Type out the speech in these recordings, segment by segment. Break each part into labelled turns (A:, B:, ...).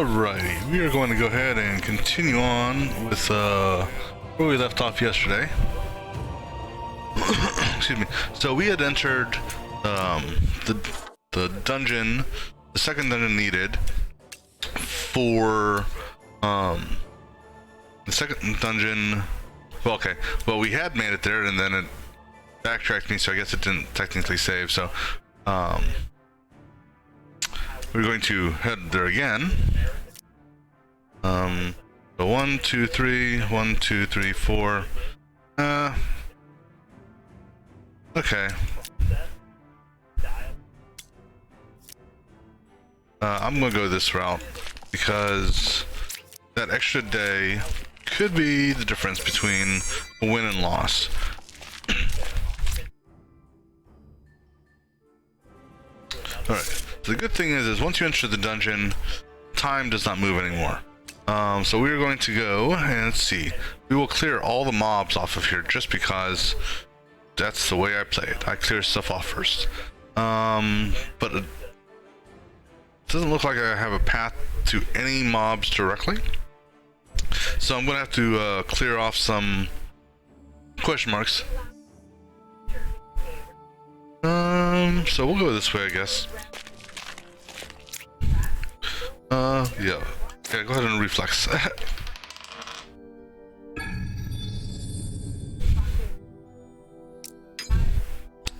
A: Alrighty, we are going to go ahead and continue on with where we left off yesterday. Excuse me. So we had entered the dungeon, the second dungeon needed for the second dungeon. Well, okay. Well, we had made it there, and then it backtracked me, so I guess it didn't technically save. So we're going to head there again. So 1, 2, 3, 1, 2, 3, 4. Okay. I'm gonna go this route because that extra day could be the difference between a win and loss. Alright, so the good thing is once you enter the dungeon, time does not move anymore. So we're going to go and let's see. We will clear all the mobs off of here just because that's the way I play it. I clear stuff off first. But it doesn't look like I have a path to any mobs directly. So I'm going to have to clear off some question marks. So we'll go this way, I guess. Yeah. Okay, go ahead and reflex.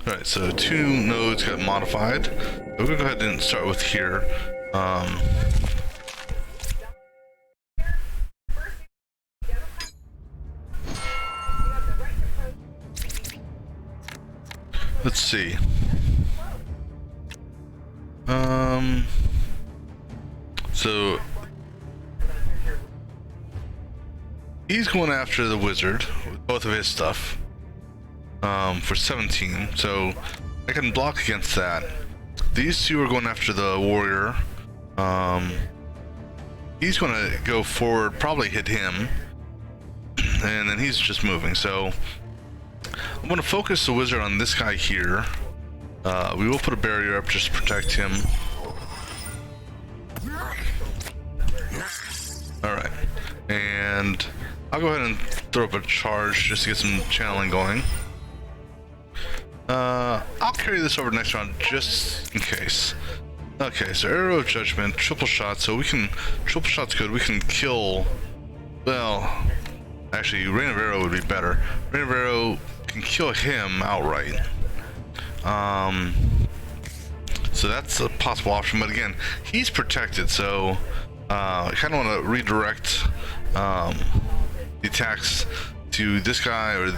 A: Alright, so 2 nodes got modified. We're gonna go ahead and start with here. Let's see. So he's going after the wizard with both of his stuff for 17, so I can block against that. These two are going after the warrior. He's going to go forward, probably hit him, and then he's just moving. So I'm going to focus the wizard on this guy here. We will put a barrier up just to protect him. Alright, and I'll go ahead and throw up a charge just to get some channeling going. I'll carry this over next round just in case. Okay, so arrow of judgment, triple shot, so we can, triple shot's good, we can kill, well, actually rain of arrow would be better. Rain of arrow can kill him outright. So that's a possible option, but again, he's protected, so I kind of want to redirect the attacks to this guy, or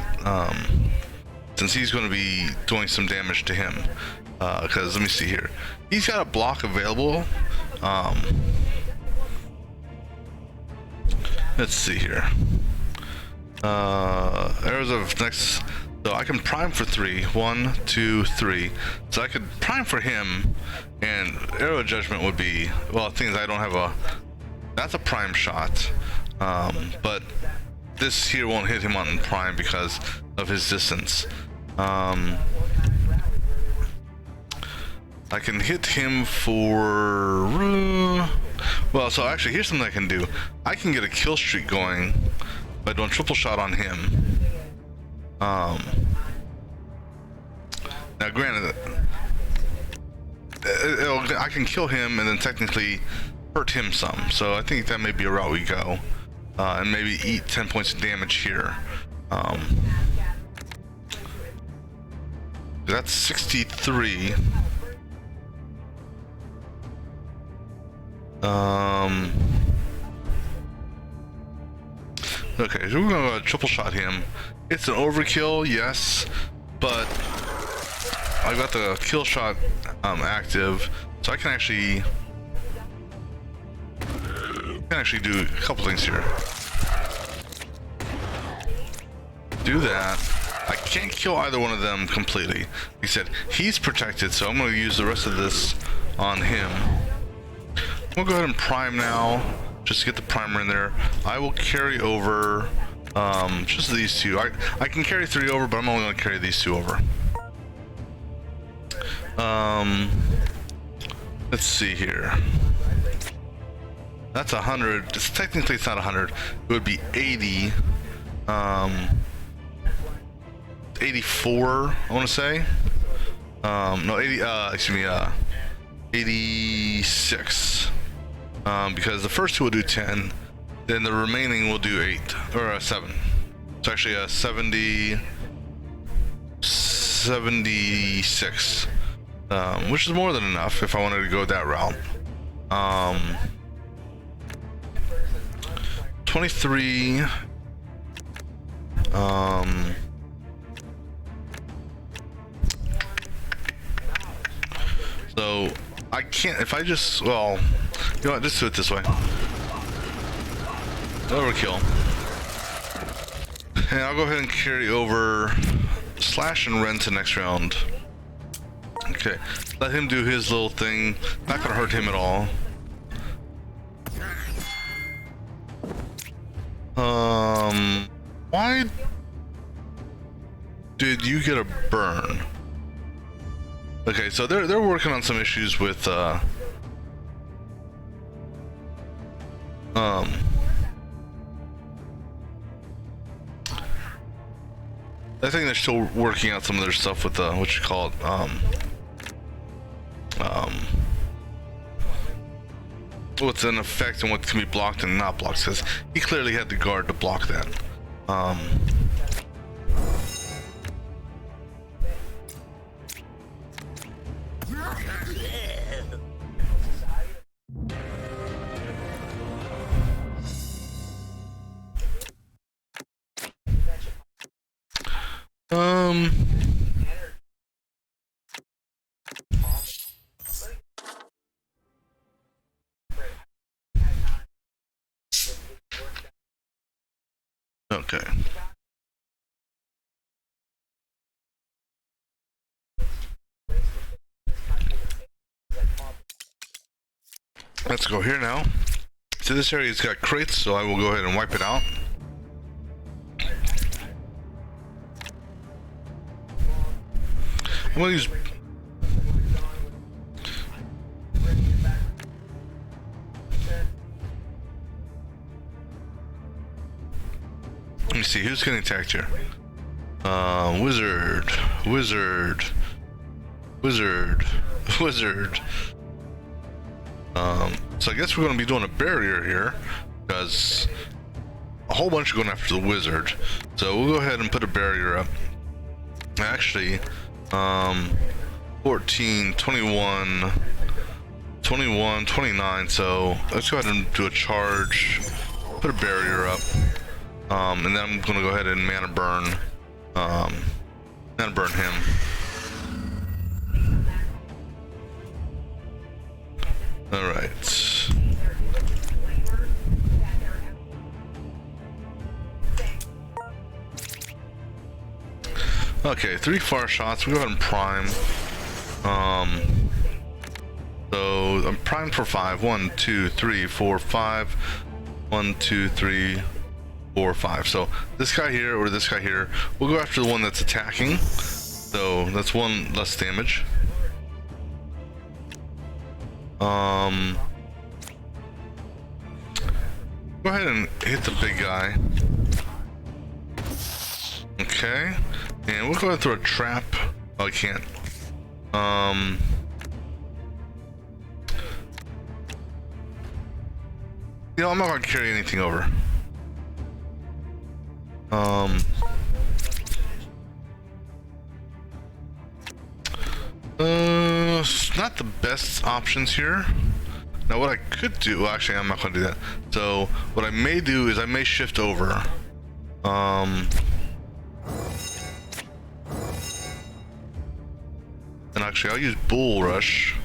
A: since he's going to be doing some damage to him. Because let me see here, he's got a block available. Let's see here. Arrows of next. So I can prime for 3. 1, 2, 3. So I could prime for him, and arrow of judgment would be, well, the thing is I don't have a, that's a prime shot, but this here won't hit him on prime because of his distance. I can hit him for, well, so actually here's something I can do. I can get a kill streak going by doing triple shot on him. Now granted, I can kill him and then technically hurt him some, so I think that may be a route we go, and maybe eat 10 points of damage here. That's 63. Okay, so we're gonna triple shot him. It's an overkill, yes, but I got the kill shot active, so I can actually do a couple things here. Do that. I can't kill either one of them completely. Like I said, he's protected, so I'm going to use the rest of this on him. We'll go ahead and prime now, just to get the primer in there. I will carry over just these 2. I can carry 3 over, but I'm only going to carry these 2 over. Let's see here. That's 100. It's technically it's not 100. It would be 80. 84. I want to say. No, 80. Excuse me. 86. Because the first two will do 10, then the remaining will do 8 or 7. It's actually a 76. Which is more than enough if I wanted to go that route. 23. So I can't, if I just, well, you know what, just do it this way. Overkill. And I'll go ahead and carry over Slash and Ren to next round. Okay, let him do his little thing. Not gonna hurt him at all. Why did you get a burn? Okay, so they're working on some issues with I think they're still working out some of their stuff with what you call it, what's in effect and what can be blocked and not blocked, because he clearly had the guard to block that. Okay. Let's go here now. So this area's got crates, so I will go ahead and wipe it out. I'm gonna use let me see who's getting attacked here. Wizard. So I guess we're going to be doing a barrier here, because a whole bunch are going after the wizard. So we'll go ahead and put a barrier up. Actually, 14, 21, 21, 29. So let's go ahead and do a charge, put a barrier up. And then I'm going to go ahead and mana burn him. All right. Okay, 3 far shots. We go ahead and prime. So I'm primed for 5. 1, 2, 3, 4, 5. 1, 2, 3, 4, 5. So this guy here or this guy here, we'll go after the one that's attacking. So that's 1 less damage. Go ahead and hit the big guy. Okay, and we'll go ahead and throw a trap. Oh, I can't. You know, I'm not gonna carry anything over. Not the best options here. Now what I could do, well, actually I'm not gonna do that. So what I may do is I may shift over. And actually I'll use Bull Rush.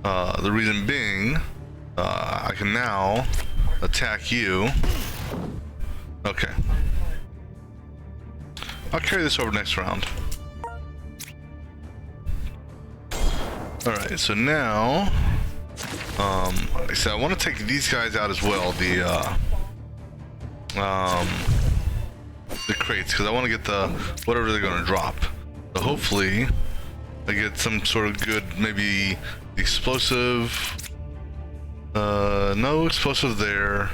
A: The reason being, I can now attack you. Okay. I'll carry this over next round. Alright, so now, like I said, I want to take these guys out as well, the crates, because I want to get the, whatever they're going to drop. So hopefully, I get some sort of good, maybe explosive, No explosive there.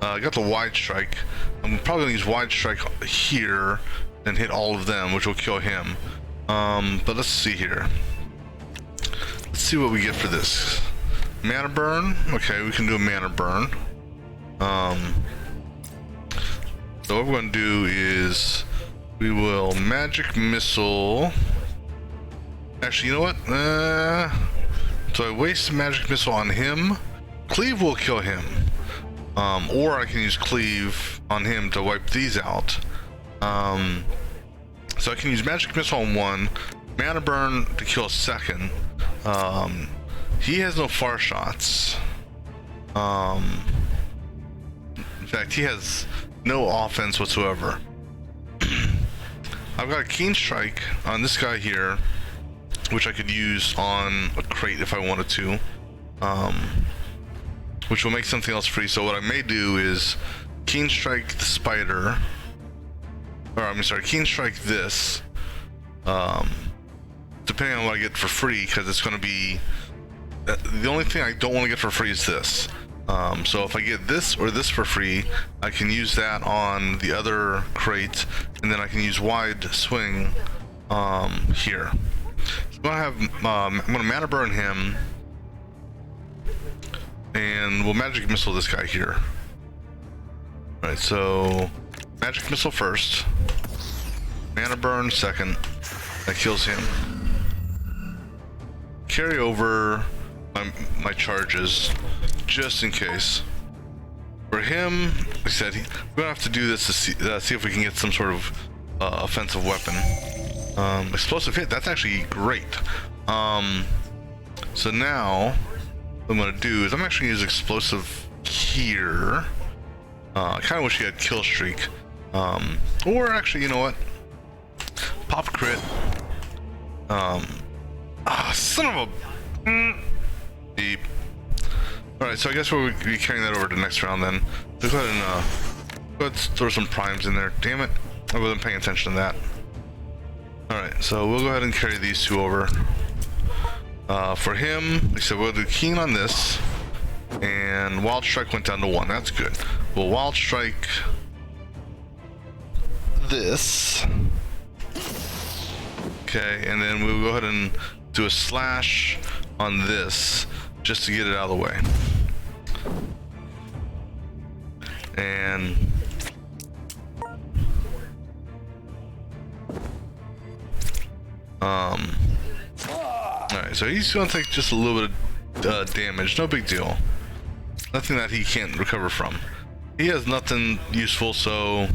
A: I got the wide strike. I'm probably gonna use wide strike here and hit all of them, which will kill him. But let's see here. Let's see what we get for this. Mana burn. Okay, we can do a mana burn. So what we're gonna do is we will magic missile. Actually, you know what? So I waste magic missile on him. Cleave will kill him. Or I can use cleave on him to wipe these out. So I can use magic missile on one, mana burn to kill a second. He has no far shots. In fact, he has no offense whatsoever. I've got a keen strike on this guy here, which I could use on a crate if I wanted to, which will make something else free. So what I may do is keen strike the spider, or I'm sorry, keen strike this, depending on what I get for free, because it's going to be the only thing I don't want to get for free is this. So if I get this or this for free, I can use that on the other crate, and then I can use wide swing here. So I'm gonna mana burn him, and we'll magic missile this guy here. All right, so magic missile first, mana burn second. That kills him. Carry over my charges, just in case. For him, like I said, we're gonna have to do this to see if we can get some sort of offensive weapon. Explosive hit, that's actually great. So now, what I'm gonna do is I'm actually gonna use explosive here. I kinda wish he had kill streak. Or actually, you know what? Pop crit. Son of a... Deep. Alright, so I guess we'll be carrying that over to next round then. Let's go ahead and throw some primes in there. Damn it, I wasn't paying attention to that. Alright, so we'll go ahead and carry these two over. For him, like I said, we'll do keen on this. And wild strike went down to 1, that's good. We'll wild strike this. Okay, and then we'll go ahead and do a slash on this, just to get it out of the way. And alright, so he's gonna take just a little bit of damage, no big deal. Nothing that he can't recover from. He has nothing useful, so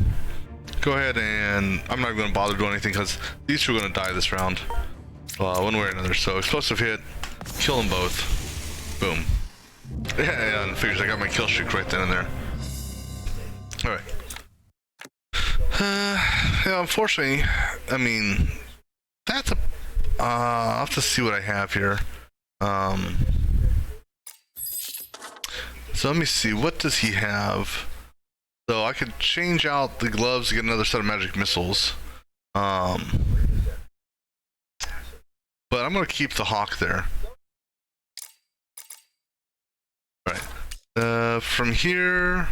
A: go ahead, and I'm not gonna bother doing anything because these two are gonna die this round, one way or another. So explosive hit, kill them both. Boom. Yeah, and figures I got my kill streak right then and there. Alright. Yeah, unfortunately, I mean, that's a... I'll have to see what I have here. So let me see, what does he have? So I could change out the gloves to get another set of magic missiles. But I'm going to keep the hawk there. Alright. From here,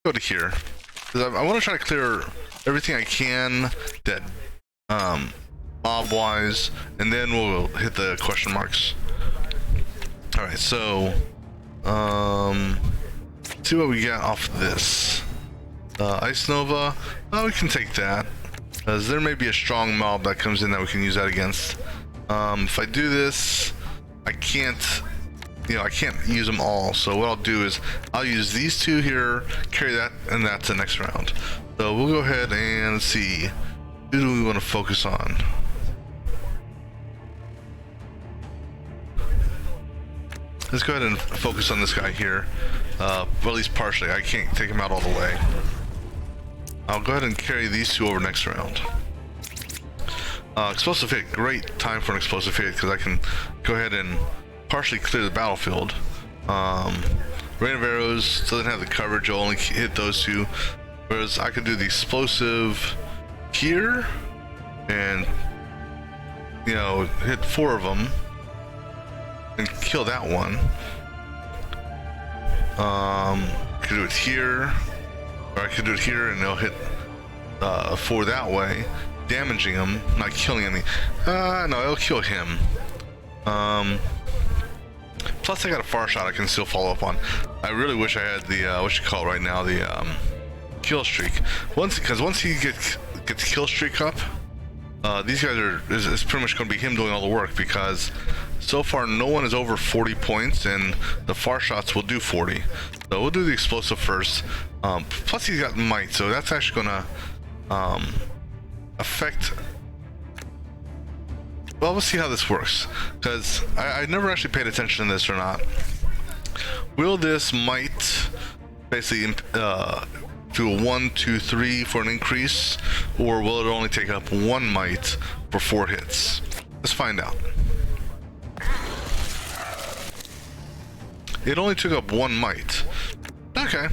A: go to here. Because I want to try to clear everything I can that mob-wise, and then we'll hit the question marks. Alright, so see what we got off this. Ice Nova, oh, we can take that, because there may be a strong mob that comes in that we can use that against. If I do this, I can't, I can't use them all, so what I'll do is I'll use these two here, carry that, and that's the next round. So we'll go ahead and see, who do we want to focus on? Let's go ahead and focus on this guy here, well, at least partially. I can't take him out all the way. I'll go ahead and carry these two over next round. Explosive hit, great time for an explosive hit, because I can go ahead and partially clear the battlefield. Rain of arrows doesn't have the coverage, I'll only hit those two, whereas I could do the explosive here, and hit 4 of them, and kill that one. I could do it here, or I could do it here and they'll hit 4 that way, damaging him, not killing any. No, it'll kill him. Plus I got a far shot I can still follow up on. I really wish I had the what you call it right now, the kill streak. Because once he gets kill streak up, these guys is pretty much going to be him doing all the work, because so far no one is over 40 points and the far shots will do 40. So we'll do the explosive first. Plus he's got might, so that's actually going to affect. Well, we'll see how this works, because I never actually paid attention to this or not. Will this might basically do a 1, 2, 3 for an increase, or will it only take up 1 might for 4 hits? Let's find out. It only took up 1 might. Okay,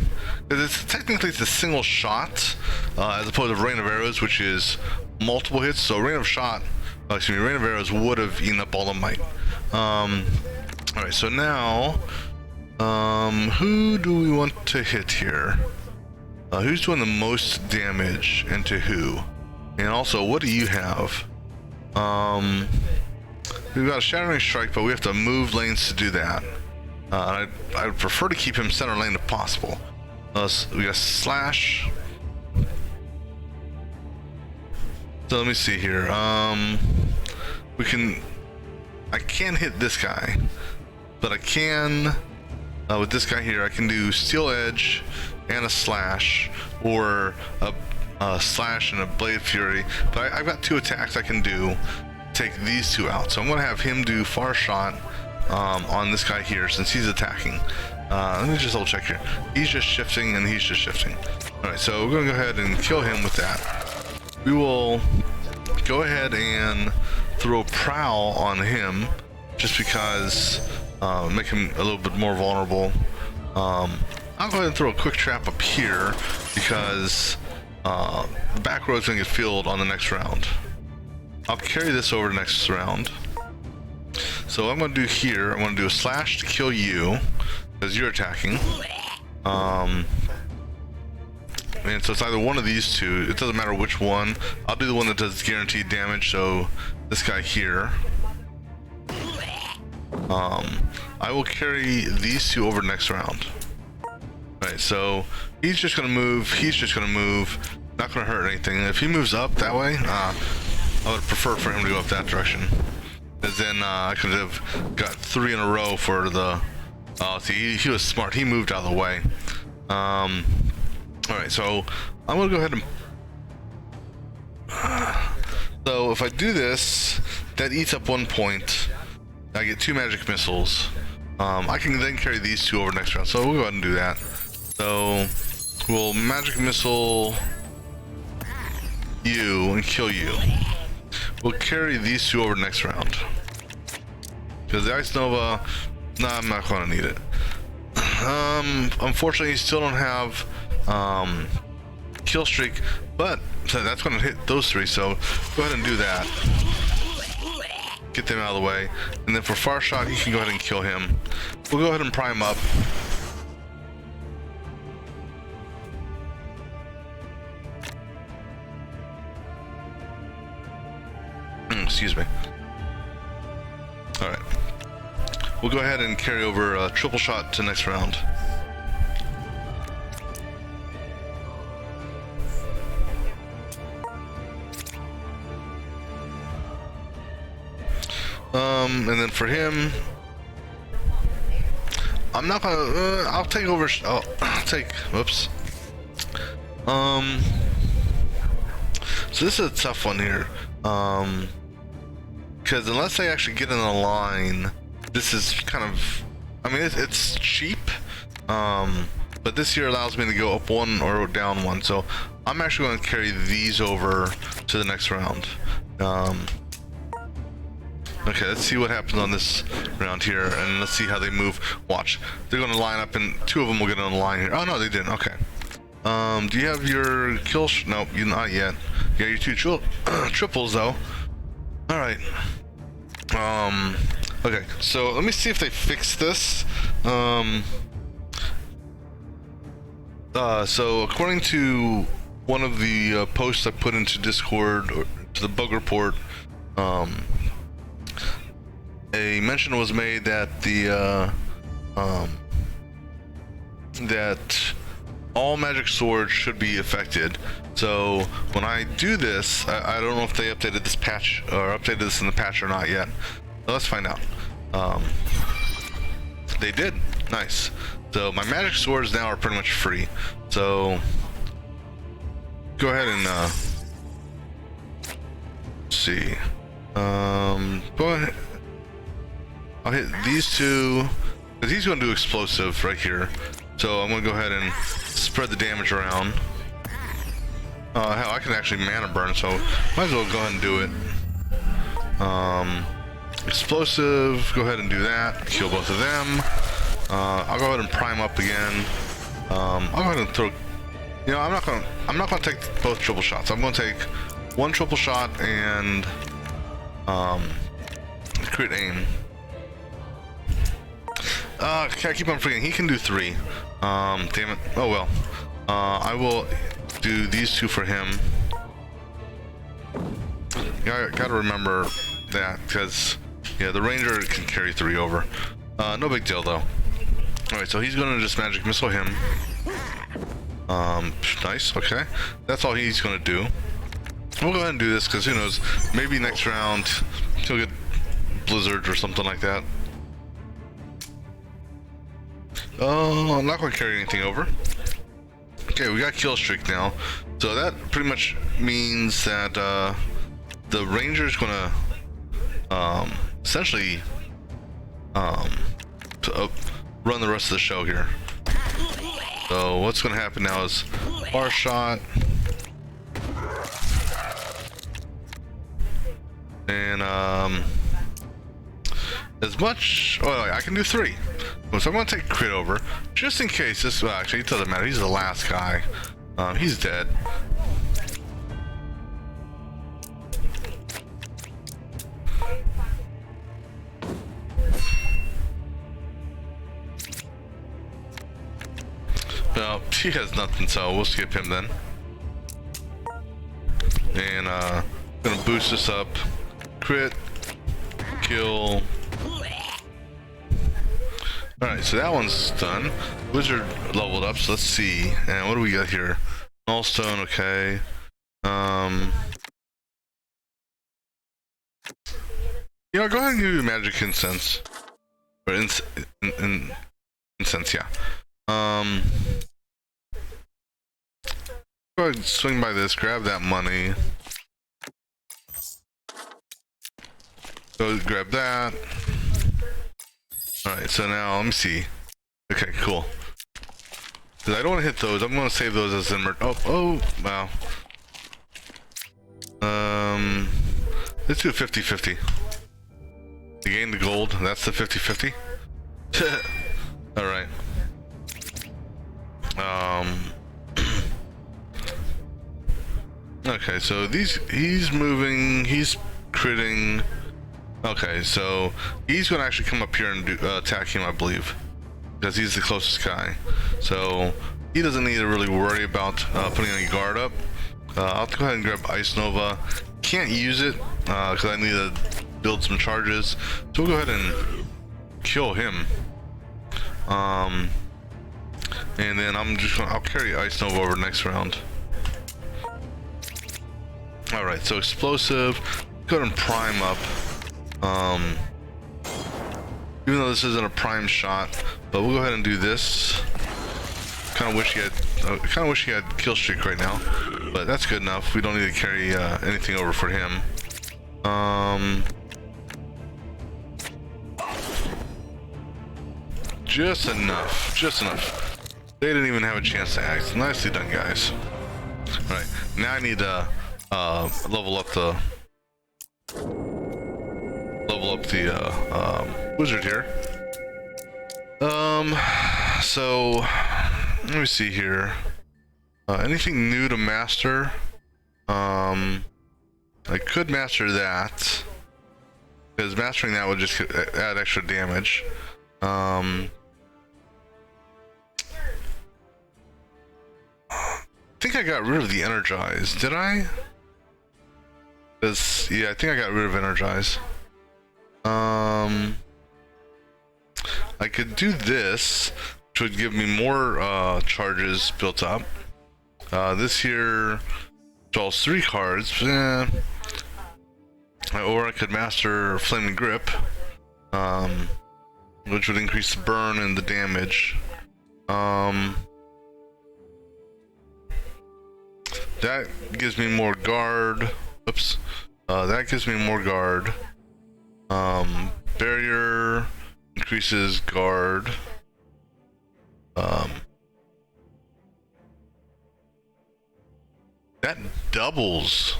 A: because it's a single shot, as opposed to Rain of Arrows, which is multiple hits. So Rain of Arrows would have eaten up all the might. Alright, so now, who do we want to hit here? Who's doing the most damage and to who? And also, what do you have? We've got a Shattering Strike, but we have to move lanes to do that. I would prefer to keep him center lane if possible. We got Slash. So let me see here. I can't hit this guy, but I can with this guy here. I can do Steel Edge and a Slash, or a Slash and a Blade Fury. But I've got 2 attacks I can do. Take these 2 out. So I'm going to have him do Far Shot on this guy here, since he's attacking. Let me just double check here. He's just shifting and he's just shifting. Alright, so we're going to go ahead and kill him with that. We will go ahead and throw Prowl on him, just because make him a little bit more vulnerable. I'll go ahead and throw a quick trap up here, because the back row is going to get filled on the next round. I'll carry this over to next round. So what I'm going to do here, I'm going to do a Slash to kill you, because you're attacking. And so it's either one of these 2. It doesn't matter which one. I'll do the one that does guaranteed damage, so this guy here. I will carry these 2 over next round. Alright, so he's just going to move, not going to hurt anything. If he moves up that way, I would prefer for him to go up that direction. Because then I could have got 3 in a row for the... see, he was smart. He moved out of the way. Alright, so I'm going to go ahead and... So if I do this, that eats up 1 point. I get 2 magic missiles. I can then carry these 2 over next round. So we'll go ahead and do that. So we'll magic missile you and kill you. We'll carry these 2 over next round. Because the Ice Nova, nah, I'm not going to need it. Unfortunately, you still don't have kill streak, but so that's going to hit those 3. So go ahead and do that. Get them out of the way, and then for Far Shot, you can go ahead and kill him. We'll go ahead and prime up. Excuse me. Alright. We'll go ahead and carry over a triple shot to next round. And then for him, I'm not gonna, I'll take over, I'll take, whoops. So this is a tough one here. Because unless I actually get in a line, this is kind of, I mean, it's cheap. But this here allows me to go up 1 or down 1. So I'm actually going to carry these over to the next round. Okay, let's see what happens on this round here, and let's see how they move. Watch, they're going to line up, and 2 of them will get on the line here. Oh no, they didn't. Okay. Do you have your kill? Nope, you not yet. You got your 2 triples though. All right. Okay, so let me see if they fix this. So according to one of the posts I put into Discord or to the bug report, a mention was made that that all magic swords should be affected. So when I do this, I don't know if they updated this patch or updated this in the patch or not yet. So let's find out. They did. Nice. So my magic swords now are pretty much free. So go ahead and see. Go ahead. I'll hit these two because he's going to do explosive right here. So I'm going to go ahead and spread the damage around. Hell, I can actually mana burn, so might as well go ahead and do it. Explosive, go ahead and do that. Kill both of them. I'll go ahead and prime up again. I'll go ahead and throw. You know, I'm not gonna take both triple shots. I'm gonna take one triple shot and crit aim. I keep on forgetting. He can do 3. Damn it. Oh well. I will do these 2 for him. Yeah, I gotta remember that because yeah, the ranger can carry 3 over. No big deal though. Alright, so he's gonna just magic missile him. Nice, okay. That's all he's gonna do. We'll go ahead and do this because who knows, maybe next round he'll get blizzard or something like that. Oh, I'm not gonna carry anything over. Okay, we got kill streak now. So that pretty much means that the ranger's gonna essentially run the rest of the show here. So what's gonna happen now is bar shot and as much. Oh, I can do 3. So I'm gonna take crit over just in case this. Well, actually, it doesn't matter. He's the last guy. He's dead. No, he has nothing, so we'll skip him then. And gonna boost this up. Crit, kill. Alright, so that one's done. Wizard leveled up, so let's see. And what do we got here? Nullstone, okay. You know, go ahead and give me magic incense. Or incense, yeah. Go ahead and swing by this, grab that money. Go grab that. Alright, so now let me see. Okay, cool. I don't want to hit those. I'm going to save those as in. Oh, wow. Let's do a 50-50. You gain the gold. That's the 50-50. Alright. Okay, so he's moving, he's critting. Okay, so he's gonna actually come up here and attack him, I believe, because he's the closest guy. So he doesn't need to really worry about putting any guard up. I'll go ahead and grab Ice Nova. Can't use it because I need to build some charges. So we'll go ahead and kill him. And then I'll carry Ice Nova over next round. Alright, so explosive. Go ahead and prime up. Even though this isn't a prime shot, but we'll go ahead and do this. Kind of wish he had kill streak right now, but that's good enough. We don't need to carry anything over for him. Just enough. They didn't even have a chance to act. Nicely done, guys. All right, now I need to level up the wizard here. So let me see here. Anything new to master? I could master that because mastering that would just add extra damage. think I got rid of the energize. Did I? Yeah, I think I got rid of energize. I could do this, which would give me more charges built up. This here draws 3 cards. Or I could master Flaming Grip, which would increase the burn and the damage. That gives me more guard. Oops. That gives me more guard. Barrier increases guard. That doubles.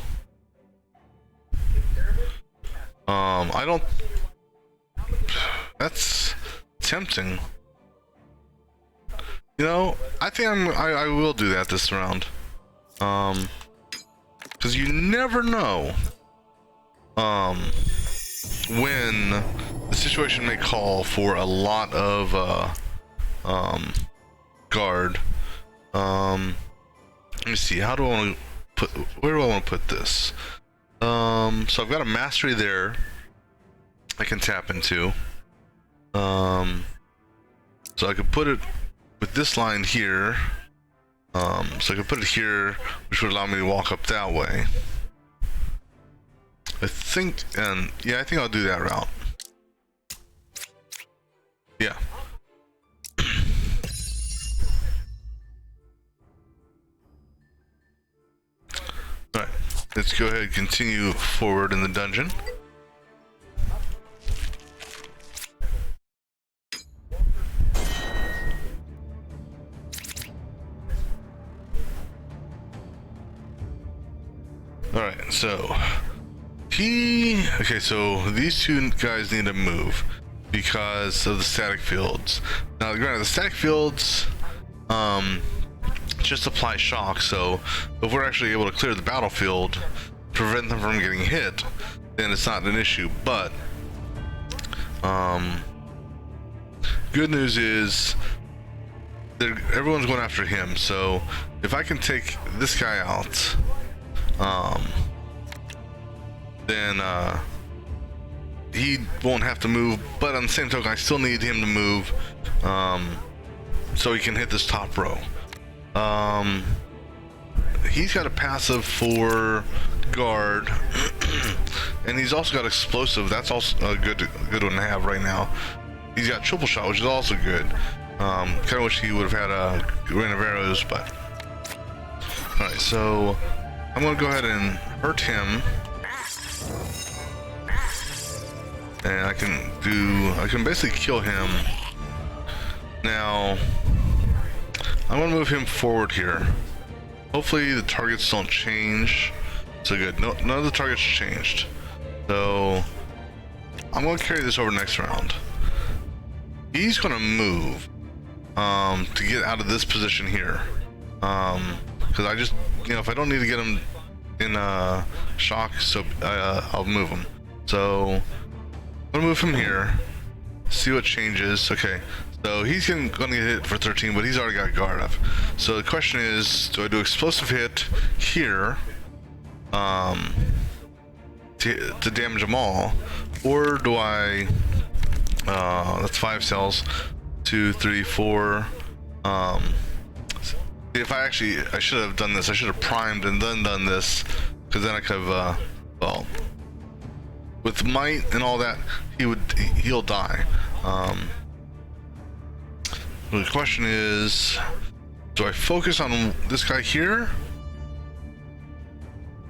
A: I don't. That's tempting. You know, I think I will do that this round. Because you never know. When the situation may call for a lot of guard. Let me see. How do I want to put? Where do I want to put this? So I've got a mastery there. I can tap into. So I could put it with this line here. So I could put it here, which would allow me to walk up that way. I think, and yeah, I think I'll do that route. Yeah. Alright, let's go ahead and continue forward in the dungeon. Alright, so okay, so these two guys need to move because of the static fields. Now, granted, the static fields just apply shock, so if we're actually able to clear the battlefield, prevent them from getting hit, then it's not an issue. But good news is everyone's going after him, so if I can take this guy out, then he won't have to move, but on the same token, I still need him to move so he can hit this top row. He's got a passive for guard, and he's also got explosive. That's also a good one to have right now. He's got triple shot, which is also good. Kind of wish he would have had a rain of arrows, but all right. So I'm gonna go ahead and hurt him. And I can basically kill him. Now, I'm gonna move him forward here. Hopefully the targets don't change. So good, none of the targets changed. So, I'm gonna carry this over next round. He's gonna move to get out of this position here. Because I just, if I don't need to get him in shock, so I'll move him. So, I'm gonna move him here, see what changes. Okay, so he's gonna get hit for 13, but he's already got guard up. So the question is, do I do explosive hit here to damage them all, or do I that's 5 cells, 2, 3, 4. If I should have done this. I should have primed and then done this, because then I could have well, with might and all that, he'll die. The question is, do I focus on this guy here?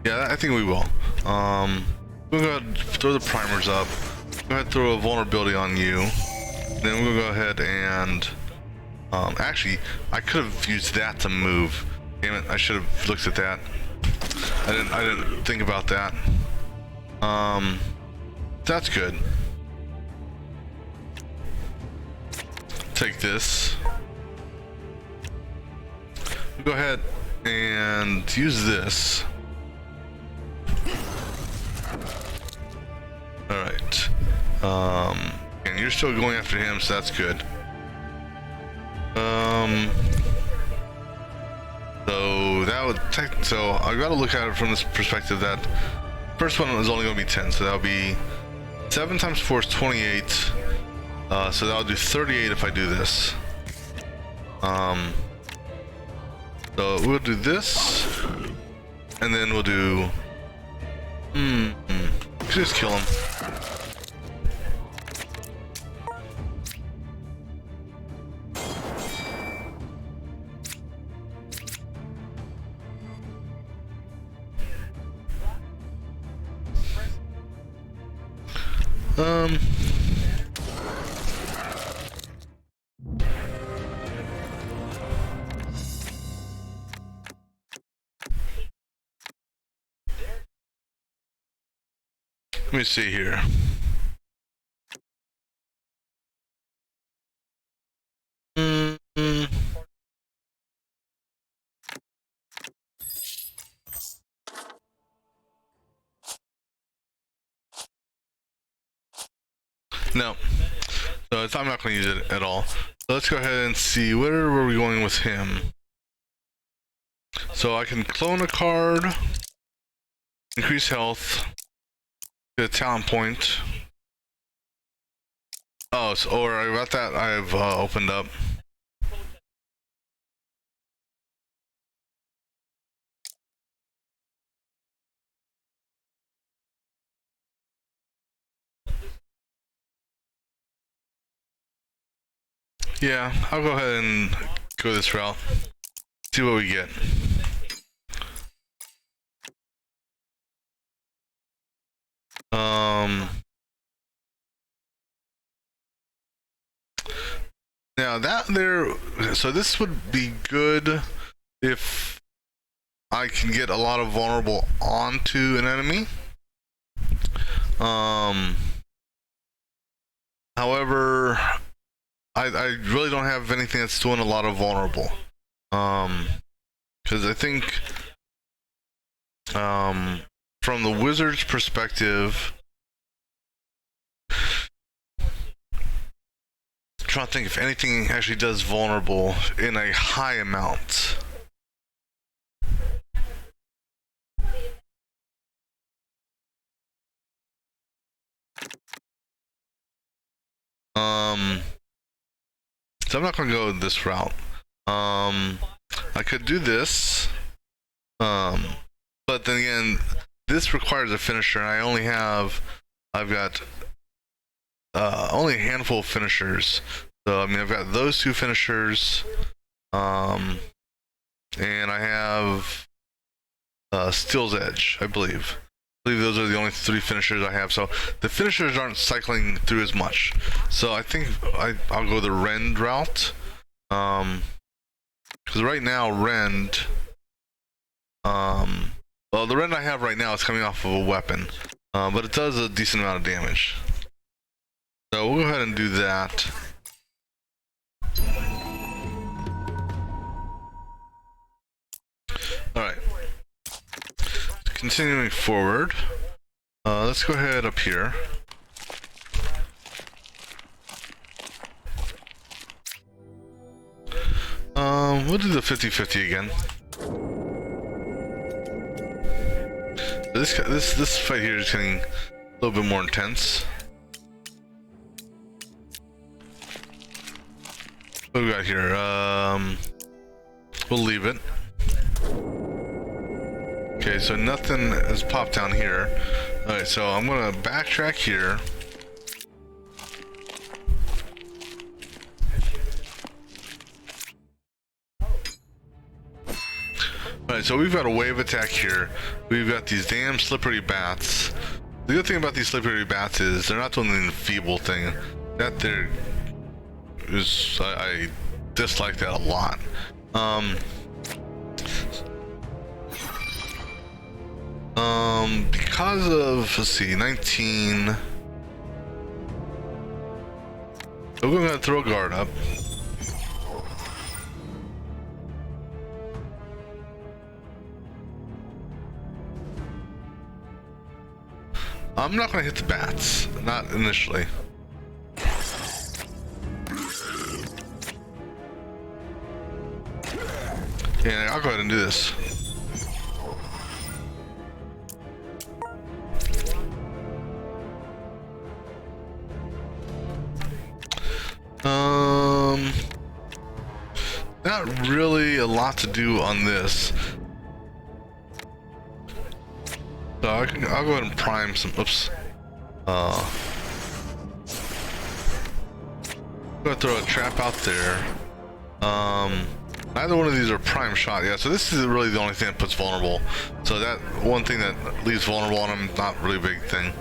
A: Yeah, I think we will. We'll go ahead and throw the primers up. Go ahead and throw a vulnerability on you. Then we'll go ahead and actually, I could have used that to move. Damn it! I should have looked at that. I didn't think about that. That's good. Take this. Go ahead and use this. All right. And you're still going after him, so that's good. So that would so I got to look at it from this perspective that first one is only going to be 10, so that'll be 7 times 4 is 28. So that'll do 38 if I do this. So we'll do this, and then we'll do. Just kill him. Let me see here. No. So I'm not going to use it at all. So let's go ahead and see, where were we going with him? So I can clone a card, increase health, get a talent point. Oh, so, or I got that I've opened up. Yeah, I'll go ahead and go this route. See what we get. Now that there, so this would be good if I can get a lot of vulnerable onto an enemy. However, I really don't have anything that's doing a lot of vulnerable. Because I think, from the wizard's perspective, I'm trying to think if anything actually does vulnerable in a high amount. So I'm not going to go this route. I could do this, but then again, this requires a finisher, and I've got only a handful of finishers. So I mean, I've got those 2 finishers, and I have Steel's Edge, I believe. I believe those are the only 3 finishers I have. So the finishers aren't cycling through as much. So I think I'll go the Rend route. Because right now, Rend, well, the Rend I have right now is coming off of a weapon, but it does a decent amount of damage. So we'll go ahead and do that. Alright. Continuing forward, let's go ahead up here. We'll do the 50-50 again. This fight here is getting a little bit more intense. What do we got here? We'll leave it. Okay, so nothing has popped down here. Alright, so I'm gonna backtrack here. Alright, so we've got a wave attack here. We've got these damn slippery bats. The good thing about these slippery bats is they're not doing the feeble thing. That there is, I dislike that a lot. Because of, let's see, 19. So we're gonna throw a guard up. I'm not gonna hit the bats, not initially. And I'll go ahead and do this. Not really a lot to do on this. So I'll go ahead and prime some. Oops. I'm gonna throw a trap out there. Neither one of these are prime shot. Yeah, so this is really the only thing that puts vulnerable. So that one thing that leaves vulnerable on him, not really a big thing.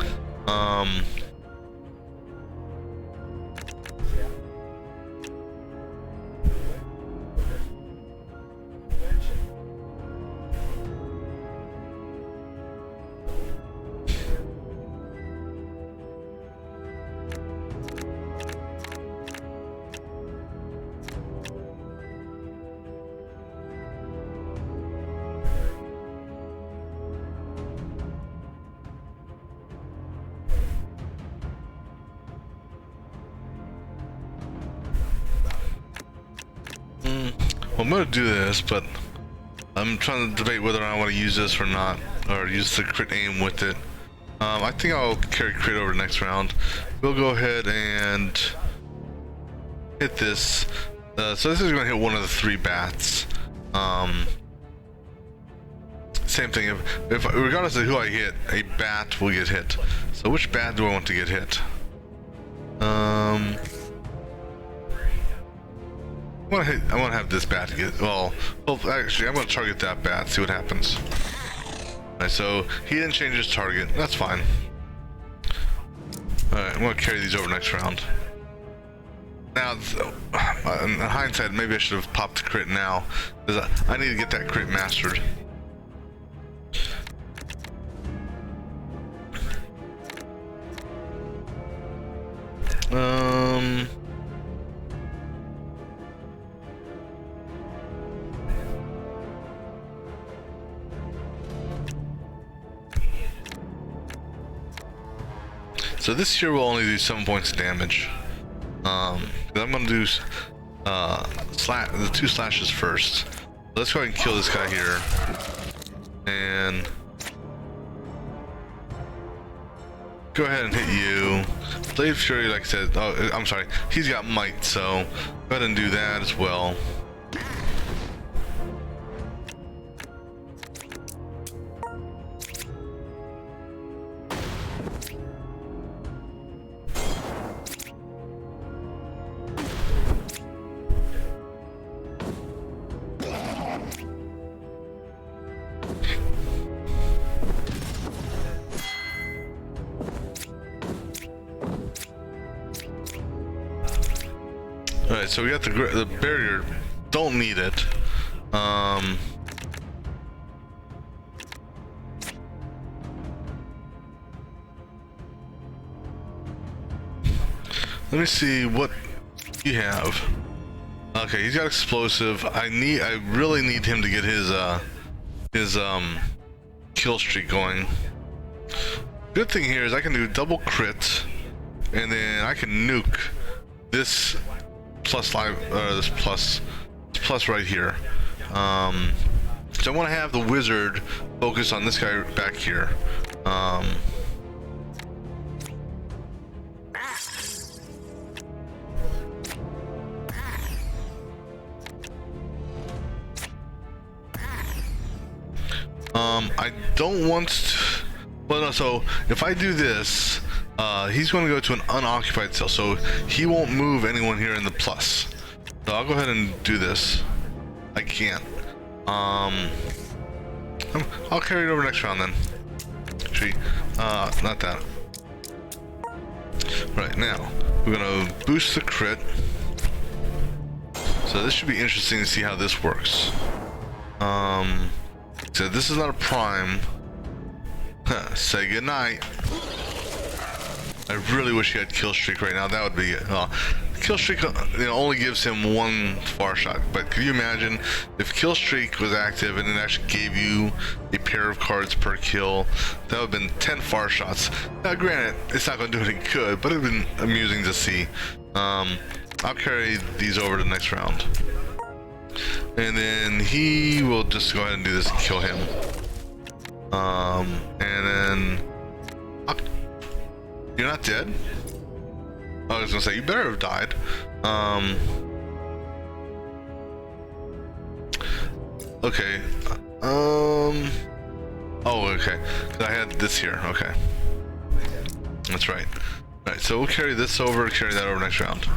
A: I'm gonna do this, but I'm trying to debate whether I want to use this or not, or use the crit aim with it. I think I'll carry crit over next round. We'll go ahead and hit this. So this is going to hit one of the 3 bats. Same thing. If regardless of who I hit, a bat will get hit. So which bat do I want to get hit? I want to have this bat get, well, actually, I'm going to target that bat, see what happens. Alright, so he didn't change his target. That's fine. Alright, I'm going to carry these over next round. Now, in hindsight, maybe I should have popped the crit now, because I need to get that crit mastered. So this here will only do 7 points of damage. I'm gonna do the 2 slashes first. Let's go ahead and kill this guy here. And go ahead and hit you. Blade Fury, like I said, oh, I'm sorry, he's got might, so go ahead and do that as well. Alright, so we got the barrier. Don't need it. Let me see what you have. Okay, he's got explosive. I really need him to get his kill streak going. Good thing here is I can do double crit, and then I can nuke this plus live, this plus right here. So I want to have the wizard focus on this guy back here. I don't want to, well, no, so if I do this, he's going to go to an unoccupied cell, so he won't move anyone here in the plus. So I'll go ahead and do this. I can't. I'll carry it over next round then. Actually, not that. Right, now we're gonna boost the crit. So this should be interesting to see how this works. So this is not a prime. Say goodnight. I really wish he had kill streak right now. That would be kill streak. Only gives him 1 far shot. But can you imagine if kill streak was active and it actually gave you a pair of cards per kill? That would have been 10 far shots. Now, granted, it's not going to do any good, but it would have been amusing to see. I'll carry these over to the next round. And then he will just go ahead and do this and kill him. And then... you're not dead? I was gonna say, you better have died. Okay. Oh, okay. 'Cause I had this here. Okay. That's right. Alright, so we'll carry this over, carry that over next round.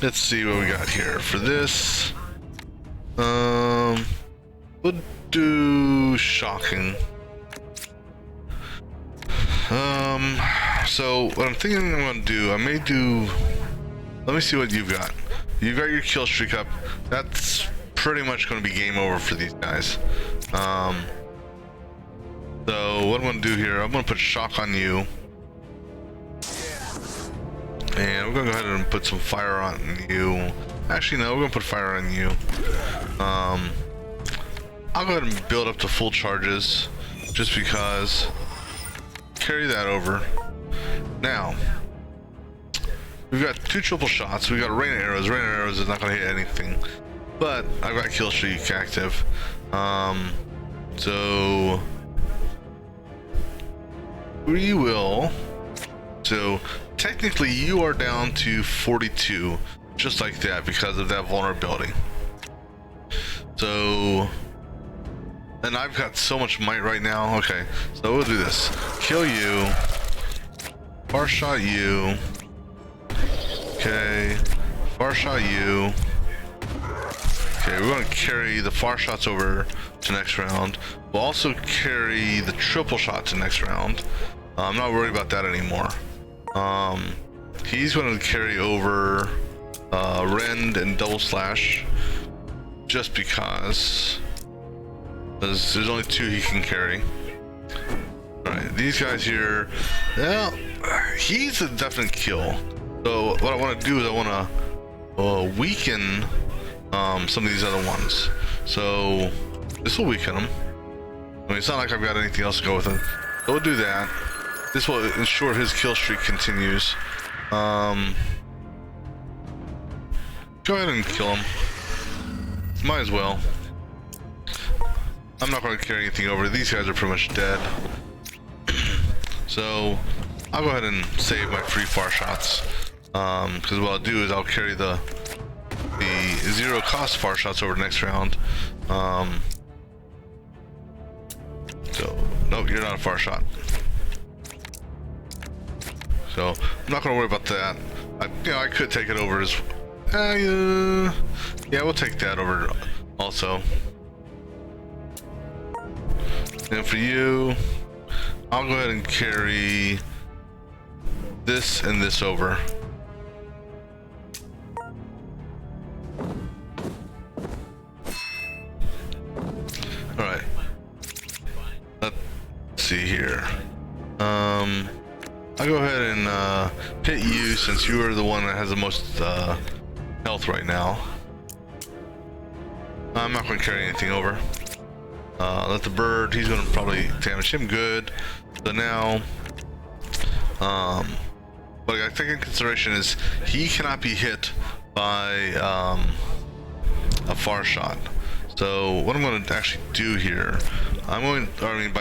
A: Let's see what we got here for this. We'll do shocking. So what I'm thinking I'm gonna do, I may do. Let me see what you've got. You've got your kill streak up. That's pretty much going to be game over for these guys. So what I'm going to do here, I'm going to put shock on you. And we're going to go ahead and put some fire on you. Actually, no, we're going to put fire on you. I'll go ahead and build up to full charges, just because. Carry that over. Now, we've got 2 triple shots. We got rain arrows. Rain arrows is not going to hit anything, but I've got kill streak active. So we will. So technically, you are down to 42, just like that, because of that vulnerability. So, and I've got so much might right now. Okay, so we'll do this. Kill you. Far shot you. Okay, far shot you. Okay, we're going to carry the far shots over to next round. We'll also carry the triple shot to next round. I'm not worried about that anymore. He's going to carry over rend and double slash, just because there's only 2 he can carry. Alright, these guys here, well, he's a definite kill. So what I want to do is I want to weaken some of these other ones. So this will weaken them. I mean, it's not like I've got anything else to go with it. So we'll do that. This will ensure his kill streak continues. Go ahead and kill him. Might as well. I'm not going to carry anything over. These guys are pretty much dead. So I'll go ahead and save my free far shots. Because what I'll do is I'll carry the 0 cost far shots over next round. So nope, you're not a far shot. So I'm not gonna worry about that. I could take it over as yeah, we'll take that over also. And for you, I'll go ahead and carry this and this over. Alright. Let's see here. I'll go ahead and hit you, since you are the one that has the most health right now. I'm not going to carry anything over. Let the bird, he's going to probably damage him good. So now, what I take in consideration is he cannot be hit by a far shot. So what I'm going to actually do here, by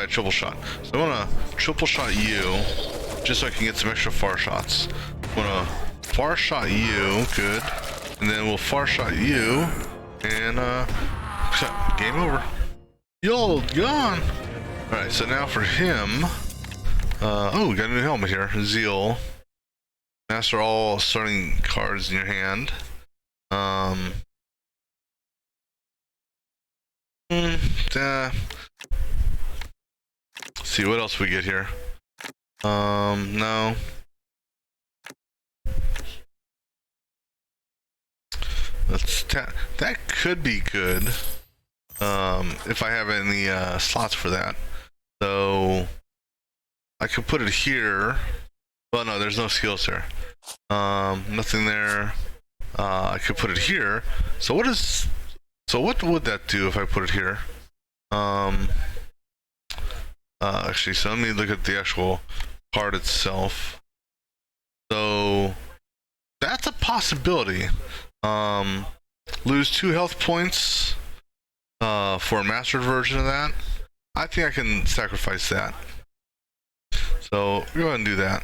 A: a triple shot. So I'm going to triple shot you, just so I can get some extra far shots. I'm going to far shot you, good, and then we'll far shot you, and game over. You're gone. All right, so now for him, oh, we got a new helmet here. Zeal. Master all starting cards in your hand. Let's see what else we get here. No. That could be good. If I have any slots for that. So I could put it here. Well, no, there's no skills there. Nothing there. I could put it here. So what would that do if I put it here? Actually, so let me look at the actual card itself. So that's a possibility. Lose 2 health points for a mastered version of that. I think I can sacrifice that. So we'll go ahead and do that.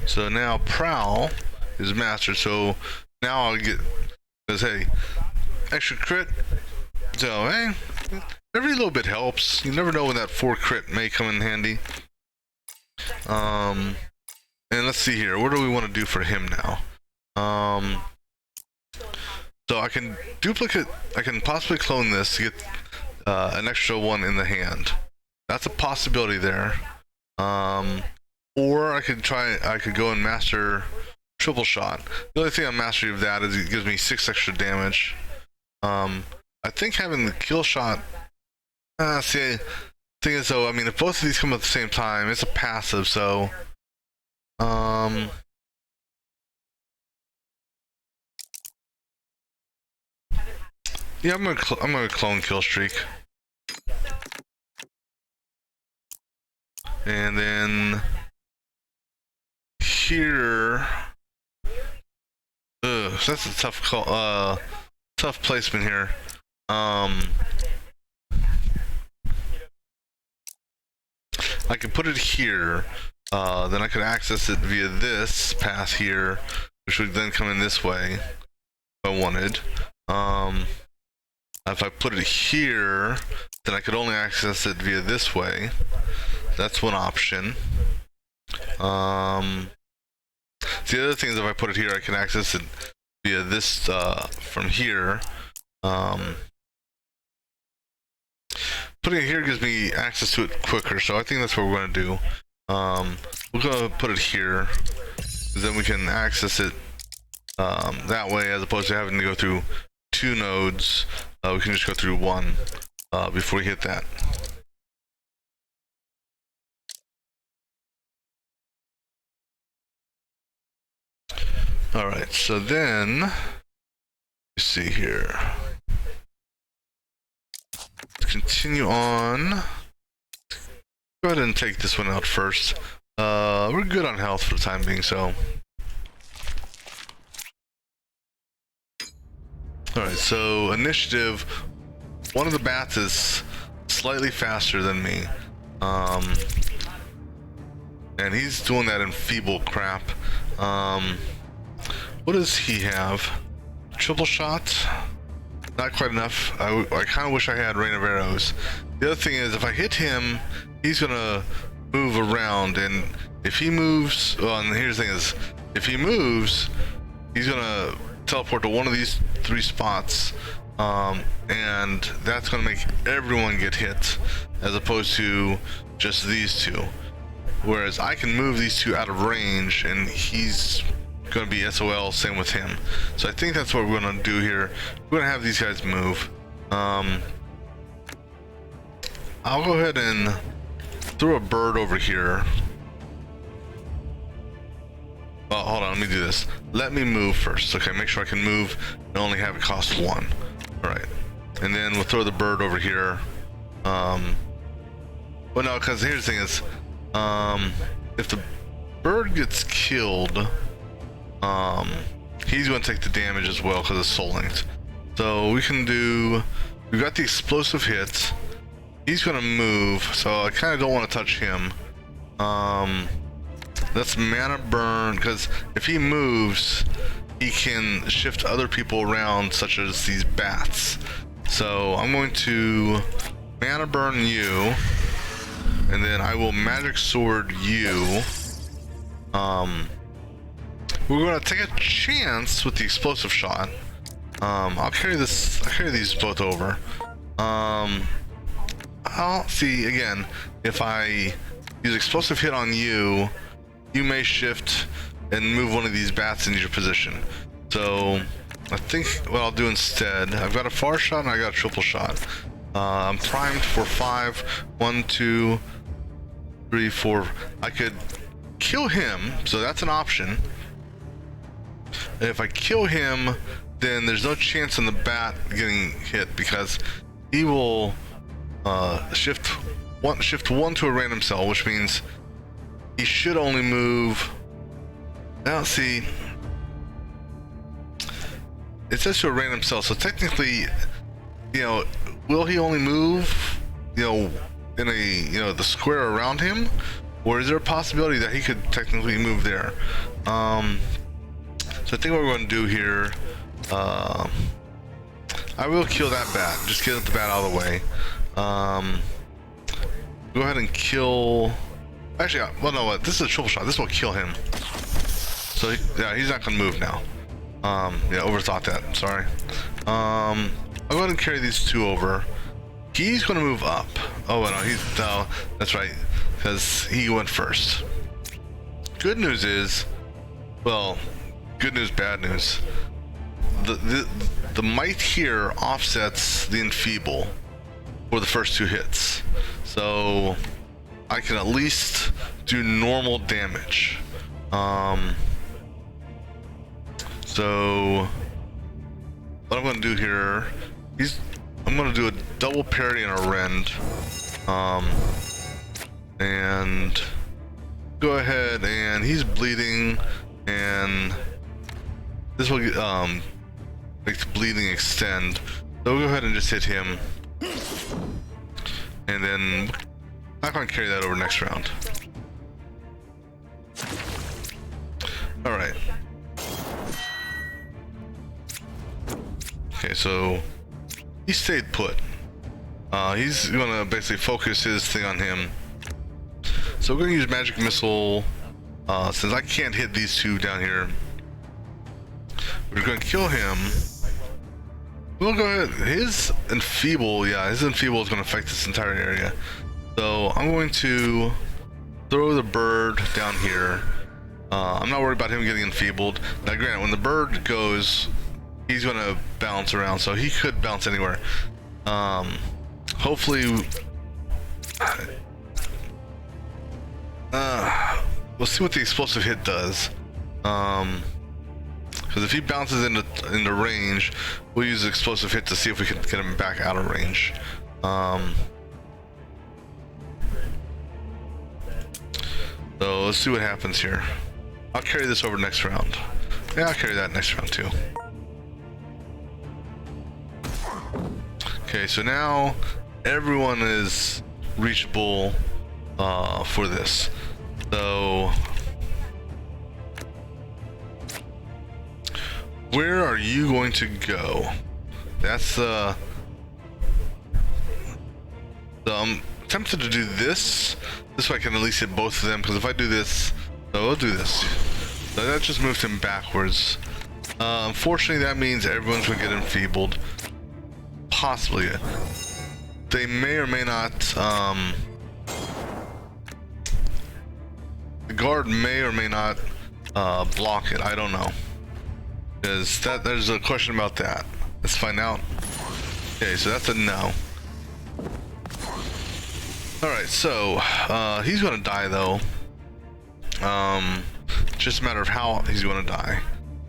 A: So now Prowl is mastered. So now I'll get, because hey, extra crit. So hey, every little bit helps. You never know when that 4 crit may come in handy. And let's see here. What do we want to do for him now? So I can duplicate. I can possibly clone this to get an extra 1 in the hand. That's a possibility there. Or I could go and master triple shot. The only thing on mastery of that is it gives me 6 extra damage. I think having the kill shot. See, thing is though, I mean, if both of these come at the same time, it's a passive. So, yeah, I'm gonna clone kill streak, and then here. That's a tough call. Tough placement here. I can put it here, then I could access it via this path here, which would then come in this way if I wanted. If I put it here, then I could only access it via this way. That's one option. The other thing is if I put it here, I can access it via this from here. Putting it here gives me access to it quicker, so I think that's what we're going to do. We'll go put it here, then we can access it that way, as opposed to having to go through 2 nodes. We can just go through 1 before we hit that. All right, so then let's see here. Continue on. Go ahead and take this one out first. We're good on health for the time being, so. Alright, so initiative. One of the bats is slightly faster than me. And he's doing that enfeeble crap. What does he have? Triple shot? Not quite enough. I kind of wish I had Rain of Arrows. The other thing is, if I hit him, he's gonna move around, and if he moves, well, and here's the thing is, if he moves, he's gonna teleport to one of these 3 spots, and that's gonna make everyone get hit, as opposed to just these 2. Whereas I can move these 2 out of range, and he's going to be SOL, same with him. So I think that's what we're going to do here. We're going to have these guys move. I'll go ahead and throw a bird over here. Oh, hold on, let me do this. Let me move first. Okay, make sure I can move and only have it cost 1. All right, and then we'll throw the bird over here. Well, no, because here's the thing is, if the bird gets killed, he's going to take the damage as well because it's soul linked. So we can do, we've got the explosive hit. He's going to move, so I kind of don't want to touch him. That's mana burn, because if he moves, he can shift other people around, such as these bats. So I'm going to mana burn you, and then I will magic sword you. We're going to take a chance with the explosive shot. I'll carry these both over. I'll see again, if I use explosive hit on you, you may shift and move one of these bats into your position. So I think what I'll do instead, I've got a far shot and I got a triple shot. I'm primed for 5. 1, 2, 3, 4. I could kill him, so that's an option. If I kill him, then there's no chance on the bat getting hit because he will shift one to a random cell, which means he should only move. Now, see, it says to a random cell, so technically, you know, will he only move, you know, in a, you know, the square around him, or is there a possibility that he could technically move there? So I think what we're going to do here, I will kill that bat. Just get the bat out of the way. Go ahead and kill. Actually, well, no, what? This is a triple shot. This will kill him. So yeah, he's not going to move now. Yeah, overthought that. Sorry. I'll go ahead and carry these two over. He's going to move up. Oh no, no, that's right, because he went first. Good news is, well, good news, bad news. The might here offsets the enfeeble for the first two hits, so I can at least do normal damage. So what I'm going to do here, I'm going to do a double parry and a rend, and go ahead, and he's bleeding, and this will make the bleeding extend. So we'll go ahead and just hit him, and then I'm going to carry that over next round. All right. Okay, so he stayed put. He's gonna basically focus his thing on him. So we're gonna use magic missile. Since I can't hit these two down here, we're gonna kill him. We'll go ahead. His enfeeble, yeah, his enfeeble is gonna affect this entire area. So I'm going to throw the bird down here. I'm not worried about him getting enfeebled. Now, granted, when the bird goes, he's gonna bounce around, so he could bounce anywhere. Hopefully, we'll see what the explosive hit does. Because if he bounces into range, we'll use the explosive hit to see if we can get him back out of range. So let's see what happens here. I'll carry this over next round. Yeah, I'll carry that next round too. Okay, so now everyone is reachable for this. So where are you going to go? That's I'm tempted to do this. This way I can at least hit both of them, because if I do this, so we'll do this. So that just moved him backwards. Unfortunately, that means everyone's gonna get enfeebled. Possibly. They may or may not, the guard may or may not block it. I don't know. Because there's a question about that. Let's find out. Okay, so that's a no. Alright, so he's gonna die though. Just a matter of how he's gonna die.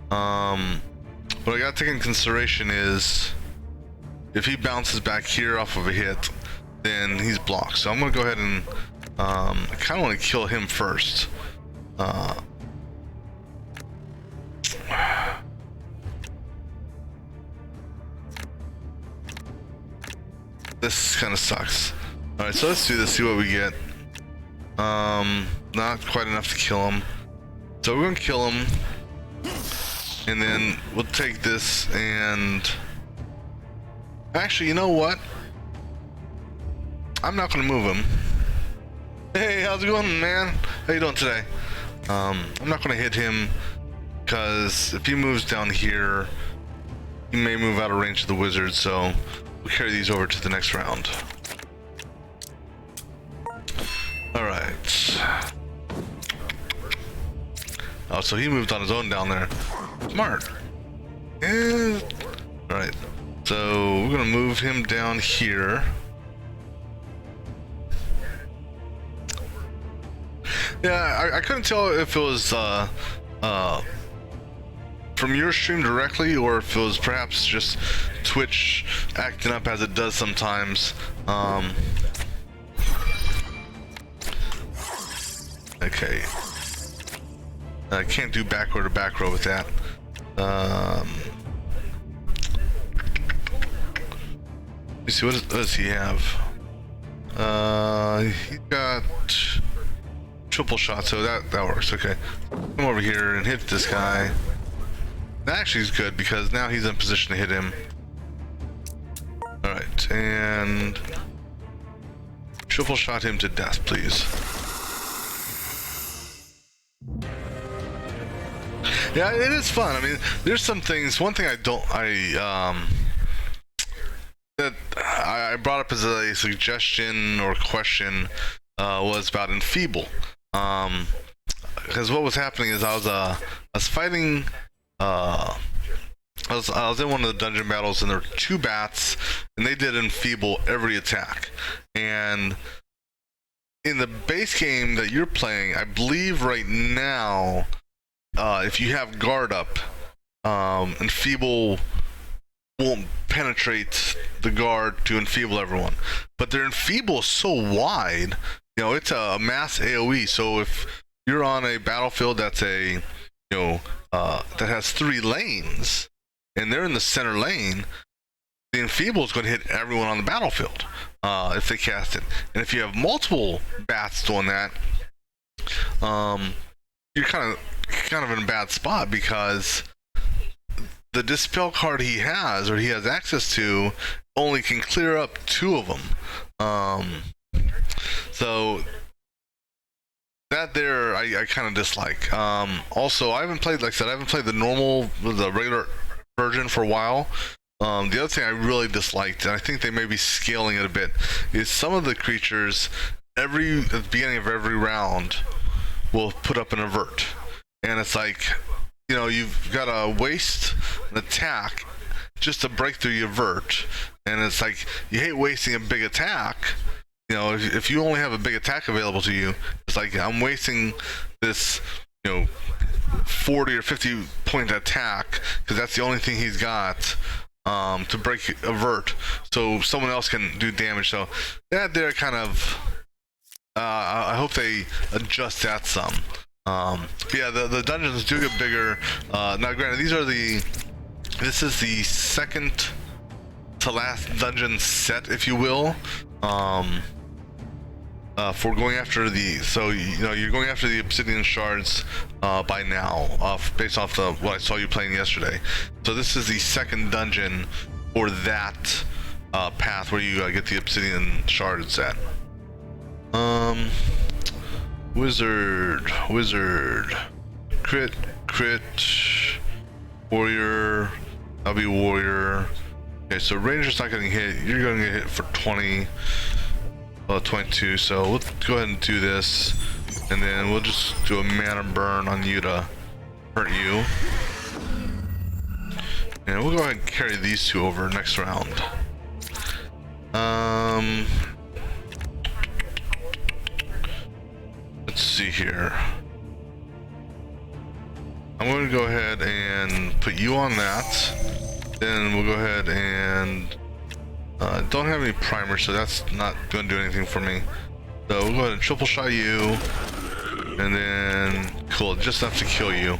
A: What I gotta take in consideration is if he bounces back here off of a hit, then he's blocked. So I'm gonna go ahead and I kinda wanna kill him first. This kinda sucks. Alright, so let's do this, see what we get. Not quite enough to kill him. So we're gonna kill him. And then we'll take this and... Actually, you know what? I'm not gonna move him. Hey, how's it going, man? How you doing today? I'm not gonna hit him, because if he moves down here, he may move out of range of the wizard, so we'll carry these over to the next round. Alright. Oh, so he moved on his own down there. Smart. Yeah. Alright. So we're gonna move him down here. Yeah, I couldn't tell if it was from your stream directly, or if it was perhaps just Twitch acting up as it does sometimes. Okay. I can't do backward to back row with that. Let me see, what does he have? He got triple shot, so that works. Okay, come over here and hit this guy. That actually is good because now he's in position to hit him. All right, and triple shot him to death, please. Yeah, it is fun. I mean, there's some things. One thing that I brought up as a suggestion or question was about enfeeble. Because what was happening is I was fighting. I was in one of the dungeon battles, and there were 2 bats, and they did enfeeble every attack. And in the base game that you're playing, I believe right now, if you have guard up, enfeeble won't penetrate the guard to enfeeble everyone. But their enfeeble is so wide, you know, it's a mass AoE. So if you're on a battlefield that's that has 3 lanes, and they're in the center lane, the enfeeble is going to hit everyone on the battlefield if they cast it. And if you have multiple bats doing that, you're kind of in a bad spot, because the dispel card he has access to only can clear up 2 of them. So that there I kind of dislike. Also, I haven't played, like I said, I haven't played the regular version for a while. The other thing I really disliked, and I think they may be scaling it a bit, is some of the creatures at the beginning of every round will put up an avert. And it's like, you know, you've got to waste an attack just to break through your avert. And it's like, you hate wasting a big attack. You know, if you only have a big attack available to you, it's like, I'm wasting this, 40 or 50 point attack, because that's the only thing he's got to break avert, so someone else can do damage. So that there kind of, I hope they adjust that some. But yeah, the dungeons do get bigger. Now granted, this is the second to last dungeon set, if you will, for going after you're going after the obsidian shards by now, based off what I saw you playing yesterday. So this is the second dungeon for that path where you get the obsidian shards at. Wizard, crit, warrior, that'll be warrior. Okay, so ranger's not getting hit. You're gonna get hit for 20, 22. So let's go ahead and do this, and then we'll just do a mana burn on you to hurt you. And we'll go ahead and carry these 2 over next round. Let's see here. I'm going to go ahead and put you on that. Then we'll go ahead and don't have any primer, so that's not going to do anything for me. So we'll go ahead and triple shot you, and then cool, just enough to kill you.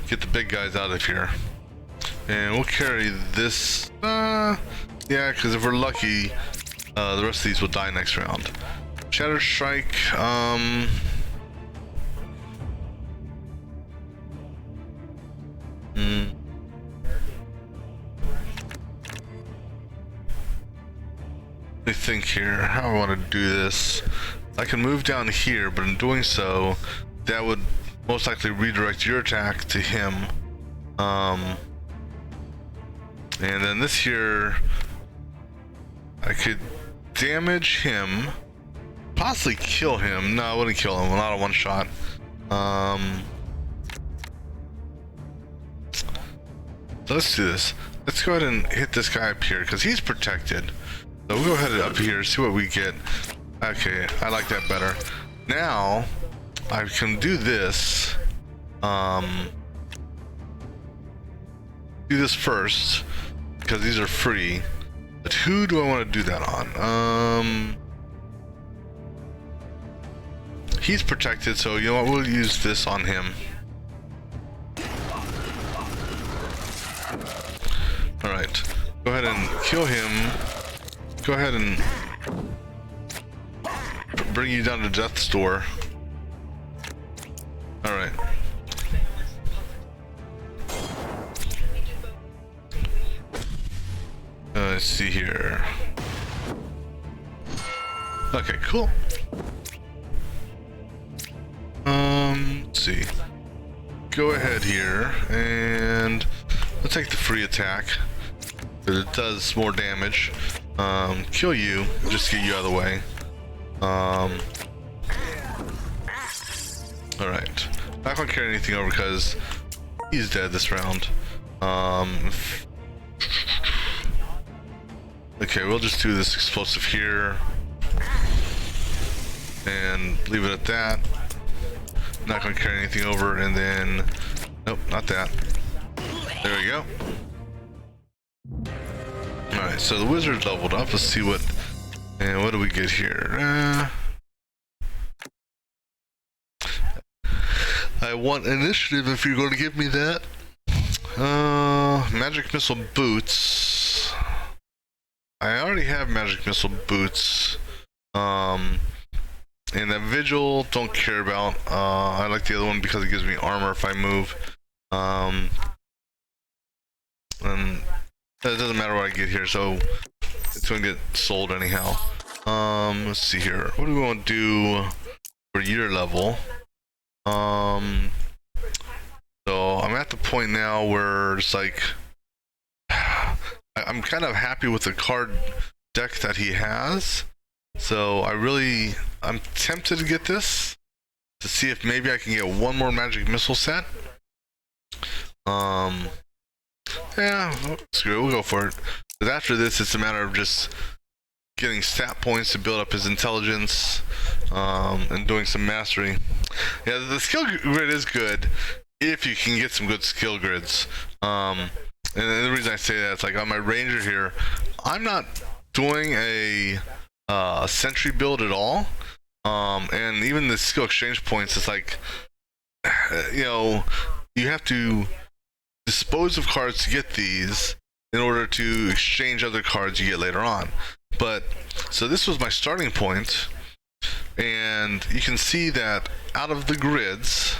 A: Get the big guys out of here, and we'll carry this. Yeah, because if we're lucky, the rest of these will die next round. Shattered Strike. Let me think here how I want to do this. I can move down here, but in doing so, that would most likely redirect your attack to him. And then this here, I could damage him, possibly kill him. No, I wouldn't kill him, not a one shot. So let's do this. Let's go ahead and hit this guy up here, because he's protected. So we'll go ahead and up here, see what we get. Okay, I like that better. Now, I can do this. do this first because these are free. But who do I want to do that on? He's protected, so you know what? We'll use this on him. All right, go ahead and kill him. Go ahead and bring you down to death's door. All right. Let's see here. Okay, cool. Let's see. Go ahead here and let's take the free attack. It does more damage. Kill you, just to get you out of the way. Alright. Not gonna carry anything over because he's dead this round. Okay, we'll just do this explosive here and leave it at that. Not gonna carry anything over, and then nope, not that. There we go. Alright, so the wizard leveled up. Let's see what, and what do we get here? I want initiative if you're going to give me that. Magic missile boots. I already have magic missile boots. And that vigil, don't care about. I like the other one because it gives me armor if I move. And it doesn't matter what I get here, so it's gonna get sold anyhow. Let's see here. What do we want to do for year level? So I'm at the point now where it's like I'm kind of happy with the card deck that he has. So I'm tempted to get this to see if maybe I can get one more magic missile set. Yeah, screw it, we'll go for it. But after this, it's a matter of just getting stat points to build up his intelligence, and doing some mastery. Yeah, the skill grid is good if you can get some good skill grids. And the reason I say that is like on my ranger here, I'm not doing a sentry build at all. And even the skill exchange points, it's like, you know, you have to dispose of cards to get these in order to exchange other cards you get later on. But so this was my starting point, and you can see that out of the grids,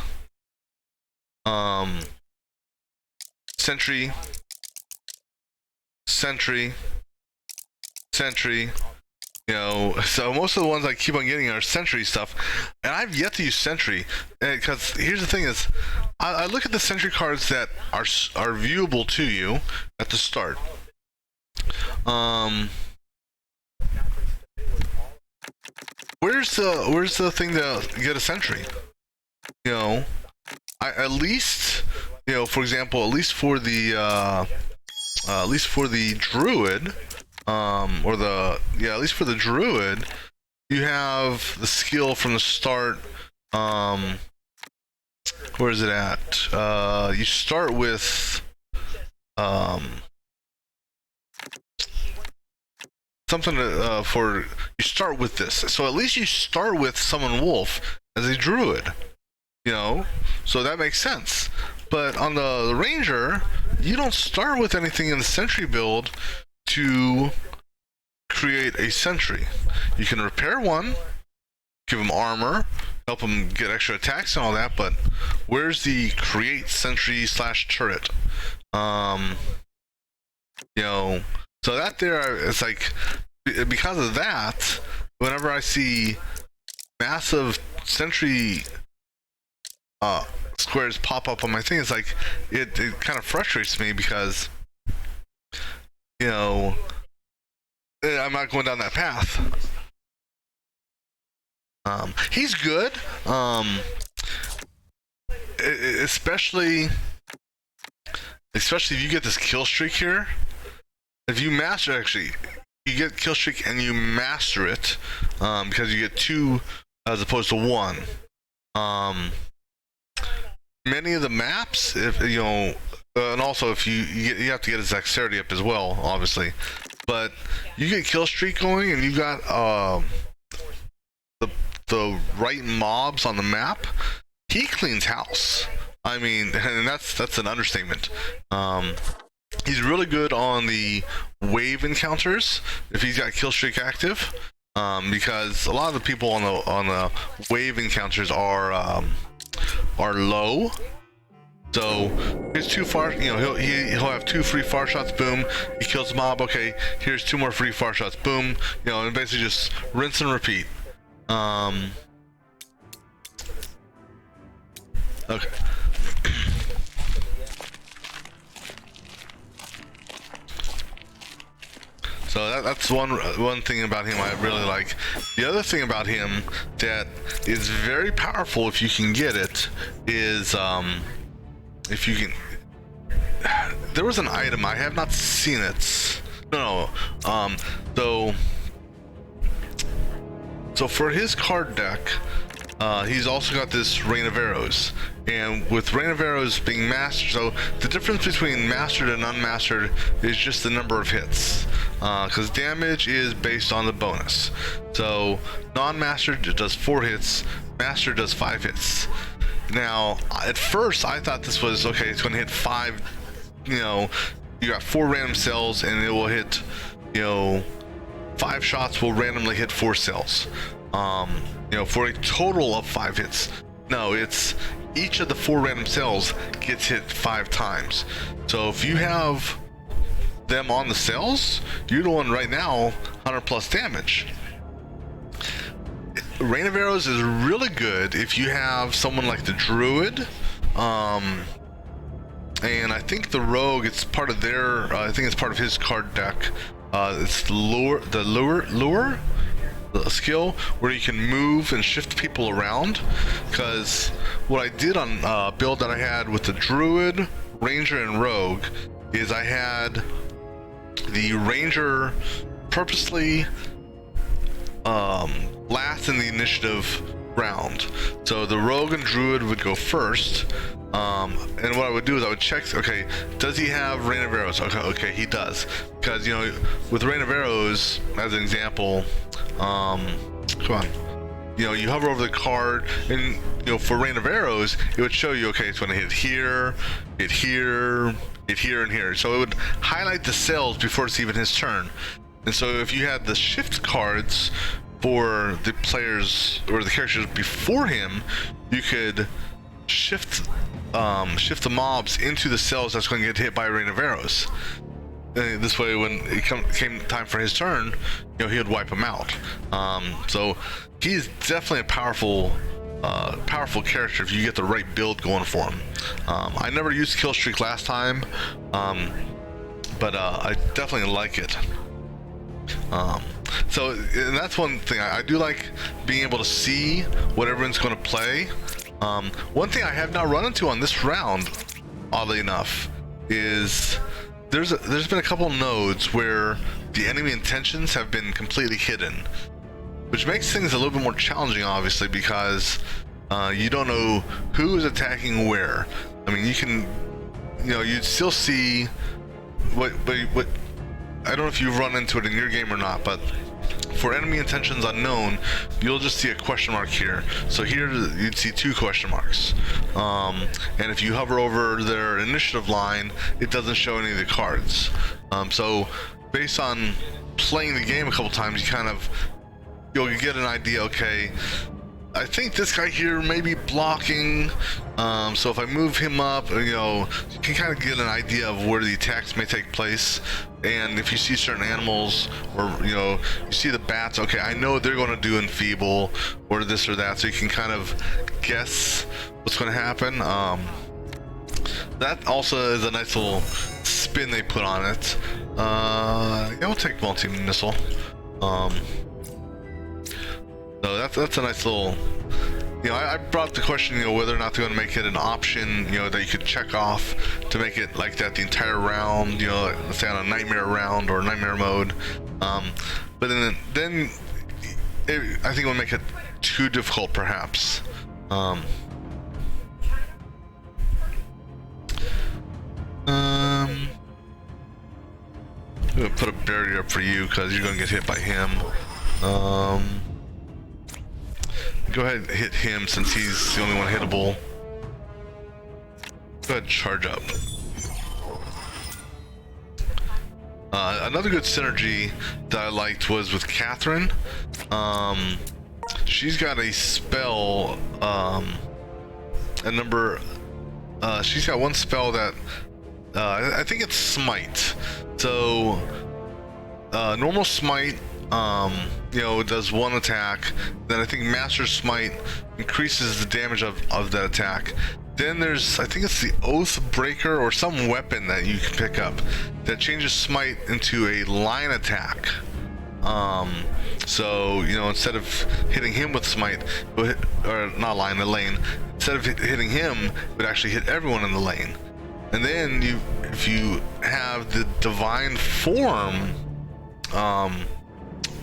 A: sentry, sentry, sentry, you know, so most of the ones I keep on getting are sentry stuff, and I've yet to use sentry, because here's the thing is, I look at the sentry cards that are viewable to you at the start. Where's the thing to get a sentry? You know, at least, you know, for example, at least for the druid, at least for the druid, you have the skill from the start. Where is it at? You start with something you start with this. So at least you start with summon wolf as a druid, you know, so that makes sense. But on the ranger, you don't start with anything in the sentry build to create a sentry. You can repair one, give him armor, help him get extra attacks and all that, but where's the create sentry / turret? You know, so that there, it's like, because of that, whenever I see massive sentry squares pop up on my thing, it's like, it kind of frustrates me because, you know, I'm not going down that path. He's good, especially if you get this kill streak here. If you master, actually, you get kill streak and you master it, because you get 2 as opposed to 1. Many of the maps, if you know, and also if you have to get his dexterity up as well, obviously. But you get kill streak going, and you got the right mobs on the map. He cleans house. I mean, and that's an understatement. He's really good on the wave encounters if he's got kill streak active, because a lot of the people on the wave encounters are low. So here's 2 far, he'll have 2 free far shots, boom, he kills the mob. Okay, here's 2 more free far shots, boom, and basically just rinse and repeat. Okay. So that's one thing about him I really like. The other thing about him that is very powerful if you can get it is if you can. There was an item, I have not seen it. No. So for his card deck, he's also got this Rain of Arrows, and with Rain of Arrows being mastered, so the difference between mastered and unmastered is just the number of hits, because damage is based on the bonus. So non-mastered does 4 hits, mastered does 5 hits. Now at first I thought this was okay, it's going to hit 5, you got 4 random cells and it will hit, 5 shots will randomly hit 4 cells, for a total of 5 hits. No, it's each of the 4 random cells gets hit 5 times. So if you have them on the cells, you're doing right now 100 plus damage. Rain of Arrows is really good if you have someone like the Druid, and I think the Rogue, it's part of their, I think it's part of his card deck. It's the lure, the skill where you can move and shift people around. Because what I did on build that I had with the Druid, Ranger, and Rogue is I had the Ranger purposely last in the initiative round. So the Rogue and Druid would go first, and what I would do is I would check, okay, does he have Rain of Arrows? Okay, he does. Because, with Rain of Arrows, as an example, come on, you hover over the card, and, for Rain of Arrows, it would show you, okay, it's going to hit here, hit here, hit here, and here. So it would highlight the cells before it's even his turn. And so if you had the shift cards for the players or the characters before him, you could shift the mobs into the cells that's going to get hit by Rain of Arrows. And this way, when it came time for his turn, he would wipe them out. So he's definitely a powerful character if you get the right build going for him. I never used kill streak last time, but I definitely like it. So, and that's one thing I do like, being able to see what everyone's going to play. One thing I have not run into on this round, oddly enough, is there's been a couple nodes where the enemy intentions have been completely hidden, which makes things a little bit more challenging, obviously, because you don't know who is attacking where. I mean, you can, you'd still see what I don't know if you've run into it in your game or not, but for enemy intentions unknown, you'll just see a question mark here. So here you'd see 2 question marks. And if you hover over their initiative line, it doesn't show any of the cards. So based on playing the game a couple times, you'll get an idea, okay, I think this guy here may be blocking, so if I move him up, you can kind of get an idea of where the attacks may take place. And if you see certain animals, or you see the bats, okay, I know they're going to do enfeeble or this or that, so you can kind of guess what's going to happen. That also is a nice little spin they put on it. Yeah, we'll take multi-missile. So that's a nice little, I brought up the question, whether or not they're going to make it an option, that you could check off to make it like that the entire round, let's say on a nightmare round or nightmare mode. But then I think it would make it too difficult, perhaps. I'm gonna put a barrier up for you because you're gonna get hit by him. Go ahead and hit him since he's the only one hittable. Go ahead and charge up. Another good synergy that I liked was with Catherine. She's got a spell, she's got one spell that, I think it's Smite. So, normal Smite, it does one attack. Then I think Master Smite increases the damage of that attack. Then there's, I think it's the Oath Breaker or some weapon that you can pick up that changes Smite into a line attack. So, instead of hitting him with Smite, or not line, the lane, instead of hitting him, it would actually hit everyone in the lane. And then if you have the Divine Form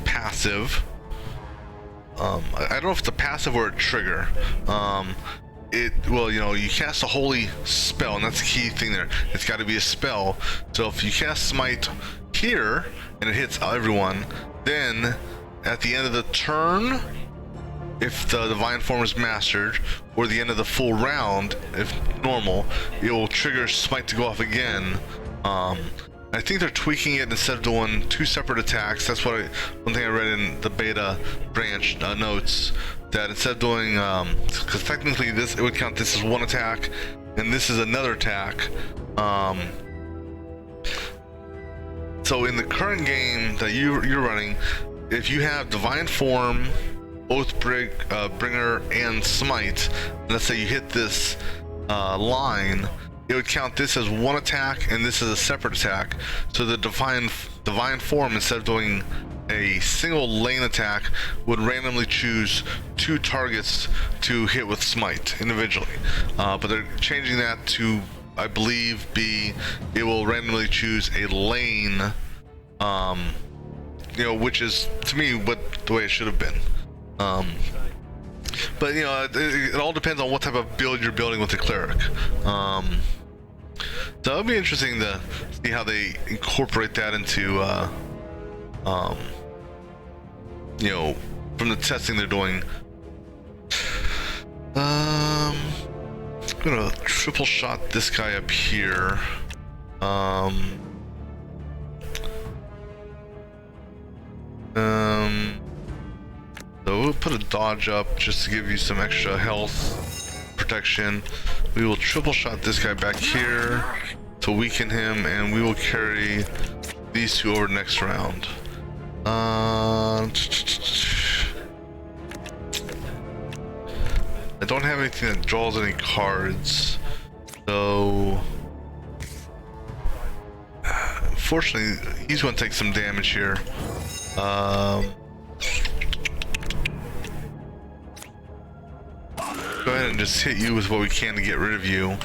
A: passive, I don't know if it's a passive or a trigger. You cast a holy spell, and that's the key thing there. It's got to be a spell. So if you cast Smite here and it hits everyone, then at the end of the turn, if the Divine Form is mastered, or the end of the full round, if normal, it will trigger Smite to go off again. I think they're tweaking it instead of doing two separate attacks. That's one thing I read in the beta branch notes, that instead of doing, because technically it would count this as one attack, and this is another attack. So in the current game that you're running, if you have Divine Form, Oath Bringer, and Smite, let's say you hit this line, it would count this as one attack and this as a separate attack. So the Divine Form, instead of doing a single lane attack, would randomly choose two targets to hit with Smite individually. But they're changing that to, I believe, it will randomly choose a lane, which is, to me, the way it should have been. But it all depends on what type of build you're building with the cleric. So it'll be interesting to see how they incorporate that into, from the testing they're doing. I'm gonna triple shot this guy up here. So we'll put a dodge up just to give you some extra health protection. We will triple shot this guy back here to weaken him, and we will carry these two over next round. I don't have anything that draws any cards, so unfortunately he's going to take some damage here. Go ahead and just hit you with what we can to get rid of you,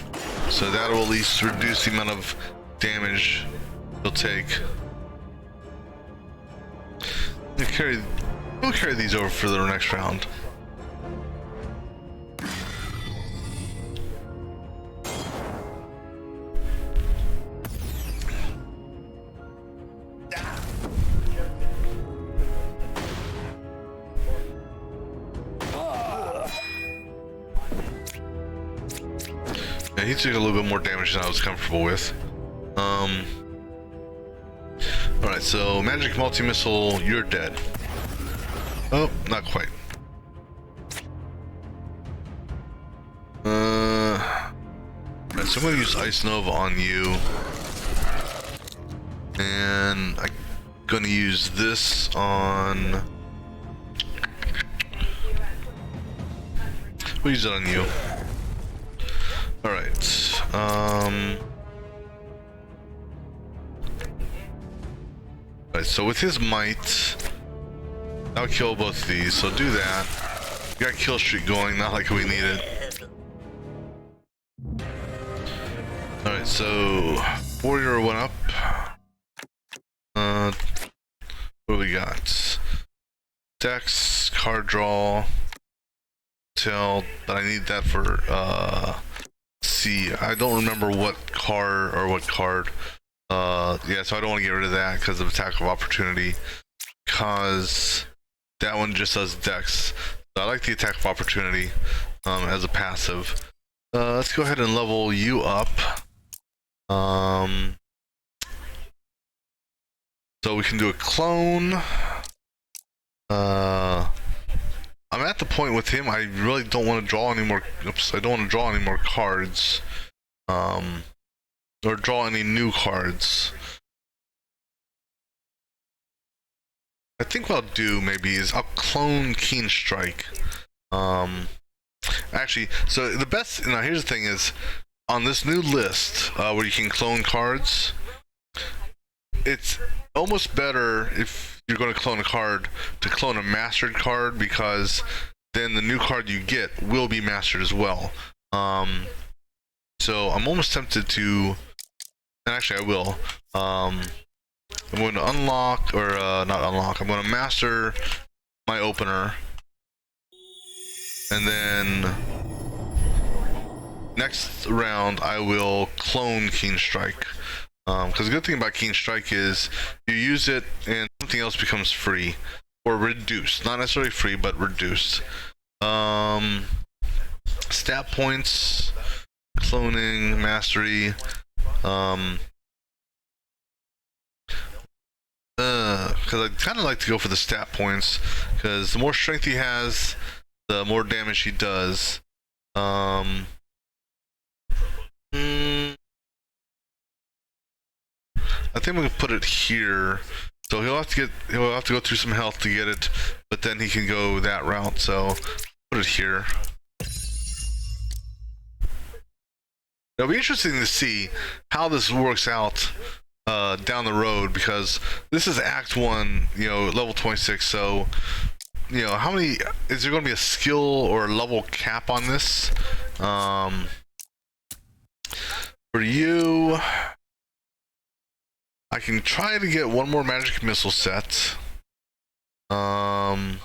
A: so that will at least reduce the amount of damage you'll take. We'll carry these over for the next round. Yeah, he took a little bit more damage than I was comfortable with. Alright, so magic multi-missile, you're dead. Oh, not quite. Alright, so I'm gonna use Ice Nova on you. And I'm gonna use this on... We'll use it on you. Alright, Alright, so with his might, I'll kill both of these, so do that. We got kill streak going, not like we needed. Alright, so warrior went up. What do we got? Dex, card draw, but I need that for see, I don't remember what card or what card. Yeah, so I don't want to get rid of that because of attack of opportunity, because that one just does dex. So I like the attack of opportunity as a passive. Let's go ahead and level you up. So we can do a clone. I'm at the point with him, I really don't want to draw any more. Oops, I don't want to draw any more cards. Or draw any new cards. I think what I'll do maybe is I'll clone Keen Strike. Actually, so the best, now here's the thing is, on this new list, where you can clone cards, it's almost better if you're going to clone a card to clone a mastered card, because then the new card you get will be mastered as well. So I'm almost tempted to, and actually I will, I'm going to unlock, or not unlock, I'm going to master my opener, and then next round I will clone Keen Strike. Because the good thing about Keen Strike is you use it and something else becomes free, or reduced. Not necessarily free, but reduced. Stat points, cloning, mastery. Because I kind of like to go for the stat points, because the more strength he has, the more damage he does. I think we can put it here. So he'll have to go through some health to get it, but then he can go that route. So put it here. It'll be interesting to see how this works out down the road, because this is Act 1, you know, level 26. So, you know, how many is there going to be a skill or level cap on this? For you, I can try to get one more magic missile set. I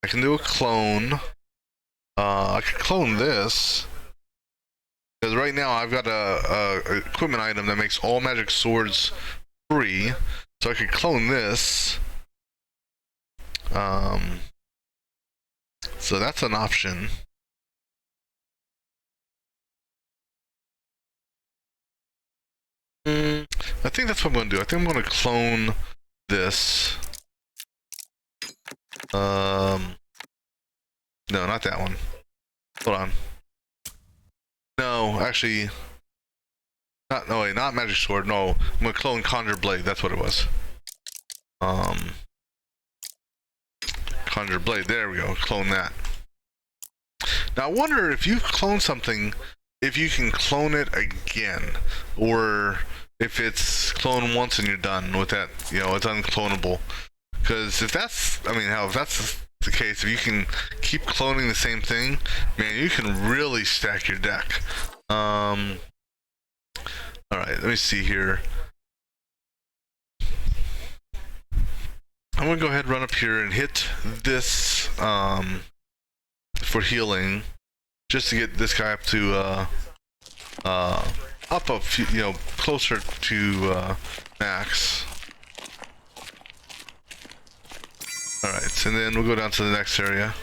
A: can do a clone. I could clone this, because right now I've got a equipment item that makes all magic swords free, so I could clone this. So that's an option. I think that's what I'm going to do. I think I'm going to clone this. No, not that one. Hold on. No, actually, not. No, wait, not magic sword. No, I'm going to clone Conjure Blade. That's what it was. Conjure Blade. There we go. Clone that. Now I wonder if you clone something, if you can clone it again, or if it's clone once and you're done with that, you know, it's unclonable. Because if that's, I mean, if that's the case, if you can keep cloning the same thing, man, you can really stack your deck. All right, let me see here. I'm gonna go ahead and run up here and hit this for healing, just to get this guy up to up a few, you know, closer to max. All right, and then we'll go down to the next area.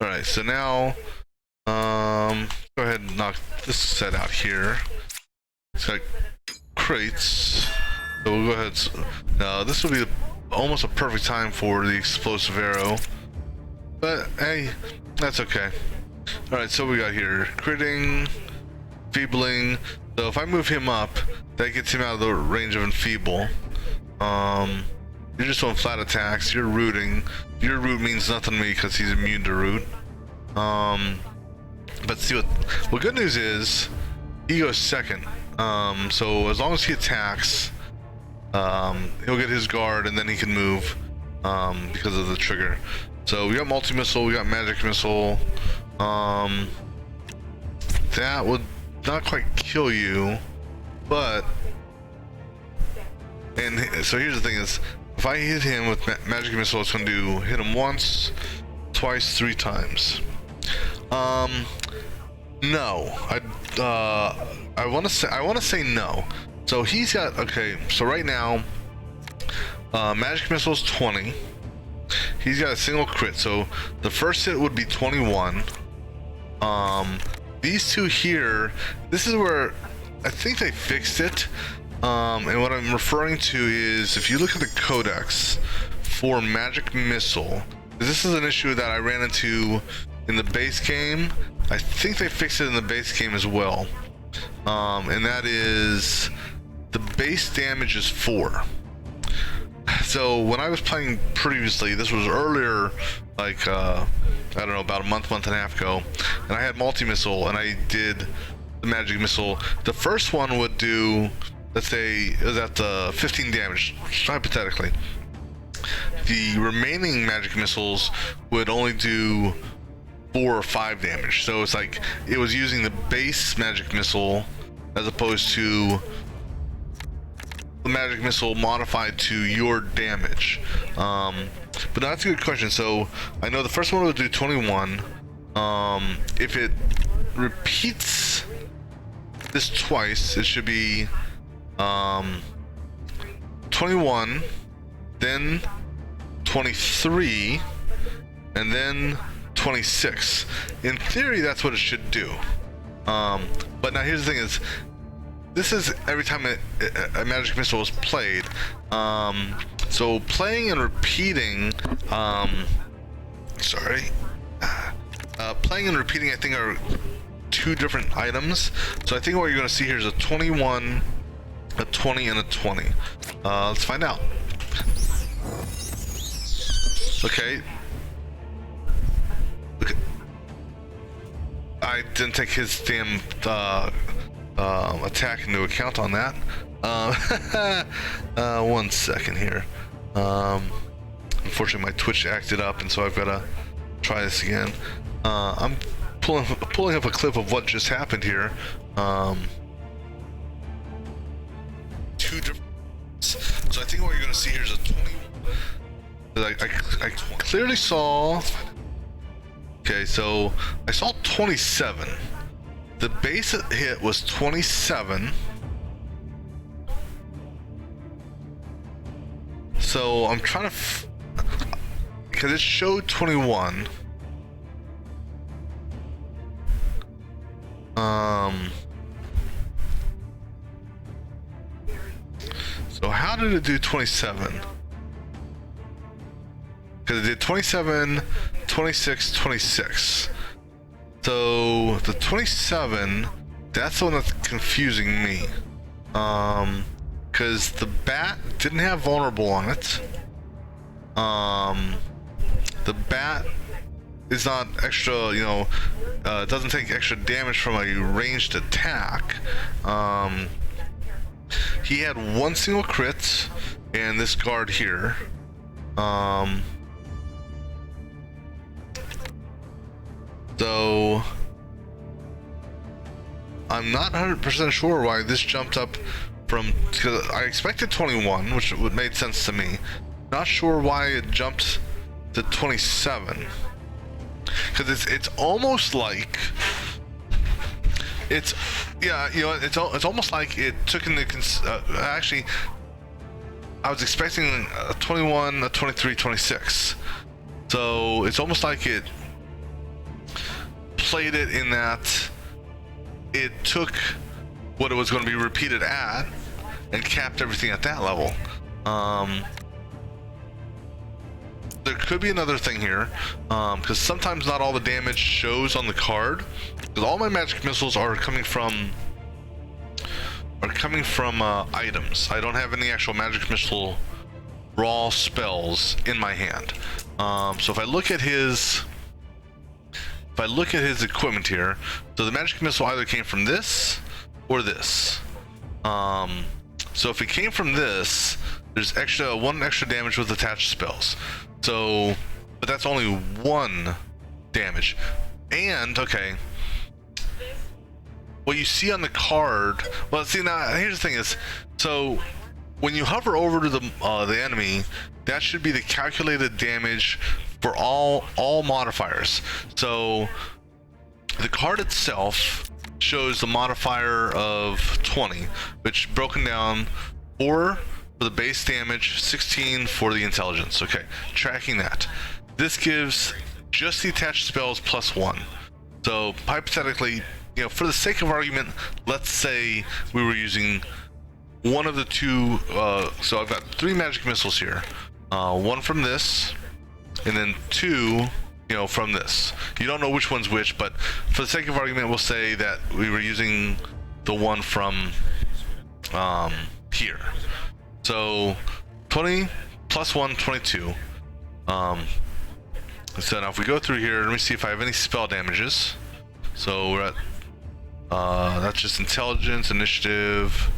A: All right, so now go ahead and knock this set out here. It's got crates, so we'll go ahead. Now this will be almost a perfect time for the explosive arrow, but hey, that's okay. All right, so we got here critting, feebling. So if I move him up, that gets him out of the range of enfeeble. You're just doing flat attacks. You're rooting. Your root means nothing to me because he's immune to root. But see what good news is, he goes second. So as long as he attacks, he'll get his guard and then he can move because of the trigger. So we got multi-missile, we got magic missile. That would not quite kill you, but, and so here's the thing is, if I hit him with magic missile, it's going to hit him once, twice, 3 times. No, I want to say no. So he's got, okay, so right now magic missile's 20. He's got a single crit, so the first hit would be 21. These two here, this is where I think they fixed it. And what I'm referring to is, if you look at the codex for magic missile, this is an issue that I ran into in the base game. I think they fixed it in the base game as well. And that is, the base damage is 4. So when I was playing previously, this was earlier, like I don't know, about a month and a half ago, and I had multi-missile and I did the magic missile. The first one would do, let's say it was at 15 damage, hypothetically. The remaining magic missiles would only do 4 or 5 damage. So it's like it was using the base magic missile as opposed to the magic missile modified to your damage. But that's a good question. So I know the first one would do 21. If it repeats this twice, it should be 21, then 23, and then 26. In theory, that's what it should do. But now here's the thing: is this is every time a magic missile is played. So playing and repeating, playing and repeating, I think, are 2 different items. So I think what you're going to see here is a 21, a 20, and a 20. Let's find out. Okay. I didn't take his damn attack into account on that. 1 second here. Unfortunately, my Twitch acted up, and so I've got to try this again. I'm pulling up a clip of what just happened here. 2 different. So I think what you're going to see here is a 20. I clearly saw. Okay, so I saw 27. The base hit was 27. So I'm trying to, because it showed 21. So how did it do 27? Because it did 27, 26, 26. So the 27, that's the one that's confusing me. Because the bat didn't have vulnerable on it. The bat is not extra, you know, doesn't take extra damage from a ranged attack. He had 1 single crit, and this guard here. So I'm not 100% sure why this jumped up from, because I expected 21, which would made sense to me. Not sure why it jumped to 27. Because it's almost like it's, yeah, you know, it's almost like it took into actually I was expecting a 21, a 23, 26. So it's almost like it played it in that it took what it was going to be repeated at and capped everything at that level. There could be another thing here, because sometimes not all the damage shows on the card, because all my magic missiles are coming from items. I don't have any actual magic missile raw spells in my hand. So if I look at his equipment here, so the magic missile either came from this or this. So if it came from this, there's 1 extra damage with attached spells. So, but that's only 1 damage. And okay, what you see on the card, well, see, now here's the thing is, so when you hover over to the enemy, that should be the calculated damage for all modifiers. So the card itself shows the modifier of 20, which broken down 4 for the base damage, 16 for the intelligence. Okay, tracking that. This gives just the attached spells +1. So hypothetically, you know, for the sake of argument, let's say we were using one of the two. So I've got 3 magic missiles here. One from this, and then 2, you know, from this. You don't know which one's which, but for the sake of argument, we'll say that we were using the one from here. So 20 plus 1, 22. So now if we go through here, let me see if I have any spell damages. So we're at that's just intelligence, initiative.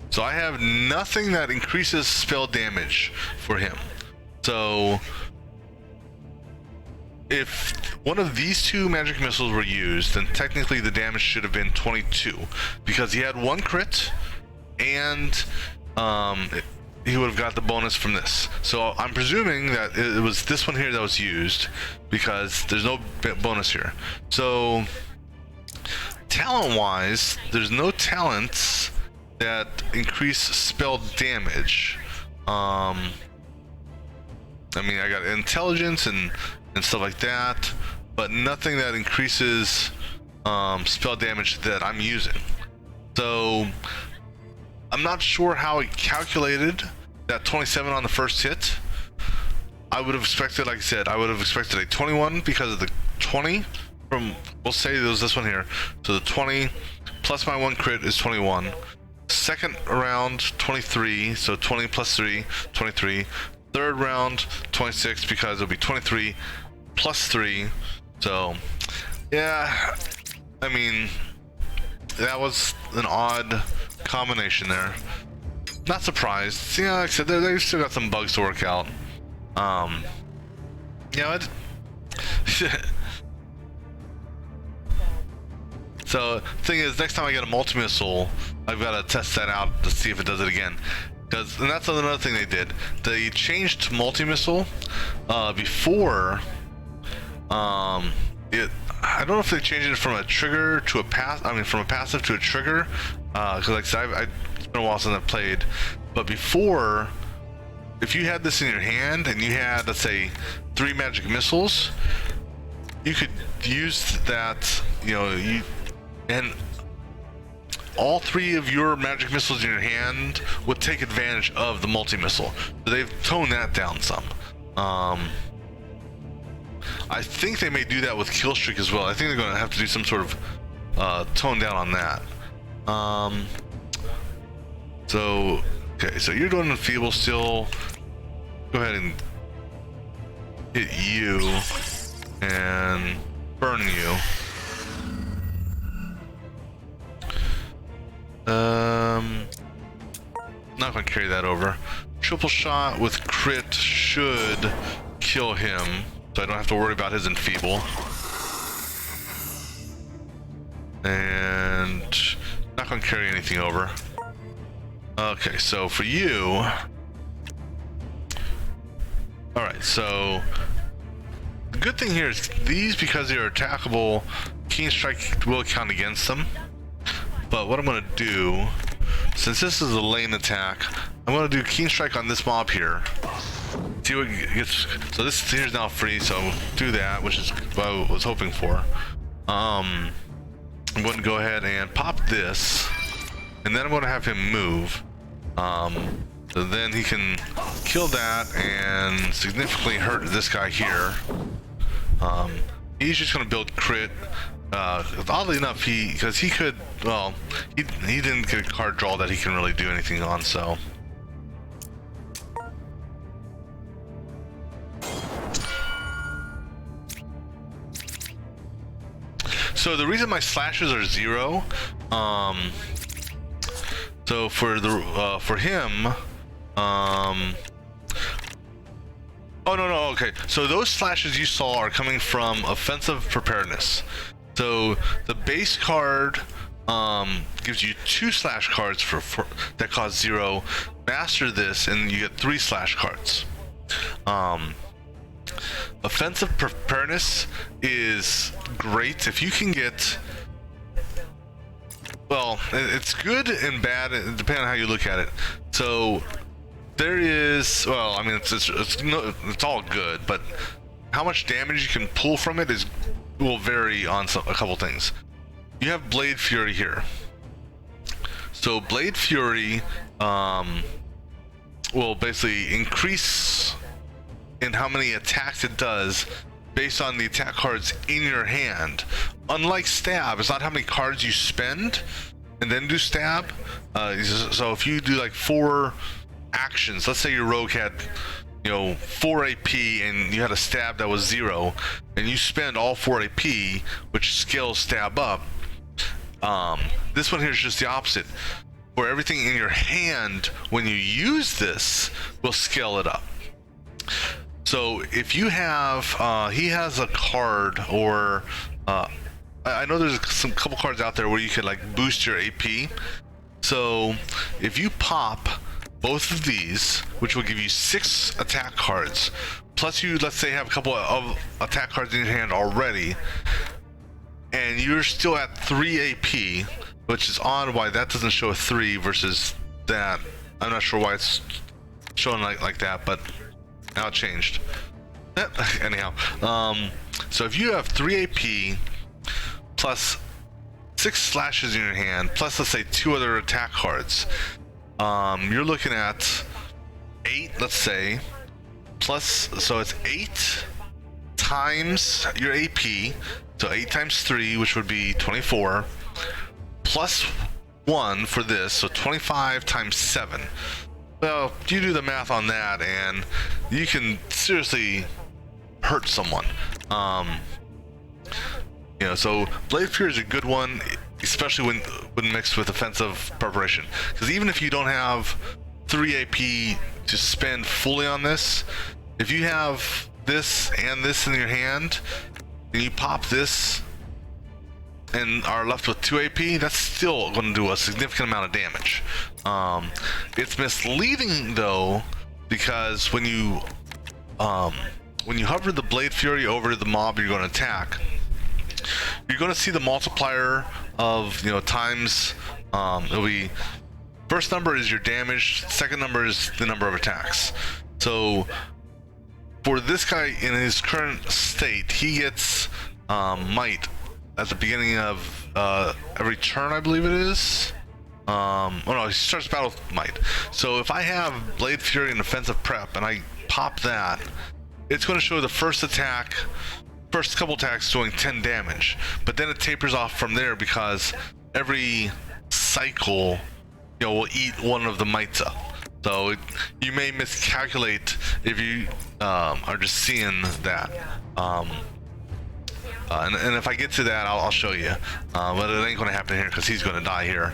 A: So I have nothing that increases spell damage for him. So if one of these 2 magic missiles were used, then technically the damage should have been 22, because he had 1 crit and he would have got the bonus from this. So I'm presuming that it was this one here that was used, because there's no bonus here. So talent wise, there's no talents that increase spell damage. I mean, I got intelligence and stuff like that, but nothing that increases spell damage that I'm using. So I'm not sure how it calculated that 27 on the first hit. I would have expected, like I said, I would have expected a 21 because of the 20 from, we'll say it was this one here. So the 20 plus my 1 crit is 21. Second round, 23, so 20 plus 3, 23. Third round, 26, because it'll be 23 plus 3. So, yeah, I mean, that was an odd combination there. Not surprised. Yeah, like I said, they've still got some bugs to work out. You know, so thing is, next time I get a multi-missile, I've got to test that out to see if it does it again. And that's another thing they did. They changed to multi-missile before. I don't know if they changed it from a trigger to a pass. I mean, from a passive to a trigger. Because like I said, it's been a while since I've played. But before, if you had this in your hand and you had, let's say, 3 magic missiles, you could use that. You know, and all 3 of your magic missiles in your hand would take advantage of the multi-missile. So they've toned that down some. I think they may do that with kill streak as well. I think they're going to have to do some sort of tone down on that. So okay, so you're doing enfeeble still. Go ahead and hit you and burn you. Not gonna carry that over. Triple shot with crit should kill him, so I don't have to worry about his enfeeble. And not gonna carry anything over. Okay, so for you, all right. So the good thing here is these, because they are attackable, Keen Strike will count against them. But what I'm going to do, since this is a lane attack, I'm going to do Keen Strike on this mob here. See what gets. So this here's now free, so I'll do that, which is what I was hoping for. I'm going to go ahead and pop this, and then I'm going to have him move. So then he can kill that and significantly hurt this guy here. He's just going to build crit. Oddly enough, because he could, well, he didn't get a card draw that he can really do anything on, so. So the reason my slashes are 0, so for the for him, oh no, okay. So those slashes you saw are coming from offensive preparedness. So the base card gives you 2 slash cards for that cost 0. master this, and you get 3 slash cards. Offensive preparedness is great if you can get. Well, it's good and bad depending on how you look at it. So there is, well, I mean, it's all good, but how much damage you can pull from it will vary on a couple things. You have Blade Fury here. So Blade Fury will basically increase in how many attacks it does based on the attack cards in your hand. Unlike stab, it's not how many cards you spend and then do stab. So if you do like 4 actions, let's say your rogue had 4 AP and you had a stab that was 0, and you spend all 4 AP, which scales stab up. This one here is just the opposite, where everything in your hand when you use this will scale it up. So if you have he has a card, or I know there's some couple cards out there where you could like boost your AP. So if you pop both of these, which will give you 6 attack cards, plus you, let's say, have a couple of attack cards in your hand already, and you're still at 3 AP, which is odd why that doesn't show a 3 versus that. I'm not sure why it's showing like that, but now it changed. Anyhow, so if you have 3 AP plus 6 slashes in your hand, plus let's say 2 other attack cards, you're looking at 8, let's say, plus, so it's 8 times your AP, so 8 times 3, which would be 24, plus 1 for this, so 25 times 7. Well, you do the math on that, and you can seriously hurt someone. So Blade Fury is a good one, especially when mixed with offensive preparation. Because even if you don't have 3 AP to spend fully on this, if you have this and this in your hand, and you pop this and are left with 2 AP, that's still going to do a significant amount of damage. It's misleading though, because when you hover the Blade Fury over the mob you're going to attack, you're going to see the multiplier of times. It'll be, first number is your damage, second number is the number of attacks. So for this guy in his current state, he gets might at the beginning of every turn, I believe it is. Oh no, he starts battle with might. So if I have Blade Fury and offensive prep and I pop that, it's going to show the first couple attacks doing 10 damage, but then it tapers off from there because every cycle will eat one of the mites up. So you may miscalculate if you are just seeing that. And if I get to that, I'll show you. But it ain't going to happen here because he's going to die here.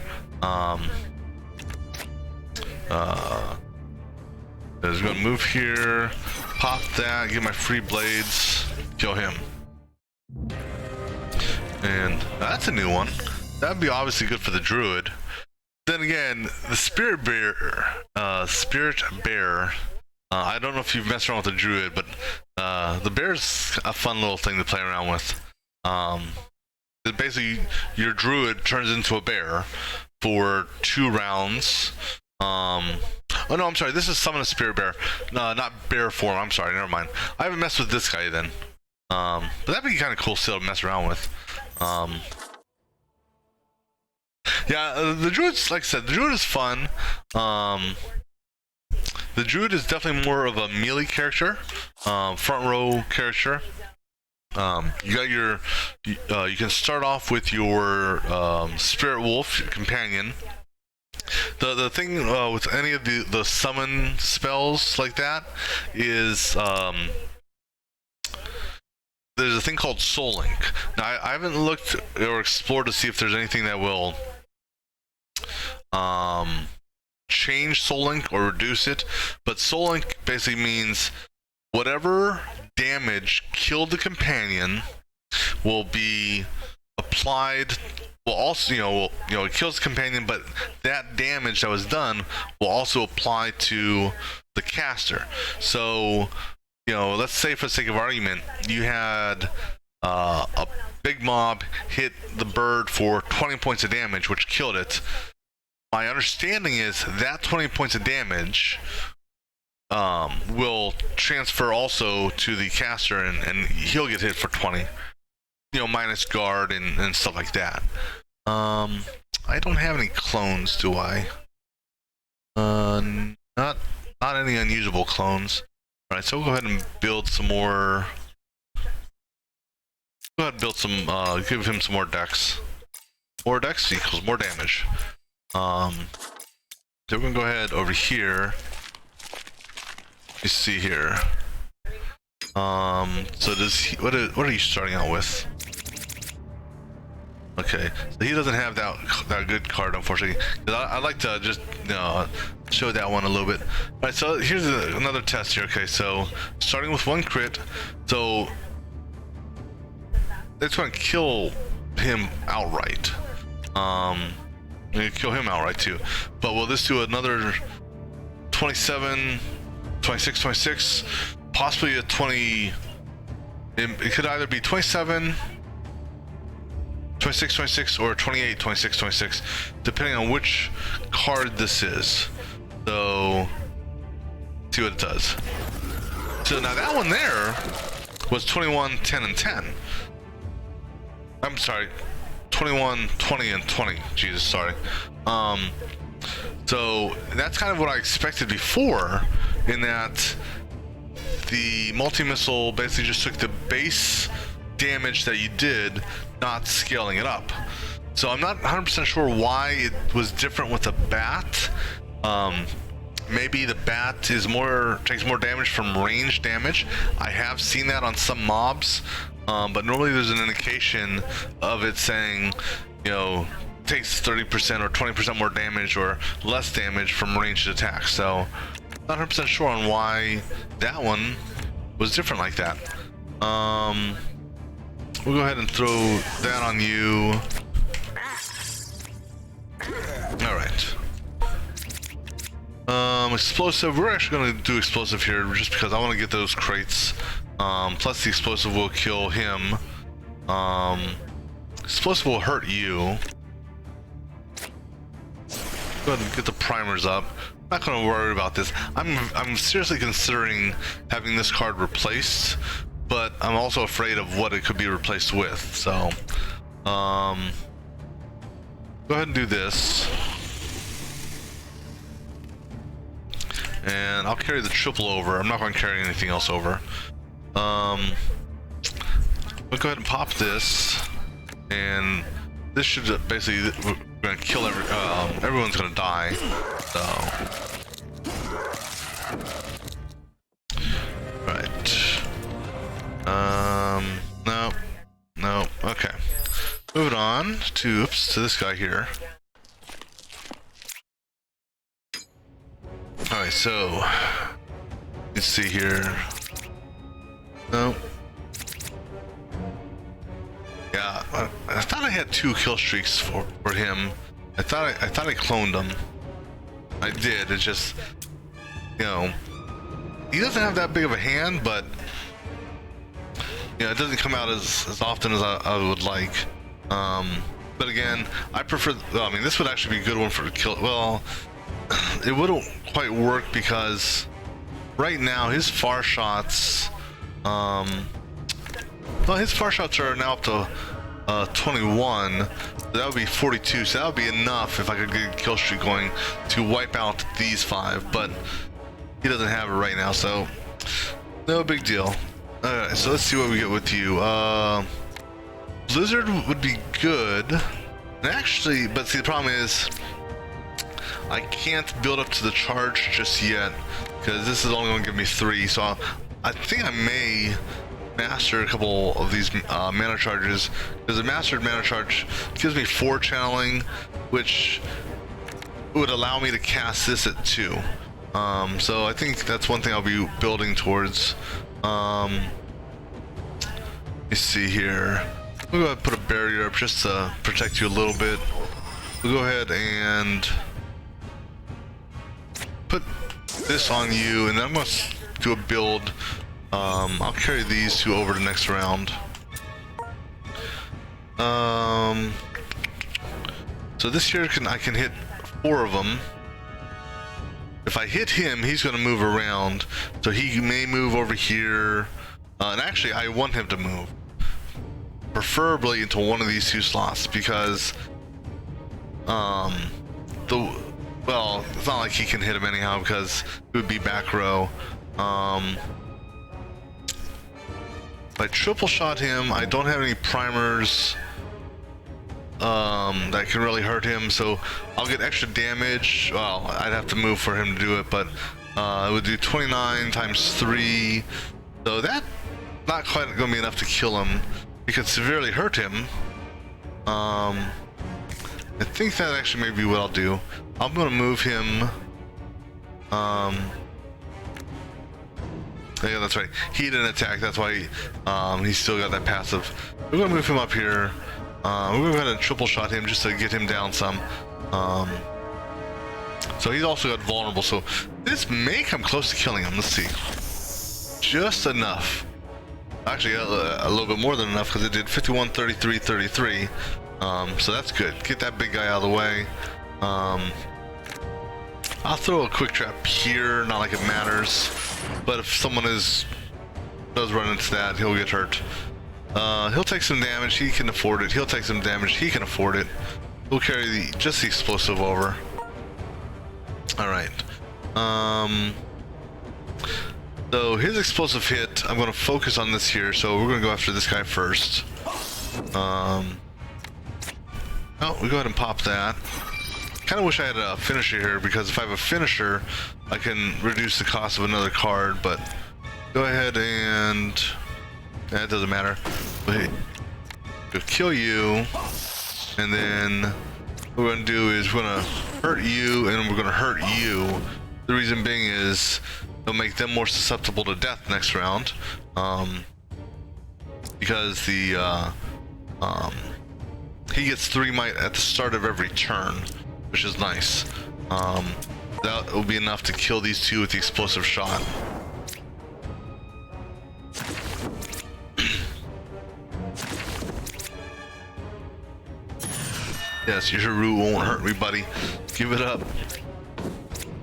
A: Just going to move here, pop that, get my free blades, kill him. And that's a new one. That'd be obviously good for the druid. Then again, the spirit bear, I don't know if you've messed around with the druid, but the bear's a fun little thing to play around with. Basically, your druid turns into a bear for 2 rounds. Oh no, I'm sorry, this is summon a spirit bear. No, not bear form, I'm sorry, never mind. I haven't messed with this guy then. But that'd be kind of cool still to mess around with. Yeah, the druid's, like I said, the druid is fun. The druid is definitely more of a melee character, front row character. You got your, you can start off with your spirit wolf, your companion. The thing with any of the summon spells like that is there's a thing called Soul Link. Now I haven't looked or explored to see if there's anything that will change Soul Link or reduce it, but Soul Link basically means whatever damage killed the companion will be applied will also, it kills the companion, but that damage that was done will also apply to the caster. So, let's say for the sake of argument, you had a big mob hit the bird for 20 points of damage, which killed it. My understanding is that 20 points of damage will transfer also to the caster, and he'll get hit for 20. Minus guard and stuff like that. I don't have any clones, do I? Not any unusable clones. All right, so we'll go ahead and build some more. Go ahead and build some. Give him some more dex. More dex equals more damage. So we're gonna go ahead over here. You see here. So does he, what are you starting out with? Okay, so he doesn't have that good card, unfortunately. I like to just show that one a little bit. All right, so here's another test here. Okay, so starting with 1 crit, so it's going to kill him outright. Kill him outright too. But will this do another 27, 26, 26, possibly a 20? It could either be 27. 26, 26, or 28, 26, 26, depending on which card this is. So, see what it does. So now that one there was 21, 10, and 10. I'm sorry, 21, 20, and 20. Jesus, sorry. So that's kind of what I expected before, in that the multi-missile basically just took the base damage that you did, not scaling it up. So I'm not 100% sure why it was different with the bat. Maybe the bat takes more damage from range damage. I have seen that on some mobs, but normally there's an indication of it saying, takes 30% or 20% more damage or less damage from ranged attacks. So not 100% sure on why that one was different like that. We'll go ahead and throw that on you. All right. Explosive. We're actually going to do explosive here just because I want to get those crates. Plus the explosive will kill him. Explosive will hurt you. Go ahead and get the primers up. I'm not going to worry about this. I'm seriously considering having this card replaced, but I'm also afraid of what it could be replaced with. So, go ahead and do this. And I'll carry the triple over. I'm not going to carry anything else over. We'll go ahead and pop this. And this should basically, we're going to kill everyone's going to die. So. Right. No. Okay. Moving on to this guy here. Alright, so let's see here. No. Yeah, I thought I had 2 kill streaks for him. I thought I cloned him. I did. It's just, he doesn't have that big of a hand, but it doesn't come out as often as I would like. But again, I prefer. I mean, this would actually be a good one for the kill. Well, it wouldn't quite work because right now his far shots. Well, his far shots are now up to 21. So that would be 42. So that would be enough if I could get a kill streak going to wipe out these 5. But he doesn't have it right now, so no big deal. Alright, so let's see what we get with you. Blizzard would be good. And actually, but see, the problem is I can't build up to the charge just yet because this is only going to give me 3. So I think I may master a couple of these mana charges, because the mastered mana charge gives me 4 channeling, which would allow me to cast this at 2. So I think that's one thing I'll be building towards. Let me see here. We'll go ahead and put a barrier up just to protect you a little bit. We'll go ahead and put this on you, and then I'm going to do a build. I'll carry these two over to next round. So this here I can hit 4 of them. If I hit him, he's going to move around, so he may move over here. And actually, I want him to move, preferably into one of these 2 slots, because well, it's not like he can hit him anyhow because it would be back row. If I triple shot him, I don't have any primers that can really hurt him, so I'll get extra damage. Well, I'd have to move for him to do it, but it would do 29 times 3, so that not quite gonna be enough to kill him. You could severely hurt him. I think that actually may be what I'll do. I'm gonna move him. Yeah, that's right. He didn't attack. That's why he's still got that passive. We're gonna move him up here. We're gonna go ahead and triple shot him just to get him down some. So he's also got vulnerable. So this may come close to killing him. Let's see. Just enough. Actually, a little bit more than enough because it did 51, 33, 33. So that's good. Get that big guy out of the way. I'll throw a quick trap here. Not like it matters. But if someone does run into that, he'll get hurt. He'll take some damage. He can afford it. He'll take some damage. He can afford it. We'll carry just the explosive over. All right. So his explosive hit, I'm going to focus on this here. So we're going to go after this guy first. Oh, we go ahead and pop that. Kind of wish I had a finisher here, because if I have a finisher, I can reduce the cost of another card. But go ahead and it doesn't matter. Wait, we'll kill you, and then what we're gonna do is we're gonna hurt you, and we're gonna hurt you. The reason being is it'll make them more susceptible to death next round, because the he gets 3 might at the start of every turn, which is nice. That will be enough to kill these 2 with the explosive shot. Yes, your root won't hurt me, buddy. Give it up.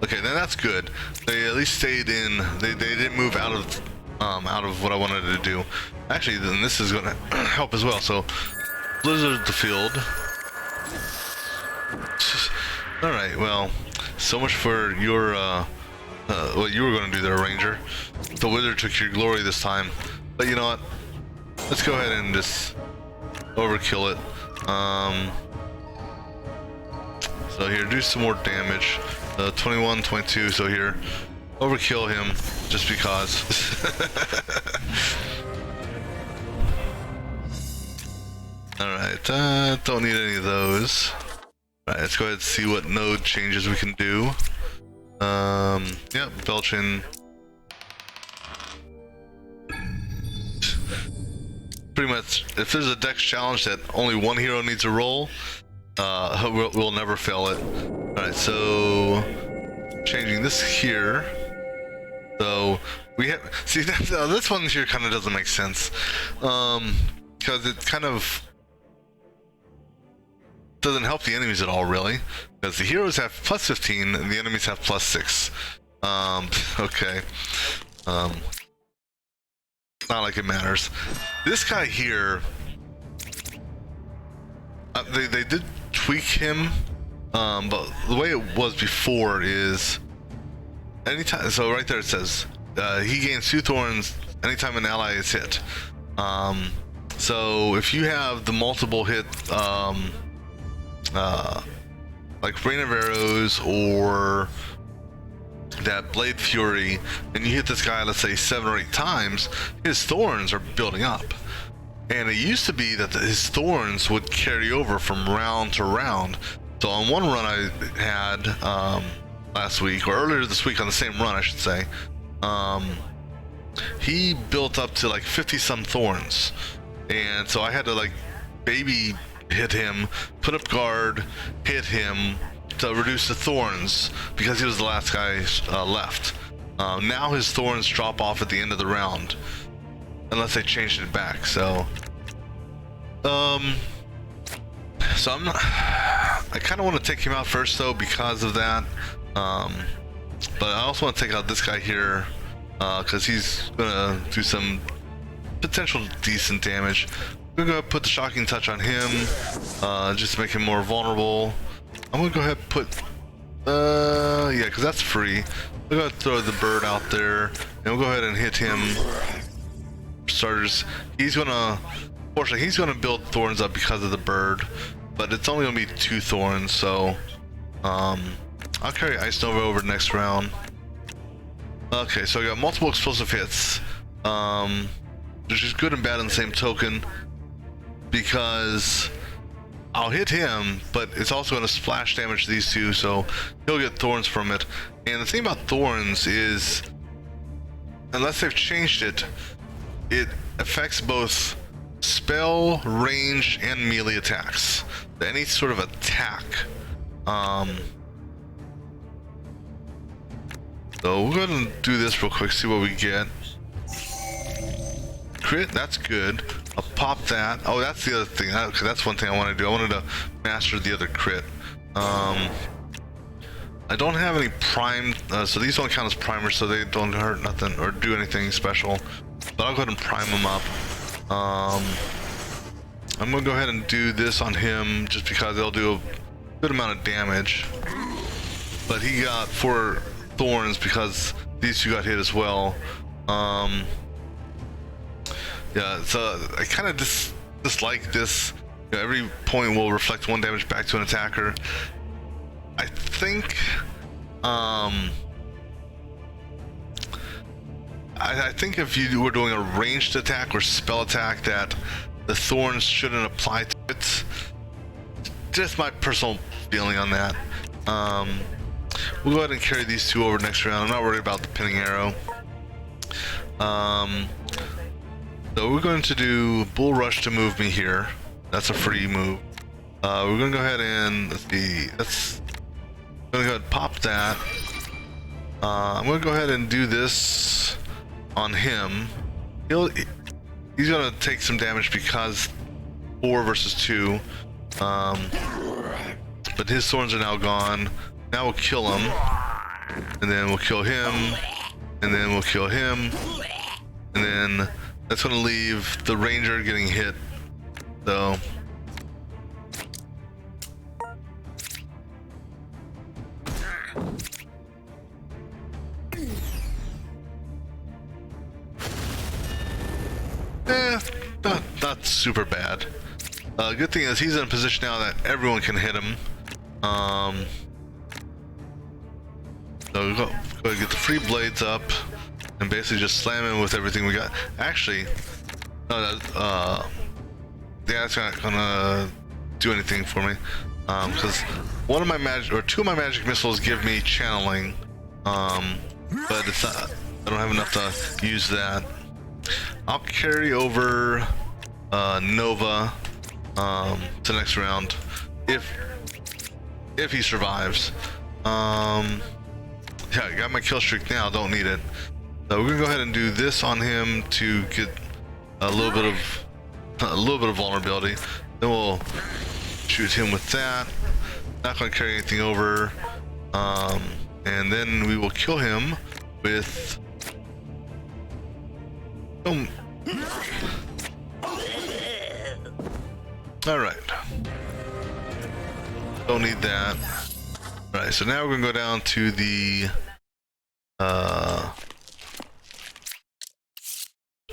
A: Okay, then that's good. They at least stayed in. They didn't move out of what I wanted to do. Actually, then this is gonna help as well. So, blizzard the field. All right. Well, so much for your what you were going to do there, Ranger. The wizard took your glory this time. But you know what? Let's go ahead and just overkill it. So here, do some more damage. 21, 22, so here, overkill him, just because. Alright, don't need any of those. Alright, let's go ahead and see what node changes we can do. Yep, Belchin. Pretty much, if there's a dex challenge that only one hero needs a roll, we'll never fail it. Alright, so changing this here. So we have, see, this one here kind of doesn't make sense, because it kind of doesn't help the enemies at all, really, because the heroes have plus 15 and the enemies have plus 6. Okay. Not like it matters. This guy here, they did tweak him, but the way it was before is anytime. So right there it says he gains 2 thorns anytime an ally is hit. So if you have the multiple hit, like Rain of Arrows or that Blade Fury, and you hit this guy, let's say 7 or 8 times, his thorns are building up. And it used to be that his thorns would carry over from round to round. So on one run I had last week, or earlier this week on the same run I should say, he built up to like 50 some thorns. And so I had to like baby hit him, put up guard, hit him to reduce the thorns because he was the last guy left. Now his thorns drop off at the end of the round, unless they changed it back. So I'm not. I kind of want to take him out first though because of that. But I also want to take out this guy here because he's gonna do some potential decent damage. I'm gonna go ahead and put the shocking touch on him, just to make him more vulnerable. I'm gonna go ahead and put, yeah, because that's free. We're gonna throw the bird out there, and we'll go ahead and hit him. Starters, he's gonna, fortunately, he's gonna build thorns up because of the bird, but it's only gonna be 2 thorns, so I'll carry Ice Nova over next round. Okay, so I got multiple explosive hits, which is good and bad in the same token, because I'll hit him, but it's also going to splash damage these two, so he'll get thorns from it. And the thing about thorns is, unless they've changed it, it affects both spell, range, and melee attacks. Any sort of attack. So we're going to do this real quick, see what we get. Crit, that's good. I'll pop that. Oh, that's the other thing. Okay, that's one thing I want to do. I wanted to master the other crit. I don't have any primed, so these don't count as primers, so they don't hurt nothing or do anything special. But I'll go ahead and prime them up. I'm gonna go ahead and do this on him just because they'll do a good amount of damage. But he got 4 thorns because these two got hit as well. Yeah, so I kind of dislike this. You know, every point will reflect 1 damage back to an attacker. I think, I think if you were doing a ranged attack or spell attack, that the thorns shouldn't apply to it. Just my personal feeling on that. We'll go ahead and carry these 2 over next round. I'm not worried about the pinning arrow. So we're going to do Bull Rush to move me here. That's a free move. We're going to go ahead and, let's see, I'm going to go ahead and pop that. I'm going to go ahead and do this on him. He's going to take some damage because 4 versus 2. But his thorns are now gone. Now we'll kill him. And then we'll kill him. And then we'll kill him. And then that's going to leave the ranger getting hit. So not super bad. Good thing is he's in a position now that everyone can hit him. So we'll go ahead and get the free blades up and basically just slam him with everything we got. Actually, no, yeah, that's not gonna do anything for me, because 2 of my magic missiles give me channeling, but it's not, I don't have enough to use that. I'll carry over Nova to next round if he survives. Yeah, I got my kill streak now, don't need it. So we're gonna go ahead and do this on him to get a little bit of vulnerability. Then we'll shoot him with that. Not gonna carry anything over. And then we will kill him with Alright. Don't need that. Alright, so now we're gonna go down to the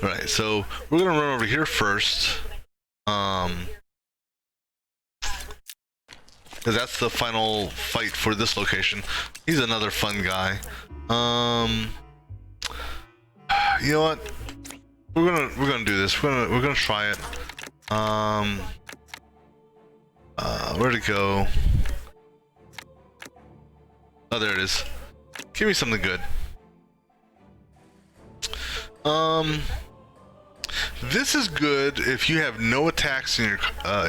A: Alright, so we're gonna run over here first. Because that's the final fight for this location. He's another fun guy. You know what? We're gonna do this. We're gonna try it. Where'd it go? Oh, there it is. Give me something good. this is good if you have no attacks in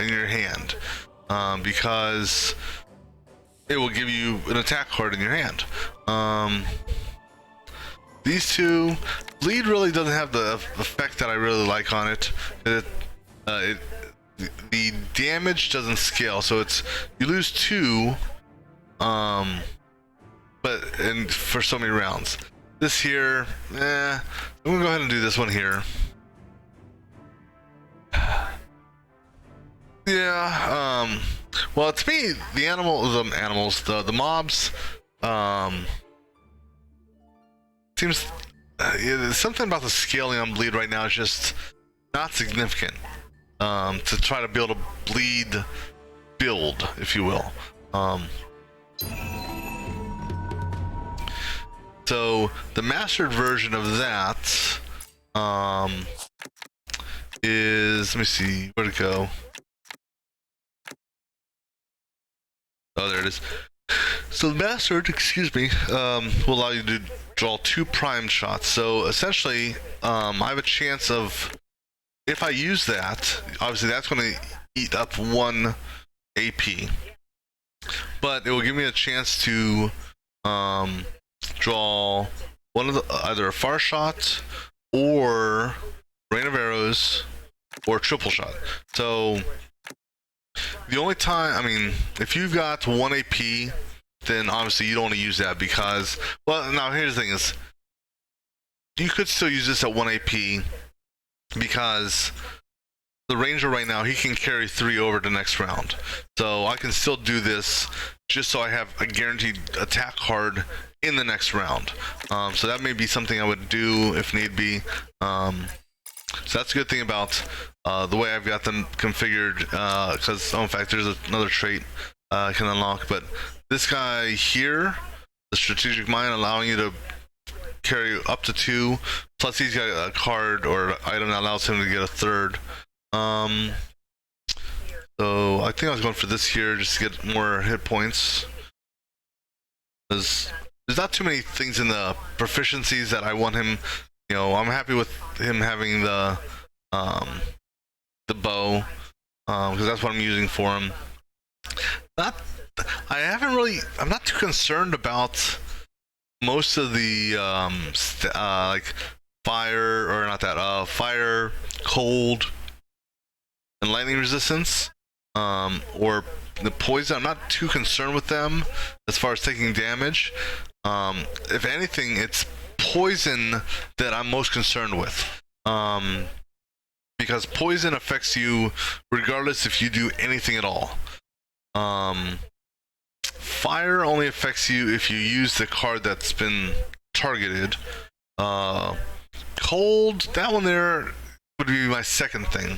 A: your hand, because it will give you an attack card in your hand. These two, bleed really doesn't have the effect that I really like on it. The damage doesn't scale, so it's you lose 2, but for so many rounds. This here, I'm gonna go ahead and do this one here. Yeah, well, to me, the mobs, seems something about the scaling on bleed right now is just not significant. To try to build a bleed build, if you will. So the mastered version of that is, let me see, where'd it go? Oh, there it is. So the mastered, excuse me, will allow you to draw 2 prime shots. So essentially, I have a chance of, if I use that, obviously that's going to eat up 1 AP, but it will give me a chance to draw one of either a far shot or rain of arrows or triple shot. So the only time, I mean, if you've got 1 AP, then obviously you don't want to use that because, well, now here's the thing is, you could still use this at 1 AP because the ranger right now, he can carry 3 over the next round. So I can still do this just so I have a guaranteed attack card in the next round. So that may be something I would do if need be. So that's a good thing about the way I've got them configured, because in fact there's another trait I can unlock, but this guy here, the strategic mind, allowing you to carry up to 2, plus he's got a card or item that allows him to get a 3rd. So I think I was going for this here just to get more hit points. There's not too many things in the proficiencies that I want him, you know, I'm happy with him having the bow, because that's what I'm using for him. I'm not too concerned about most of the like fire, or not that, fire, cold, and lightning resistance, or the poison. I'm not too concerned with them as far as taking damage. If anything, it's poison that I'm most concerned with, because poison affects you regardless if you do anything at all. Fire only affects you if you use the card that's been targeted. Cold, that one there would be my second thing.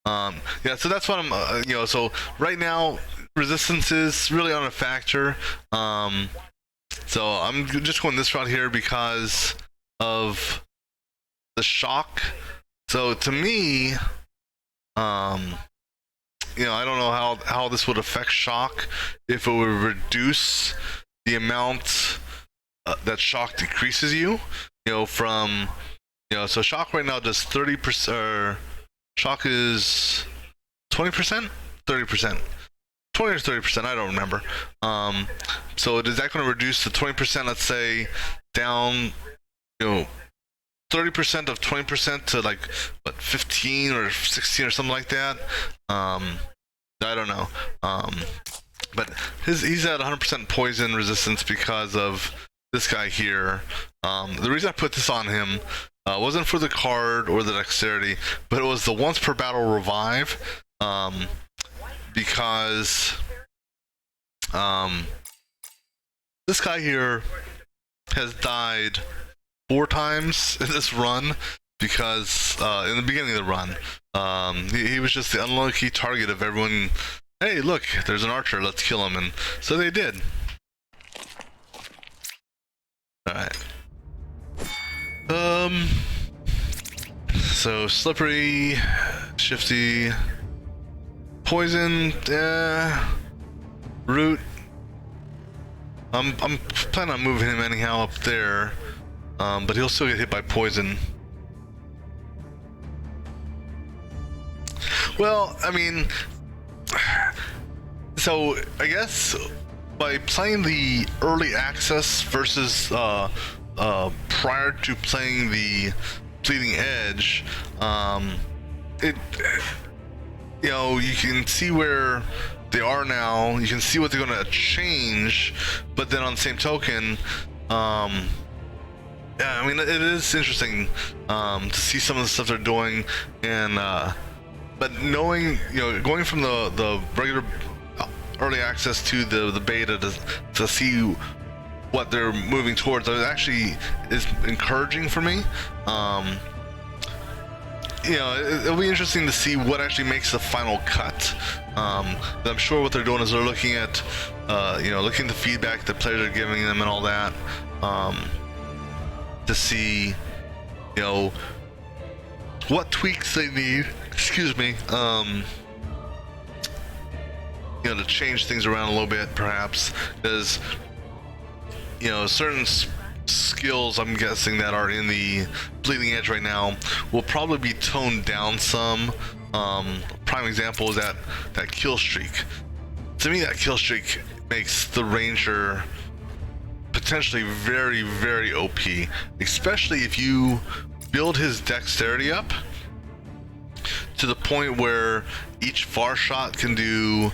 A: Yeah, so that's what I'm, you know, so right now resistance is really on a factor. So I'm just going this route here because of the shock. So to me, you know, I don't know how this would affect shock, if it would reduce the amount that shock decreases you, you know, from, you know, so shock right now does 30%, or shock is 20%, 30%, 20 or 30%, I don't remember. So is that going to reduce the 20%, let's say, down, you know, 30% of 20% to like, what, 15 or 16 or something like that? I don't know. But he's at 100% poison resistance because of this guy here. The reason I put this on him wasn't for the card or the dexterity, but it was the once per battle revive, because this guy here has died 4 times in this run, because in the beginning of the run, he was just the unlucky target of everyone. Hey, look, there's an archer, let's kill him, and so they did. Alright. So slippery, shifty, poison, root. I'm planning on moving him anyhow up there, but he'll still get hit by poison. Well, I mean, so I guess by playing the early access versus prior to playing the Bleeding Edge, it, you know, you can see where they are now. You can see what they're going to change, but then on the same token, yeah, I mean, it is interesting to see some of the stuff they're doing, and but knowing, you know, going from the regular early access to the beta to see what they're moving towards, it actually is encouraging for me. You know, it'll be interesting to see what actually makes the final cut. I'm sure what they're doing is they're looking at, you know, looking at the feedback that players are giving them and all that, to see, you know, what tweaks they need. Excuse me. You know, to change things around a little bit, perhaps, because, you know, certain skills, I'm guessing, that are in the Bleeding Edge right now will probably be toned down some. Prime example is that kill streak. To me, that kill streak makes the Ranger potentially very, very OP, especially if you build his dexterity up to the point where each far shot can do,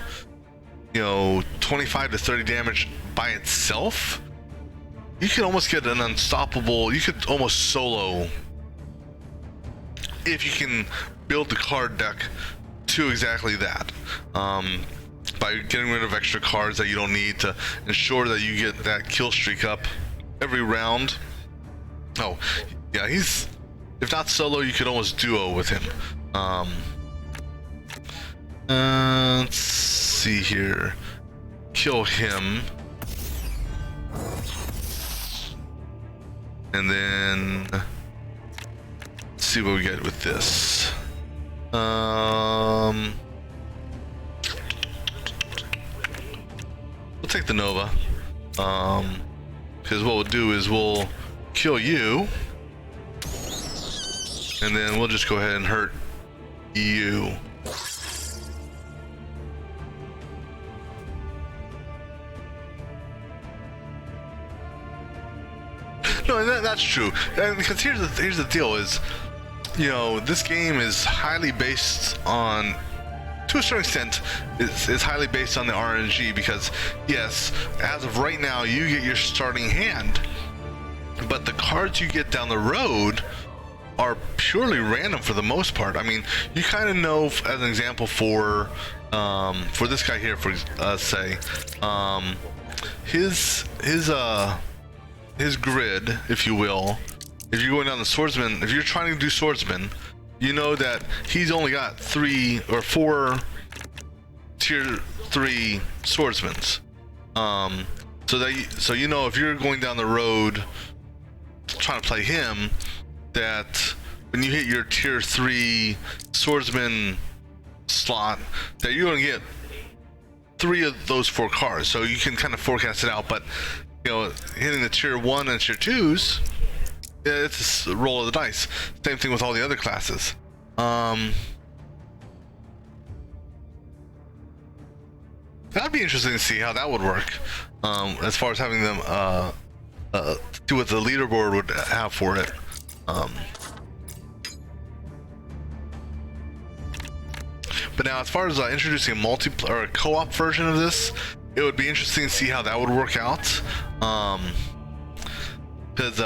A: you know, 25 to 30 damage by itself. You can almost get an unstoppable, you could almost solo if you can build the card deck to exactly that, by getting rid of extra cards that you don't need to ensure that you get that kill streak up every round. Oh yeah, he's, if not solo, you could almost duo with him. Let's see here, kill him, and then let's see what we get with this. We'll take the Nova, because what we'll do is we'll kill you, and then we'll just go ahead and hurt you. No, that's true. And because here's the deal is, you know, this game is highly based on, to a certain extent, is highly based on the RNG, because yes, as of right now, you get your starting hand, but the cards you get down the road are purely random for the most part. I mean, you kind of know, as an example, for this guy here, for say, his grid, if you will, if you're going down the swordsman, if you're trying to do swordsman, you know that he's only got 3 or 4 tier 3 swordsmans. So you know, if you're going down the road trying to play him, that when you hit your tier 3 swordsman slot, that you're going to get 3 of those 4 cards. So you can kind of forecast it out. But you know, hitting the tier 1 and tier 2s, it's a roll of the dice. Same thing with all the other classes. That'd be interesting to see how that would work, as far as having them do what the leaderboard would have for it. But now, as far as introducing a multiplayer or a co-op version of this, it would be interesting to see how that would work out. Because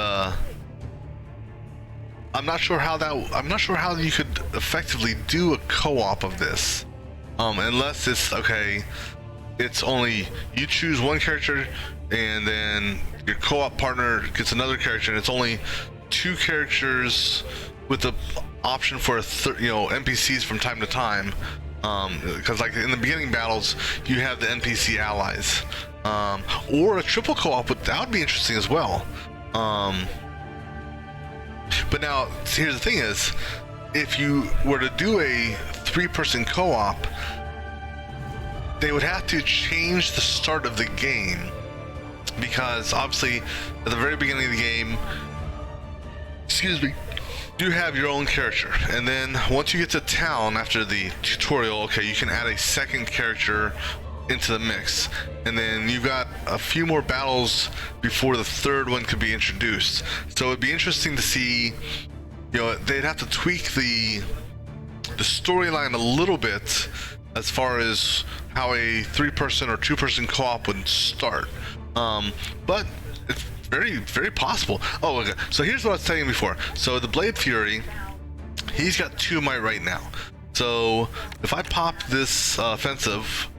A: I'm not sure how you could effectively do a co-op of this, unless it's okay. It's only you choose one character, and then your co-op partner gets another character, and it's only 2 characters with the option for NPCs from time to time. Because like in the beginning battles, you have the NPC allies, or a triple co-op. That would be interesting as well. But now, here's the thing: is if you were to do a 3-person co-op, they would have to change the start of the game, because obviously at the very beginning of the game, excuse me, you have your own character, and then once you get to town after the tutorial, okay, you can add a second character into the mix, and then you've got a few more battles before the third one could be introduced. So it'd be interesting to see, you know, they'd have to tweak the storyline a little bit as far as how a 3-person or 2-person co-op would start, but it's very possible. Oh, okay, so here's what I was telling you before. So the Blade Fury, he's got 2 might right now. So if I pop this offensive,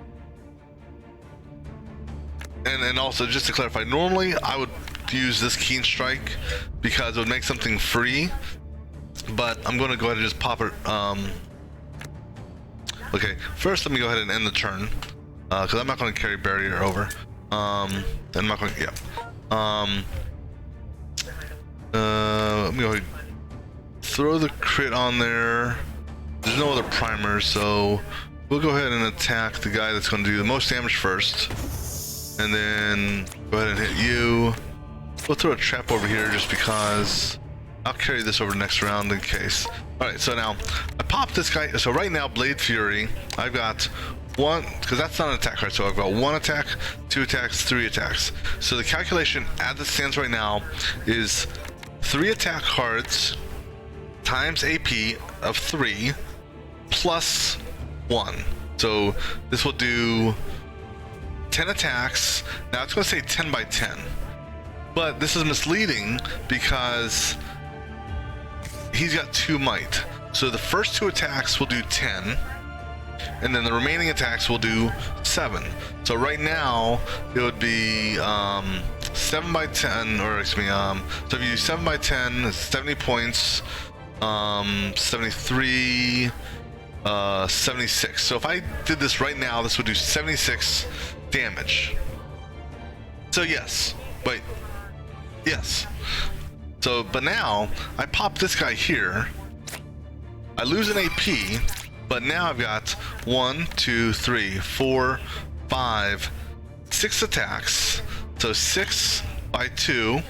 A: and also just to clarify, normally I would use this Keen Strike because it would make something free, but I'm going to go ahead and just pop it. Okay, first let me go ahead and end the turn, because I'm not going to carry barrier over. I'm not going to, yeah. Let me go ahead and throw the crit on there. There's no other primers, so we'll go ahead and attack the guy that's going to do the most damage first, and then go ahead and hit you. We'll throw a trap over here just because. I'll carry this over next round in case. Alright, so now I popped this guy. So right now, Blade Fury, I've got 1, because that's not an attack card, so I've got 1 attack, 2 attacks, 3 attacks. So the calculation as it stands right now is 3 attack cards times AP of 3 plus 1. So this will do 10 attacks. Now it's going to say 10 by 10, but this is misleading because he's got 2 might. So the first 2 attacks will do 10, and then the remaining attacks will do 7. So right now it would be 7 by 10, or excuse me, so if you do 7 by 10, it's 70 points, 73, 76. So if I did this right now, this would do 76 damage. So yes, wait, yes. So, but now I pop this guy here, I lose an AP, but now I've got 1, 2, 3, 4, 5, 6 attacks. So 6 by 2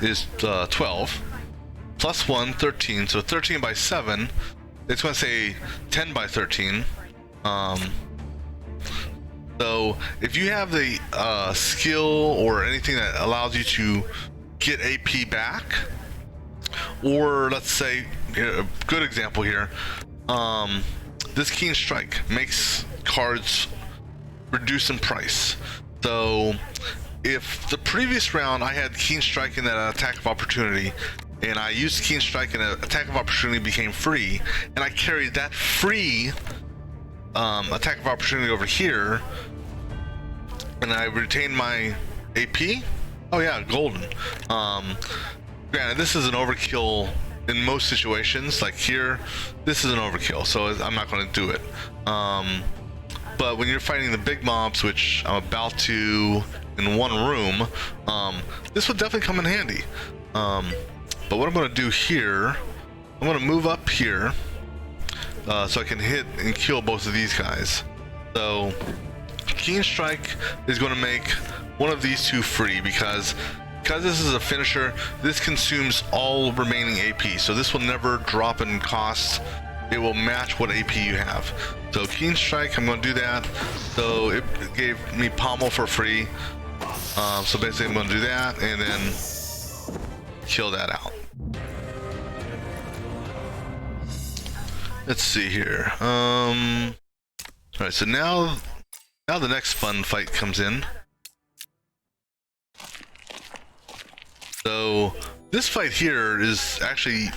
A: is 12, plus 1, 13. So 13 by 7, it's going to say 10 by 13. So if you have the skill or anything that allows you to get AP back, or let's say, a good example here, this Keen Strike makes cards reduce in price. So if the previous round I had Keen Strike in that attack of opportunity, and I used Keen Strike and an attack of opportunity became free, and I carried that free attack of opportunity over here, and I retained my AP, oh yeah, golden. Granted, this is an overkill in most situations. Like here, this is an overkill, so I'm not going to do it. But when you're fighting the big mobs, which I'm about to in one room, this would definitely come in handy. But what I'm going to do here, I'm going to move up here so I can hit and kill both of these guys. So Keen Strike is going to make one of these 2 free because this is a finisher. This consumes all remaining AP, so this will never drop in cost. It will match what AP you have. So Keen Strike, I'm going to do that. So it gave me Pommel for free. So basically I'm going to do that and then kill that out. Let's see here. Alright, so now the next fun fight comes in. So this fight here is actually,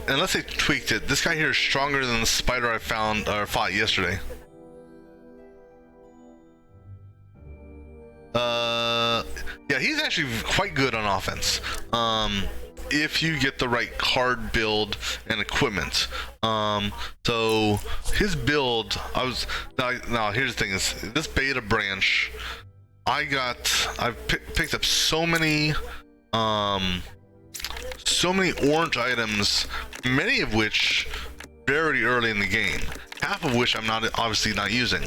A: unless they tweaked it, this guy here is stronger than the spider I found or fought yesterday. Yeah, he's actually quite good on offense. If you get the right card build and equipment. So his build, now here's the thing is, this beta branch, I've picked up so many orange items, many of which very early in the game, half of which I'm obviously not using.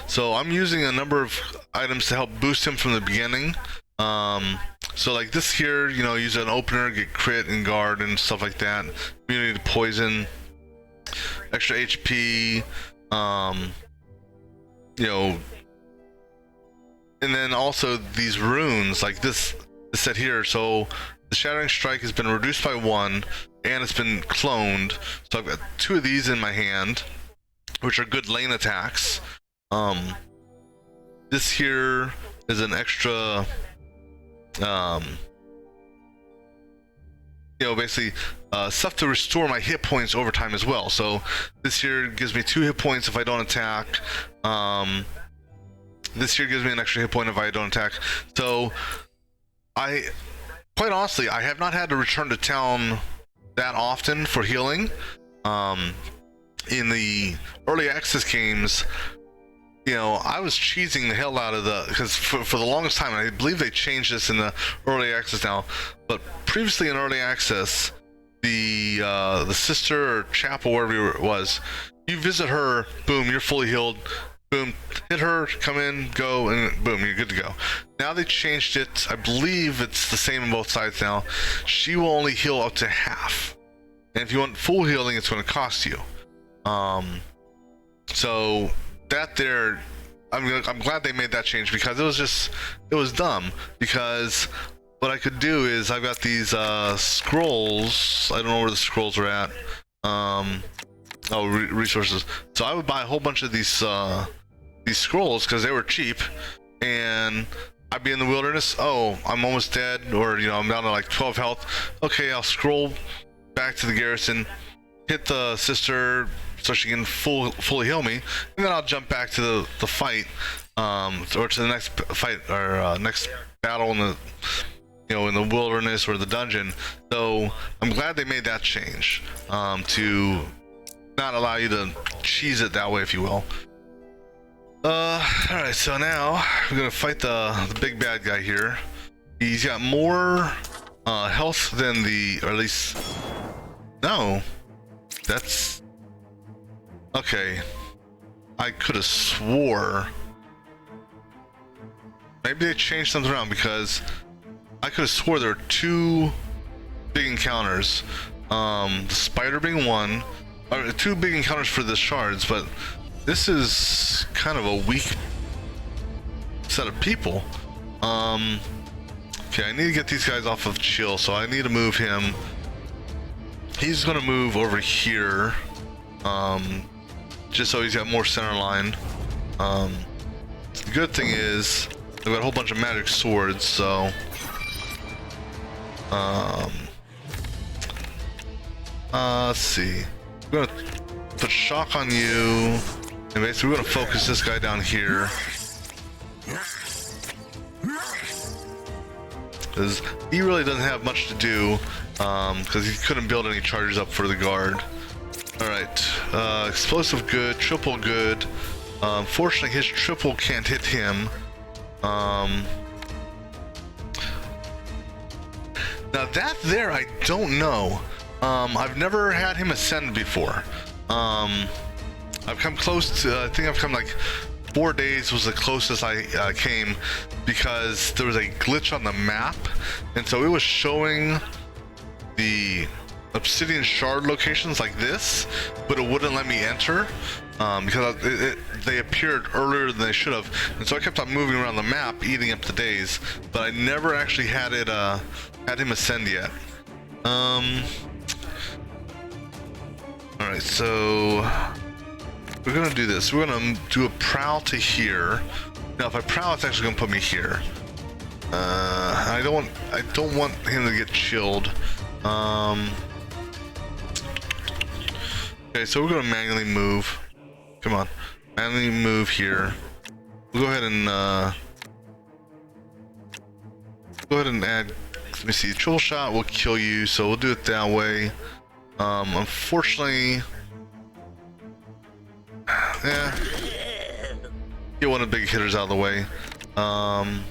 A: So I'm using a number of items to help boost him from the beginning. So like this here, you know, use an opener, get crit and guard and stuff like that. Immunity to poison, extra HP, you know, and then also these runes like this set here. So the Shattering Strike has been reduced by 1 and it's been cloned. So I've got 2 of these in my hand, which are good lane attacks. This here is an extra, you know, basically stuff to restore my hit points over time as well. So this here gives me 2 hit points if I don't attack. This here gives me an extra hit point if I don't attack. So quite honestly, I have not had to return to town that often for healing. In the early access games, you know, I was cheesing the hell out of because for the longest time, and I believe they changed this in the early access now, but previously in early access, the sister or chapel, wherever it was, you visit her, boom, you're fully healed, boom, hit her, come in, go, and boom, you're good to go. Now they changed it. I believe it's the same on both sides now. She will only heal up to half, and if you want full healing, it's going to cost you. So that there, I'm glad they made that change, because it was dumb. Because what I could do is, I've got these scrolls. I don't know where the scrolls are at. Resources. So I would buy a whole bunch of these scrolls because they were cheap, and I'd be in the wilderness. Oh, I'm almost dead, or you know, I'm down to like 12 health. Okay, I'll scroll back to the garrison, hit the sister so she can fully heal me, and then I'll jump back to the fight, or to the next fight, or next battle in the, you know, in the wilderness or the dungeon. So I'm glad they made that change, to not allow you to cheese it that way, if you will. Alright, so now we're gonna fight the big bad guy here. He's got more health than or at least, no, that's okay. I could have swore maybe they changed something around, because I could have swore there were 2 big encounters, the spider being 1, or 2 big encounters for the shards, but this is kind of a weak set of people. Okay, I need to get these guys off of chill, so I need to move him. He's gonna move over here, just so he's got more center line. The good thing is I've got a whole bunch of magic swords, so let's see. We're gonna put shock on you, and basically we're gonna focus this guy down here, because he really doesn't have much to do, because he couldn't build any charges up for the guard. Alright, explosive good, triple good. Unfortunately, his triple can't hit him. Now that there, I don't know. I've never had him ascend before. I've come close to, I think I've come like 4 days was the closest I came, because there was a glitch on the map, and so it was showing the obsidian shard locations like this, but it wouldn't let me enter, because they appeared earlier than they should have, and so I kept on moving around the map, eating up the days, but I never actually had him ascend yet. Alright, so we're gonna do this. We're gonna do a prowl to here. Now if I prowl, it's actually gonna put me here. I don't want him to get chilled. Okay, so we're gonna manually move. Come on, manually move here. We'll go ahead and add. Let me see. Triple shot will kill you, so we'll do it that way. Unfortunately, yeah, get one of the big hitters out of the way. I'm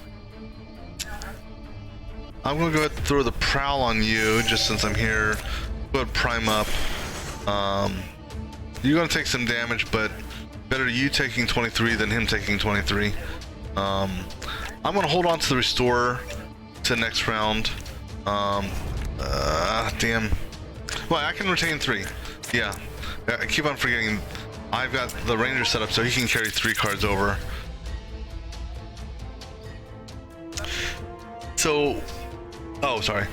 A: gonna go ahead and throw the prowl on you, just since I'm here. Go ahead and prime up. You're gonna take some damage, but better you taking 23 than him taking 23. I'm gonna hold on to the restorer, to next round. Damn. Well, I can retain 3. Yeah, I keep on forgetting. I've got the ranger set up so he can carry 3 cards over. So, oh, sorry.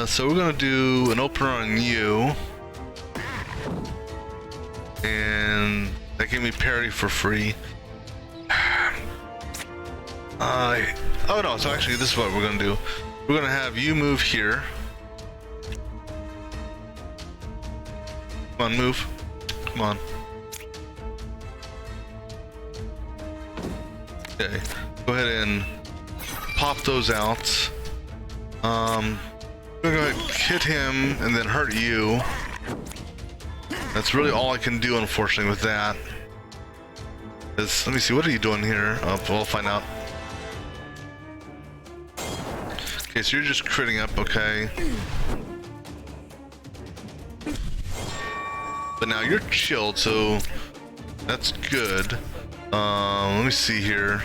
A: So we're gonna do an opener on you, and that gave me parry for free. Oh no, so actually this is what we're gonna do. We're gonna have you move here. Come on, move. Come on. Okay, go ahead and pop those out. We're gonna hit him and then hurt you. That's really all I can do, unfortunately, with that. Let me see, what are you doing here? We'll find out. Okay, so you're just critting up, okay. But now you're chilled, so that's good. Let me see here.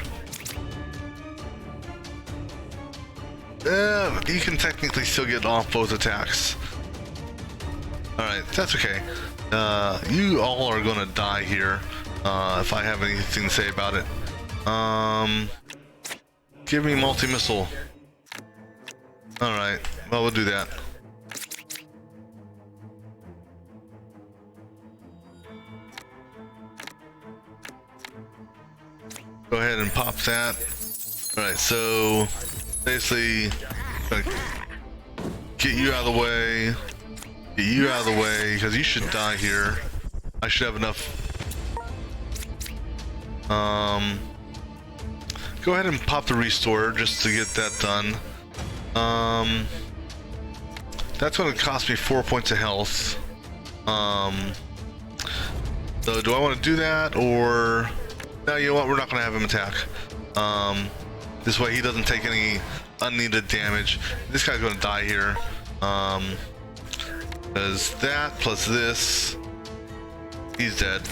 A: You can technically still get off both attacks. Alright, that's okay. You all are gonna die here, if I have anything to say about it. Give me multi-missile. Alright, well, we'll do that. Go ahead and pop that. Alright, so basically gonna get you out of the way. Get you out of the way, because you should die here. I should have enough. Go ahead and pop the restore just to get that done. That's going to cost me 4 points of health. So do I want to do that, or no? You know what? We're not going to have him attack. This way he doesn't take any unneeded damage. This guy's going to die here. Because that plus this, he's dead.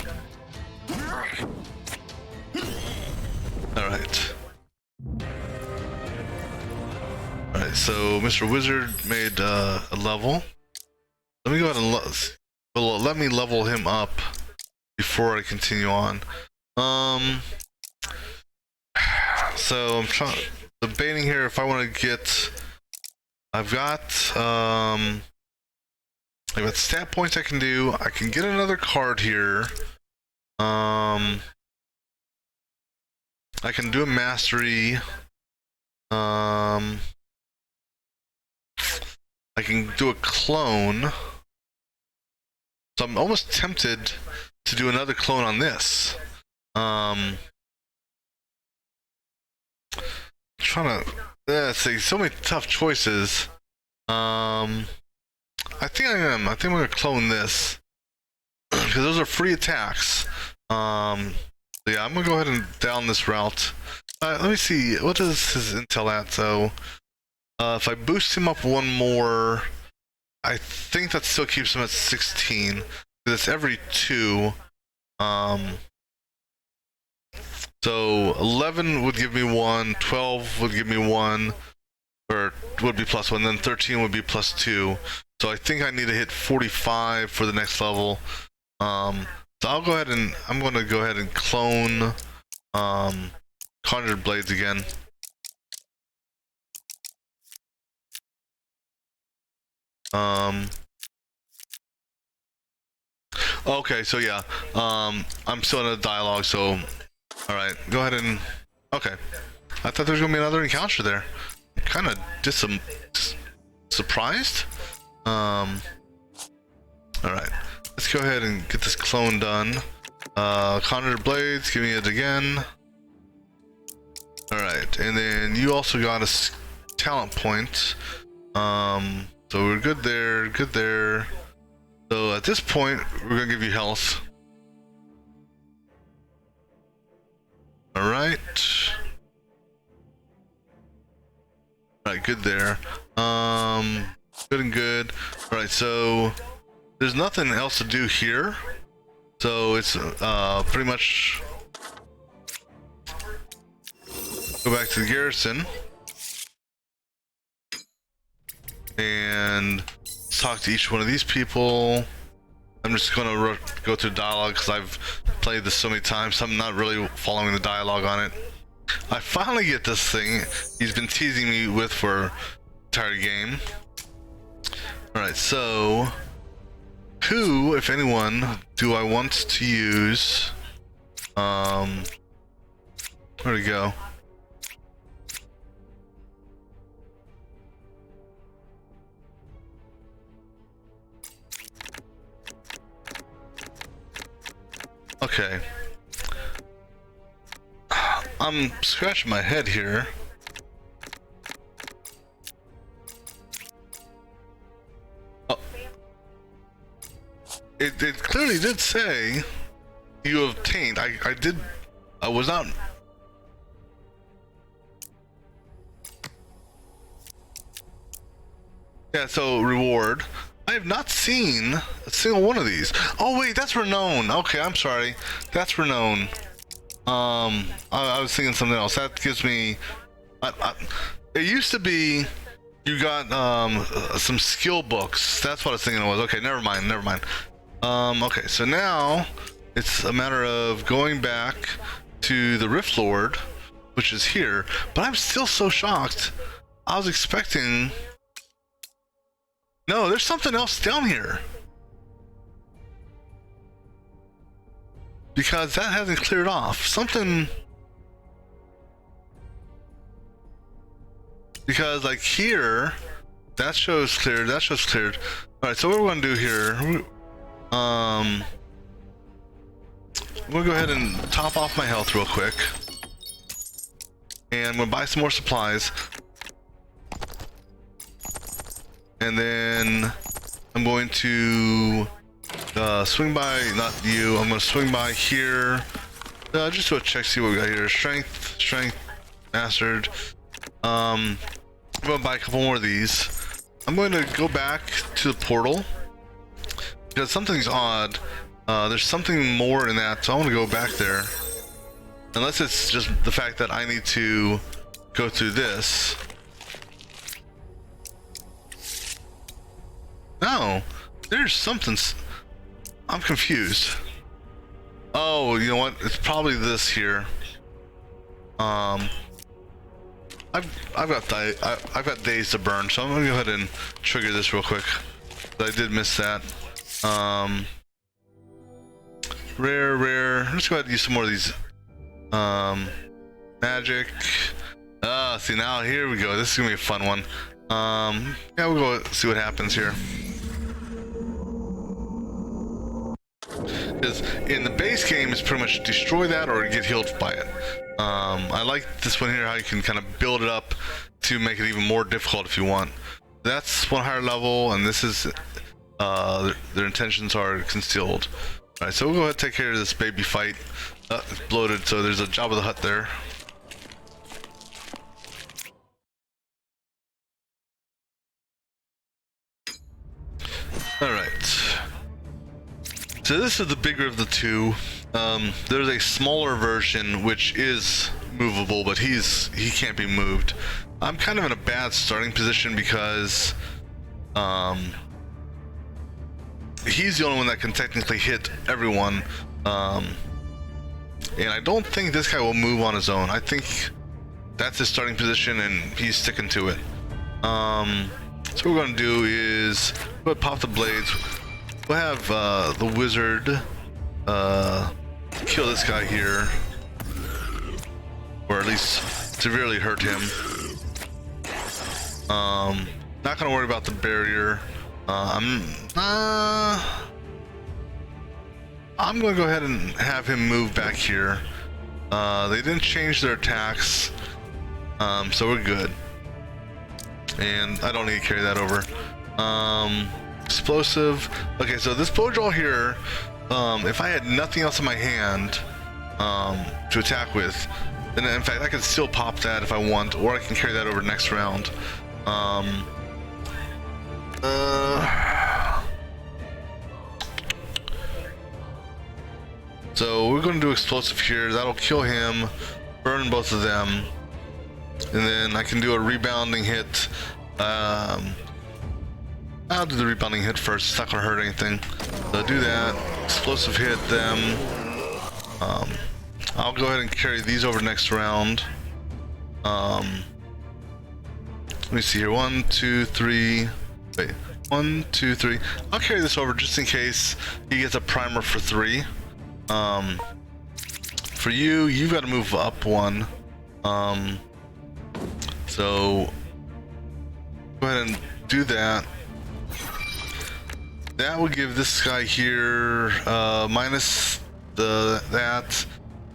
A: Alright. Alright, so Mr. Wizard made a level. Let me go ahead and let me level him up before I continue on. So I'm debating here if I want to get. I've got stat points I can do. I can get another card here. I can do a mastery. I can do a clone. So I'm almost tempted to do another clone on this. Trying to see so many tough choices. I think I am. I think I'm gonna clone this because those are free attacks. Yeah, I'm gonna go ahead and down this route. Let me see, what is his intel at? So if I boost him up one more, I think that still keeps him at 16. It's every 2. So 11 would give me 1, 12 would give me 1, or would be plus 1, then 13 would be plus 2. So I think I need to hit 45 for the next level. So I'll go ahead and I'm going to go ahead and clone Conjured Blades again. Okay, so yeah, I'm still in a dialogue, so alright, go ahead and okay. I thought there was gonna be another encounter there. Kind of surprised. Alright, let's go ahead and get this clone done. Conjured Blades, give me it again. Alright, and then you also got a talent point. So we're good there, good there. So at this point, we're gonna give you health. Alright. Alright, good there. Good and good. Alright, so there's nothing else to do here. So it's pretty much Go back to the garrison. And talk to each one of these people. I'm just going to go through dialogue because I've played this so many times, so I'm not really following the dialogue on it. I finally get this thing he's been teasing me with for the entire game. Alright, so who, if anyone, do I want to use? Where'd it go? Okay. I'm scratching my head here. Oh. It clearly did say you obtained. I was not. Yeah, so reward. I have not seen a single one of these. Oh wait, that's renown. Okay, I'm sorry. That's renown. I was thinking something else. That gives me. It used to be you got some skill books. That's what I was thinking it was. Okay, never mind. Okay, so now it's a matter of going back to the Rift Lord, which is here. But I'm still so shocked. I was expecting. No, there's something else down here. Because that hasn't cleared off. Something... Because, like, here... That shows cleared, that shows cleared. Alright, so what we're going to do here... I'm going to go ahead and top off my health real quick. And I'm going to buy some more supplies. And then I'm going to swing by, not you, I'm going to swing by here. Just do a check, see what we got here. Strength, mastered. I'm going to buy a couple more of these. I'm going to go back to the portal. Because something's odd. There's something more in that, so I want to go back there. Unless it's just the fact that I need to go through this. No, there's something. I'm confused. Oh, you know what? It's probably this here. I've got days to burn, so I'm gonna go ahead and trigger this real quick. I did miss that. Rare. Let's go ahead and use some more of these. Magic. See now here we go. This is gonna be a fun one. Yeah, we'll go see what happens here. Because in the base game, it's pretty much destroy that or get healed by it. I like this one here, how you can kind of build it up to make it even more difficult if you want. That's one higher level, and this is their intentions are concealed. All right, so we'll go ahead and take care of this baby fight. It's bloated, so there's a Jabba the Hutt there. All right. So this is the bigger of the two. There's a smaller version which is movable, but he can't be moved. I'm kind of in a bad starting position because he's the only one that can technically hit everyone. And I don't think this guy will move on his own. I think that's his starting position and he's sticking to it. So what we're gonna do is pop the blades. We'll have the wizard kill this guy here, or at least severely hurt him. Not gonna worry about the barrier. I'm gonna go ahead and have him move back here. They didn't change their attacks, so we're good. And I don't need to carry that over. Explosive. Okay, so this bow draw here, if I had nothing else in my hand to attack with, then in fact I could still pop that if I want, or I can carry that over next round. So we're going to do explosive here. That'll kill him, burn both of them. And then I can do a rebounding hit. I'll do the rebounding hit first. It's not gonna hurt anything. So do that. Explosive hit them. I'll go ahead and carry these over next round. Let me see here. 1, 2, 3. Wait. 1, 2, 3. I'll carry this over just in case he gets a primer for 3. For you, you've got to move up 1. So go ahead and do that. That will give this guy here minus that.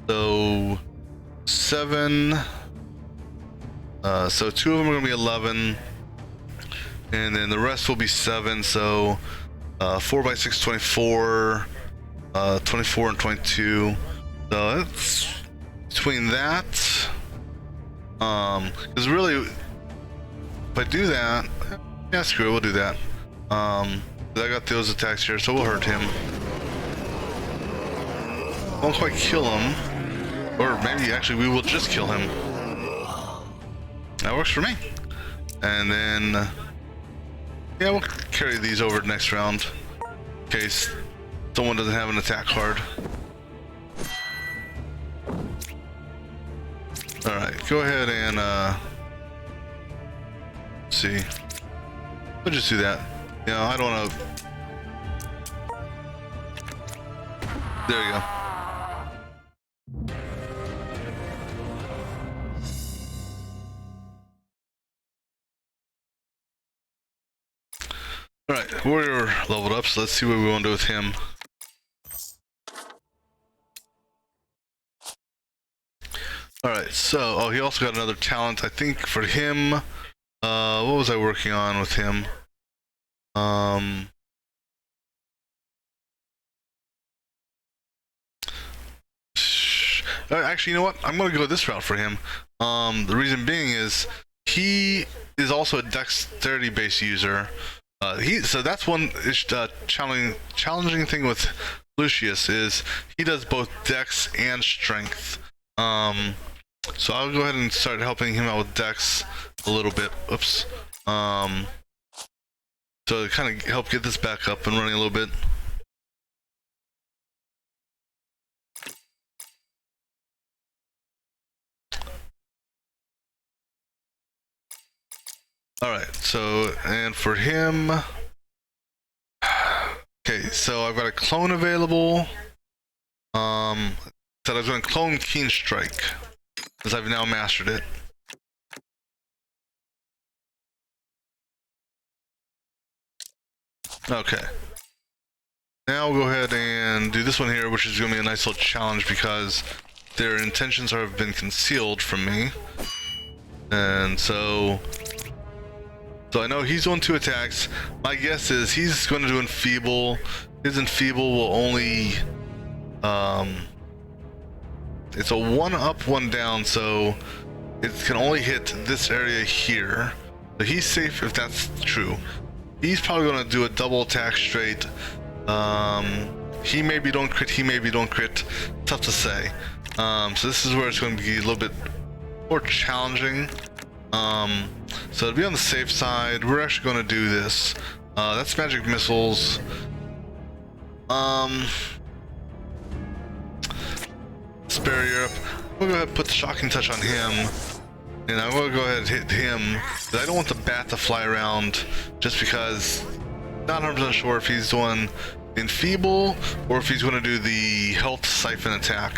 A: So 7. So 2 of them are going to be 11. And then the rest will be 7. So 4 by 6, 24. 24 and 22. So that's between that. Because really, if I do that, yeah, screw it, we'll do that. I got those attacks here, so we'll hurt him. Won't quite kill him. Or maybe actually we will just kill him. That works for me. And then, yeah, we'll carry these over next round. In case someone doesn't have an attack card. Alright, go ahead and, see. We'll just do that. You know, I don't want to... There you go. Alright, warrior leveled up, so let's see what we want to do with him. Alright, so, oh, he also got another talent, I think, for him. What was I working on with him? Actually, you know what? I'm going to go this route for him. The reason being is he is also a dexterity-based user. So that's one challenging thing with Lucius is he does both dex and strength. So I'll go ahead and start helping him out with dex a little bit. Oops. So to kind of help get this back up and running a little bit. Alright, so, and for him... Okay, so I've got a clone available. So I was going to clone Keen Strike, because I've now mastered it. Okay. Now we'll go ahead and do this one here, which is going to be a nice little challenge because their intentions have been concealed from me. And so I know he's doing 2 attacks. My guess is he's going to do Enfeeble. His Enfeeble will only... it's a 1 up, 1 down, so it can only hit this area here. So he's safe if that's true. He's probably going to do a double attack straight. He maybe don't crit, he maybe don't crit. Tough to say. So this is where it's going to be a little bit more challenging. So to be on the safe side, we're actually going to do this. That's magic missiles. Spare Europe. We'll go ahead and put the shocking touch on him. And I'm going to go ahead and hit him. I don't want the bat to fly around just because not 100% sure if he's doing Enfeeble or if he's going to do the health siphon attack.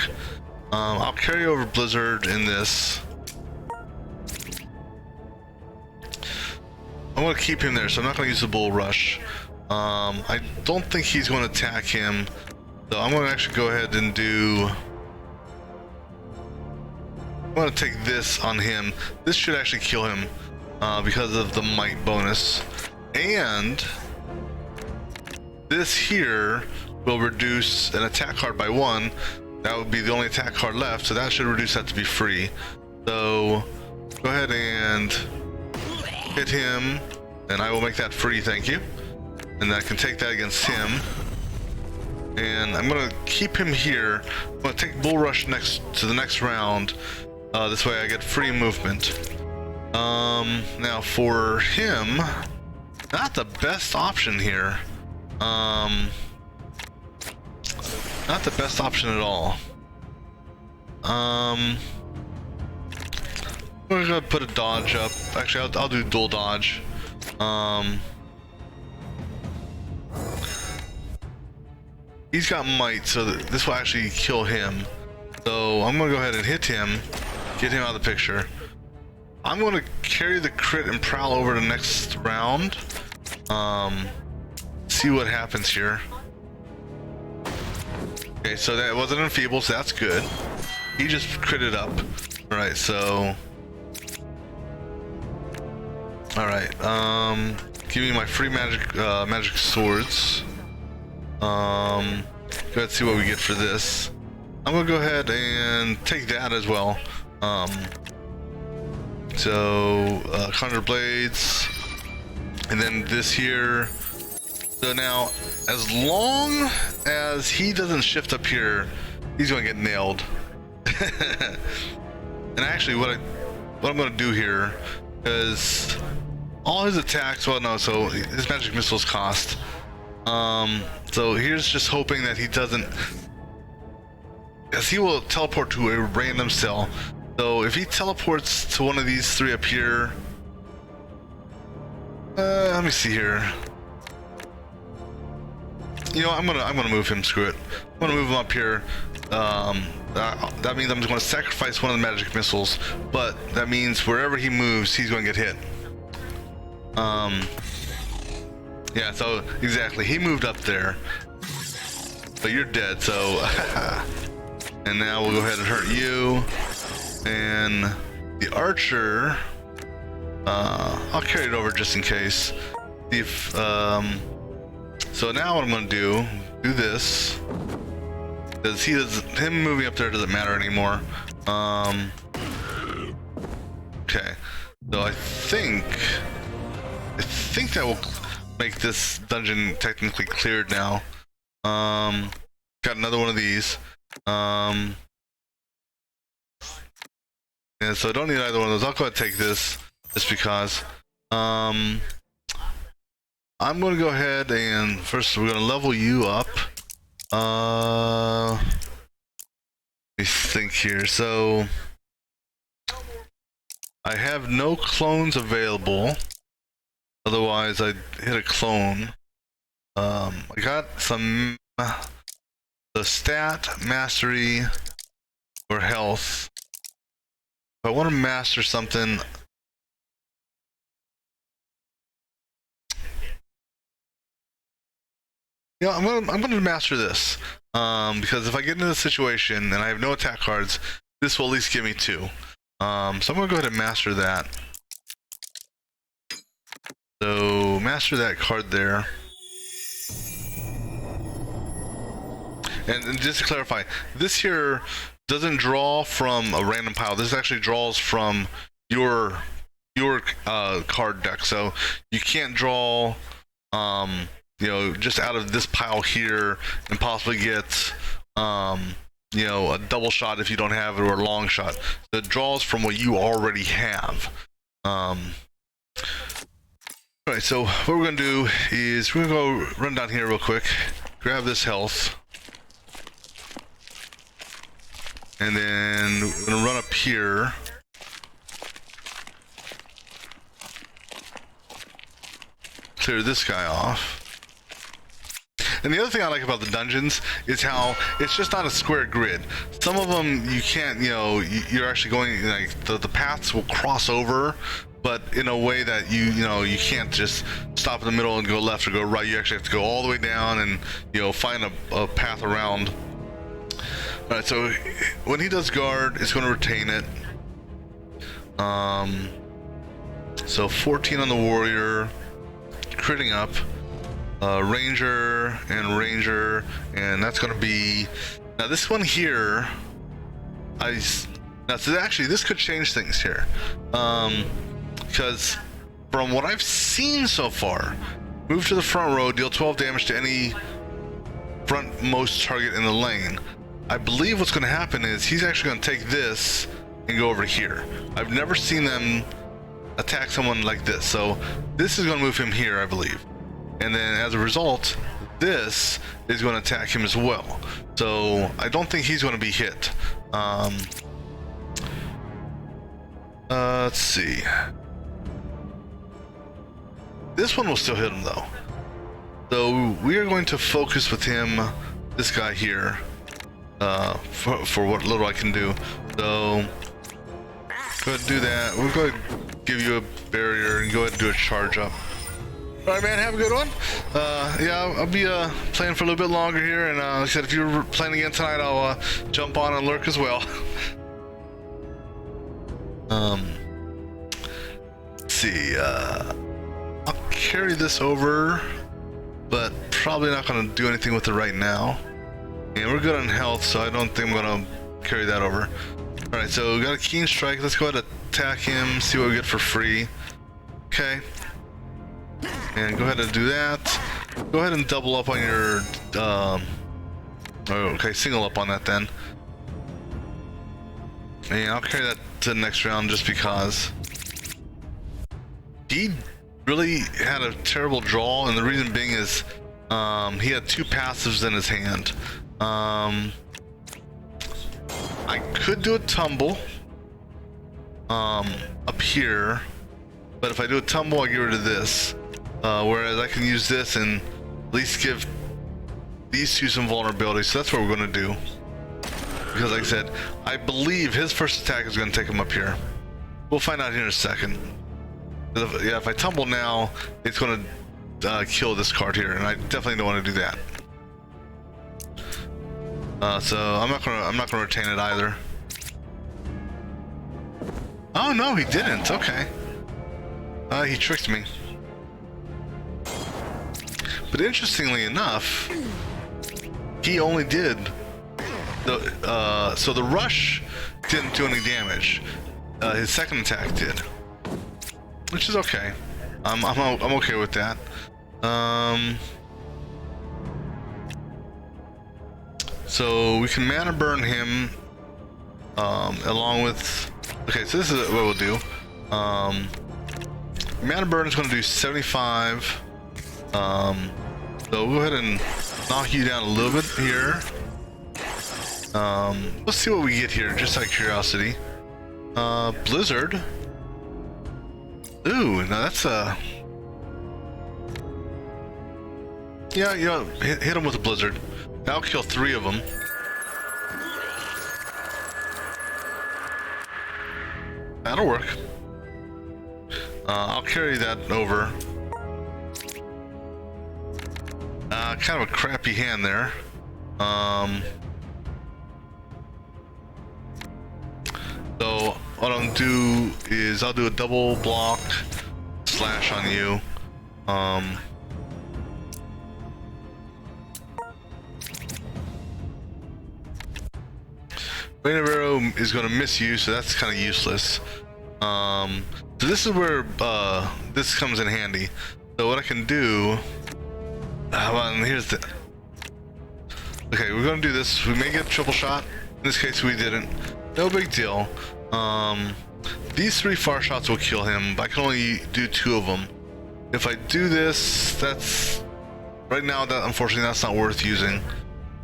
A: I'll carry over Blizzard in this. I'm going to keep him there, so I'm not going to use the Bull Rush. I don't think he's going to attack him, so I'm going to actually go ahead and do... I'm going to take this on him. This should actually kill him because of the might bonus. And this here will reduce an attack card by 1. That would be the only attack card left, so that should reduce that to be free. So go ahead and hit him, and I will make that free, thank you. And I can take that against him. And I'm going to keep him here. I'm going to take Bull Rush next to the next round. This way I get free movement. Now for him, not the best option here. Not the best option at all. We're gonna put a dodge up. Actually, I'll do dual dodge. He's got might, so this will actually kill him. So I'm gonna go ahead and hit him, get him out of the picture. I'm gonna carry the crit and prowl over to the next round. See what happens here. Okay, so that wasn't enfeebled, so that's good. He just critted up. All right, so. All right, give me my free magic swords. Go ahead and see what we get for this. I'm gonna go ahead and take that as well. Conjure blades, and then this here. So now, as long as he doesn't shift up here, he's gonna get nailed. And actually, what I'm gonna do here is all his attacks. Well, no. So his magic missiles cost. So here's just hoping that he doesn't, as he will teleport to a random cell. So if he teleports to one of these three up here, let me see here. You know, I'm gonna move him. Screw it. I'm gonna move him up here. That means I'm just gonna sacrifice one of the magic missiles, but that means wherever he moves, he's gonna get hit. Yeah, so exactly, he moved up there, but you're dead, so and now we'll go ahead and hurt you. And the archer, I'll carry it over just in case. See if so now what I'm gonna do this, because him moving up there doesn't matter anymore. Okay, so I think that will make this dungeon technically cleared now. Got another one of these. And so I don't need either one of those. I'll go ahead and take this just because. I'm going to go ahead and first we're going to level you up. Let me think here. So I have no clones available. Otherwise, I'd hit a clone. I got some the stat mastery or health. If I want to master something, yeah, I'm gonna master this. Because if I get into the situation and I have no attack cards, this will at least give me 2. So I'm gonna go ahead and master that. So master that card there. And just to clarify, this here doesn't draw from a random pile. This actually draws from your card deck. So you can't draw you know, just out of this pile here and possibly get you know, a double shot if you don't have it, or a long shot. So it draws from what you already have. Alright, so what we're gonna do is we're gonna go run down here real quick, grab this health, and then we're gonna run up here. Clear this guy off. And the other thing I like about the dungeons is how it's just not a square grid. Some of them you can't, you know, you're actually going, like, the paths will cross over, but in a way that you know, you can't just stop in the middle and go left or go right. You actually have to go all the way down and, you know, find a path around. All right, so when he does guard, it's going to retain it. So 14 on the warrior, critting up. Ranger, and that's going to be, now this one here, so actually this could change things here, because from what I've seen so far, move to the front row, deal 12 damage to any frontmost target in the lane. I believe what's going to happen is he's actually going to take this and go over here. I've never seen them attack someone like this. So this is going to move him here, I believe. And then as a result, this is going to attack him as well. So I don't think he's going to be hit. Let's see. This one will still hit him though. So we are going to focus with him, this guy here, for what little I can do. So go ahead and do that. We're going to give you a barrier and go ahead and do a charge up. All right, man, have a good one. Yeah, I'll be playing for a little bit longer here, and like I said, if you're playing again tonight, I'll jump on and lurk as well. Let's see. I'll carry this over, but probably not going to do anything with it right now. And we're good on health, so I don't think I'm going to carry that over. All right, so we got a keen strike. Let's go ahead and attack him, see what we get for free. Okay. And go ahead and do that. Go ahead and double up on your okay, single up on that then. And I'll carry that to the next round just because he really had a terrible draw, and the reason being is he had 2 passives in his hand. I could do a tumble up here, but if I do a tumble, I get rid of this. Whereas I can use this and at least give these 2 some vulnerability. So that's what we're going to do. Because like I said, I believe his first attack is going to take him up here. We'll find out here in a second. Yeah, if I tumble now, it's going to kill this card here, and I definitely don't want to do that. So I'm not gonna retain it either. Oh no, he didn't. Okay. He tricked me. But interestingly enough, he only did the so the rush didn't do any damage. His second attack did, which is okay. I'm okay with that. So we can mana burn him along with. Okay, so this is what we'll do. Mana burn is going to do 75. So we'll go ahead and knock you down a little bit here. Let's see what we get here, just out of curiosity. Blizzard. Ooh, now that's a. Yeah, you know, hit him with a blizzard. That'll kill 3 of them. That'll work. I'll carry that over. Kind of a crappy hand there. So what I'll do is I'll do a double block slash on you. Rain of Arrow is going to miss you, so that's kind of useless. So this is where this comes in handy. So what I can do, well, here's the. Okay, we're going to do this. We may get a triple shot. In this case, we didn't. No big deal. These 3 far shots will kill him, but I can only do 2 of them. If I do this, that's right now. That unfortunately, that's not worth using.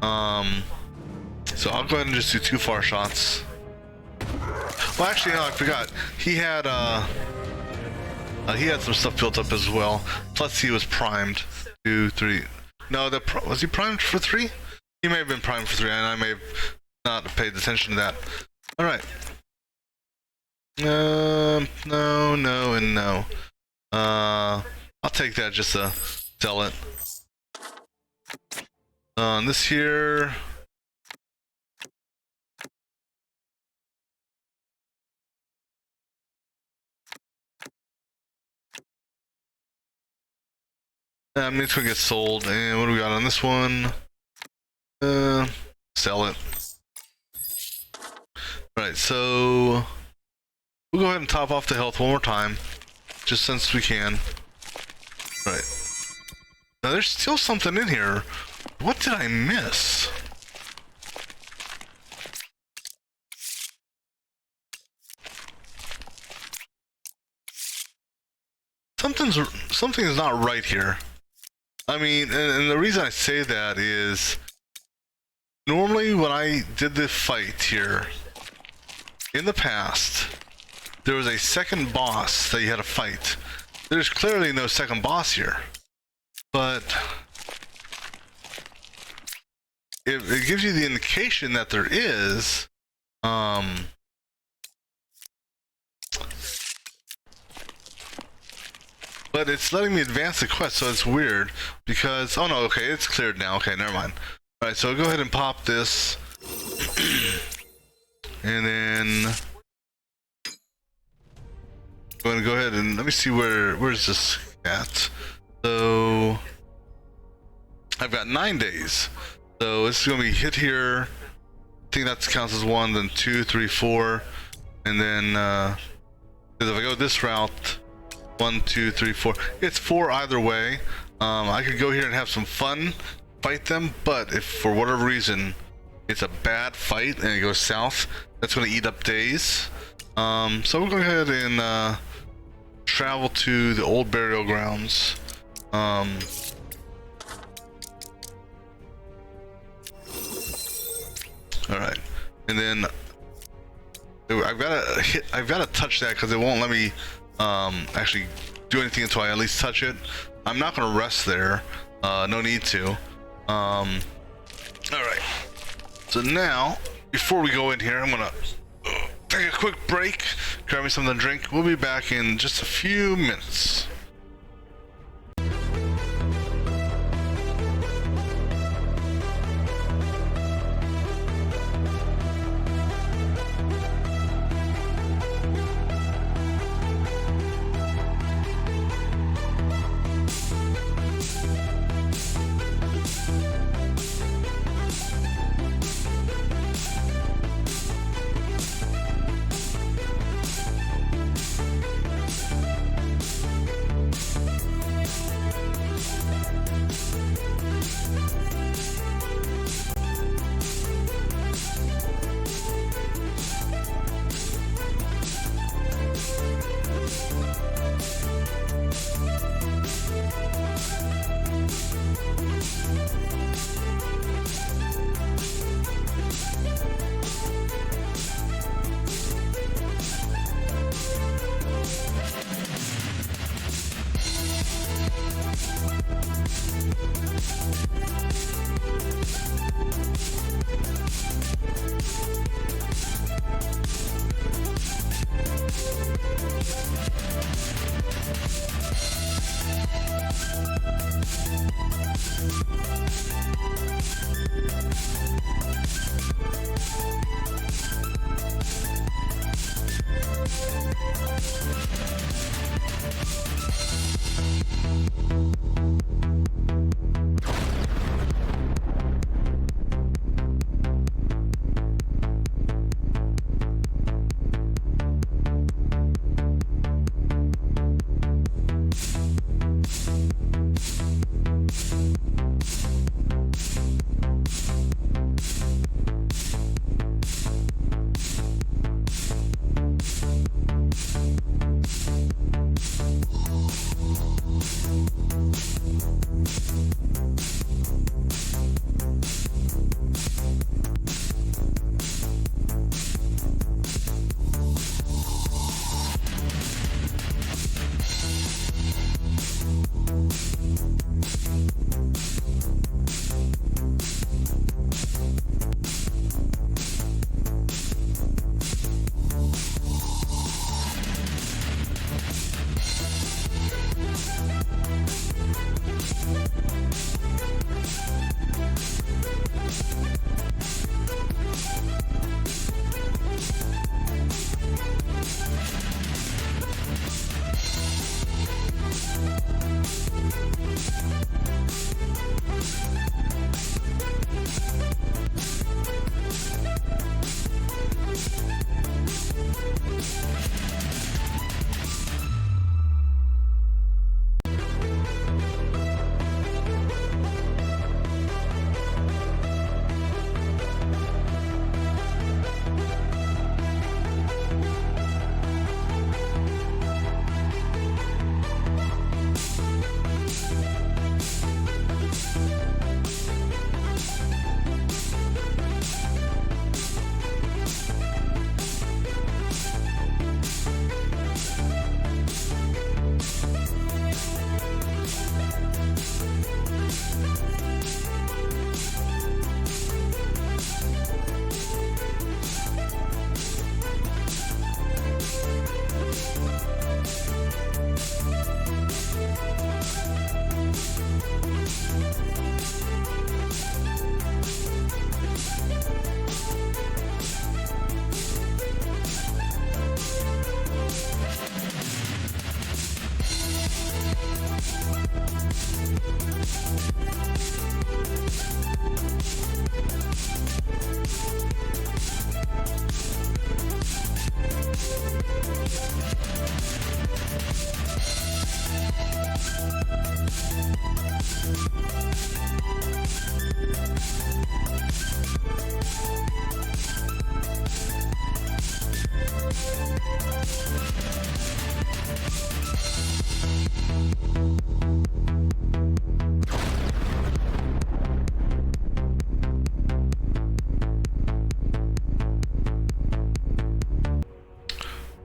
A: So I'll go ahead and just do 2 far shots. Well, actually, no, I forgot. He had some stuff built up as well. Plus, he was primed. 2, 3. No, was he primed for 3? He may have been primed for 3, and I may have not paid attention to that. All right. No, and no. I'll take that just to sell it. This here. It's gonna get sold. And what do we got on this one? Sell it. Alright, so we'll go ahead and top off the health one more time, just since we can. Alright. Now there's still something in here. What did I miss? something is not right here. I mean, and the reason I say that is normally when I did this fight here in the past, there was a second boss that you had to fight. There's clearly no second boss here, but it gives you the indication that there is. But it's letting me advance the quest, so it's weird because, oh no, okay, it's cleared now. Okay, never mind. All right, so go ahead and pop this, and then I'm going to go ahead and let me see where's this at. So I've got 9 days, so it's going to be hit here. I think that counts as 1, then 2, 3, 4, and then because if I go this route, 1, 2, 3, 4, it's 4 either way. I could go here and have some fun, fight them, but if for whatever reason it's a bad fight and it goes south, that's going to eat up days. So we'll go ahead and travel to the old burial grounds. All right, and then I've got to touch that because it won't let me actually do anything until I at least touch it. I'm not going to rest there. No need to. All right. So now, before we go in here, I'm going to take a quick break, grab me something to drink. We'll be back in just a few minutes.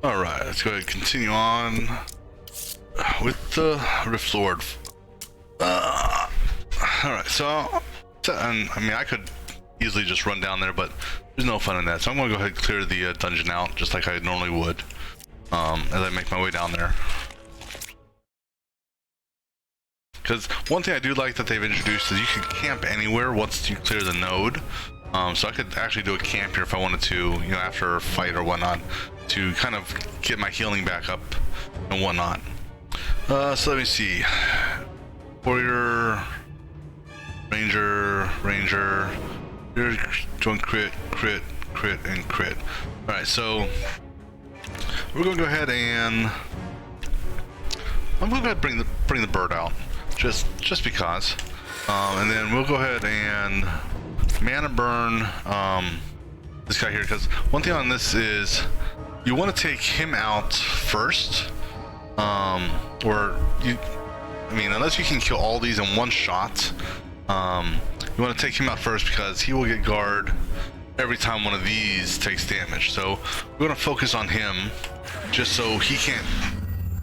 A: Alright, let's go ahead and continue on with the Rift Lord. Alright, so, I mean, I could easily just run down there, but there's no fun in that. So I'm going to go ahead and clear the dungeon out, just like I normally would, as I make my way down there. Because one thing I do like that they've introduced is you can camp anywhere once you clear the node. So I could actually do a camp here if I wanted to, you know, after a fight or whatnot, to kind of get my healing back up and whatnot. So let me see. Warrior, Ranger, you're doing crit, and crit. Alright, so we're gonna go ahead and I'm gonna go ahead and bring the bird out. Just because. And then we'll go ahead and mana burn this guy here, because one thing on this is you want to take him out first, or you, I mean, unless you can kill all these in one shot, you want to take him out first because he will get guard every time one of these takes damage. So we're going to focus on him just so he can't,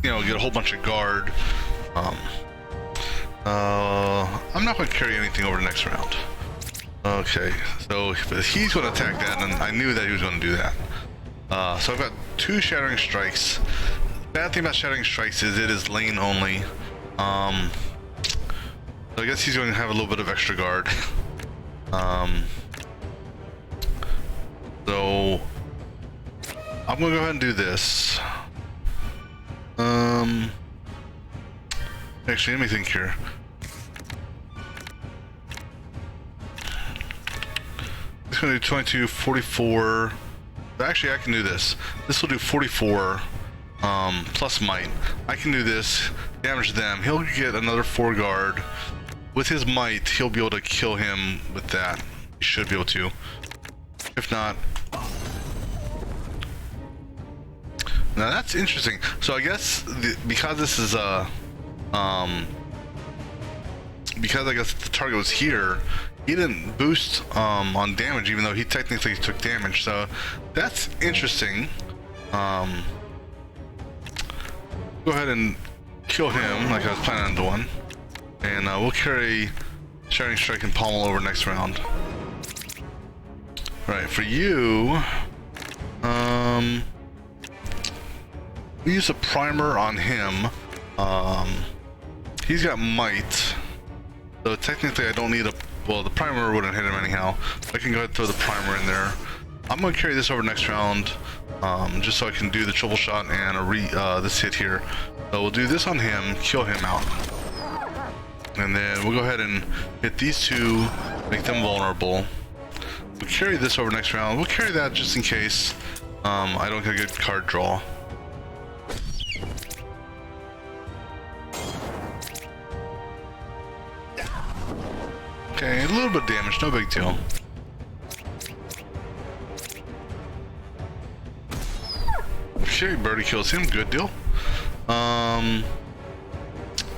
A: you know, get a whole bunch of guard. I'm not going to carry anything over the next round. Okay, so but he's going to attack that, and I knew that he was going to do that. So I've got 2 Shattering Strikes. The bad thing about Shattering Strikes is it is lane only. So I guess he's going to have a little bit of extra guard. So I'm going to go ahead and do this. Actually, let me think here. It's going to do 22, 44. Actually, I can do this. This will do 44 plus might. I can do this, damage them. He'll get another 4 guard. With his might, he'll be able to kill him with that. He should be able to. If not... Now that's interesting. So I guess because this is a... because I guess the target was here, he didn't boost on damage, even though he technically took damage. So that's interesting. Go ahead and kill him like I was planning on doing, and we'll carry Shattering Strike and Pommel over next round. Right, for you, we use a primer on him. He's got might, so technically I don't need a, well, the primer wouldn't hit him anyhow. I can go ahead and throw the primer in there. I'm going to carry this over next round, just so I can do the triple shot and this hit here. So we'll do this on him, kill him out. And then we'll go ahead and hit these 2, make them vulnerable. We'll carry this over next round. We'll carry that just in case I don't get a good card draw. Okay, a little bit of damage, no big deal. Okay, birdie kills him, good deal.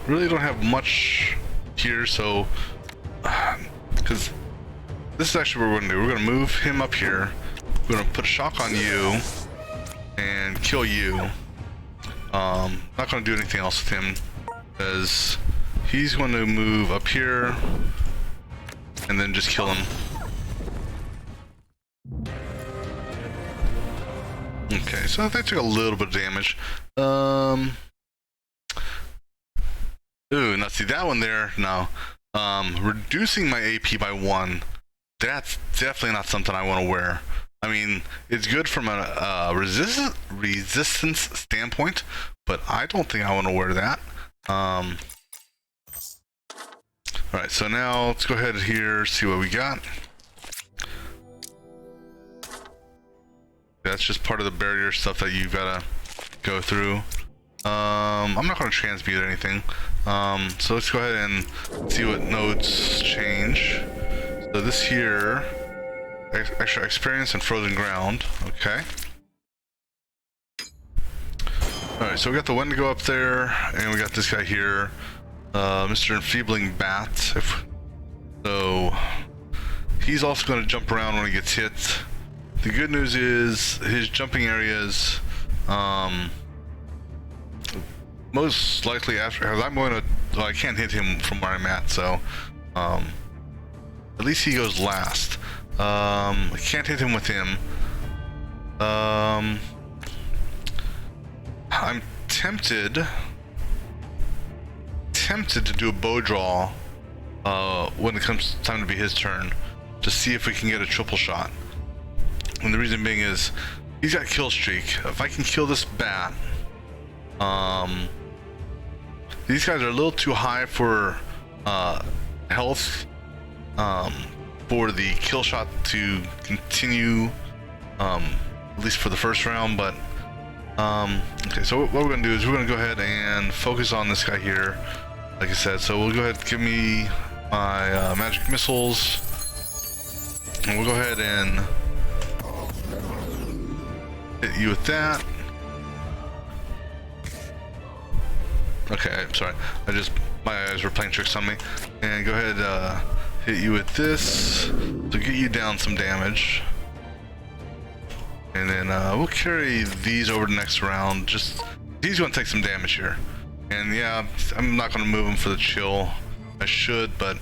A: Really don't have much here, so because this is actually what we're gonna do. We're gonna move him up here. We're gonna put a shock on you and kill you. Not gonna do anything else with him because he's going to move up here and then just kill him. Okay, so they took a little bit of damage. Ooh, now see that one there, no. Reducing my AP by 1, that's definitely not something I want to wear. I mean, it's good from a resistance standpoint, but I don't think I want to wear that. Alright, so now let's go ahead here, see what we got. That's just part of the barrier stuff that you've gotta go through. I'm not gonna transmute anything. So let's go ahead and see what nodes change. So this here, extra experience and frozen ground. Okay. Alright, so we got the one to go up there, and we got this guy here, Mr. Enfeebling Bat. So he's also going to jump around when he gets hit. The good news is his jumping areas, most likely after, because I'm going to, well, I can't hit him from where I'm at, so at least he goes last. I can't hit him with him. I'm tempted to do a bow draw when it comes time to be his turn, to see if we can get a triple shot. And the reason being is he's got kill streak. If I can kill this bat, these guys are a little too high for health, for the kill shot to continue, at least for the first round. But okay, so what we're gonna do is we're gonna go ahead and focus on this guy here, like I said. So we'll go ahead and give me my magic missiles, and we'll go ahead and hit you with that. Okay, I'm sorry, my eyes were playing tricks on me. And go ahead, hit you with this to get you down some damage. And then we'll carry these over the next round. Just, he's gonna take some damage here. And yeah, I'm not gonna move him for the chill. I should, but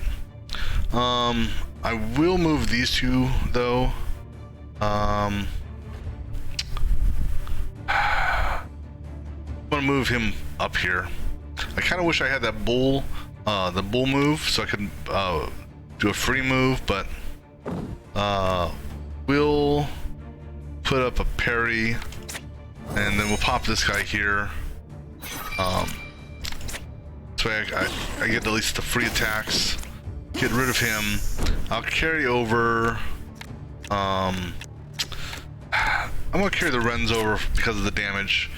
A: I will move these two though. I'm gonna move him up here. I kind of wish I had that bull, the bull move, so I could do a free move, but we'll put up a parry, and then we'll pop this guy here. So I get at least the free attacks. Get rid of him. I'll carry over. I'm gonna carry the Wrens over because of the damage.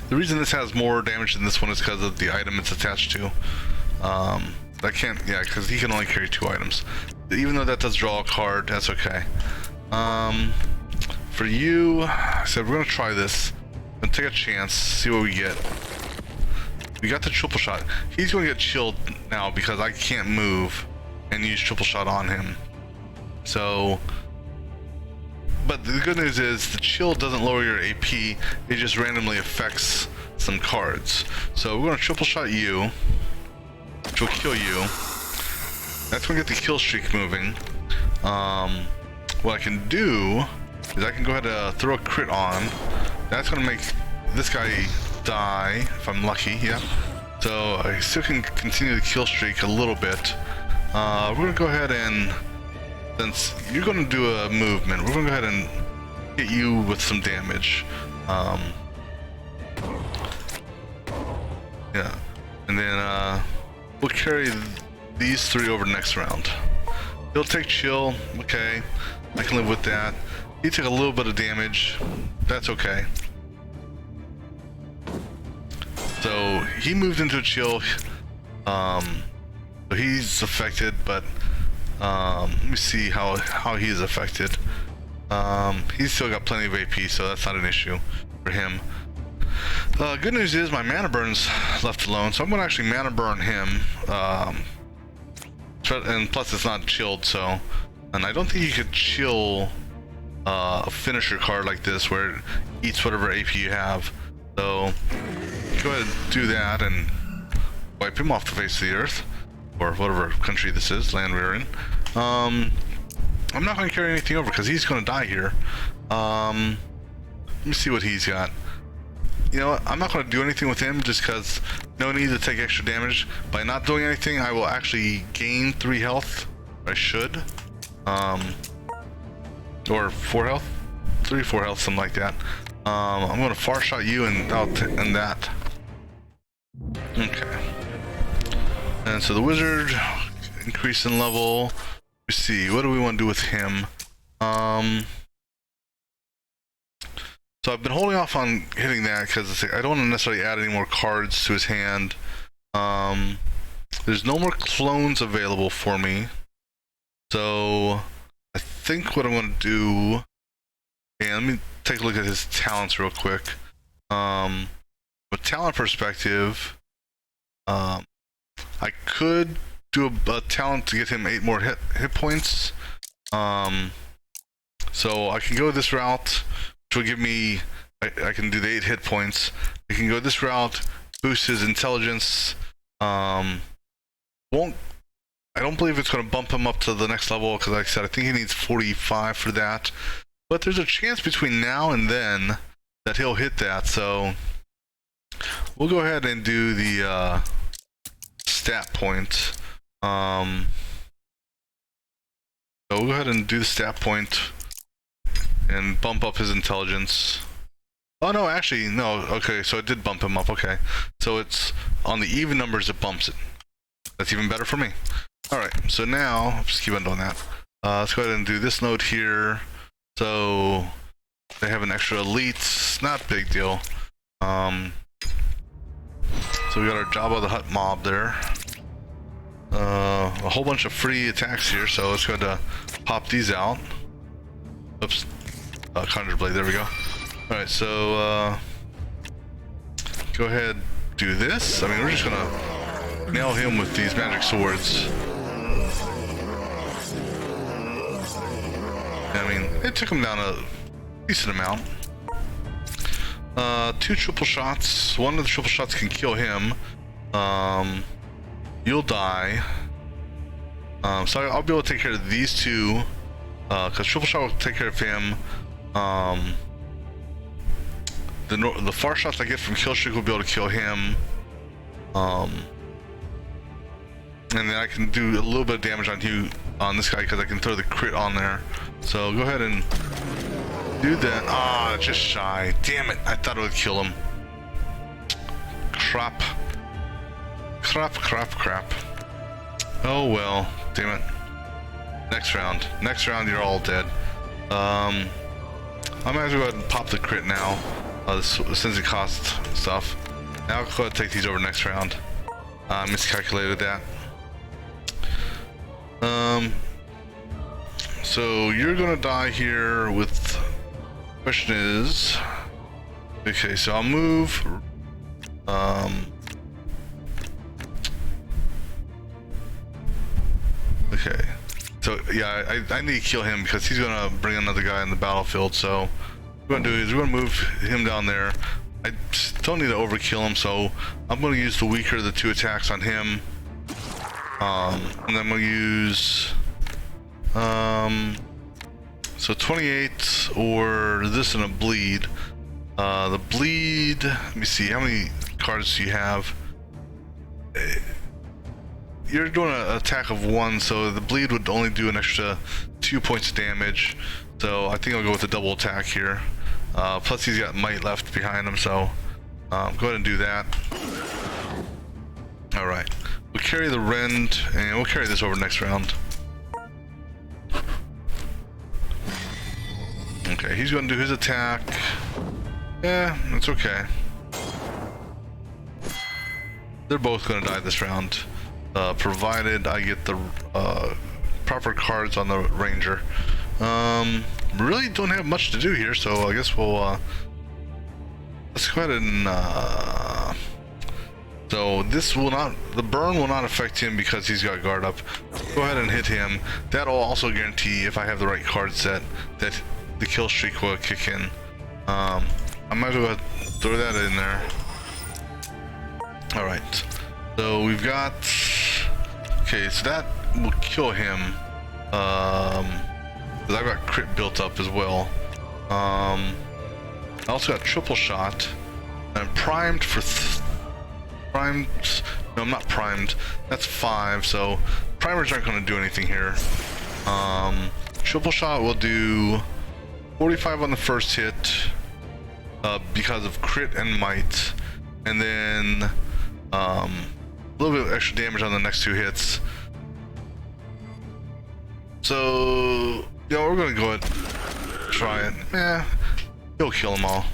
A: The reason this has more damage than this one is because of the item it's attached to. I can't, yeah, because he can only carry 2 items. Even though that does draw a card, that's okay. For you, I said we're gonna try this. I'm gonna take a chance, see what we get. We got the triple shot. He's gonna get chilled now because I can't move and use triple shot on him. So, but the good news is the chill doesn't lower your AP, it just randomly affects some cards. So we're gonna triple shot you, which will kill you. That's gonna get the kill streak moving. What I can do is I can go ahead and throw a crit on. That's gonna make this guy die, if I'm lucky, yeah. So I still can continue the kill streak a little bit. We're gonna go ahead and, since you're gonna do a movement, we're gonna go ahead and hit you with some damage. Yeah, and then we'll carry these 3 over next round. He'll take chill, okay, I can live with that. He took a little bit of damage, that's okay. So he moved into a chill, so he's affected, but let me see how he is affected. He's still got plenty of AP, so that's not an issue for him. Good news is my mana burn's left alone, so I'm gonna actually mana burn him. And plus it's not chilled, so, and I don't think you could chill a finisher card like this where it eats whatever AP you have. So go ahead and do that and wipe him off the face of the earth, or whatever country this is, land we're in. I'm not going to carry anything over because he's going to die here. Let me see what he's got. You know what? I'm not going to do anything with him just because no need to take extra damage. By not doing anything, I will actually gain 3 health. I should. Or 4 health? 3, 4 health, something like that. I'm going to far shot you and I'll end that. Okay. And so the wizard increase in level. Let's see, what do we want to do with him? So I've been holding off on hitting that because I don't want to necessarily add any more cards to his hand. There's no more clones available for me. So I think what I'm going to do... Yeah, let me take a look at his talents real quick. From a talent perspective, I could do a talent to get him 8 more hit points. So I can go this route, which will give me, I can do the 8 hit points. I can go this route, boost his intelligence. I don't believe it's going to bump him up to the next level, because like I said, I think he needs 45 for that. But there's a chance between now and then that he'll hit that, so we'll go ahead and do the stat point. So we'll go ahead and do the stat point and bump up his intelligence. Oh no, actually, no, okay, so it did bump him up, okay. So it's on the even numbers, it bumps it. That's even better for me. Alright, so now, just keep on doing that. Let's go ahead and do this node here. So they have an extra elite, not a big deal. So we got our Jabba the Hutt mob there. A whole bunch of free attacks here, so let's go ahead and pop these out. Oops. Conjure Blade, there we go. Alright, so go ahead, do this. I mean, we're just gonna nail him with these magic swords. I mean, it took him down a decent amount. 2 triple shots. One of the triple shots can kill him. You'll die. So I'll be able to take care of these 2. Because triple shot will take care of him. The far shots I get from kill streak will be able to kill him. And then I can do a little bit of damage on this guy because I can throw the crit on there. So go ahead and do that. Ah, just shy. Damn it! I thought it would kill him. Crap. Crap. Oh well. Damn it. Next round. Next round, you're all dead. I might as well go ahead and pop the crit now, since it costs stuff. Now I'll go ahead and take these over next round. Miscalculated that. So you're gonna die here with... Question is... Okay, so I'll move... Okay. So yeah, I need to kill him because he's gonna bring another guy in the battlefield. So what we're gonna do is we're gonna move him down there. I don't need to overkill him, so I'm gonna use the weaker of the 2 attacks on him. And then I'm gonna use so 28 or this and a bleed. The bleed, let me see, how many cards do you have? You're doing an attack of 1, so the bleed would only do an extra 2 points of damage. So I think I'll go with a double attack here. Plus he's got might left behind him, so go ahead and do that. Alright, we'll carry the rend, and we'll carry this over next round. Okay, he's going to do his attack. Yeah, it's okay. They're both going to die this round, provided I get the proper cards on the ranger. Really don't have much to do here, so I guess we'll let's go ahead and so this will not, the burn will not affect him because he's got guard up. Go ahead and hit him. That'll also guarantee, if I have the right card set, that the kill streak will kick in. I might as well throw that in there. Alright, so we've got, okay, so that will kill him. Because I've got crit built up as well. I also got triple shot. I'm primed for primed. No, I'm not primed. That's 5. So primers aren't going to do anything here. Triple shot will do 45 on the first hit because of crit and might, and then A little bit of extra damage on the next 2 hits. So, yeah, we're gonna go ahead and try it. Yeah, he'll kill them all.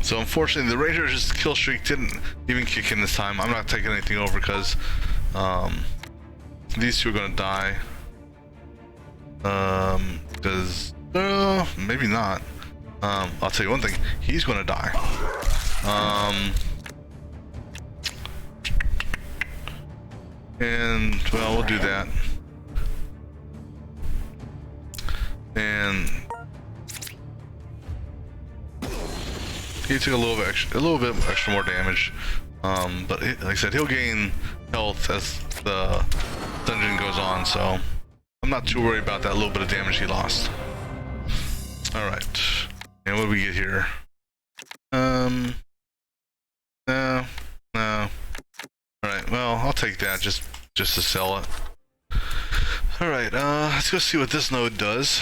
A: So unfortunately, the Ranger's kill streak didn't even kick in this time. I'm not taking anything over because these 2 are gonna die. Because maybe not. I'll tell you one thing, he's gonna die. And well, we'll do that. And he took a little bit extra more damage. But like I said, he'll gain health as the dungeon goes on, so I'm not too worried about that little bit of damage he lost. All right, and what do we get here? No. All right, well, I'll take that just to sell it. All right, let's go see what this node does.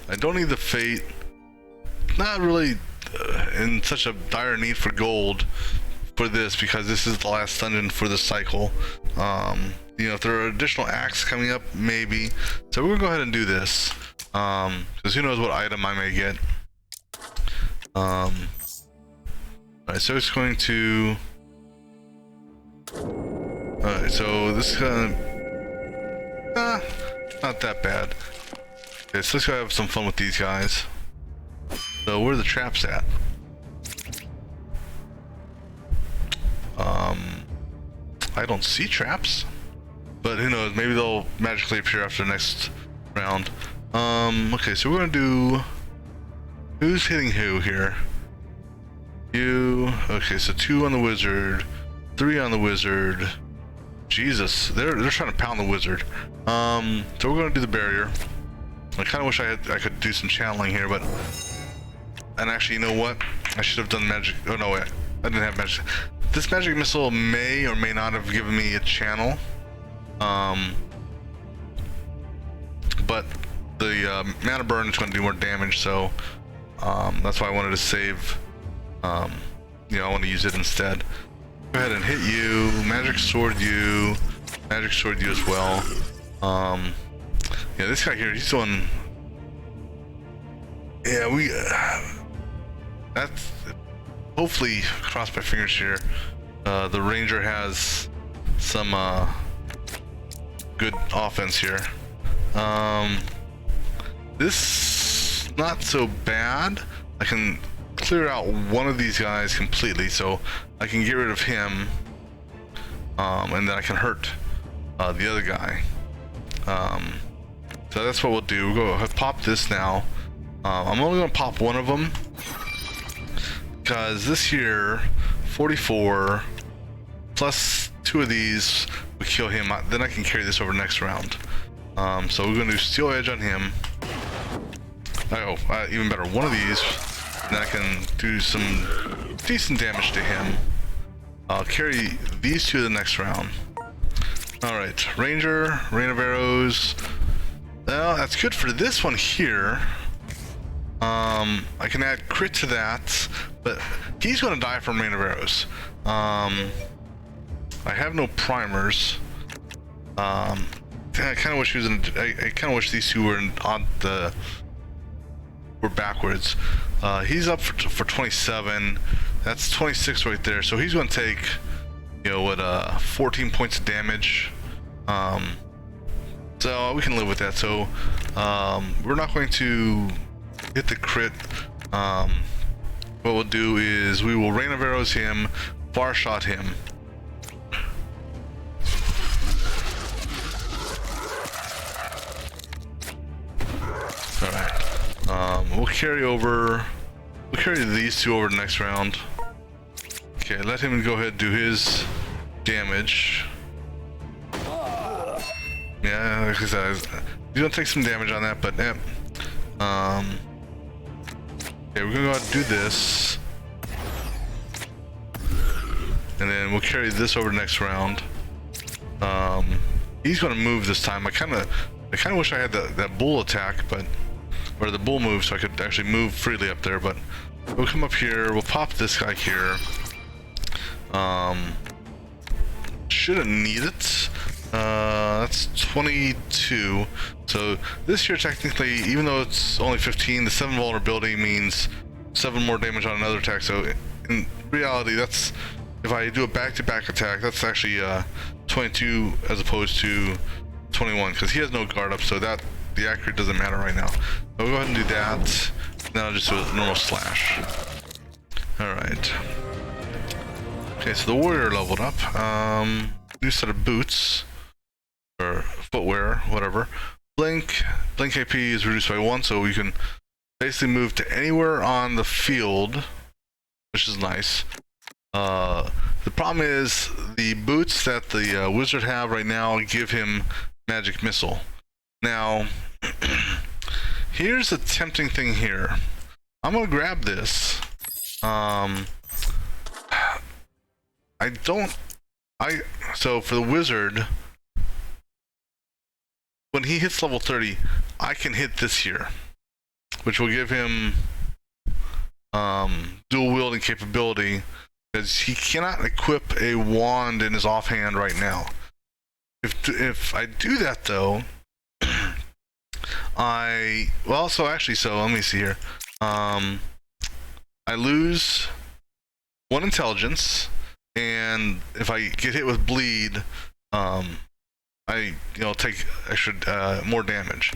A: I don't need the fate. Not really in such a dire need for gold for this because this is the last dungeon for the cycle. You know, if there are additional acts coming up, maybe. So we're gonna go ahead and do this because who knows what item I may get. Alright, so it's going to. Alright, so this is gonna. Not that bad. Okay, so let's go have some fun with these guys. So where are the traps at? I don't see traps, but who knows? Maybe they'll magically appear after the next round. Okay, so we're gonna do. Who's hitting who here? You. Okay, so 2 on the wizard, 3 on the wizard. Jesus, they're trying to pound the wizard. So we're gonna do the barrier. I kind of wish I could do some channeling here, but and actually, you know what? I should have done magic. Oh no, wait, I didn't have magic. This magic missile may or may not have given me a channel. But the mana burn is going to do more damage, so that's why I wanted to save. You know, I want to use it instead. Go ahead and hit you. Magic sword you. Magic sword you as well. Yeah, this guy here, he's doing. Yeah, we. That's hopefully, cross my fingers here. The Ranger has some good offense here. This not so bad. I can clear out one of these guys completely, so I can get rid of him, and then I can hurt the other guy. So that's what we'll do. We'll go pop this now. I'm only gonna pop one of them because this here 44 plus 2 of these will kill him. Then I can carry this over next round. So we're gonna do steel edge on him. Oh, even better, one of these. Then I can do some decent damage to him. I'll carry these 2 to the next round. All right, Ranger, Rain of Arrows. Well, that's good for this one here. I can add crit to that, but he's going to die from Rain of Arrows. I have no primers. I kind of wish he was in. I kind of wish these 2 were on the. Were backwards. He's up for 27. That's 26 right there. So he's going to take, you know, what, 14 points of damage. So we can live with that. So we're not going to hit the crit. What we'll do is we will Rain of Arrows him, far shot him. All right. We'll carry over. We'll carry these 2 over the next round. Okay, let him go ahead and do his damage. Yeah, like I said, he's gonna take some damage on that, but yeah. Okay, we're gonna go ahead and do this, and then we'll carry this over the next round. He's gonna move this time. I kind of I kind of wish I had that bull attack, but or the bull move, so I could actually move freely up there. But we'll come up here. We'll pop this guy here. Shouldn't need it. That's 22. So this here, technically, even though it's only 15, the 7 vulnerability means 7 more damage on another attack. So in reality, that's, if I do a back-to-back attack, that's actually 22 as opposed to 21, because he has no guard up, so that the accurate doesn't matter right now. So we'll go ahead and do that. Now I'll just do a normal slash. Alright. Okay, so the warrior leveled up. New set of boots. Or footwear, whatever. Blink AP is reduced by 1, so we can basically move to anywhere on the field, which is nice. The problem is the boots that the wizard have right now give him magic missile. Now, here's a tempting thing here. I'm gonna grab this. So for the wizard, when he hits level 30, I can hit this here, which will give him dual wielding capability, because he cannot equip a wand in his offhand right now. If I do that though, so let me see here. I lose 1 intelligence, and if I get hit with bleed, I take extra more damage.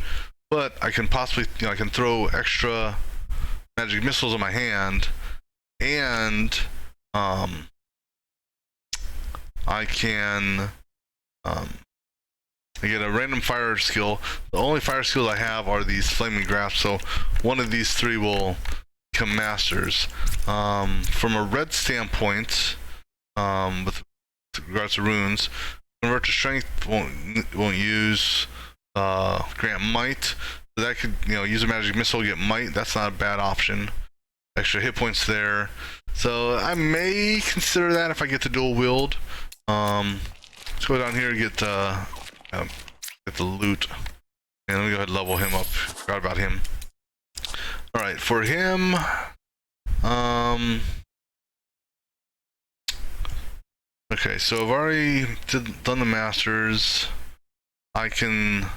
A: But I can possibly I can throw extra magic missiles in my hand, and I can I get a random fire skill. The only fire skills I have are these flaming grasps, so one of these 3 will become masters. From a red standpoint, with regards to runes, convert to strength won't use grant might. So that could use a magic missile, get might. That's not a bad option. Extra hit points there. So I may consider that if I get the dual wield. Let's go down here and get the loot, and let me go ahead and level him up. Forgot about him. All right, for him, okay, so I've already done the masters. I can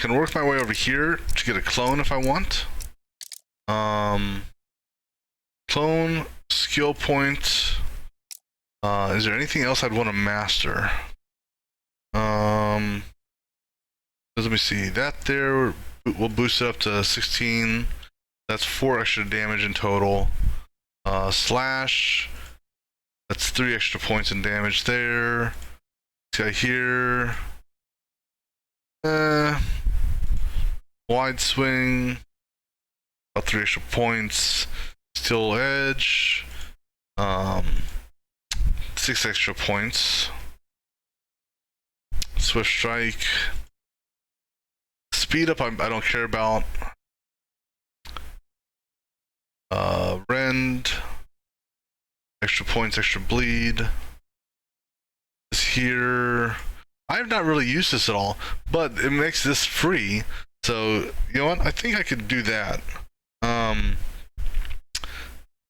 A: work my way over here to get a clone if I want. Clone, skill point. Is there anything else I'd want to master? Let me see. That there will boost it up to 16. That's 4 extra damage in total. Slash. That's 3 extra points in damage there. This guy here. Wide swing. About 3 extra points. Steel edge. 6 extra points. Swift strike. Speed up I don't care about. Rend. Extra points, extra bleed. This here. I have not really used this at all, but it makes this free. So, you know what? I think I could do that.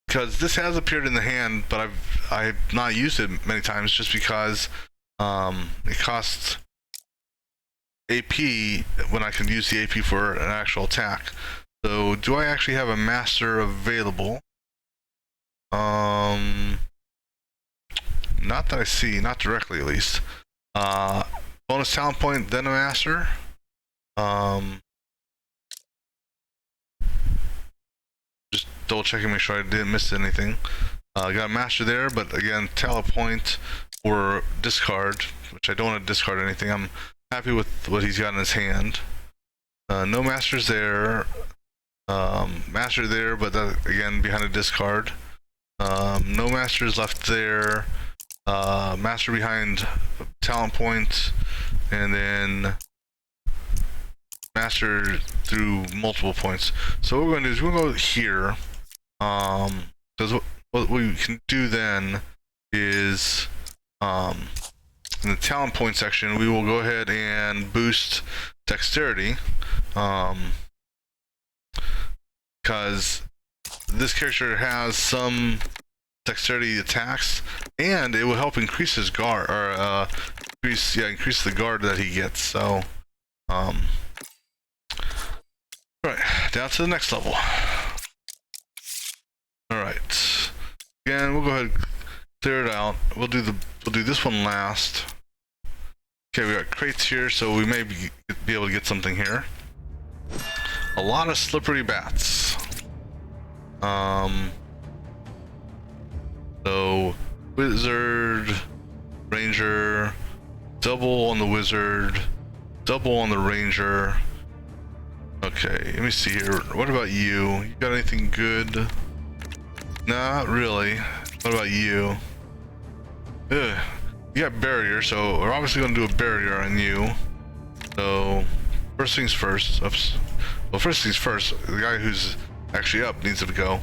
A: Because this has appeared in the hand, but I've not used it many times just because it costs AP when I can use the AP for an actual attack. So do I actually have a master available? Not that I see, not directly at least. Bonus talent point, then a master. Just double checking, make sure I didn't miss anything. Got a master there, but again, talent point or discard, which I don't want to discard anything. I'm happy with what he's got in his hand. No masters there. Master there, but that, again, behind a discard. No masters left there. Master behind talent point, and then master through multiple points. So what we're going to do is we're going to go here. Because what we can do then is in the talent point section, we will go ahead and boost dexterity, because this character has some dexterity attacks, and it will help increase his guard, or increase the guard that he gets. So right, down to the next level. All right, again, we'll go ahead and clear it out. We'll do this one last. Okay, we got crates here, so we may be able to get something here. A lot of slippery bats. So wizard, ranger, double on the wizard, double on the ranger. Okay, let me see here. What about you? You got anything good? Not really. What about you? Ugh. You got barrier, so we're obviously going to do a barrier on you. So first things first. Oops. Well, first things first. The guy who's actually up needs to go.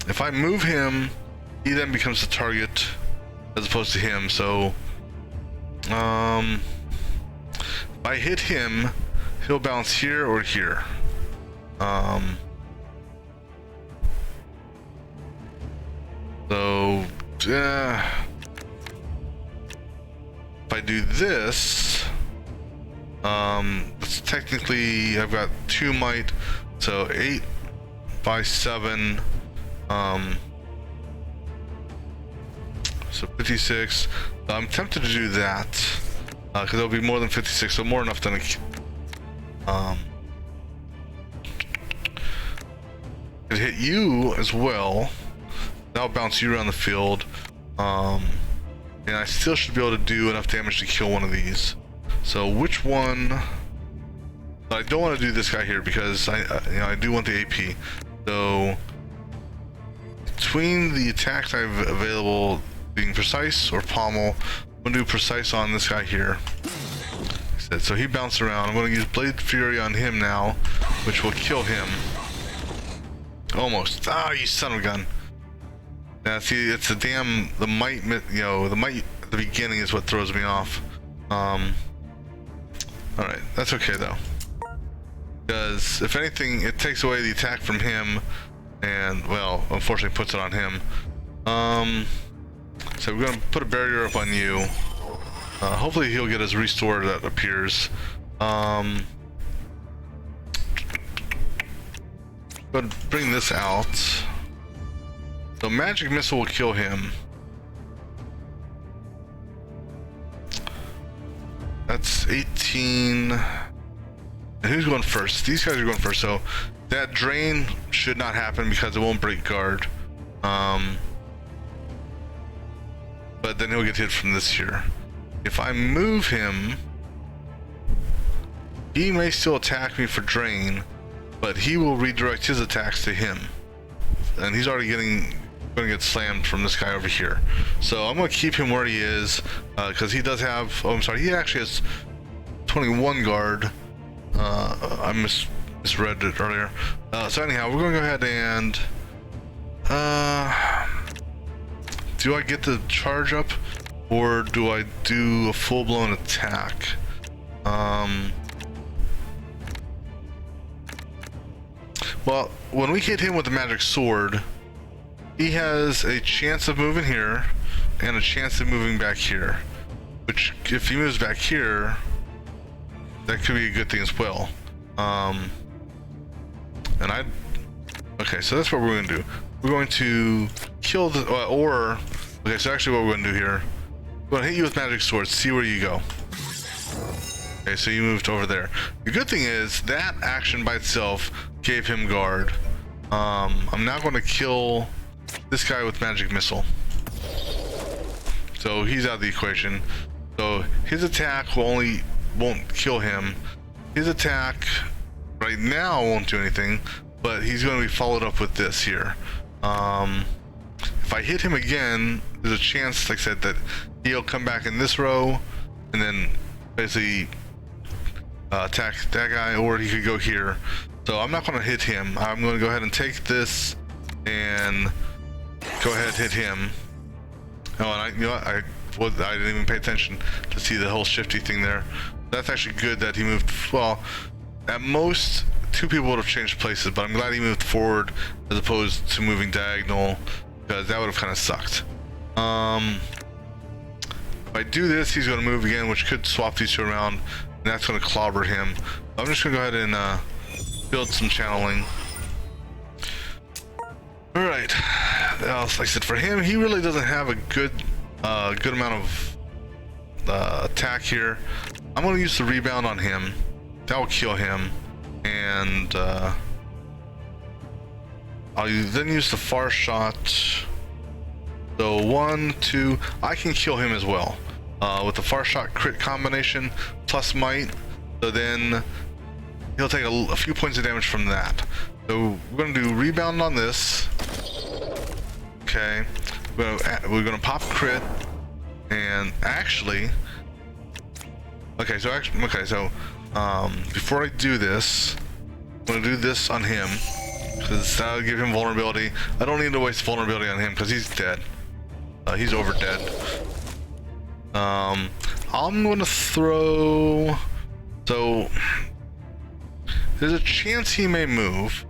A: If I move him, he then becomes the target as opposed to him. So if I hit him, he'll bounce here or here. So if I do this, it's technically I've got 2 might, so 8 by 7, so 56. I'm tempted to do that because it'll be more than 56, so more enough than it hit you as well. That'll bounce you around the field, and I still should be able to do enough damage to kill one of these. So which one? I don't want to do this guy here because I do want the AP. So between the attacks I have available, being precise or pommel, I'm gonna do precise on this guy here. So he bounced around. I'm gonna use Blade Fury on him now, which will kill him. Almost. Ah, you son of a gun. Now see, it's the might, the might at the beginning is what throws me off. Alright, that's okay though. Because if anything, it takes away the attack from him, and well, unfortunately puts it on him. So we're gonna put a barrier up on you. Hopefully he'll get his restore that appears. But bring this out. So magic missile will kill him. That's 18. And who's going first? These guys are going first. So that drain should not happen because it won't break guard. But then he'll get hit from this here. If I move him, he may still attack me for drain, but he will redirect his attacks to him. And he's already going to get slammed from this guy over here. So I'm going to keep him where he is, because he does have, oh I'm sorry, he actually has 21 guard. I misread it earlier. So anyhow, we're going to go ahead and do I get the charge up, or do I do a full-blown attack? Well, when we hit him with the magic sword, he has a chance of moving here and a chance of moving back here, which if he moves back here, that could be a good thing as well. Okay, so that's what we're going to do. We're going to kill the okay, so actually what we're going to do here, we're going to hit you with magic sword, see where you go. Okay, so you moved over there. The good thing is that action by itself gave him guard. I'm now going to kill this guy with magic missile. So he's out of the equation. So his attack won't kill him. His attack right now won't do anything, but he's going to be followed up with this here. If I hit him again, there's a chance, like I said, that he'll come back in this row and then basically attack that guy, or he could go here. So I'm not going to hit him. I'm going to go ahead and take this and go ahead and hit him. Oh, and you know what? I I didn't even pay attention to see the whole shifty thing there. That's actually good that he moved. Well, at most 2 people would have changed places, but I'm glad he moved forward as opposed to moving diagonal, because that would have kind of sucked. If I do this, he's going to move again, which could swap these 2 around, and that's going to clobber him. I'm just going to go ahead and build some channeling. All right. Like I said, for him, he really doesn't have a good amount of attack here. I'm going to use the rebound on him. That will kill him, and I'll then use the far shot. So 1, 2, I can kill him as well with the far shot crit combination plus might. So then he'll take a few points of damage from that. So we're going to do rebound on this. Okay, we're gonna pop crit, and actually, before I do this, I'm gonna do this on him because that'll give him vulnerability. I don't need to waste vulnerability on him because he's dead. He's over dead. I'm gonna throw. So there's a chance he may move.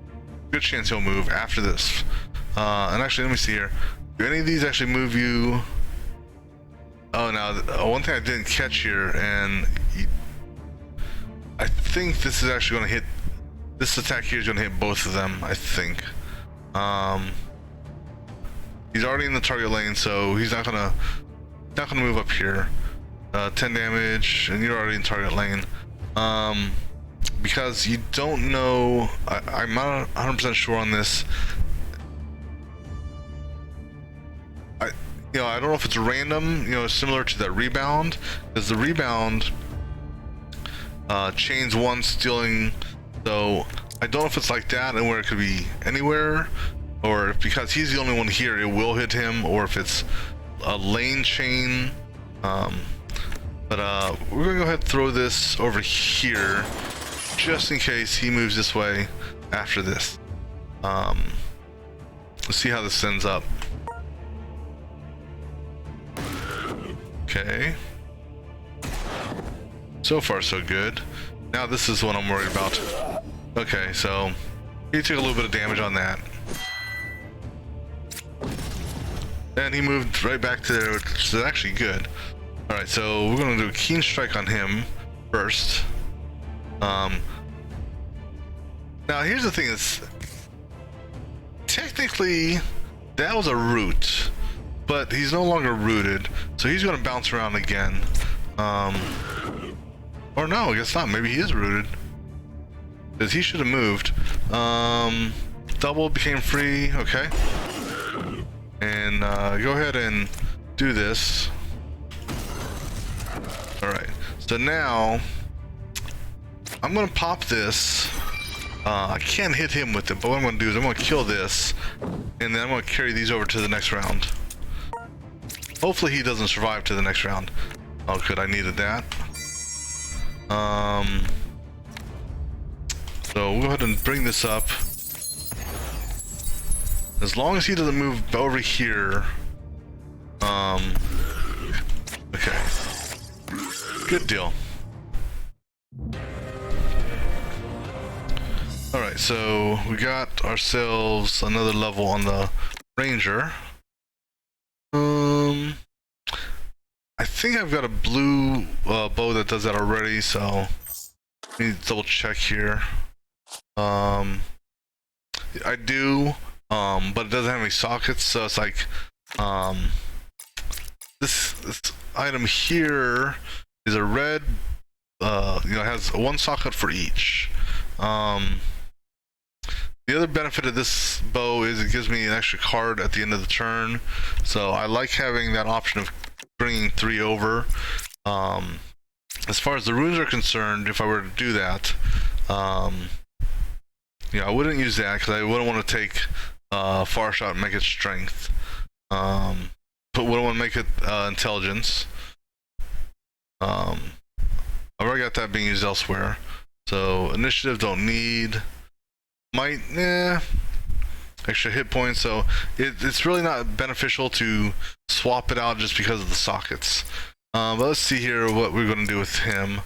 A: Good chance he'll move after this. And actually, let me see here. Do any of these actually move you? Oh, now one thing I didn't catch here, and I think this is actually going to hit. This attack here is going to hit both of them. I think. He's already in the target lane, so he's not gonna move up here. 10 damage, and you're already in target lane. Because you don't know. I'm not 100% sure on this. I don't know if it's random, similar to that rebound, because the rebound chains 1 stealing, so I don't know if it's like that and where it could be anywhere, or if because he's the only one here, it will hit him, or if it's a lane chain. But we're gonna go ahead and throw this over here, just in case he moves this way after this. Let's see how this ends up. Okay. So far, so good. Now this is what I'm worried about. Okay, so he took a little bit of damage on that. And he moved right back to there, which is actually good. Alright, so we're gonna do a keen strike on him first. Now here's the thing, is technically that was a root, but he's no longer rooted, so he's gonna bounce around again. Or no, I guess not. Maybe he is rooted, because he should have moved. Double became free. Okay, and go ahead and do this. All right. So now I'm gonna pop this. I can't hit him with it, but what I'm gonna do is I'm gonna kill this, and then I'm gonna carry these over to the next round. Hopefully he doesn't survive to the next round. Oh, good, I needed that. So we'll go ahead and bring this up. As long as he doesn't move over here. Okay. Good deal. Alright, so we got ourselves another level on the Ranger. I think I've got a blue bow that does that already, so let me double check here. I do, but it doesn't have any sockets, so it's like this item here is a red, it has 1 socket for each. The other benefit of this bow is it gives me an extra card at the end of the turn, so I like having that option of bringing 3 over. As far as the runes are concerned, if I were to do that, I wouldn't use that because I wouldn't want to take far shot and make it strength, but wouldn't want to make it intelligence. I've already got that being used elsewhere, so initiative don't need. Might, extra hit points. So it's really not beneficial to swap it out just because of the sockets. But let's see here what we're going to do with him.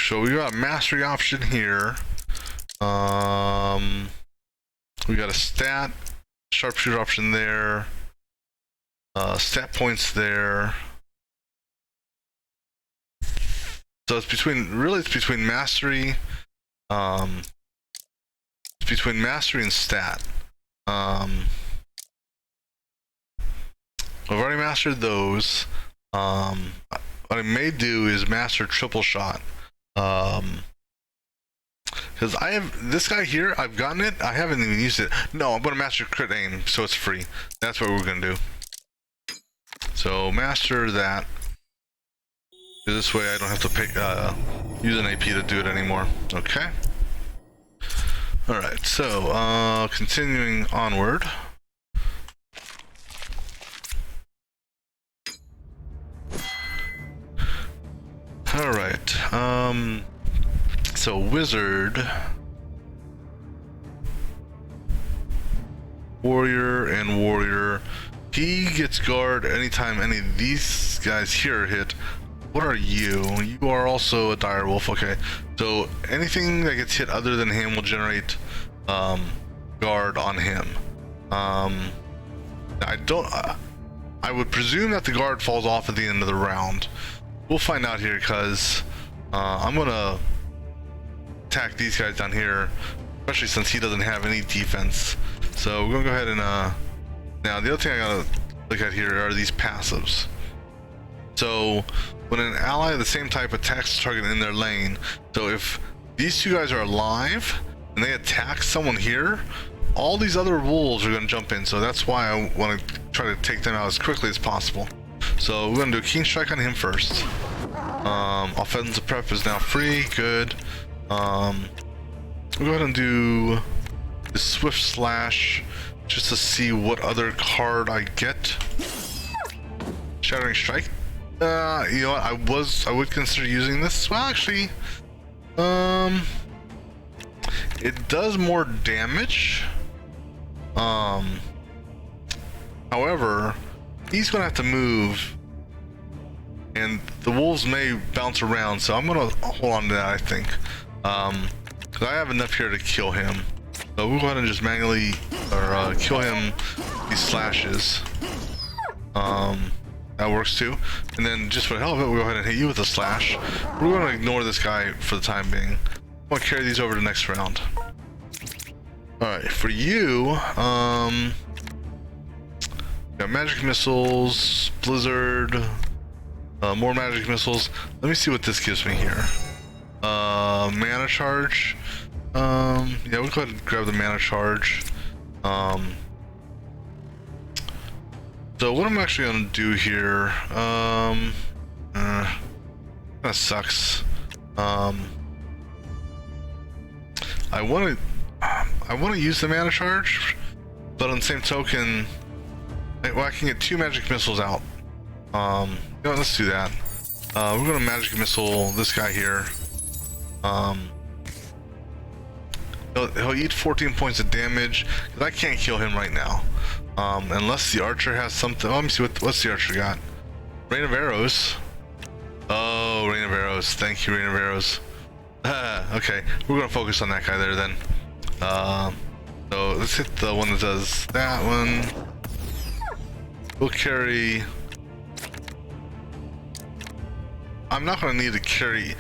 A: So we got a mastery option here. We got a stat sharpshooter option there. Stat points there. So it's between mastery. It's between mastery and stat. I've already mastered those. What I may do is master triple shot. Because I have this guy here, I've gotten it, I haven't even used it. No, I'm going to master crit aim, so it's free. That's what we're going to do. So master that. This way I don't have to pay, use an AP to do it anymore. Okay. Alright, so continuing onward. Alright, so wizard, warrior, and warrior. He gets guard anytime any of these guys here are hit. What are you? You are also a dire wolf. Okay, so anything that gets hit other than him will generate guard on him. I would presume that the guard falls off at the end of the round. We'll find out here because I'm gonna attack these guys down here, especially since he doesn't have any defense. So we're gonna go ahead and now the other thing I gotta look at here are these passives. So when an ally of the same type attacks a target in their lane, so if these two guys are alive and they attack someone here, all these other wolves are going to jump in. So that's why I want to try to take them out as quickly as possible. So we're going to do a keen strike on him first. Offensive prep is now free. Good. We'll go ahead and do the swift slash just to see what other card I get. Shattering strike. You know what? I would consider using this. Well, actually, it does more damage. However, he's gonna have to move, and the wolves may bounce around. So I'm gonna hold on to that. I think, because I have enough here to kill him. So we'll go ahead and just manually kill him. These slashes. That works too. And then just for the hell of it, we'll go ahead and hit you with a slash. We're going to ignore this guy for the time being. I'm going to carry these over to the next round. Alright, for you, got magic missiles, blizzard, more magic missiles. Let me see what this gives me here. Mana charge. Yeah, we'll go ahead and grab the mana charge. So what I'm actually gonna do here, that sucks. I want to use the mana charge, but on the same token, I can get 2 magic missiles out. You know what, let's do that. We're gonna magic missile this guy here. He'll eat 14 points of damage because I can't kill him right now. Unless the archer has something. Oh, let me see what's the archer got. Rain of arrows. Oh, rain of arrows. Thank you, rain of arrows. Okay, we're gonna focus on that guy there then. So let's hit the one that does that one. We'll carry. I'm not gonna need to carry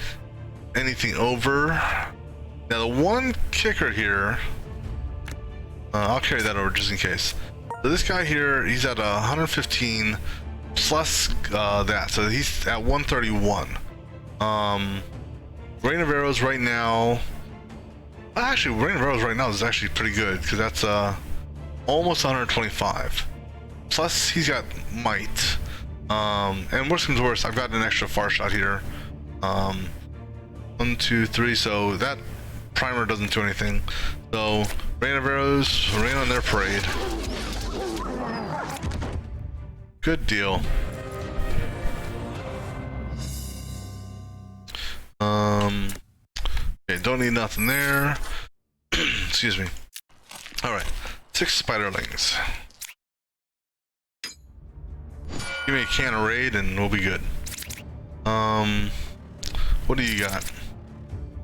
A: anything over. Now the one kicker here, I'll carry that over just in case. So this guy here, he's at 115 plus that, so he's at 131. Rain of arrows right now. Actually, rain of arrows right now is actually pretty good because that's almost 125. Plus he's got might. And worst comes to worst, I've got an extra far shot here. 1, 2, 3. So that primer doesn't do anything. So rain of arrows, rain on their parade. Good deal. Okay, don't need nothing there. Excuse me. Alright. 6 spiderlings. Give me a can of raid and we'll be good. What do you got?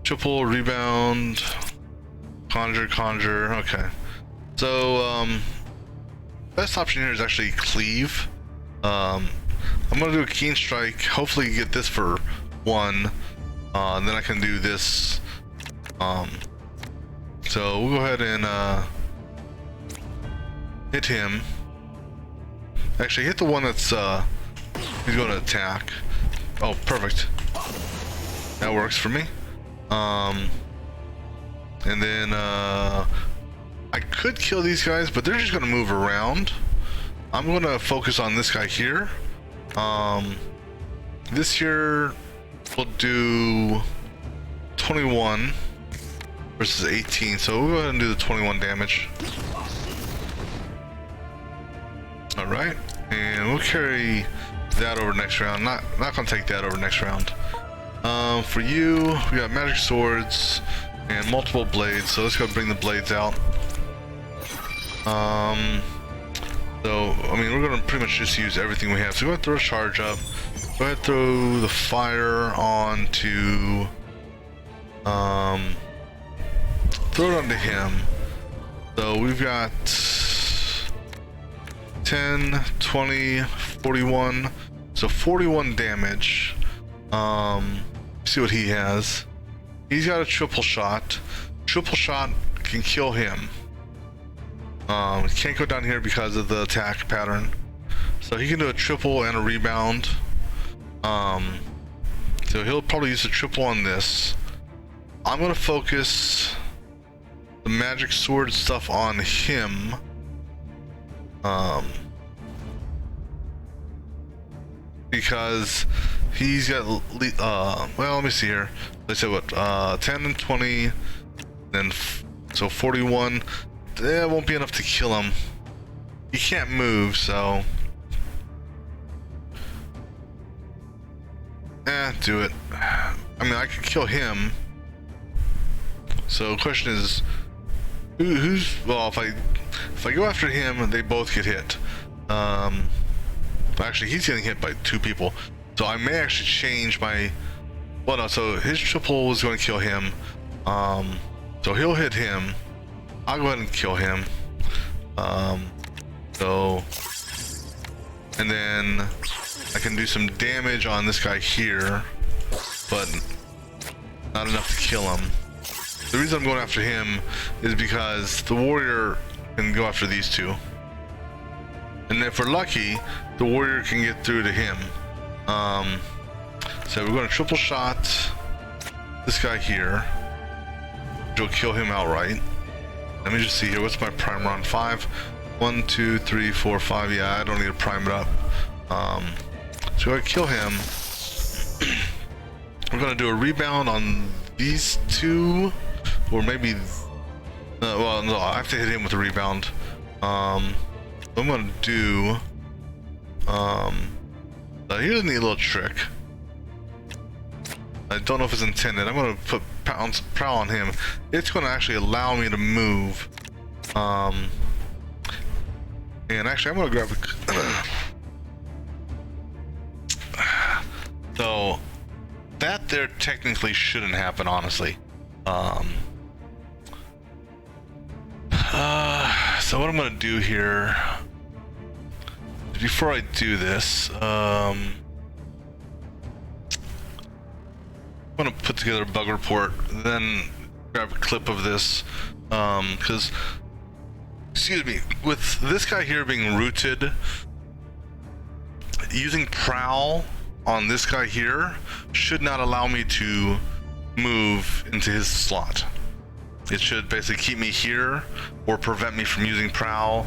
A: Triple, rebound, conjure, okay. So, best option here is actually cleave. I'm gonna do a keen strike, hopefully get this for 1, and then I can do this. So we'll go ahead and hit him. Actually, hit the one that's he's going to attack. Oh, perfect. That works for me. And then I could kill these guys, but they're just going to move around. I'm going to focus on this guy here. This here will do 21 versus 18, so we'll go ahead and do the 21 damage. All right, and we'll carry that over next round. Not gonna take that over next round. For you, we got magic swords and multiple blades, so let's go bring the blades out. So I mean, we're gonna pretty much just use everything we have. So go ahead and throw a charge up. Go ahead and throw the fire onto throw it onto him. So we've got 10, 20, 41. So 41 damage. See what he has. He's got a triple shot. Triple shot can kill him. Can't go down here because of the attack pattern. So he can do a triple and a rebound. So he'll probably use a triple on this. I'm gonna focus the magic sword stuff on him. Because he's got well, let me see here. Let's say what 10 and 20, then so 41. That won't be enough to kill him. He can't move, so do it. I mean, I could kill him. So the question is, who's well? If I go after him, they both get hit. Actually, he's getting hit by 2 people, so I may actually change my. Well, no. So his triple is going to kill him. So he'll hit him. I'll go ahead and kill him. So, and then I can do some damage on this guy here, but not enough to kill him. The reason I'm going after him is because the warrior can go after these 2. And if we're lucky, the warrior can get through to him. So we're going to triple shot this guy here, which will kill him outright. Let me just see here. What's my primer on? 5. 1, 2, 3, 4, 5. Yeah, I don't need to prime it up. So I kill him. We're going to do a rebound on these 2, or maybe. Well, no, I have to hit him with a rebound. I'm gonna do. Here's a neat little trick. I don't know if it's intended. I'm gonna put prowl on him. It's gonna actually allow me to move. And actually, I'm gonna grab a. So that there technically shouldn't happen, honestly. So what I'm gonna do here, before I do this, I'm gonna put together a bug report, then grab a clip of this, because, excuse me, with this guy here being rooted, using prowl on this guy here should not allow me to move into his slot. It should basically keep me here, or prevent me from using prowl,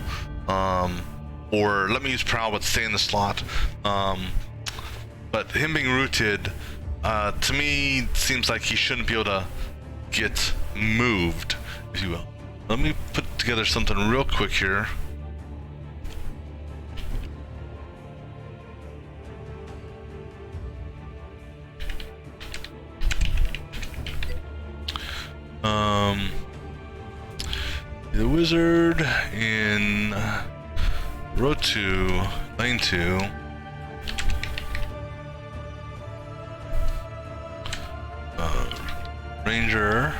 A: or let me use prowl but stay in the slot. But him being rooted, to me, seems like he shouldn't be able to get moved, if you will. Let me put together something real quick here. The wizard in row 2, lane 2. Ranger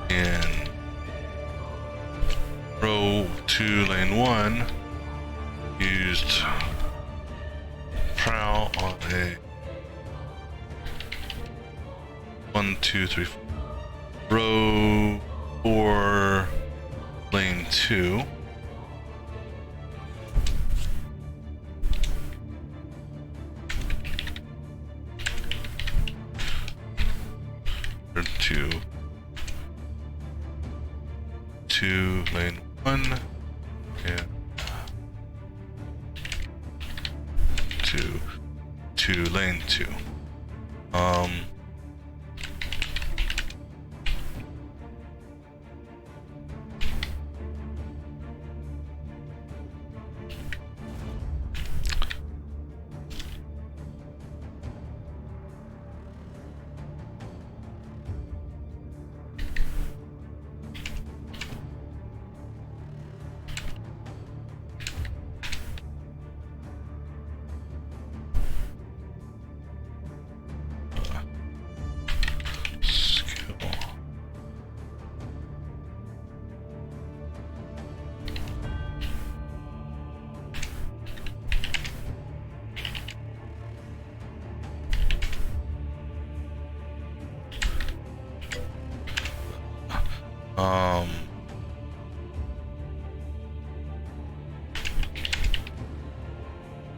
A: in row 2, lane 1. Used prowl on a 1, 2, 3, 4. Row 4, lane 2. Or 2, lane 1, and 2, lane 2.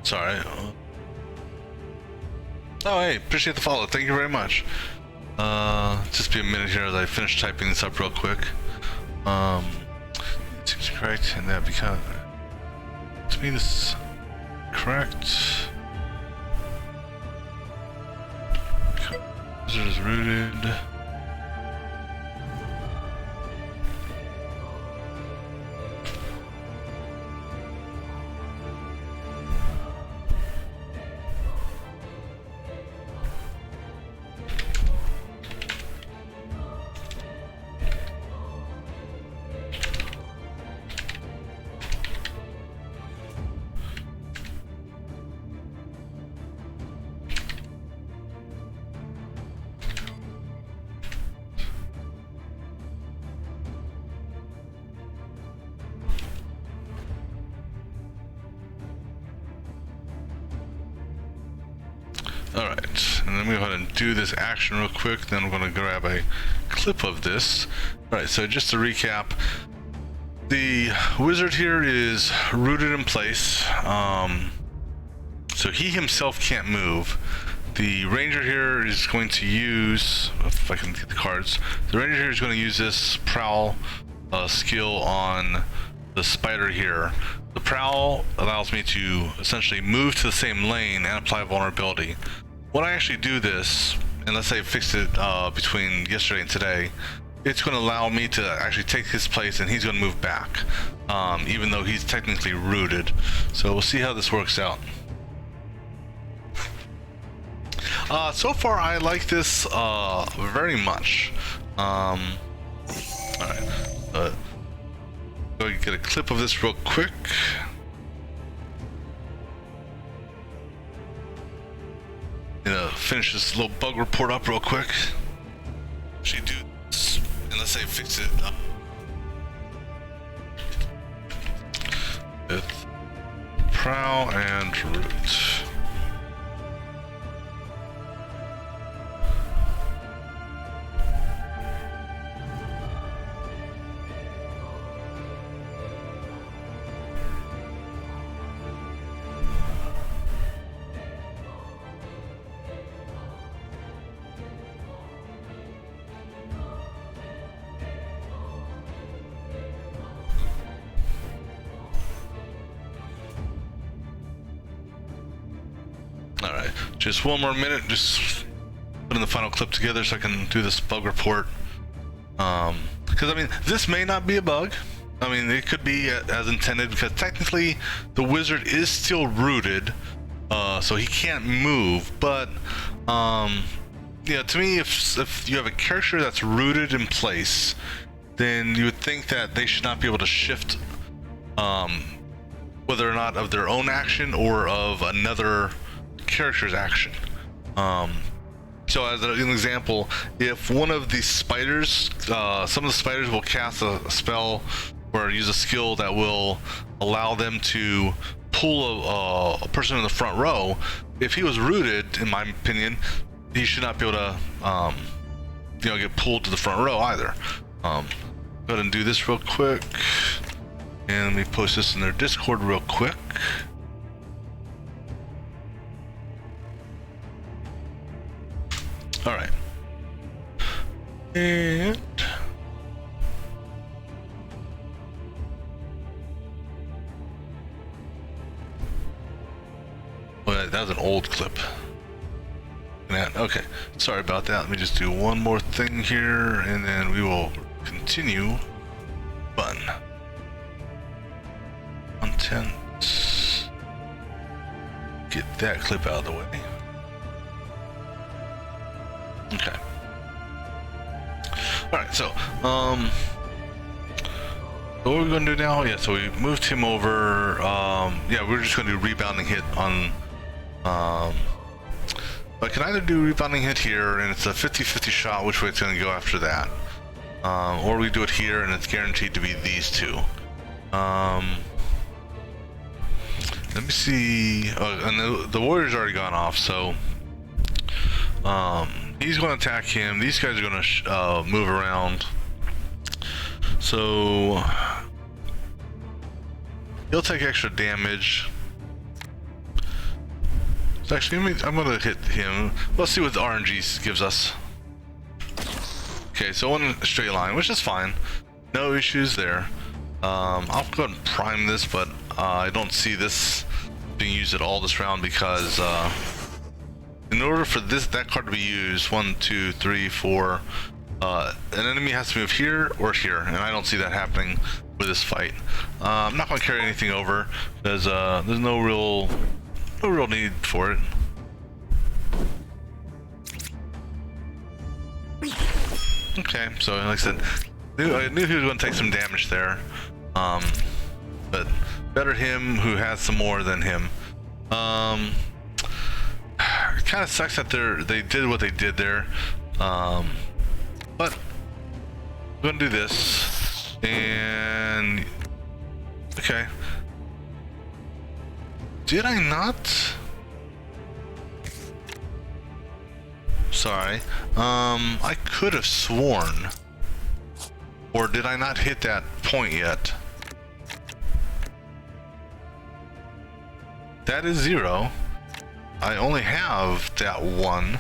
A: Sorry. Oh, hey, appreciate the follow. Thank you very much. Just be a minute here as I finish typing this up real quick. Seems correct, and that because to me this is correct. Wizard is rooted. Alright, and then we go ahead and do this action real quick, then I'm going to grab a clip of this. Alright, so just to recap, the wizard here is rooted in place, so he himself can't move. The ranger here is going to use, if I can get the cards, the ranger here is going to use this prowl skill on the spider here. The prowl allows me to essentially move to the same lane and apply vulnerability. When I actually do this, and let's say I fixed it between yesterday and today, it's going to allow me to actually take his place and he's going to move back, even though he's technically rooted. So we'll see how this works out. So far I like this very much. Alright, go and get a clip of this real quick. Finish this little bug report up real quick. Actually do this, and let's say fix it with prowl and root. Alright, just one more minute, just putting the final clip together so I can do this bug report. Because I mean, this may not be a bug. I mean, it could be as intended, because technically the wizard is still rooted, so he can't move. But yeah, to me, if you have a character that's rooted in place then you would think that they should not be able to shift, whether or not of their own action or of another character's action. So as an example, if one of the spiders, some of the spiders will cast a spell or use a skill that will allow them to pull a person in the front row. If he was rooted, in my opinion, he should not be able to, get pulled to the front row either. Go ahead and do this real quick, and let me post this in their Discord real quick. All right, and well, that was an old clip. Okay, sorry about that. Let me just do one more thing here, and then we will continue. Fun content. Get that clip out of the way. Okay. All right. So, what are we going to do now? Yeah. So we moved him over. Yeah, we're just going to do rebounding hit on. I can either do rebounding hit here, and it's a 50-50 shot which way it's going to go after that, or we do it here, and it's guaranteed to be these two. Let me see. Oh, and the warrior's already gone off, so he's going to attack him. These guys are going to move around, so he'll take extra damage. So actually, I'm going to hit him. Let's see what the RNG gives us. Okay, so one straight line, which is fine. No issues there. I'll go ahead and prime this, but I don't see this being used at all this round because in order for that card to be used, 1, 2, 3, 4, an enemy has to move here or here, and I don't see that happening with this fight. I'm not going to carry anything over because there's no real need for it. Okay, so like I said, I knew he was going to take some damage there, but better him who has some more than him. It kind of sucks that they did what they did there, but I'm going to do this, and okay. Did I not? Sorry. I could have sworn. Or did I not hit that point yet? That is 0. I only have that 1.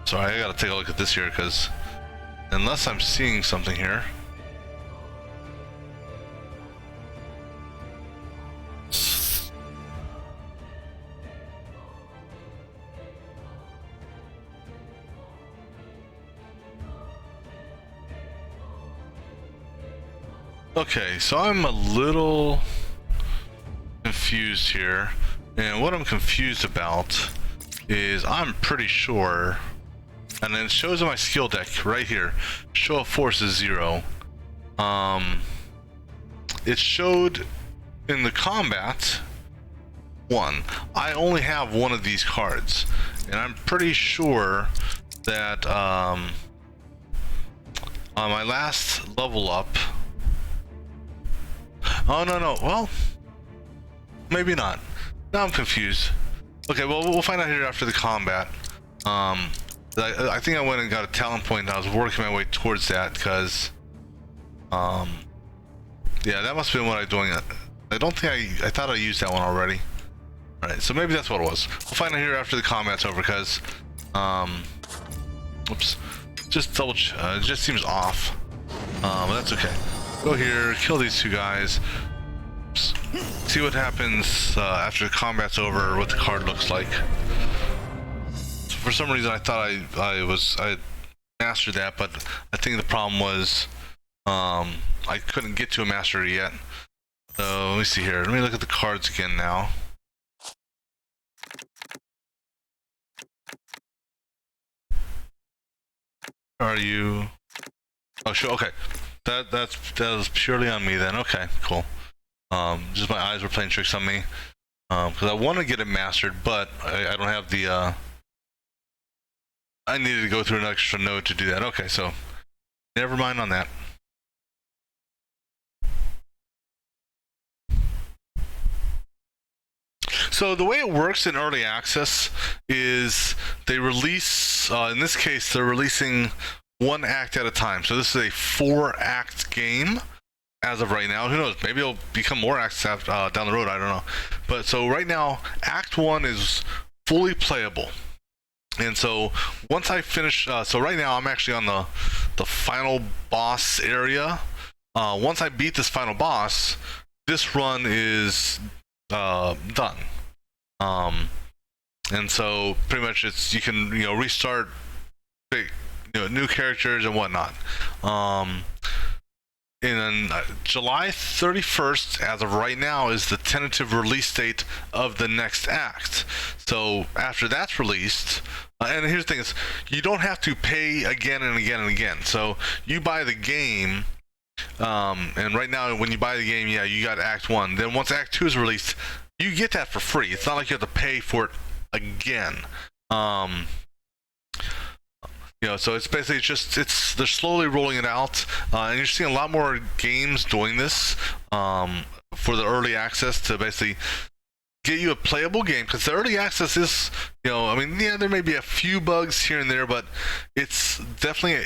A: Sorry, I gotta take a look at this here because unless I'm seeing something here. Okay, so I'm a little confused here, and what I'm confused about is I'm pretty sure, and then it shows on my skill deck right here, show of force is 0. It showed in the combat 1. I only have one of these cards, and I'm pretty sure that on my last level up. Oh, no. Well, maybe not. Now I'm confused. Okay, well, we'll find out here after the combat. I think I went and got a talent point, and I was working my way towards that, because... yeah, that must have been what I was doing. I don't think I thought I used that one already. Alright, so maybe that's what it was. We'll find out here after the combat's over, because... oops. Just double... it just seems off. But that's okay. Go here, kill these two guys, see what happens after the combat's over, what the card looks like. So for some reason I thought I mastered that, but I think the problem was I couldn't get to a mastery yet. So let me see here, let me look at the cards again now. Are you... Oh, sure. Okay, that was purely on me then. Okay, cool. Just my eyes were playing tricks on me. Because I want to get it mastered, but I don't have the. I needed to go through an extra node to do that. Okay, so never mind on that. So the way it works in early access is they release, in this case, they're releasing one act at a time. So this is a 4-act game as of right now. Who knows? Maybe it'll become more acts down the road. I don't know. But so right now, Act 1 is fully playable. And so once I finish, so right now I'm actually on the final boss area. Once I beat this final boss, this run is done. And so pretty much you can restart, new characters and whatnot. And then July 31st, as of right now, is the tentative release date of the next act. So after that's released, and here's the thing: is you don't have to pay again and again and again. So you buy the game, and right now when you buy the game, yeah, you got Act 1. Then once Act 2 is released, you get that for free. It's not like you have to pay for it again. So it's basically they're slowly rolling it out, and you're seeing a lot more games doing this for the early access to basically get you a playable game. Because the early access is, there may be a few bugs here and there, but it's definitely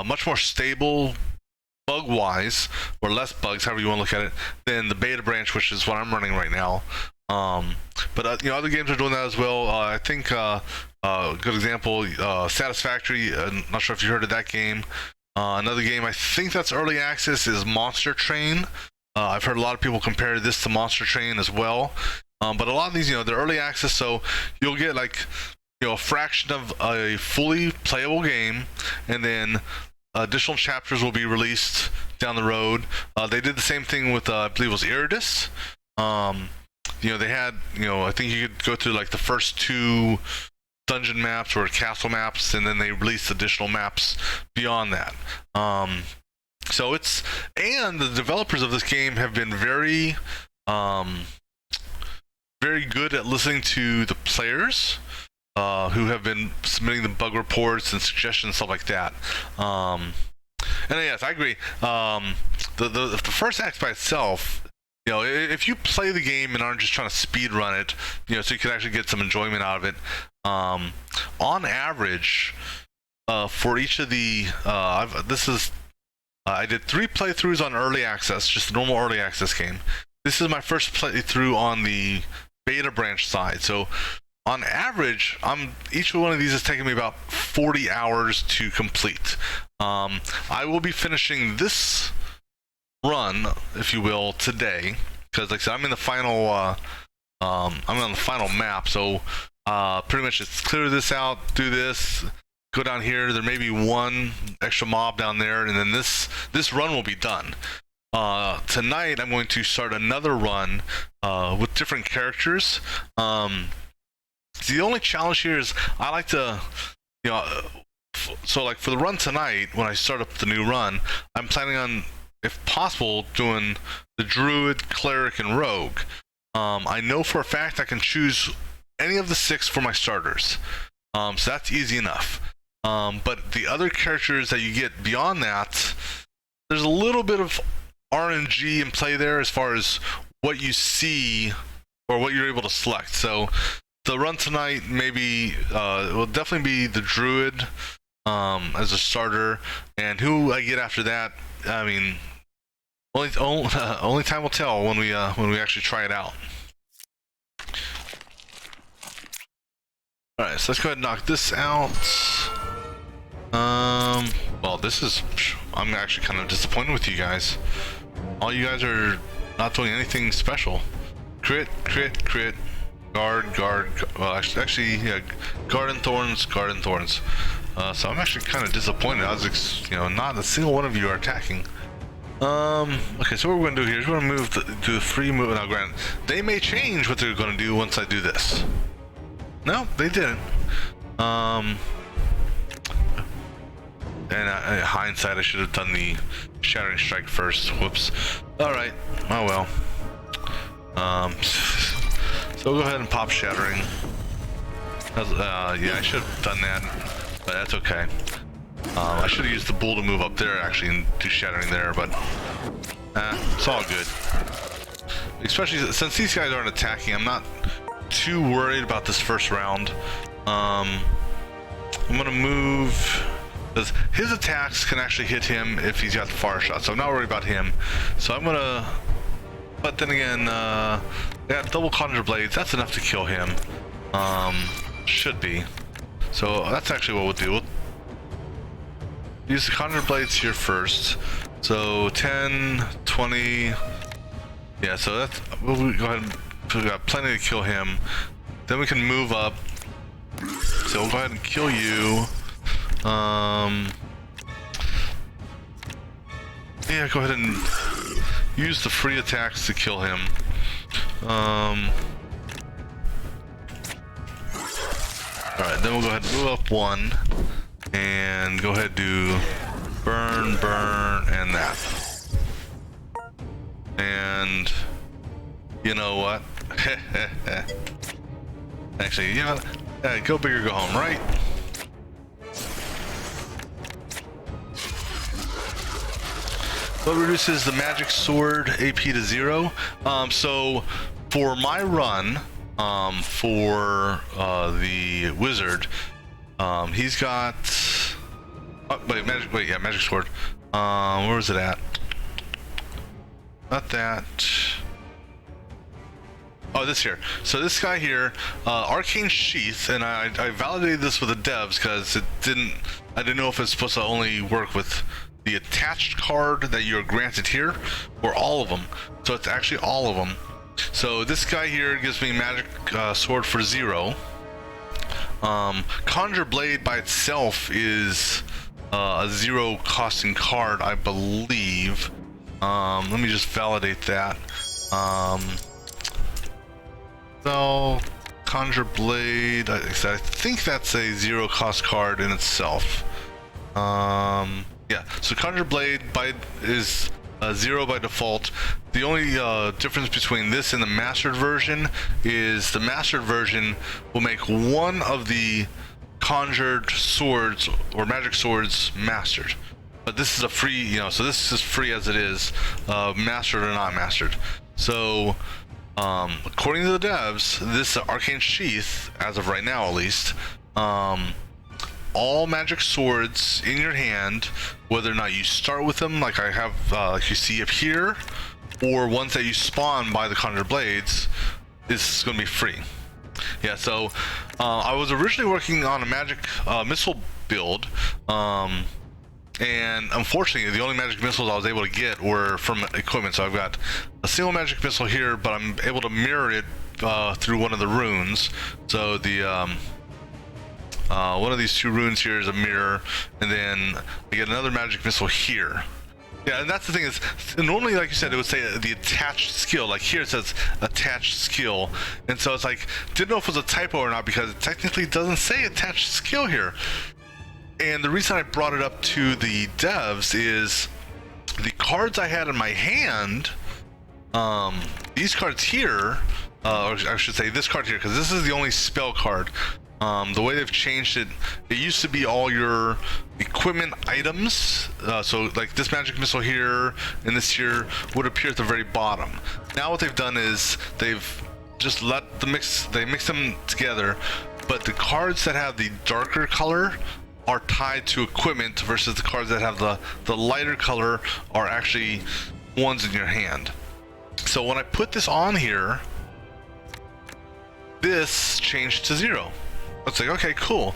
A: much more stable bug-wise, or less bugs, however you want to look at it, than the beta branch, which is what I'm running right now. But other games are doing that as well. I think good example, Satisfactory. Not sure if you heard of that game. Another game I think that's early access is Monster Train. I've heard a lot of people compare this to Monster Train as well. But a lot of these, they're early access, so you'll get a fraction of a fully playable game, and then additional chapters will be released down the road. They did the same thing with I believe it was Iridus. They had, I think you could go through the first 2 dungeon maps or castle maps, and then they released additional maps beyond that. And the developers of this game have been very good at listening to the players who have been submitting the bug reports and suggestions, stuff like that. And yes, I agree. The first act by itself, if you play the game and aren't just trying to speed run it, so you can actually get some enjoyment out of it. On average, for each of the, I did 3 playthroughs on early access, just a normal early access game. This is my first playthrough on the beta branch side. So on average, each one of these is taking me about 40 hours to complete. I will be finishing this run, if you will, today, because like I said, I'm in the final I'm on the final map. So pretty much just clear this out, do this, go down here, there may be 1 extra mob down there, and then this run will be done. Tonight I'm going to start another run with different characters. The only challenge here is I like to, so like for the run tonight, when I start up the new run, I'm planning on, if possible, doing the Druid, Cleric, and Rogue. I know for a fact I can choose any of the 6 for my starters, so that's easy enough. But the other characters that you get beyond that, there's a little bit of RNG in play there as far as what you see or what you're able to select. So the run tonight maybe will definitely be the Druid as a starter, and who I get after that, I mean, only time will tell when we actually try it out. All right, so let's go ahead and knock this out. Well, I'm actually kind of disappointed with you guys. All you guys are not doing anything special. Crit, crit, crit. Guard. Well, actually, yeah, Garden Thorns. So I'm actually kind of disappointed. I was, not a single one of you are attacking. Okay, so what we're going to do here is we're going to move to the free move. Now, granted, they may change what they're going to do once I do this. No, they didn't. And in hindsight, I should have done the Shattering Strike first. Whoops. Alright, oh well. So we'll go ahead and pop Shattering. Yeah, I should have done that, but that's okay. I should have used the bull to move up there actually and do Shattering there, but it's all good. Especially since these guys aren't attacking, I'm not too worried about this first round. I'm gonna move, because his attacks can actually hit him if he's got the fire shot, so I'm not worried about him. So I'm gonna, but then again, yeah, double Conjure Blades, that's enough to kill him. Should be. So that's actually what we'll do. We'll use the Conjure Blades here first. So 10, 20, yeah, so that's, we'll go ahead and, we got plenty to kill him. Then we can move up. So we'll go ahead and kill you. Yeah, go ahead and use the free attacks to kill him. Alright, then we'll go ahead and move up one. And go ahead and do burn, burn, and that. And you know what? Actually, you know, go big or go home, right? What reduces the magic sword AP to 0? So for my run, for the wizard, he's got magic sword. Where was it at? Not that. Oh, this here. So this guy here, Arcane Sheath, and I validated this with the devs because I didn't know if it's supposed to only work with the attached card that you're granted here, or all of them. So it's actually all of them. So this guy here gives me magic sword for 0. Conjure Blade by itself is a 0 costing card, I believe. Let me just validate that. So Conjure Blade, I think that's a 0 cost card in itself. Yeah, so Conjure Blade is 0 by default. The only difference between this and the mastered version is the mastered version will make one of the conjured swords or magic swords mastered. But this is a free, you know, so this is free as it is, mastered or not mastered. So according to the devs, this Arcane Sheath, as of right now at least, all magic swords in your hand, whether or not you start with them, like I have, like you see up here, or ones that you spawn by the Conjure Blades, is going to be free. Yeah, so I was originally working on a magic missile build, and unfortunately the only magic missiles I was able to get were from equipment. So I've got a single magic missile here, but I'm able to mirror it through one of the runes. So the one of these two runes here is a mirror, and then I get another magic missile here. Yeah, and that's the thing is, normally, like you said, it would say the attached skill. Like here it says attached skill, and so it's like, didn't know if it was a typo or not because it technically doesn't say attached skill here. And the reason I brought it up to the devs is the cards I had in my hand, these cards here, or I should say this card here, because this is the only spell card. The way they've changed it, it used to be all your equipment items, so like this magic missile here and this here would appear at the very bottom. Now what they've done is they've just let they mix them together, but the cards that have the darker color are tied to equipment versus the cards that have the lighter color are actually ones in your hand. So when I put this on here, this changed to 0. It's like, okay, cool.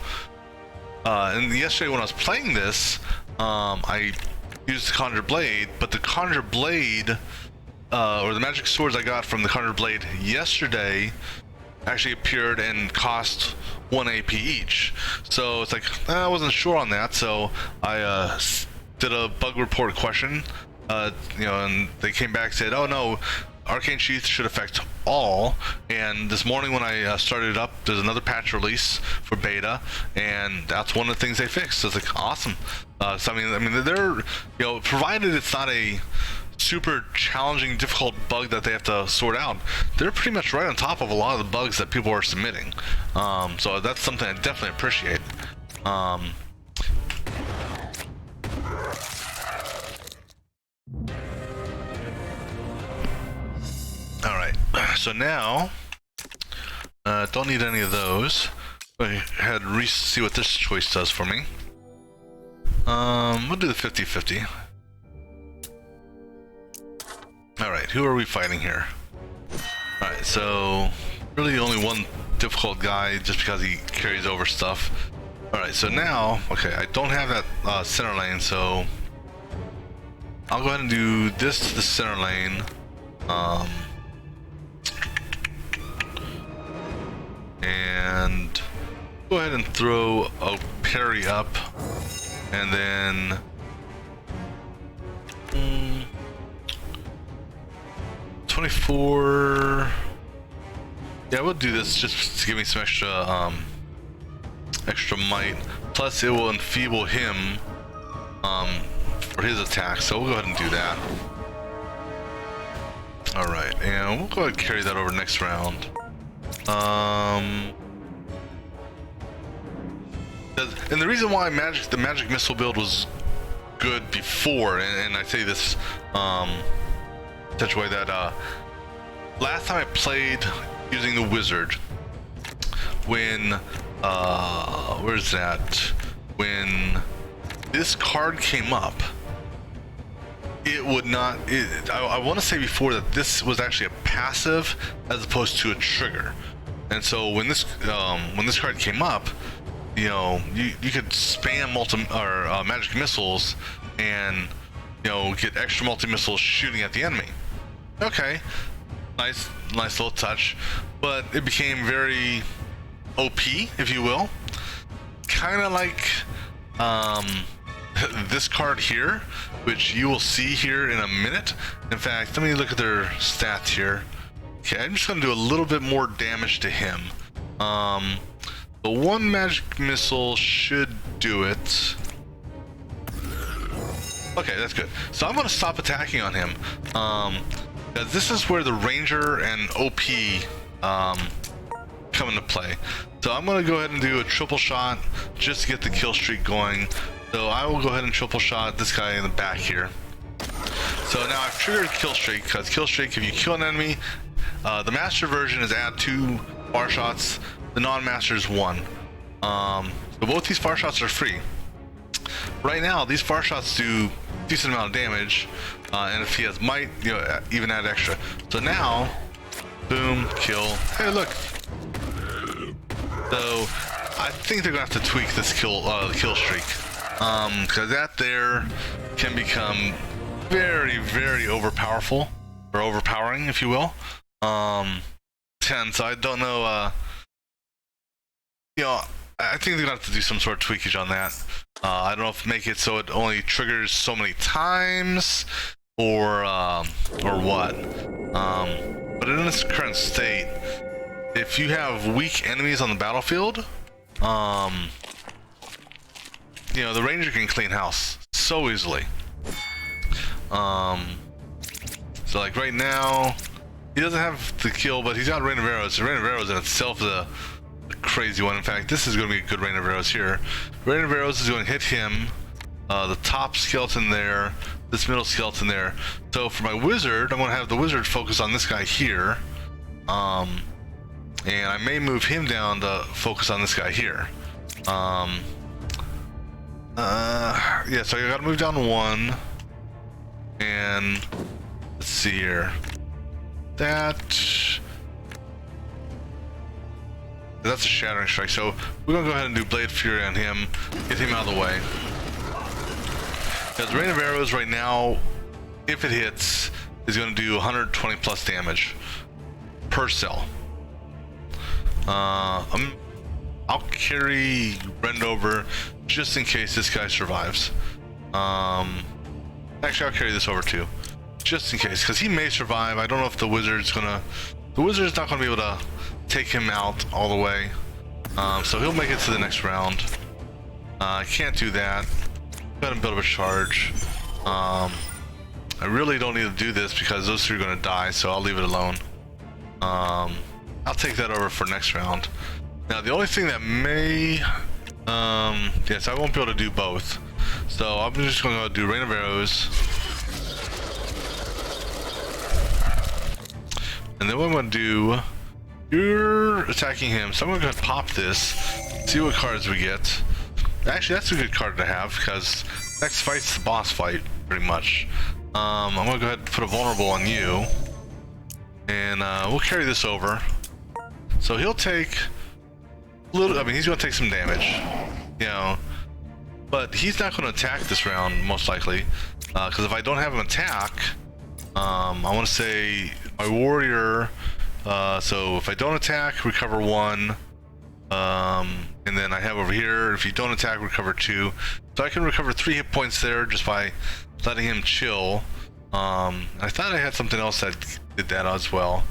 A: And yesterday when I was playing this, I used the Conjure Blade, but the Conjure Blade, or the magic swords I got from the Conjure Blade yesterday actually appeared and cost 1 AP each. So it's like, I wasn't sure on that, so I did a bug report question, you know, and they came back and said, oh no, Arcane Sheath should affect all, and this morning when I started it up, there's another patch release for beta, and that's one of the things they fixed. So it's like awesome. So I mean, they're, you know, provided it's not a super challenging, difficult bug that they have to sort out, they're pretty much right on top of a lot of the bugs that people are submitting. So that's something I definitely appreciate. Alright, so now, don't need any of those. Go ahead and see what this choice does for me. We'll do the 50-50. Alright, who are we fighting here? Alright, so really only one difficult guy just because he carries over stuff. Alright, so now, okay, I don't have that center lane, so I'll go ahead and do this to the center lane. And go ahead and throw a parry up, and then 24. Yeah, we'll do this just to give me some extra extra might. Plus, it will enfeeble him for his attack. So we'll go ahead and do that. All right, and we'll go ahead and carry that over next round. And the reason why the magic missile build was good before, and I say this such a way that last time I played using the wizard, when where's that? When this card came up, it would not. I want to say before that this was actually a passive as opposed to a trigger, and so when this card came up, you know, you could spam magic missiles and, you know, get extra multi-missiles shooting at the enemy. Okay, nice little touch, but it became very OP, if you will, kind of like this card here, which you will see here in a minute. In fact, let me look at their stats here. Okay, I'm just gonna do a little bit more damage to him. The one magic missile should do it. Okay, that's good. So I'm gonna stop attacking on him, because this is where the ranger and OP come into play. So I'm gonna go ahead and do a triple shot just to get the kill streak going. So I will go ahead and triple shot this guy in the back here. So now I've triggered kill streak, because kill streak, if you kill an enemy, the master version is add 2 far shots, the non-master is 1. So both these far shots are free. Right now, these far shots do decent amount of damage, and if he has might, you know, even add extra. So now, boom, kill. Hey, look. So I think they're gonna have to tweak this kill streak, because that there can become very, very overpowerful, or overpowering, if you will. 10. So I don't know. You know, I think they're gonna have to do some sort of tweakage on that. I don't know if make it so it only triggers so many times, or what. But in its current state, if you have weak enemies on the battlefield, you know, the ranger can clean house so easily. So like right now, he doesn't have the kill, but he's got Rain of Arrows. So Rain of Arrows in itself is a crazy one. In fact, this is going to be a good Rain of Arrows here. Rain of Arrows is going to hit him, the top skeleton there, this middle skeleton there. So for my wizard, I'm going to have the wizard focus on this guy here, and I may move him down to focus on this guy here. Yeah, so I got to move down 1, and let's see here. That's a shattering strike, so we're gonna go ahead and do Blade Fury on him, get him out of the way. Because Rain of Arrows right now, if it hits, is gonna do 120 plus damage per cell. I'll carry Rend over just in case this guy survives. Actually, I'll carry this over too, just in case, because he may survive. I don't know if the wizard's not gonna be able to take him out all the way. So he'll make it to the next round. I can't do that. Go ahead and build up a charge. I really don't need to do this because those three are gonna die, so I'll leave it alone. I'll take that over for next round. Now the only thing that may, yes, I won't be able to do both. So I'm just gonna go do Rain of Arrows. And then what I'm gonna do, you're attacking him, so I'm gonna go ahead and pop this, see what cards we get. Actually, that's a good card to have because next fight's the boss fight, pretty much. I'm gonna go ahead and put a vulnerable on you, and we'll carry this over. So he'll take a little, I mean, he's gonna take some damage, you know, but he's not gonna attack this round, most likely, because if I don't have him attack, I want to say my warrior, so if I don't attack, recover 1, and then I have over here, if you don't attack, recover 2, so I can recover 3 hit points there just by letting him chill. I thought I had something else that did that as well.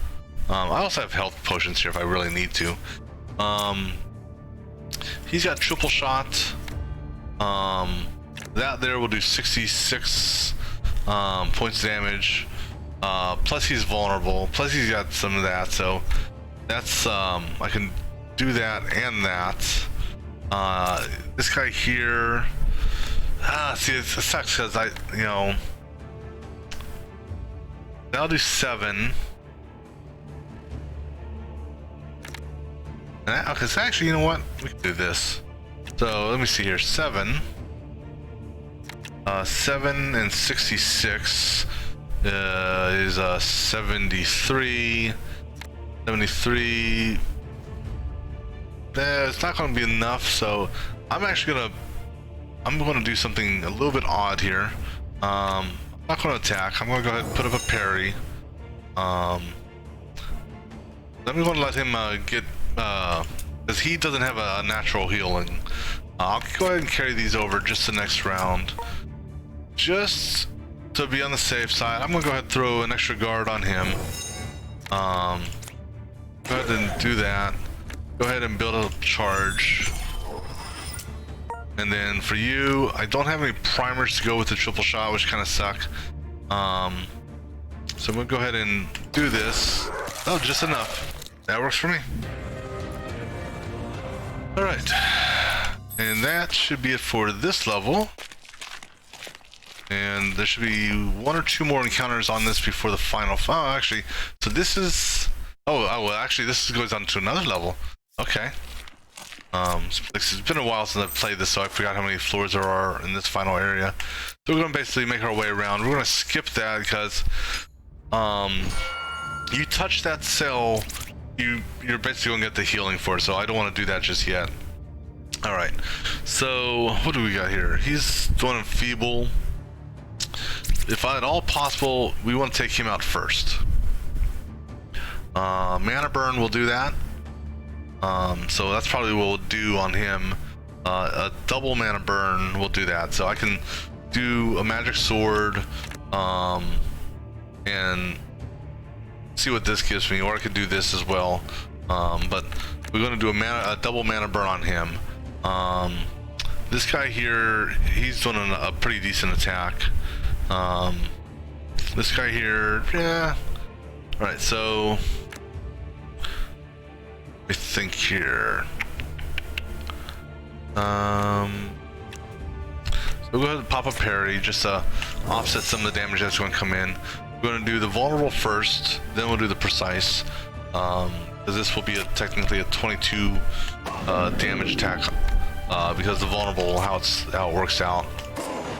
A: I also have health potions here if I really need to. He's got triple shot. That there will do 66 points of damage. Plus he's vulnerable. Plus he's got some of that, so that's I can do that and that. This guy here. See, it sucks because you know, I'll do 7. Okay, so actually, you know what? We can do this. So let me see here. 7 and 66 is 73. 73. It's not going to be enough. So I'm going to do something a little bit odd here. I'm not going to attack. I'm going to go ahead and put up a parry. I'm going to let him get, because he doesn't have a natural healing. I'll go ahead and carry these over just the next round, just to be on the safe side. I'm going to go ahead and throw an extra guard on him. Go ahead and do that. Go ahead and build a charge. And then for you, I don't have any primers to go with the triple shot, which kind of suck. So I'm gonna go ahead and do this. Oh, just enough. That works for me. All right, and that should be it for this level. And there should be 1 or 2 more encounters on this before the final. Oh, actually, so this is. Oh, well, actually, this goes on to another level. Okay. It's been a while since I've played this, so I forgot how many floors there are in this final area. So we're gonna basically make our way around. We're gonna skip that because you touch that cell, you're basically gonna get the healing for it, so I don't want to do that just yet. All right, so what do we got here? He's doing enfeeble. If at all possible, we want to take him out first. Mana burn will do that. So that's probably what we'll do on him. A double mana burn will do that. So I can do a magic sword, and see what this gives me, or I could do this as well. But we're going to do a double mana burn on him. This guy here, he's doing a pretty decent attack. This guy here, yeah. All right, so I think here. So we'll go ahead and pop a parry just to offset some of the damage that's going to come in. We're going to do the vulnerable first, then we'll do the precise. Because this will be technically a 22 damage attack, because the vulnerable, how it works out.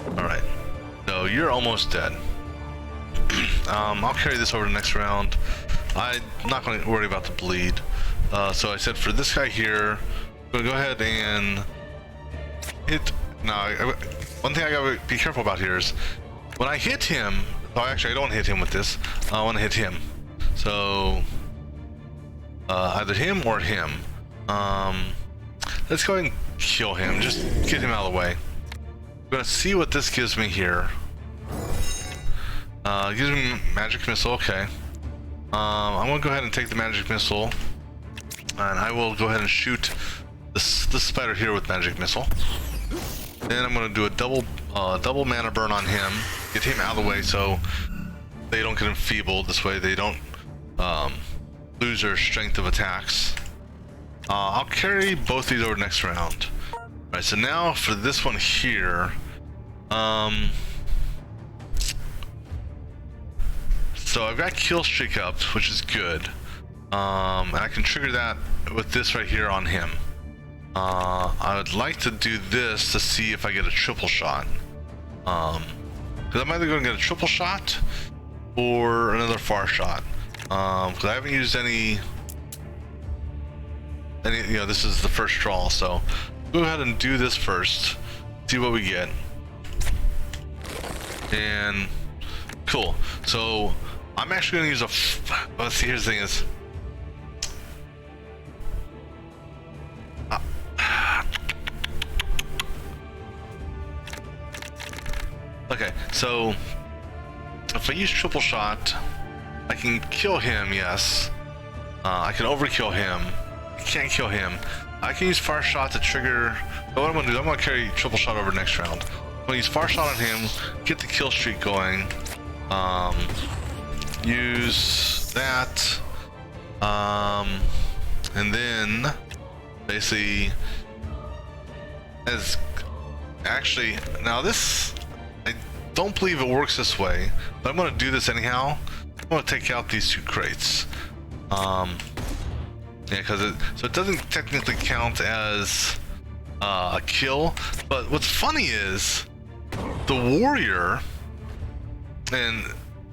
A: All right, so you're almost dead. I'll carry this over to the next round. I'm not going to worry about the bleed. So I said for this guy here, I'm going to go ahead and hit. Now, one thing I gotta be careful about here is when I hit him. Oh, actually, I don't hit him with this. I want to hit him. So either him or him. Let's go ahead and kill him. Just get him out of the way. I'm gonna see what this gives me here. Gives me magic missile. Okay. I'm gonna go ahead and take the magic missile, and I will go ahead and shoot this spider here with magic missile. Then I'm gonna do a double mana burn on him, get him out of the way so they don't get enfeebled. This way they don't lose their strength of attacks. I'll carry both these over next round. All right, so now for this one here, so I've got kill streak up, which is good, and I can trigger that with this right here on him. I would like to do this to see if I get a triple shot, because I'm either going to get a triple shot or another far shot, because I haven't used any, you know, this is the first draw, so go ahead and do this first, see what we get. And cool, so I'm actually going to use a let's see, here's the thing is, okay, so if I use triple shot, I can kill him, yes. I can overkill him. I can't kill him. I can use far shot to trigger. But what I'm gonna do, I'm gonna carry triple shot over next round. I'm gonna use far shot on him, get the kill streak going. Use that. And then basically, as actually, now this, I don't believe it works this way, but I'm gonna do this anyhow. I'm gonna take out these two crates. Yeah, because it doesn't technically count as a kill. But what's funny is the warrior, and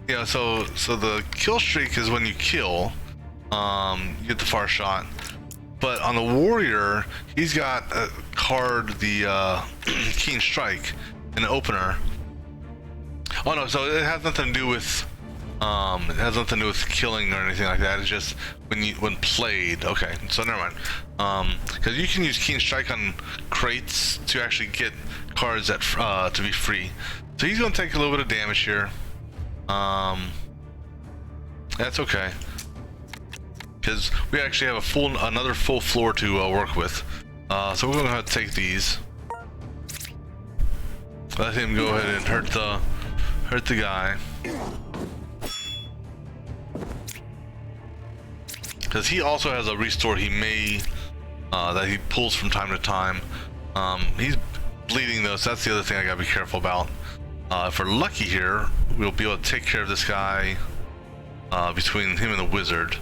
A: you know, so the kill streak is when you kill, you get the far shot. But on the warrior, he's got a card, the Keen Strike, in the opener. Oh no, so it has nothing to do with killing or anything like that. It's just when played. Okay, so never mind. Because you can use Keen Strike on crates to actually get cards that to be free. So he's gonna take a little bit of damage here. That's okay, because we actually have another full floor to work with. So we're gonna have to take these. Let him go ahead and hurt the guy, because he also has a restore he may that he pulls from time to time. He's bleeding though, so that's the other thing I gotta be careful about. If we're lucky here, we'll be able to take care of this guy between him and the wizard.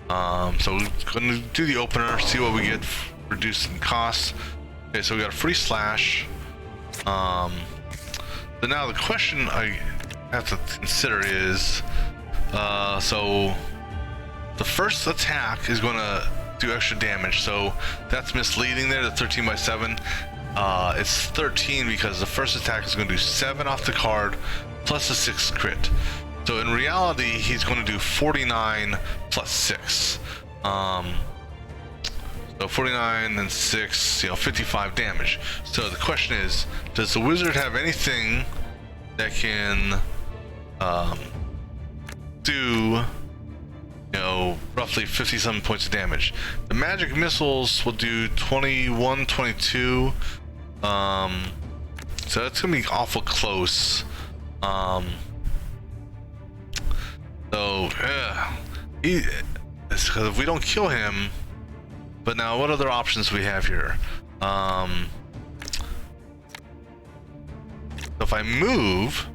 A: So we're gonna do the opener, see what we get, reducing costs. Okay, so we got a free slash. But now the question I have to consider is, so the first attack is going to do extra damage, so that's misleading there, the 13 by 7. It's 13 because the first attack is going to do 7 off the card plus a 6 crit. So in reality, he's going to do 49 plus 6. So 49 and 6, 55 damage. So the question is, does the wizard have anything that can do, roughly 50-some points of damage? The magic missiles will do 21, 22. So that's gonna be awful close. Because if we don't kill him, but now what other options we have here? If I move,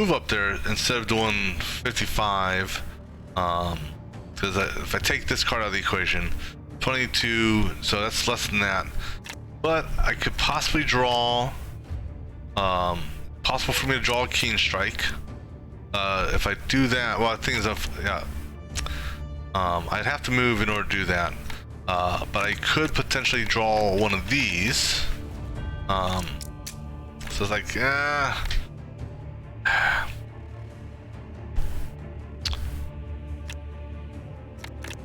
A: up there instead of doing 55, because if I take this card out of the equation, 22, so that's less than that. But I could possibly draw, possible for me to draw a Keen Strike. If I do that, well, the thing is, I'd have to move in order to do that. But I could potentially draw one of these. So it's like,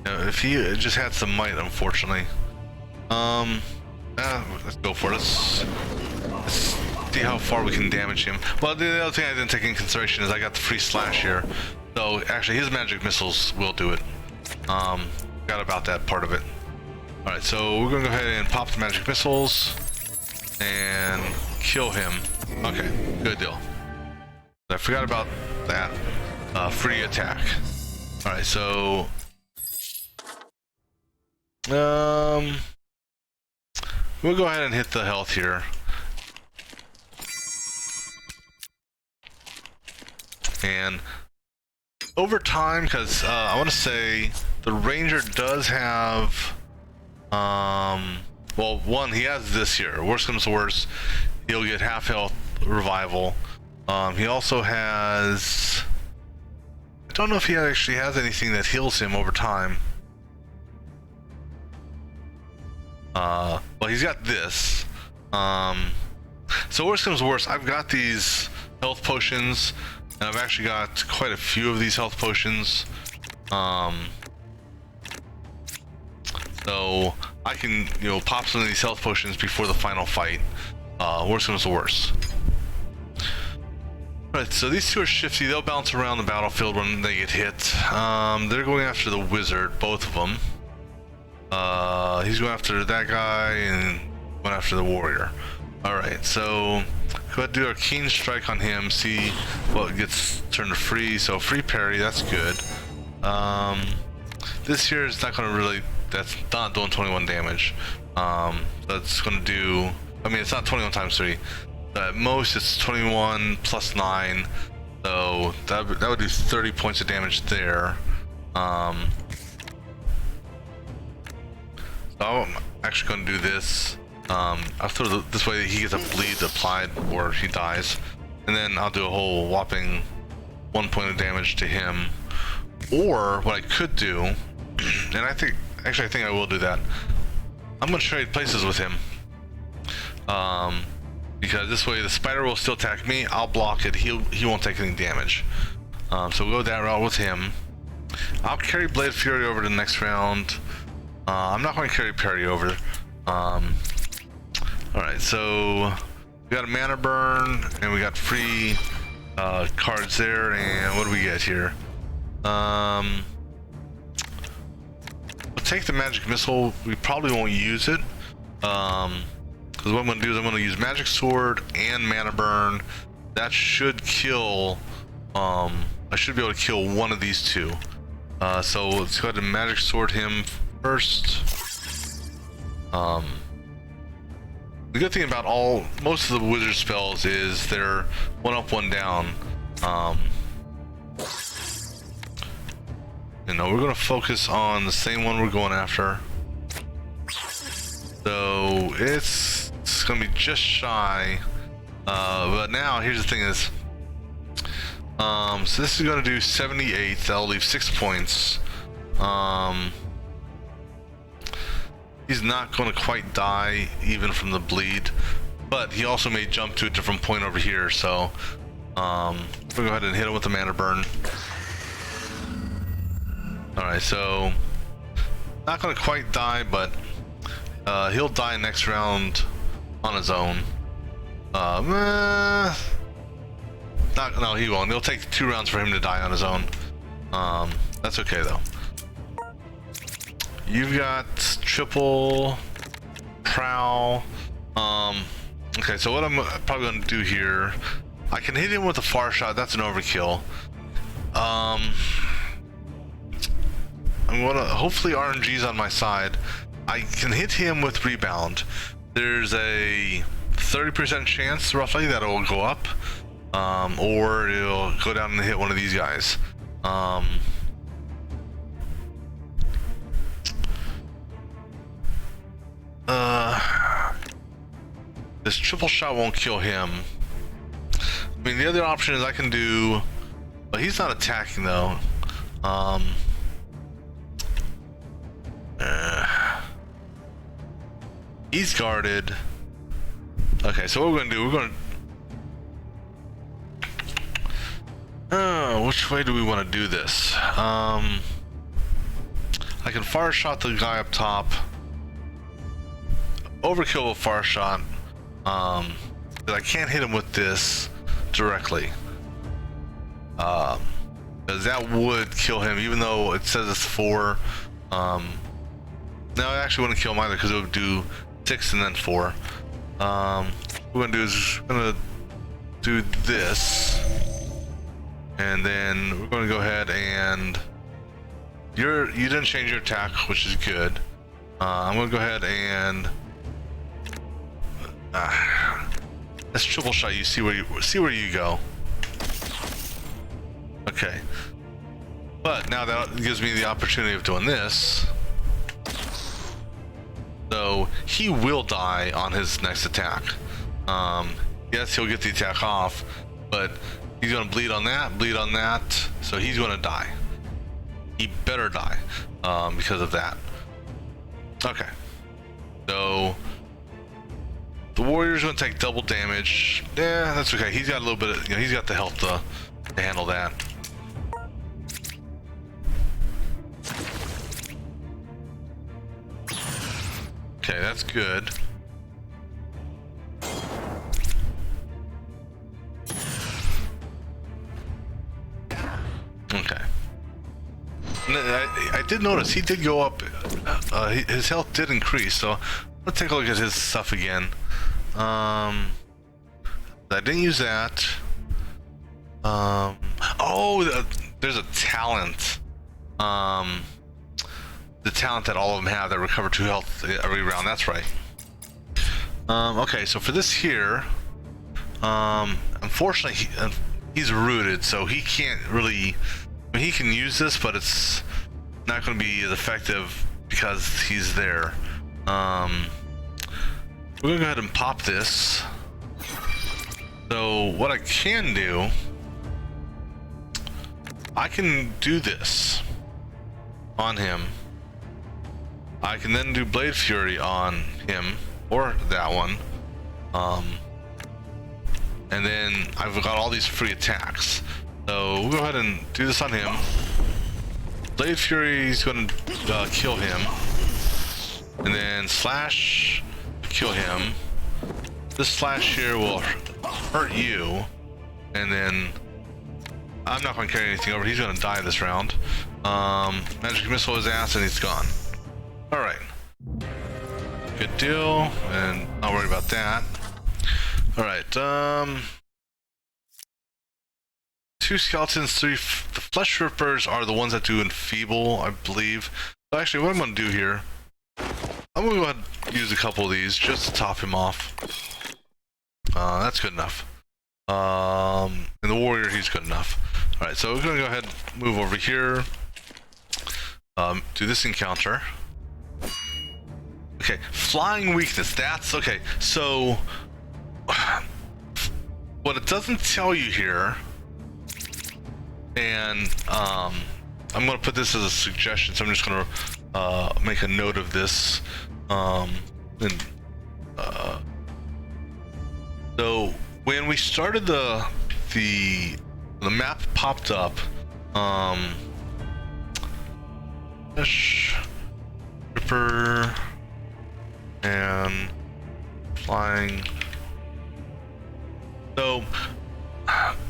A: if he just had some might, unfortunately. Let's go for it. Let's see how far we can damage him. Well, the other thing I didn't take into consideration is I got the free slash here. So actually his magic missiles will do it. Forgot about that part of it. Alright, so we're gonna go ahead and pop the magic missiles and kill him. Okay, good deal. I forgot about that free attack. Alright, so we'll go ahead and hit the health here. And over time, because I want to say the ranger does have well, one, he has this here. Worst comes to worst, he'll get half health revival. He also has, I don't know if he actually has anything that heals him over time. Well, he's got this. So worst comes to worst, I've got these health potions, and I've actually got quite a few of these health potions. So I can, you know, pop some of these health potions before the final fight. Worst comes to worst. Right, so these two are shifty. They'll bounce around the battlefield when they get hit. They're going after the wizard, both of them. He's going after that guy and going after the warrior. Alright, so go ahead and do our keen strike on him, see what gets turned to free. So free parry, that's good. This here is not going to really, that's not doing 21 damage. That's going to do, I mean, it's not 21 times 3. At most it's 21 plus 9, so that would do 30 points of damage there. So I'm actually going to do this. I'll throw this way he gets a bleed applied or he dies, and then I'll do a whole whopping 1 point of damage to him. Or what I could do, and I think I will do that, I'm going to trade places with him. Because this way the spider will still attack me, I'll block it, he won't take any damage. So we'll go that route with him. I'll carry Blade of Fury over to the next round. I'm not going to carry parry over. Alright, so we got a mana burn and we got free cards there, and what do we get here? We'll take the magic missile. We probably won't use it. Because what I'm going to do is I'm going to use Magic Sword and Mana Burn. That should kill, I should be able to kill one of these two. So let's go ahead and Magic Sword him first. The good thing about most of the wizard spells is they're 1 up, 1 down. You know, we're going to focus on the same one we're going after. So it's gonna be just shy, but now here's the thing is, so this is gonna do 78. That'll leave 6 points. He's not gonna quite die even from the bleed, but he also may jump to a different point over here. So we'll go ahead and hit him with the mana burn. All right, so not gonna quite die, but he'll die next round on his own. No, he won't. It'll take 2 rounds for him to die on his own. That's okay though. You've got triple prowl. Okay, so what I'm probably going to do here, I can hit him with a far shot. That's an overkill. I'm gonna, hopefully RNG's on my side. I can hit him with rebound. There's a 30% chance roughly that it will go up, or it'll go down and hit one of these guys. This triple shot won't kill him. I mean, the other option is I can do, but he's not attacking though. He's guarded. Okay, so what we're gonna do, which way do we want to do this? I can fire shot the guy up top. Overkill with fire shot. I but I can't hit him with this directly. Because that would kill him, even though it says it's 4. No, it actually wouldn't kill him either, because it would do 6 and then 4. What we're gonna do is we're gonna do this, and then we're gonna go ahead and you didn't change your attack, which is good. I'm gonna go ahead and let's triple shot you. See where you go. Okay, but now that gives me the opportunity of doing this. So he will die on his next attack. Yes, he'll get the attack off, but he's gonna bleed on that, so he's gonna die. He better die because of that. Okay, so the warrior's gonna take double damage. Yeah, that's okay. He's got a little bit of, he's got the health to handle that. Okay, that's good. Okay. I did notice he did go up. His health did increase, so let's take a look at his stuff again. I didn't use that. Oh, there's a talent. The talent that all of them have that recover 2 health every round. That's right. Okay, so for this here, unfortunately, he's rooted, so he can't really. I mean, he can use this, but it's not going to be as effective because he's there. We're going to go ahead and pop this. So what I can do, I can do this on him. I can then do Blade Fury on him, or that one. And then I've got all these free attacks. So we'll go ahead and do this on him. Blade Fury is going to kill him. And then slash, kill him. This slash here will hurt you. And then I'm not going to carry anything over. He's going to die this round. Magic Missile his ass and he's gone. Alright. Good deal. And not worry about that. Alright, 2 skeletons, 3 the flesh rippers are the ones that do enfeeble, I believe. So actually, what I'm going to do here, I'm going to go ahead and use a couple of these just to top him off. That's good enough. And the warrior, he's good enough. Alright, so we're going to go ahead and move over here. Do this encounter. Okay, flying weakness, that's okay. So what it doesn't tell you here, and I'm going to put this as a suggestion, so I'm just going to make a note of this. So when we started the map popped up, Ripper and flying. So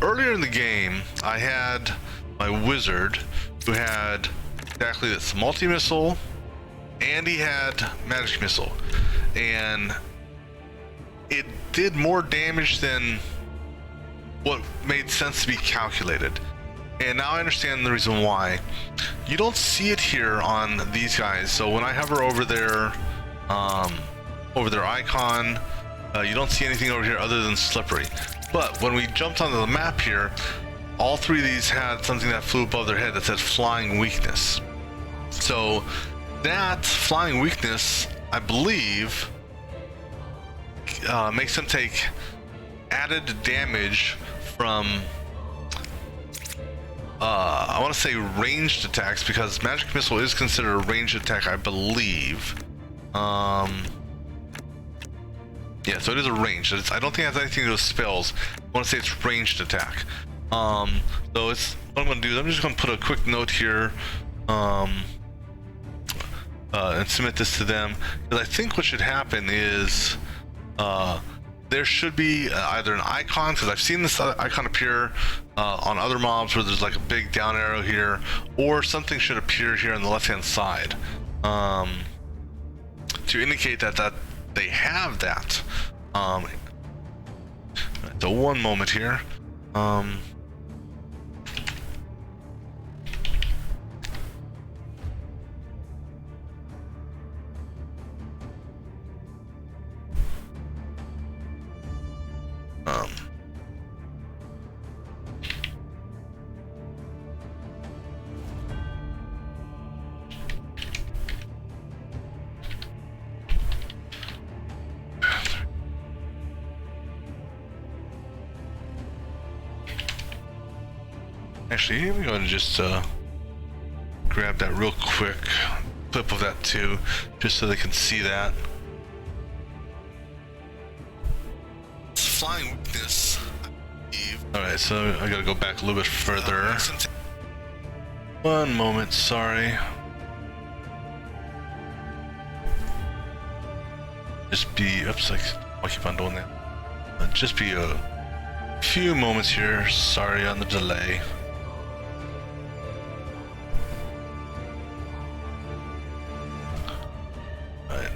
A: earlier in the game, I had my wizard who had exactly this multi-missile, and he had magic missile, and it did more damage than what made sense to be calculated. And now I understand the reason why. You don't see it here on these guys. So when I hover over their icon, you don't see anything over here other than slippery. But when we jumped onto the map here, all 3 of these had something that flew above their head that said flying weakness. So that flying weakness, I believe, makes them take added damage from I want to say ranged attacks, because magic missile is considered a ranged attack, I believe. Yeah, so it is a range. I don't think it has anything to do with spells. I want to say it's ranged attack. So it's what I'm going to do is I'm just going to put a quick note here, and submit this to them, because I think what should happen is there should be either an icon, because I've seen this icon appear on other mobs where there's like a big down arrow here, or something should appear here on the left hand side to indicate that they have that. So one moment here. Actually, let me go ahead and just grab that real quick clip of that too, just so they can see that. Flying weakness. Alright, so I gotta go back a little bit further. One moment, sorry. Just be, oops, I'll keep on doing that. Just be a few moments here, sorry on the delay.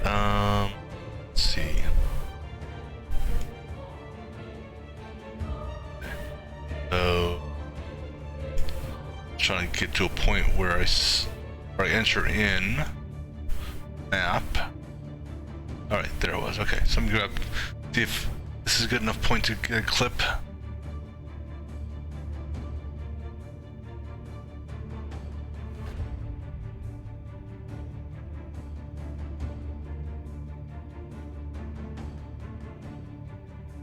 A: Let's see. So, trying to get to a point where I enter in map. All right, there it was. Okay, so I'm gonna see if this is a good enough point to get a clip.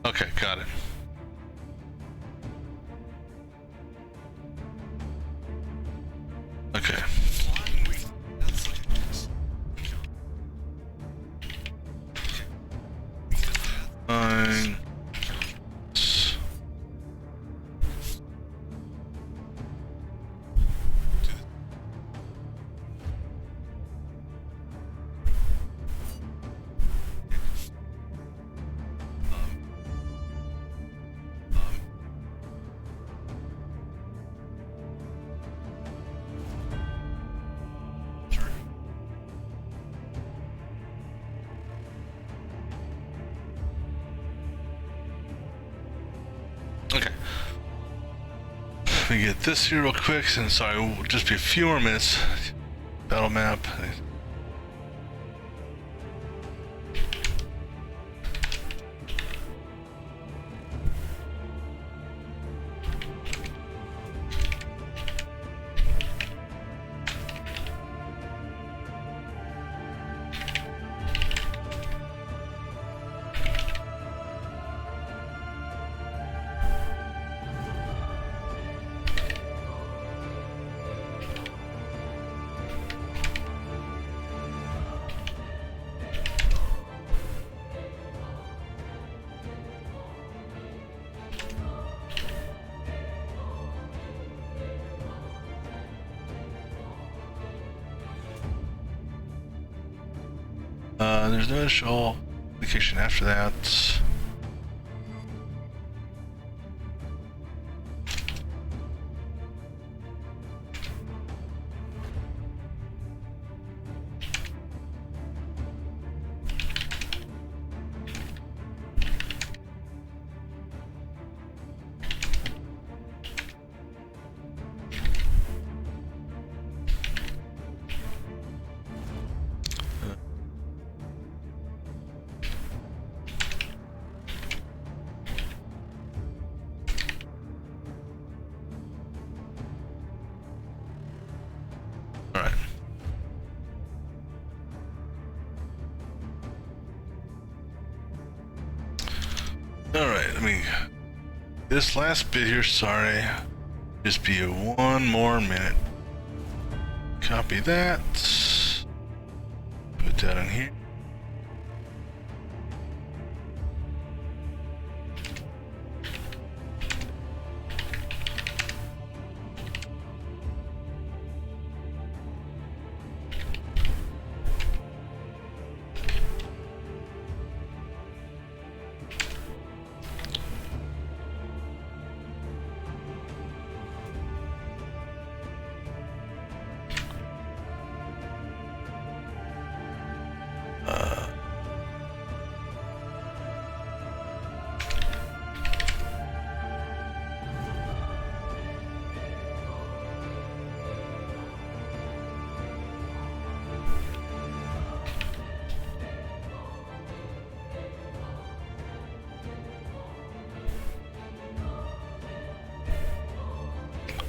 A: Okay, got it. Okay. Fine. Okay. Let me get this here real quick, and sorry, it will just be a few more minutes. Battle map. There's no initial indication after that. Alright, let me... This last bit here, sorry. Just be one more minute. Copy that. Put that in here.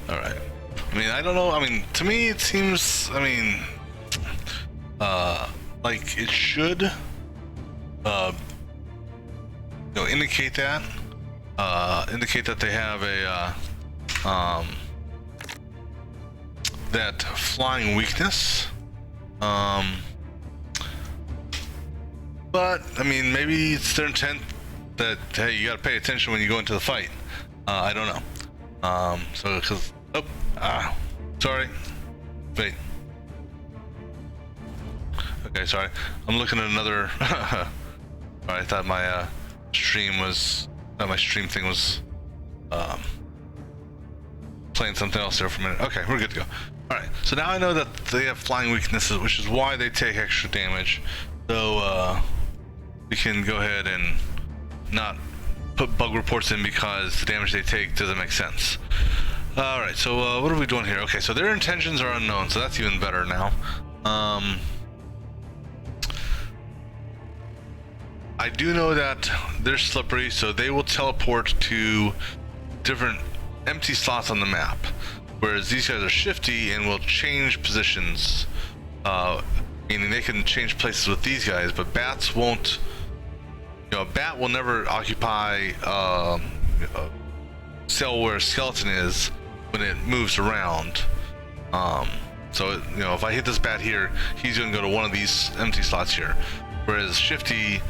A: All right. I mean, I don't know. I mean, to me, it seems. I mean, like it should, indicate that. Indicate that they have a that flying weakness. But I mean, maybe it's their intent that hey, you gotta pay attention when you go into the fight. I don't know. So because sorry, wait. Okay, sorry. I'm looking at another. I thought my stream thing was playing something else there for a minute. Okay, we're good to go. All right. So now I know that they have flying weaknesses, which is why they take extra damage. So we can go ahead and not put bug reports in because the damage they take doesn't make sense. All right. So what are we doing here? Okay. So their intentions are unknown, so that's even better now. I do know that they're slippery, so they will teleport to different empty slots on the map, whereas these guys are shifty and will change positions, meaning they can change places with these guys, but bats won't. A bat will never occupy a cell where a skeleton is when it moves around. So if I hit this bat here, he's going to go to one of these empty slots here, whereas shifty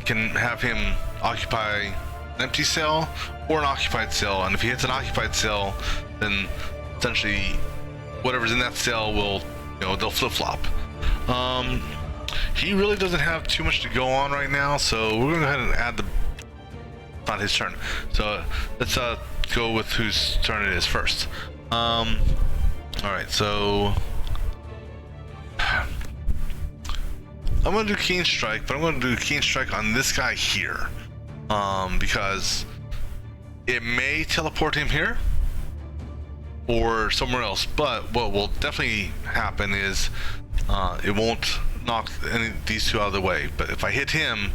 A: can have him occupy an empty cell or an occupied cell, and if he hits an occupied cell, then essentially whatever's in that cell will, they'll flip-flop. He really doesn't have too much to go on right now, so we're gonna go ahead and add the, not his turn, so let's go with whose turn it is first. All right, so I'm gonna do Keen Strike, but I'm gonna do Keen Strike on this guy here, because it may teleport him here or somewhere else. But what will definitely happen is it won't knock any of these two out of the way. But if I hit him,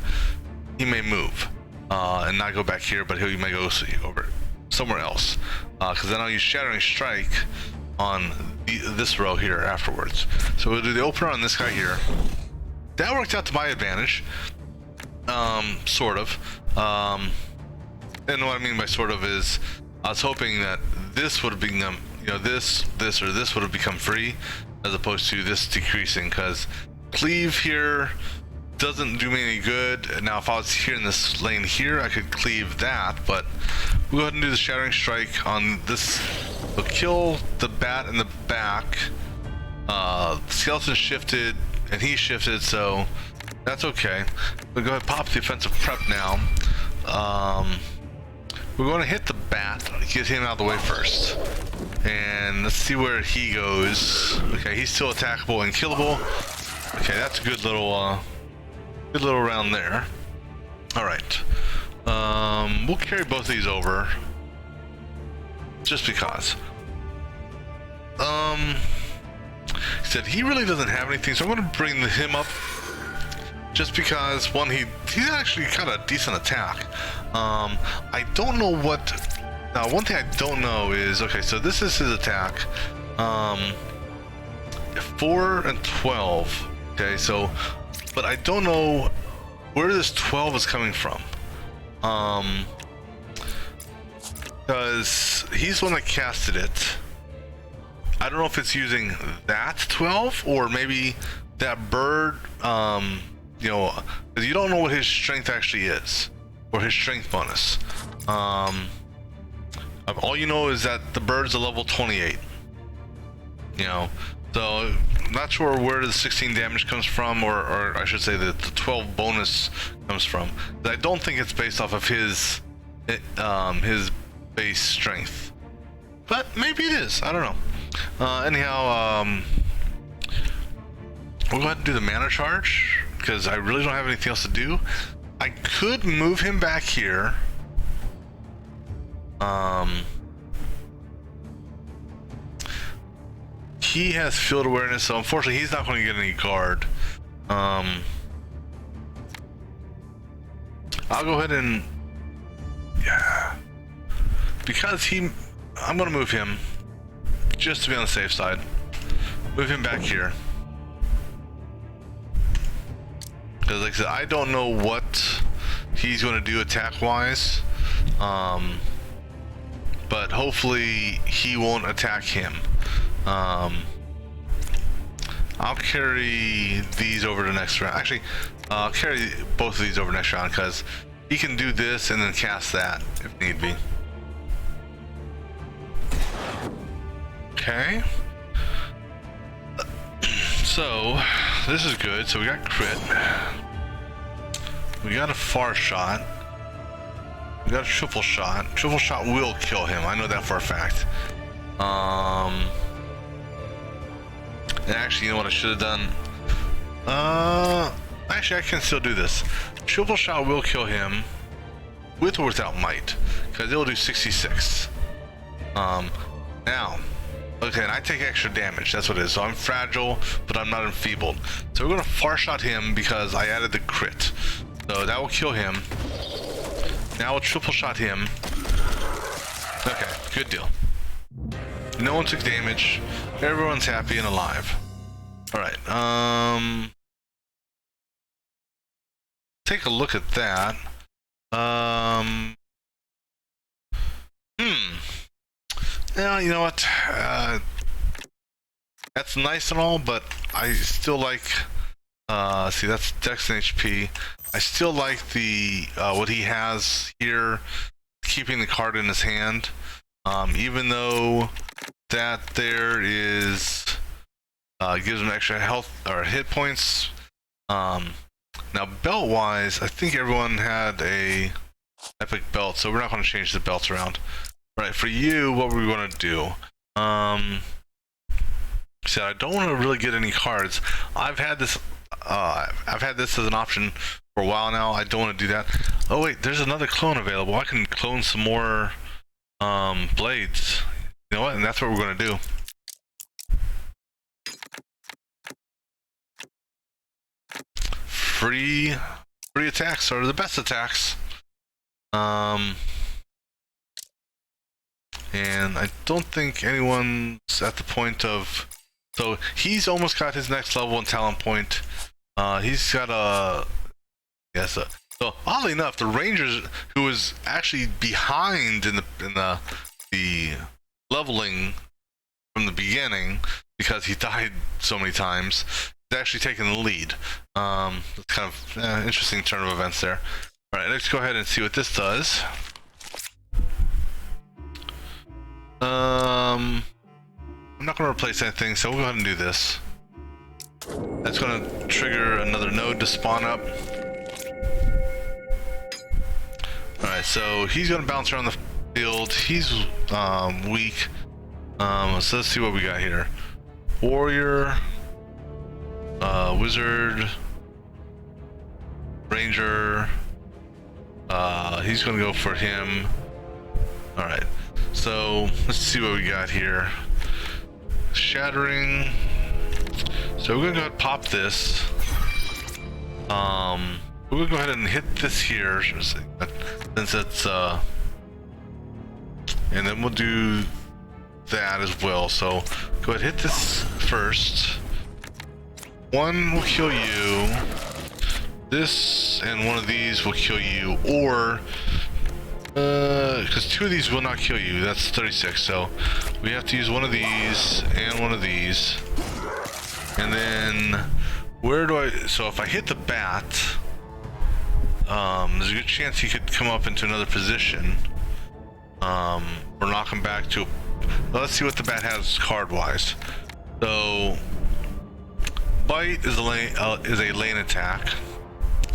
A: he may move and not go back here, but he may go over somewhere else. Because then I'll use Shattering Strike on this row here afterwards. So we'll do the opener on this guy here. That worked out to my advantage, sort of. And what I mean by sort of is, I was hoping that this would have become, this or this would have become free, as opposed to this decreasing, because cleave here doesn't do me any good. Now, if I was here in this lane here, I could cleave that, but we'll go ahead and do the Shattering Strike on this. We'll kill the bat in the back. Skeleton shifted, and he shifted, so that's okay. We'll go ahead and pop the offensive prep now. We're going to hit the bat, get him out of the way first. And let's see where he goes. Okay, he's still attackable and killable. Okay, that's a good little round there. All right. We'll carry both of these over, just because. He said he really doesn't have anything, so I'm going to bring him up, just because one, he's actually got a decent attack. I don't know what. Now, one thing I don't know is, okay, so this is his attack. 4 and 12. Okay, so, but I don't know where this 12 is coming from. Because he's the one that casted it. I don't know if it's using that 12 or maybe that bird, because you don't know what his strength actually is, or his strength bonus. All you know is that the bird's a level 28. So I'm not sure where the 16 damage comes from, or I should say that the 12 bonus comes from. I don't think it's based off of his base strength, but maybe it is. I don't know. Anyhow, we'll go ahead and do the mana charge, because I really don't have anything else to do. I could move him back here. He has field awareness, so unfortunately he's not going to get any guard. I'll go ahead and, yeah, because I'm going to move him. just to be on the safe side. Move him back here. Because like I said, I don't know what he's going to do attack-wise. But hopefully he won't attack him. I'll carry these over to next round. Actually, I'll carry both of these over next round because he can do this and then cast that if need be. Okay. So, this is good. So we got crit. We got a far shot. We got a triple shot. Triple shot will kill him. I know that for a fact. And actually, you know what I should have done? Actually, I can still do this. Triple shot will kill him with or without might, because it'll do 66. Now, okay, and I take extra damage. That's what it is. So I'm fragile, but I'm not enfeebled. So we're gonna far shot him because I added the crit. So that will kill him. Now we'll triple shot him. Okay, good deal. No one took damage. Everyone's happy and alive. Alright, take a look at that. Yeah, you know what? That's nice and all, but I still like, see, that's Dex and HP. I still like the, what he has here, keeping the card in his hand. Even though that there is, gives him extra health or hit points. Now belt wise, I think everyone had a epic belt, so we're not going to change the belts around. All right, for you, what we're going to do, so I don't want to really get any cards. I've had this as an option for a while now. I don't want to do that. Oh wait, there's another clone available. I can clone some more blades. You know what? And that's what we're going to do. Free attacks are the best attacks. And I don't think anyone's at the point of, so he's almost got his next level in talent point. He's got a, yes, so oddly enough, the Rangers, who was actually behind in the leveling from the beginning because he died so many times, is actually taking the lead. It's kind of interesting turn of events there. All right, let's go ahead and see what this does. I'm not going to replace anything, so we'll go ahead and do this. That's going to trigger another node to spawn up. Alright, so he's going to bounce around the field. He's weak. So let's see what we got here. Warrior, Wizard, Ranger. He's going to go for him. Alright, so let's see what we got here. Shattering. So we're gonna go ahead and pop this. We're gonna go ahead and hit this here since it's and then we'll do that as well. So go ahead, hit this first. One will kill you. This and one of these will kill you, or because two of these will not kill you. That's 36, so we have to use one of these and one of these. And then where do I, so if I hit the bat, there's a good chance he could come up into another position, or knock him back to, well, let's see what the bat has card wise. So bite is a lane attack,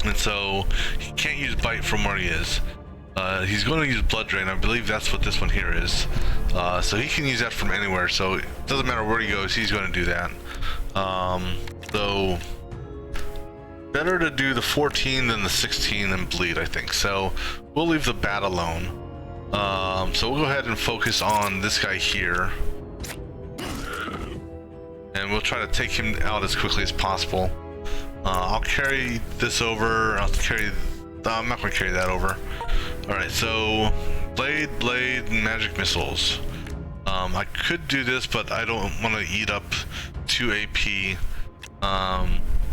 A: and so he can't use bite from where he is. He's going to use blood drain. I believe that's what this one here is. So he can use that from anywhere, so it doesn't matter where he goes, he's going to do that. So better to do the 14 than the 16 and bleed, I think. So we'll leave the bat alone. So we'll go ahead and focus on this guy here, and we'll try to take him out as quickly as possible. I'll carry this over. I'm not going to carry that over. Alright, so blade, and magic missiles. I could do this, but I don't want to eat up 2 AP.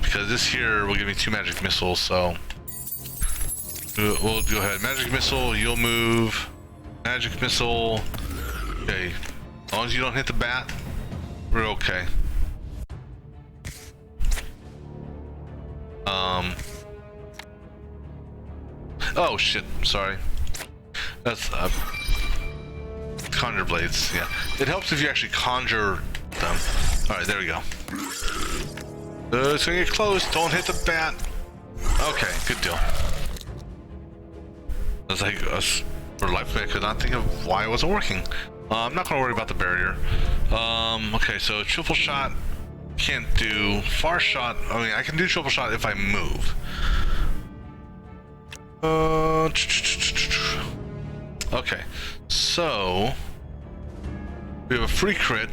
A: Because this here will give me 2 magic missiles, so we'll go ahead. Magic missile, you'll move. Magic missile. Okay. As long as you don't hit the bat, we're okay. Oh shit, sorry. That's conjure blades, yeah. It helps if you actually conjure them. Alright, there we go. It's gonna get close, don't hit the bat. Okay, good deal. I was like, for life I could not think of why it wasn't working. I'm not gonna worry about the barrier. Okay, so triple shot, can't do. Far shot, I mean, I can do triple shot if I move. Okay, so we have a free crit.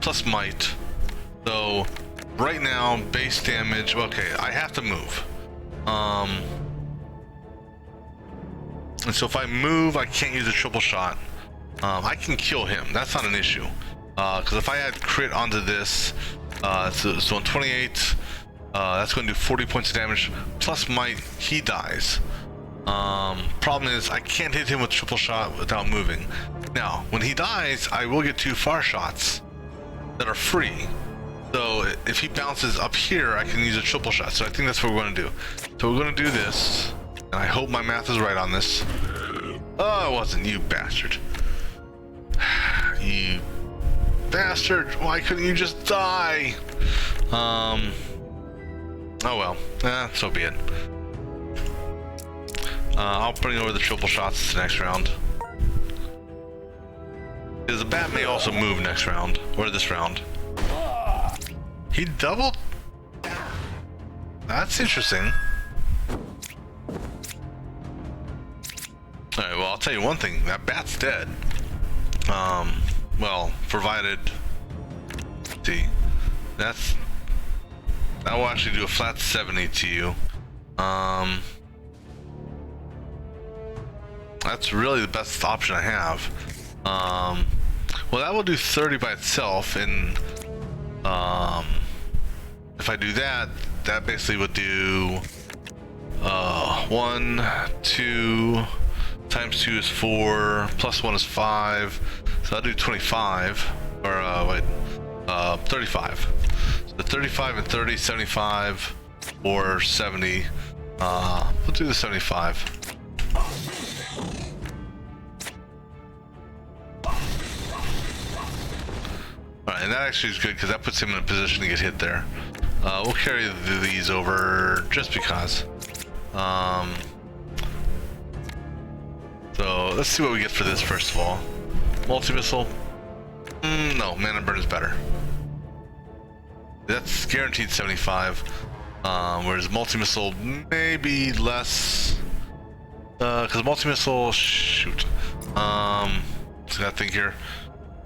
A: Plus might. So right now, base damage. Okay, I have to move. And so if I move, I can't use a triple shot. I can kill him. That's not an issue. Because if I add crit onto this, so on 28, that's going to do 40 points of damage. Plus might, he dies. Problem is, I can't hit him with triple shot without moving. Now, when he dies, I will get 2 far shots that are free. So if he bounces up here, I can use a triple shot. So I think that's what we're going to do. So we're going to do this, and I hope my math is right on this. Oh, it wasn't, you bastard. You bastard, why couldn't you just die? Oh well, so be it. I'll bring over the triple shots the next round. Because the bat may also move next round, or this round. He doubled? That's interesting. Alright, well, I'll tell you one thing. That bat's dead. Well, provided... Let's see. That will actually do a flat 70 to you. That's really the best option I have. Well, that will do 30 by itself, and if I do that, that basically would do 1, 2 times 2 is 4, plus 1 is 5, so I'll do 25, or wait, 35. So 35 and 30, 75, or 70. We'll do the 75. Alright, and that actually is good because that puts him in a position to get hit there. We'll carry these over just because. So let's see what we get for this first of all. Multi-missile. No, mana burn is better. That's guaranteed 75. Whereas multi-missile maybe less. Because multi-missile, shoot. So that thing here.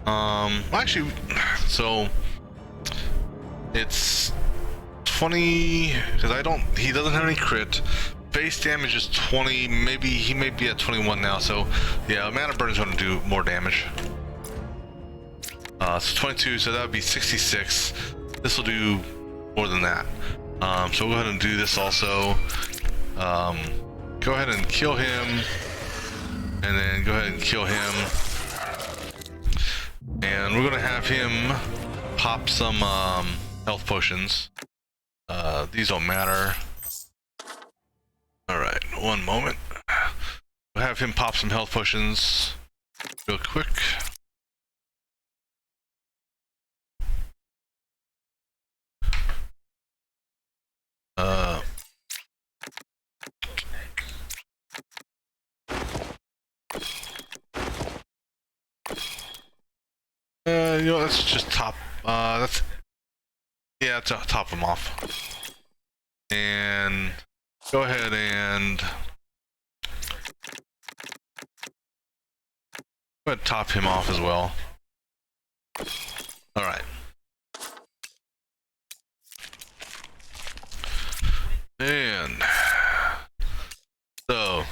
A: Actually, so it's 20 because he doesn't have any crit. Base damage is 20. Maybe he may be at 21 now. So yeah, mana burn is going to do more damage. So 22. So that would be 66. This will do more than that. So we'll go ahead and do this also. Go ahead and kill him, and then go ahead and kill him. And we're gonna have him pop some health potions. These don't matter. Alright, one moment. We'll have him pop some health potions real quick. You know, let's just top, yeah, top him off. And go ahead and top him off as well. Alright. And so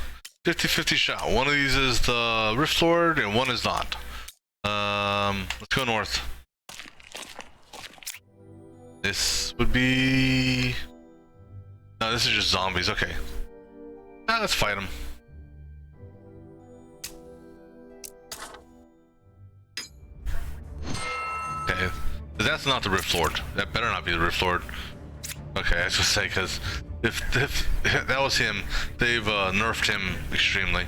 A: 50-50 shot. One of these is the Rift Lord and one is not. Let's go north. This would be... No, this is just zombies. Okay. Let's fight them. Okay. That's not the Rift Lord. That better not be the Rift Lord. Okay, I was just say, because if that was him, they've nerfed him extremely.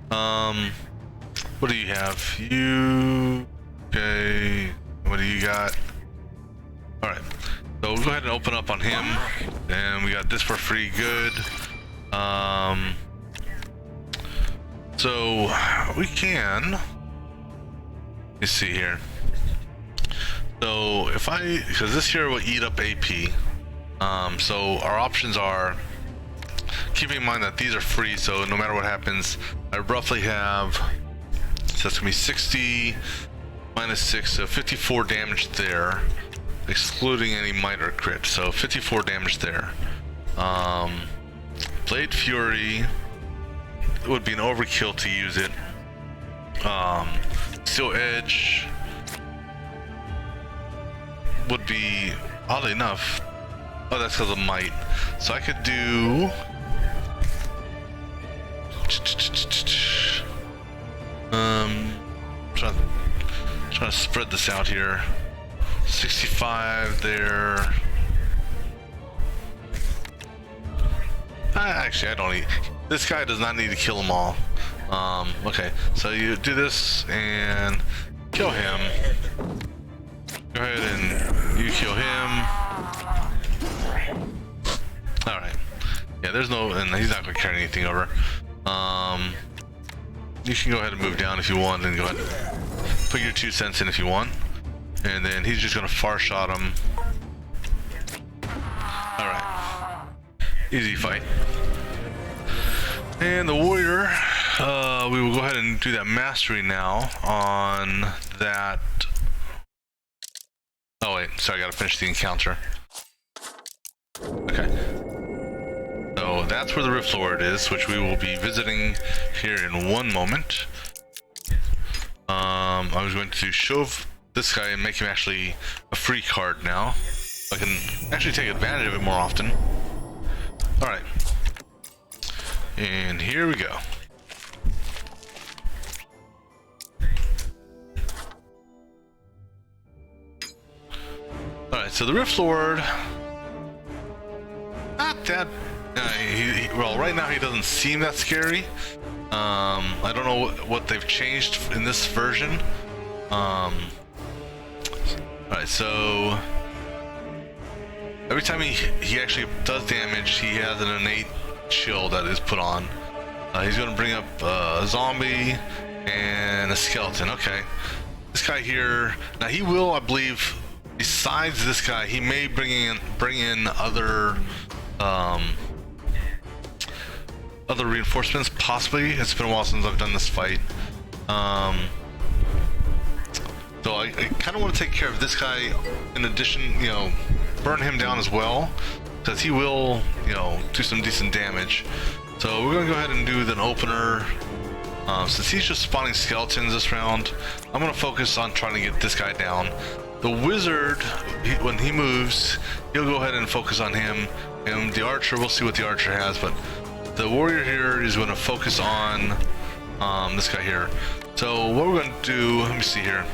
A: What do you have? You... Okay. What do you got? Alright. So we'll go ahead and open up on him. And we got this for free. Good. So we can... Let me see here. So if because this here will eat up AP. So our options are, keeping in mind that these are free, so no matter what happens, I roughly have, so that's gonna be 60 minus 6, so 54 damage there, excluding any might or crit, so 54 damage there. Blade Fury would be an overkill to use it. Steel Edge would be, oddly enough, oh, that's because of might. So I could do... trying to spread this out here. 65 there. Actually, I don't need... This guy does not need to kill them all. Okay, so you do this and kill him. Go ahead and you kill him. Alright. Yeah, there's no... And he's not going to carry anything over. You can go ahead and move down if you want, and go ahead and put your 2 cents in if you want. And then he's just going to far shot him. Alright. Easy fight. And the warrior, we will go ahead and do that mastery now on that. Oh wait, sorry, I gotta finish the encounter. Okay. So that's where the Rift Lord is, which we will be visiting here in one moment. I was going to shove this guy and make him actually a free card now. I can actually take advantage of it more often. Alright. And here we go. Alright, so the Rift Lord, not that, well, right now he doesn't seem that scary. I don't know what they've changed in this version. Alright, so every time he actually does damage, he has an innate shield that is put on. He's going to bring up a zombie and a skeleton. Okay, this guy here, now he will, I believe, besides this guy, he may bring in other other reinforcements, possibly. It's been a while since I've done this fight. So I kind of want to take care of this guy in addition, you know, burn him down as well, because he will, you know, do some decent damage. So we're going to go ahead and do the opener. Since he's just spawning skeletons this round, I'm going to focus on trying to get this guy down. The wizard, when he moves, he'll go ahead and focus on him. And the archer, we'll see what the archer has, but the warrior here is going to focus on this guy here. So what we're going to do, let me see here.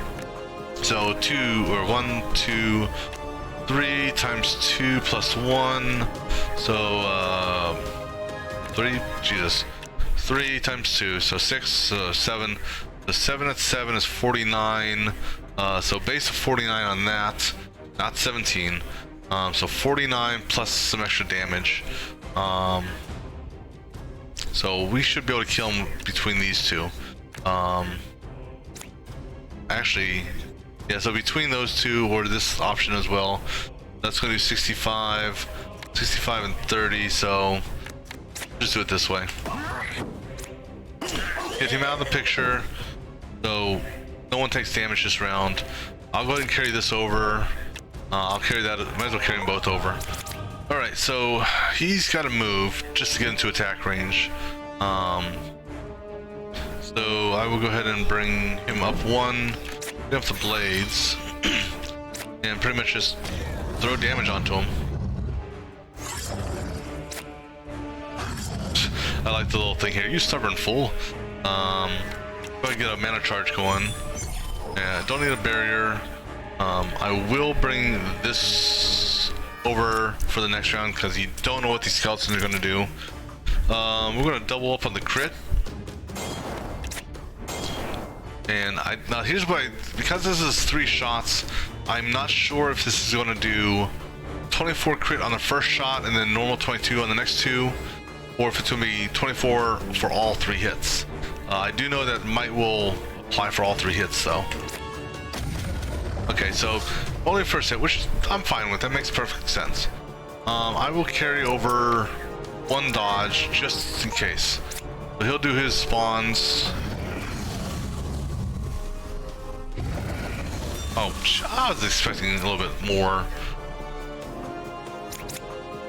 A: So 1, 2, 3 times 2 plus 1. So 3, Jesus. 3 times 2, so 6, 7. The 7 at 7 is 49. So base of 49 on that, not 17. So 49 plus some extra damage. So we should be able to kill him between these two. Actually, yeah, so between those two, or this option as well, that's going to do 65 and 30, so just do it this way. Get him out of the picture, so no one takes damage this round. I'll go ahead and carry this over. I'll carry that, might as well carry them both over. Alright, so he's got to move just to get into attack range. So I will go ahead and bring him up one, get up the blades, and pretty much just throw damage onto him. I like the little thing here. You stubborn fool. Go ahead and get a mana charge going. Yeah, don't need a barrier. I will bring this over for the next round because you don't know what these skeletons are going to do. We're going to double up on the crit. And now here's why, because this is 3 shots, I'm not sure if this is going to do 24 crit on the first shot and then normal 22 on the next 2, or if it's going to be 24 for all 3 hits. I do know that might will apply for all 3 hits though. Okay, so only first hit, which I'm fine with. That makes perfect sense. I will carry over 1 dodge just in case. So he'll do his spawns. Oh, I was expecting a little bit more.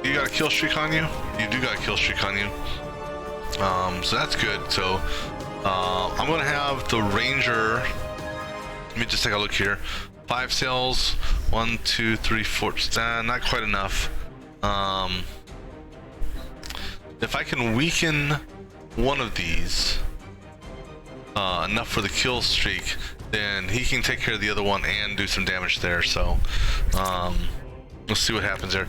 A: You got a kill streak on you? You do got a kill streak on you. So that's good. So I'm gonna have the ranger. Let me just take a look here. 5 cells. 1, 2, 3, 4. Not quite enough. If I can weaken one of these enough for the kill streak, then he can take care of the other one and do some damage there. So let's see what happens there.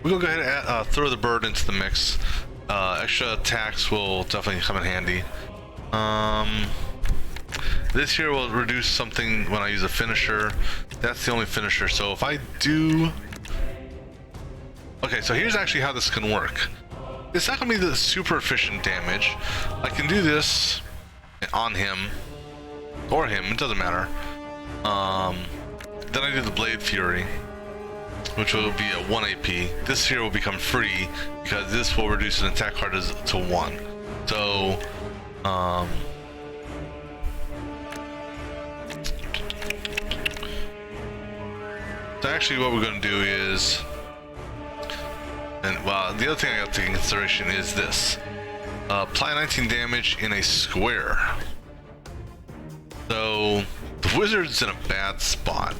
A: We'll go ahead and throw the bird into the mix. Extra attacks will definitely come in handy. This here will reduce something when I use a finisher. That's the only finisher. So if I do... Okay, so here's actually how this can work. It's not going to be the super efficient damage. I can do this on him. Or him, it doesn't matter. Then I do the Blade Fury, which will be a 1 AP. This here will become free because this will reduce an attack card to 1. So, so actually what we're going to do is, and well, the other thing I have to take into consideration is this. Apply 19 damage in a square. So the wizard's in a bad spot.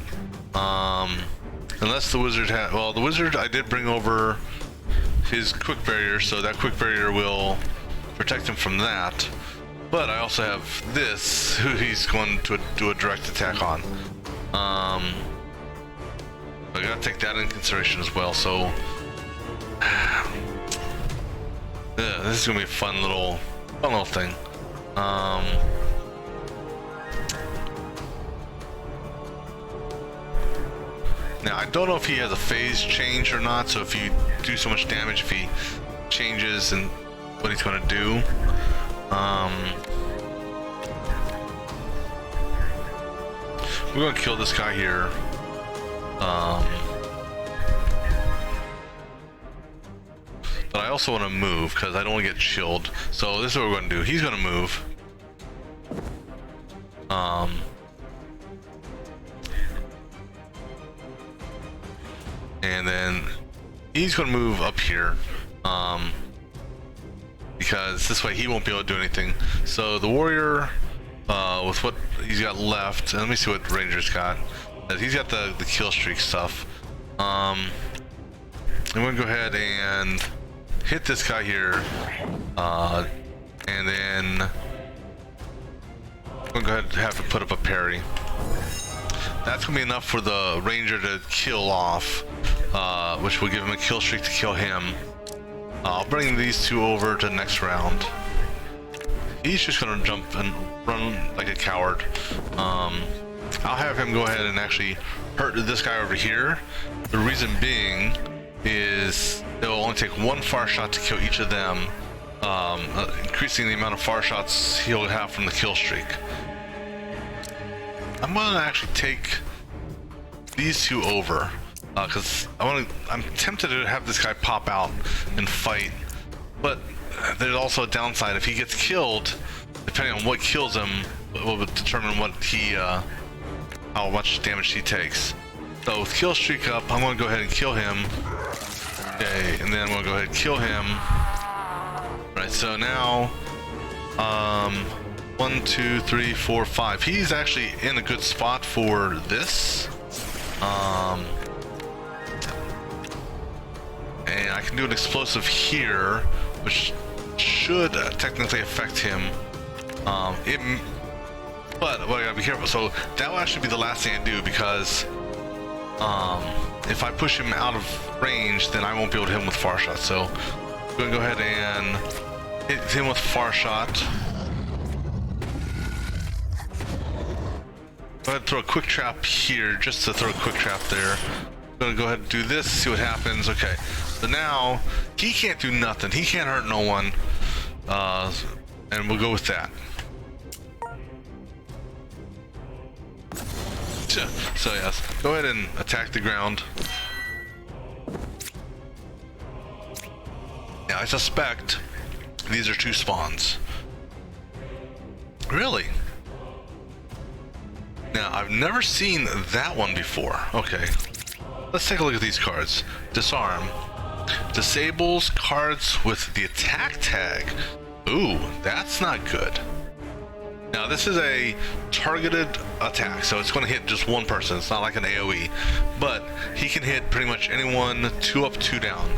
A: Unless the wizard had, well, the wizard I did bring over his quick barrier, so that quick barrier will protect him from that. But I also have this, who he's going to do a direct attack on. I gotta take that in consideration as well. So this is gonna be a fun little thing. Now, I don't know if he has a phase change or not, so if you do so much damage, if he changes and what he's going to do. We're going to kill this guy here. But I also want to move, because I don't want to get chilled. So this is what we're going to do. He's going to move. And then he's going to move up here, because this way he won't be able to do anything. So the warrior, with what he's got left, and let me see what Ranger's got. He's got the kill streak stuff. I'm going to go ahead and hit this guy here, and then I'm going to go ahead and have to put up a parry. That's going to be enough for the ranger to kill off, which will give him a kill streak to kill him. I'll bring these 2 over to the next round. He's just going to jump and run like a coward. I'll have him go ahead and actually hurt this guy over here. The reason being is it will only take 1 far shot to kill each of them, increasing the amount of far shots he'll have from the kill streak. I'm gonna actually take these 2 over, because I'm tempted to have this guy pop out and fight, but there's also a downside. If he gets killed, depending on what kills him, will determine what he, how much damage he takes. So with kill streak up, I'm gonna go ahead and kill him. Okay, and then I'm gonna go ahead and kill him. Right, so now, 1, 2, 3, 4, 5. He's actually in a good spot for this. And I can do an explosive here, which should technically affect him. But I gotta be careful. So that will actually be the last thing I do, because if I push him out of range, then I won't be able to hit him with far shot. So I'm gonna go ahead and hit him with far shot. Go ahead and throw a quick trap here, just to throw a quick trap there. I'm gonna go ahead and do this, see what happens. Okay, so now he can't do nothing. He can't hurt no one. And we'll go with that. So yes, go ahead and attack the ground. Now I suspect these are 2 spawns. Really? Now I've never seen that one before. Okay, let's take a look at these cards. Disarm. Disables cards with the attack tag. Ooh, that's not good. Now this is a targeted attack, so it's going to hit just one person. It's not like an AoE, but he can hit pretty much anyone 2 up, 2 down.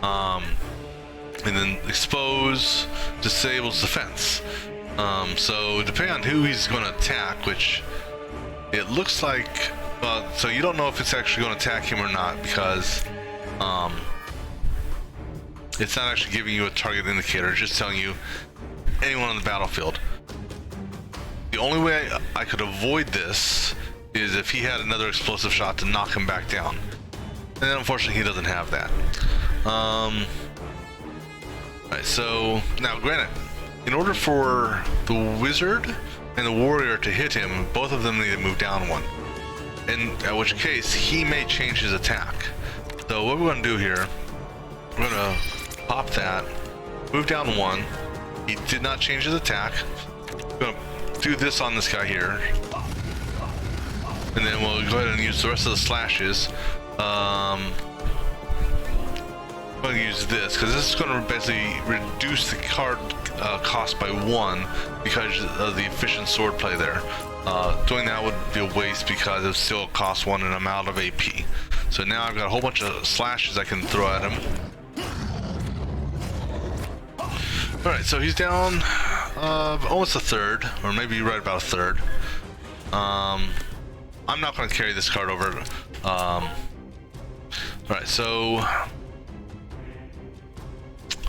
A: And then expose disables defense. So depending on who he's going to attack, which it looks like, so you don't know if it's actually going to attack him or not, because it's not actually giving you a target indicator. It's just telling you anyone on the battlefield. The only way I could avoid this is if he had another explosive shot to knock him back down. And unfortunately, he doesn't have that. Alright, so now granted, in order for the wizard and the warrior to hit him, both of them need to move down 1. In which case, he may change his attack. So what we're going to do here, we're going to pop that, move down 1. He did not change his attack. We're going to do this on this guy here, and then we'll go ahead and use the rest of the slashes. I'm going to use this because this is going to basically reduce the card cost by 1 because of the efficient sword play there. Doing that would be a waste because it still costs 1 and I'm out of AP. So now I've got a whole bunch of slashes I can throw at him. Alright, so he's down almost a third, or maybe right about a third. I'm not going to carry this card over. Alright, so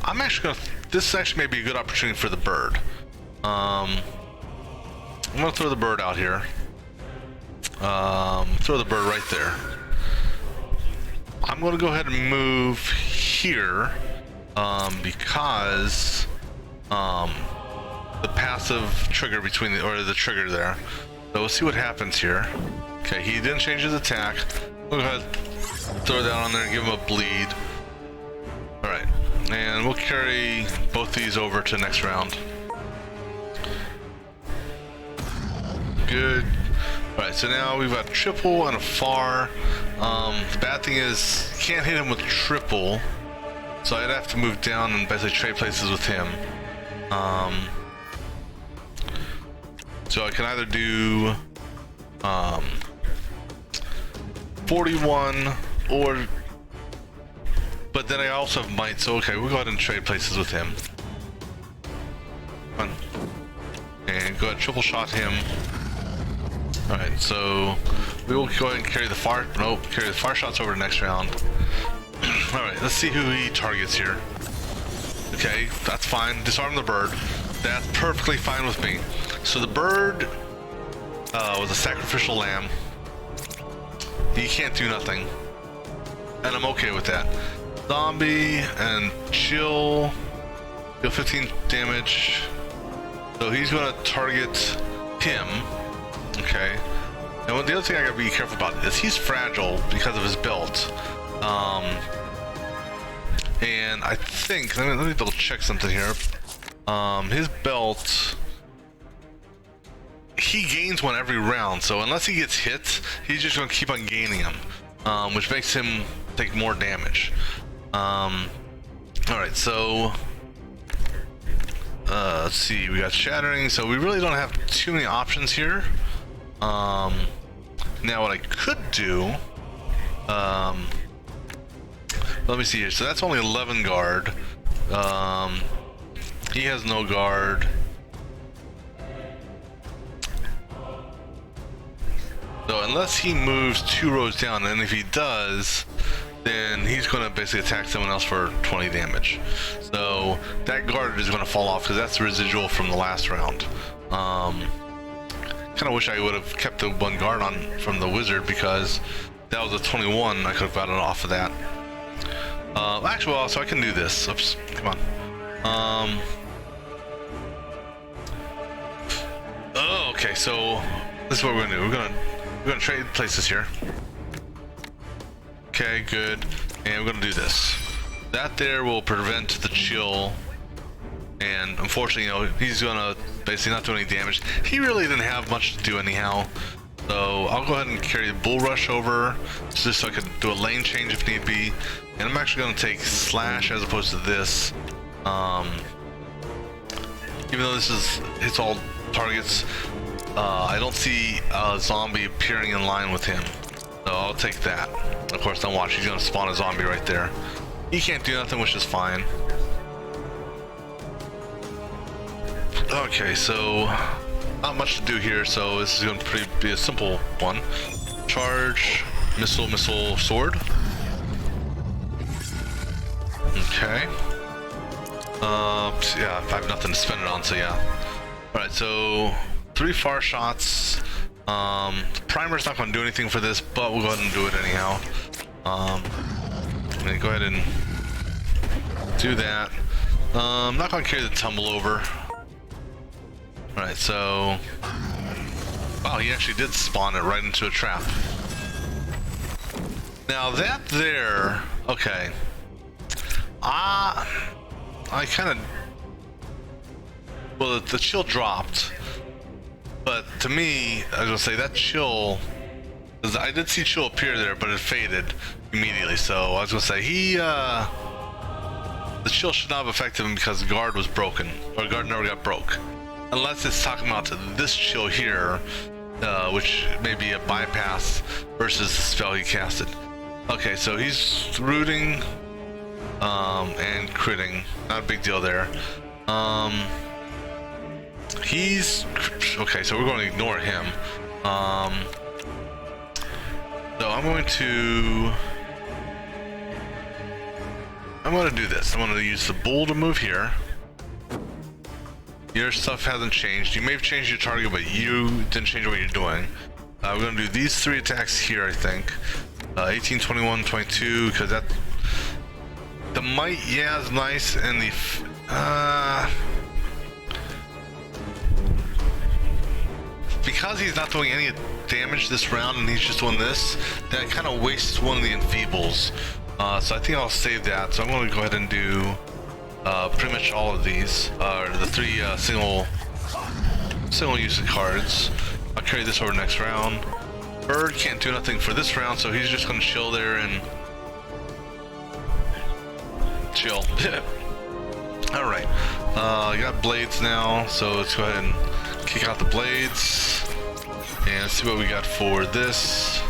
A: I'm actually going to, this actually may be a good opportunity for the bird. I'm going to throw the bird out here. Throw the bird right there. I'm going to go ahead and move here because the passive trigger between the trigger there. So we'll see what happens here. Okay, he didn't change his attack. We'll go ahead, throw that on there and give him a bleed. Alright, and we'll carry both these over to next round. Good. Alright, so now we've got triple and a far. The bad thing is, can't hit him with triple. So I'd have to move down and basically trade places with him. So I can either do 41 or, but then I also have might, so okay, we'll go ahead and trade places with him. Come on. And go ahead and triple shot him. Alright, so we will go ahead and carry the far shots over to next round. Alright, let's see who he targets here. Okay, that's fine. Disarm the bird. That's perfectly fine with me. So the bird was a sacrificial lamb. He can't do nothing. And I'm okay with that. Zombie and chill. Deal 15 damage. So he's gonna target him. Okay. And the other thing I gotta be careful about is he's fragile because of his belt. And I think, let me double check something here. His belt, he gains one every round, so unless he gets hit, he's just gonna keep on gaining them, which makes him take more damage. Alright, so Let's see, we got shattering, so we really don't have too many options here. Now what I could do, let me see here. So that's only 11 guard. He has no guard. So unless he moves 2 rows down, and if he does, then he's going to basically attack someone else for 20 damage. So that guard is going to fall off because that's the residual from the last round. Kind of wish I would have kept the 1 guard on from the wizard, because that was a 21. I could have gotten it off of that. Actually, well, so I can do this. Oops, come on. Oh, okay. So this is what we're gonna do. We're gonna trade places here. Okay, good. And we're gonna do this. That there will prevent the chill. And unfortunately, you know, he's gonna basically not do any damage. He really didn't have much to do anyhow. So I'll go ahead and carry the bull rush over, just so I can do a lane change if need be. And I'm actually gonna take slash as opposed to this. Even though this hits all targets, I don't see a zombie appearing in line with him. So I'll take that. Of course, don't watch, he's gonna spawn a zombie right there. He can't do nothing, which is fine. Okay, so not much to do here, so this is going to be a simple one. Charge, missile, missile, sword. Okay. Yeah, I have nothing to spend it on, so yeah. Alright, so 3 far shots. Primer's not going to do anything for this, but we'll go ahead and do it anyhow. I'm going to go ahead and do that. I'm not going to carry the tumble over. Alright, so... Wow, he actually did spawn it right into a trap. Now that there... Okay. I kind of... Well, the chill dropped. But to me, I was going to say that chill... I did see chill appear there, but it faded immediately. So I was going to say, the chill should not have affected him because guard was broken. Or guard never got broke. Unless it's talking about this chill here, which may be a bypass versus the spell he casted. Okay, so he's rooting and critting. Not a big deal there. He's... Okay, so we're going to ignore him. So I'm going to do this. I'm going to use the bull to move here. Your stuff hasn't changed. You may have changed your target, but you didn't change what you're doing. We're going to do these 3 attacks here, I think. 18, 21, 22, because that... The might, yeah, is nice, and the... Because he's not doing any damage this round, and he's just doing this, that kind of wastes one of the enfeebles. So I think I'll save that. So I'm going to go ahead and do... pretty much all of these are the 3 single use cards. I'll carry this over next round. Bird can't do nothing for this round, so he's just gonna chill there and chill. Alright, I got blades now, so let's go ahead and kick out the blades and see what we got for this.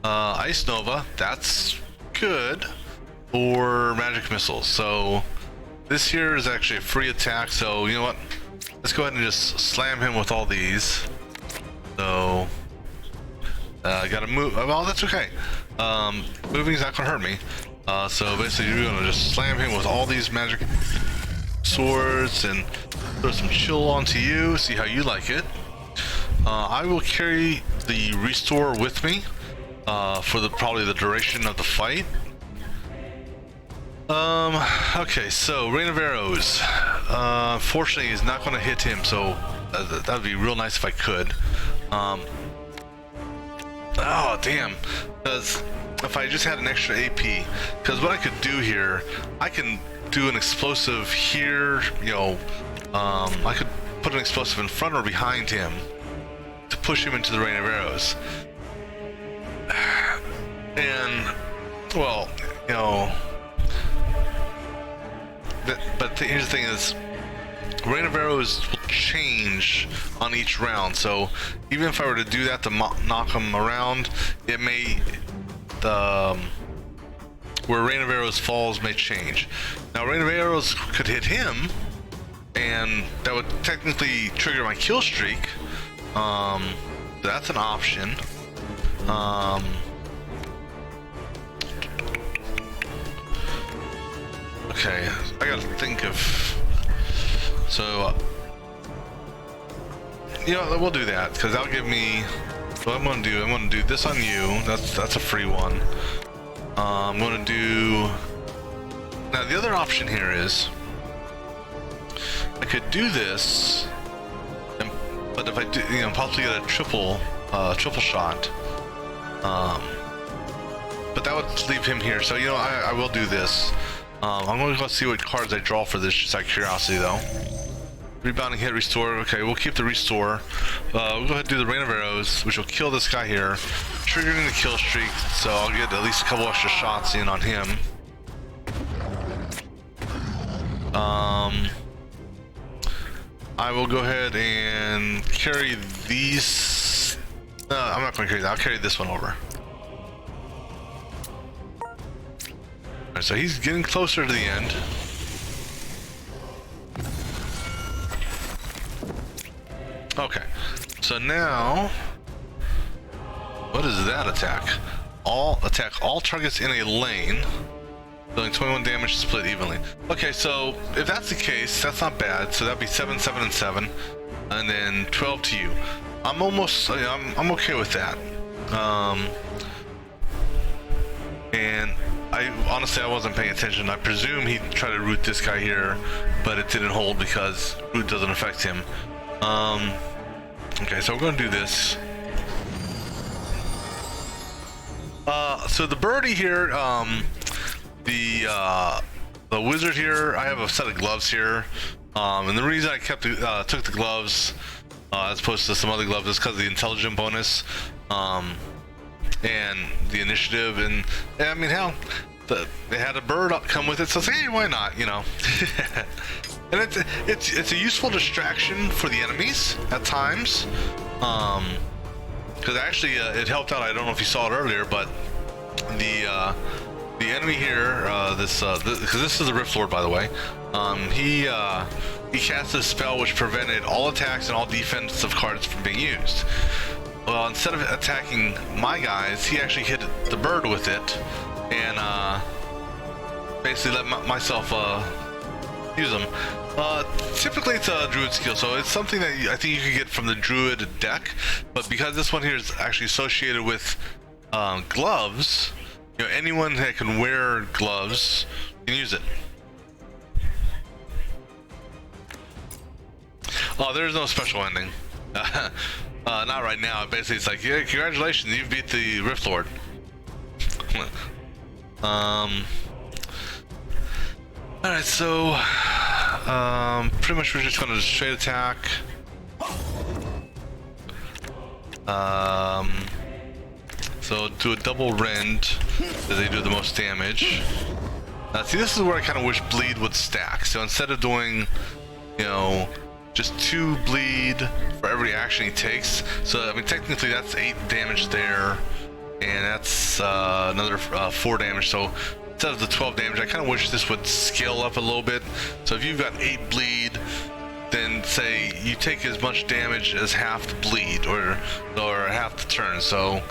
A: Ice Nova, that's good. Or magic missiles. So this here is actually a free attack, so you know what, let's go ahead and just slam him with all these. So I gotta move. Well, that's okay. Moving's not gonna hurt me. So basically you're gonna just slam him with all these magic swords and throw some chill onto you, see how you like it. I will carry the restore with me for probably the duration of the fight. Okay, so Rain of Arrows. Fortunately, he's not going to hit him, so that would be real nice if I could. Oh, damn. Because if I just had an extra AP, because what I could do here, I can do an explosive here, you know, I could put an explosive in front or behind him to push him into the Rain of Arrows. And, well, you know... But here's the thing is, rain of arrows will change on each round. So even if I were to do that to knock him around, it may where rain of arrows falls may change. Now rain of arrows could hit him, and that would technically trigger my kill streak. That's an option. Okay, I gotta think of. So, you know, we'll do that because that'll give me. What I'm gonna do this on you. That's a free one. I'm gonna do. Now the other option here is I could do this, but if I do, you know, possibly get a triple shot. But that would leave him here. So you know, I will do this. I'm gonna go see what cards I draw for this, just out of curiosity though. Rebounding hit, restore. Okay, we'll keep the restore. We'll go ahead and do the rain of arrows, which will kill this guy here, triggering the kill streak. So I'll get at least a couple extra shots in on him. I will go ahead and carry these. No, I'm not going to carry that. I'll carry this one over. Alright, so he's getting closer to the end. Okay, so now, what is that attack? Attack all targets in a lane, dealing 21 damage split evenly. Okay, so if that's the case, that's not bad. So that'd be 7, 7, and 7, and then 12 to you. I'm okay with that. And honestly, I wasn't paying attention. I presume he tried to root this guy here, but it didn't hold because root doesn't affect him. Okay, so we're gonna do this. So the birdie here, the wizard here, I have a set of gloves here, and the reason I took the gloves as opposed to some other gloves is because of the intelligent bonus, and the initiative, and I mean, hell, they had a bird come with it, so I was like, hey, why not, you know? And it's a useful distraction for the enemies at times, because actually it helped out. I don't know if you saw it earlier, but the enemy here, because this is the Rift Lord, by the way, he cast a spell which prevented all attacks and all defensive cards from being used. Well, instead of attacking my guys, he actually hit the bird with it, and basically let myself use them. Typically it's a druid skill, so it's something that I think you could get from the druid deck, but because this one here is actually associated with gloves, you know, anyone that can wear gloves can use it. Oh, there's no special ending. Not right now. Basically it's like, yeah, congratulations, you beat the Rift Lord. Alright, so pretty much we're just going to straight attack. So do a double rend as they do the most damage. See, this is where I kind of wish bleed would stack. So instead of doing, you know, just 2 bleed for every action he takes, so I mean technically that's 8 damage there, and that's another 4 damage. So instead of the 12 damage, I kind of wish this would scale up a little bit. So if you've got 8 bleed, then say you take as much damage as half the bleed, or half the turn. So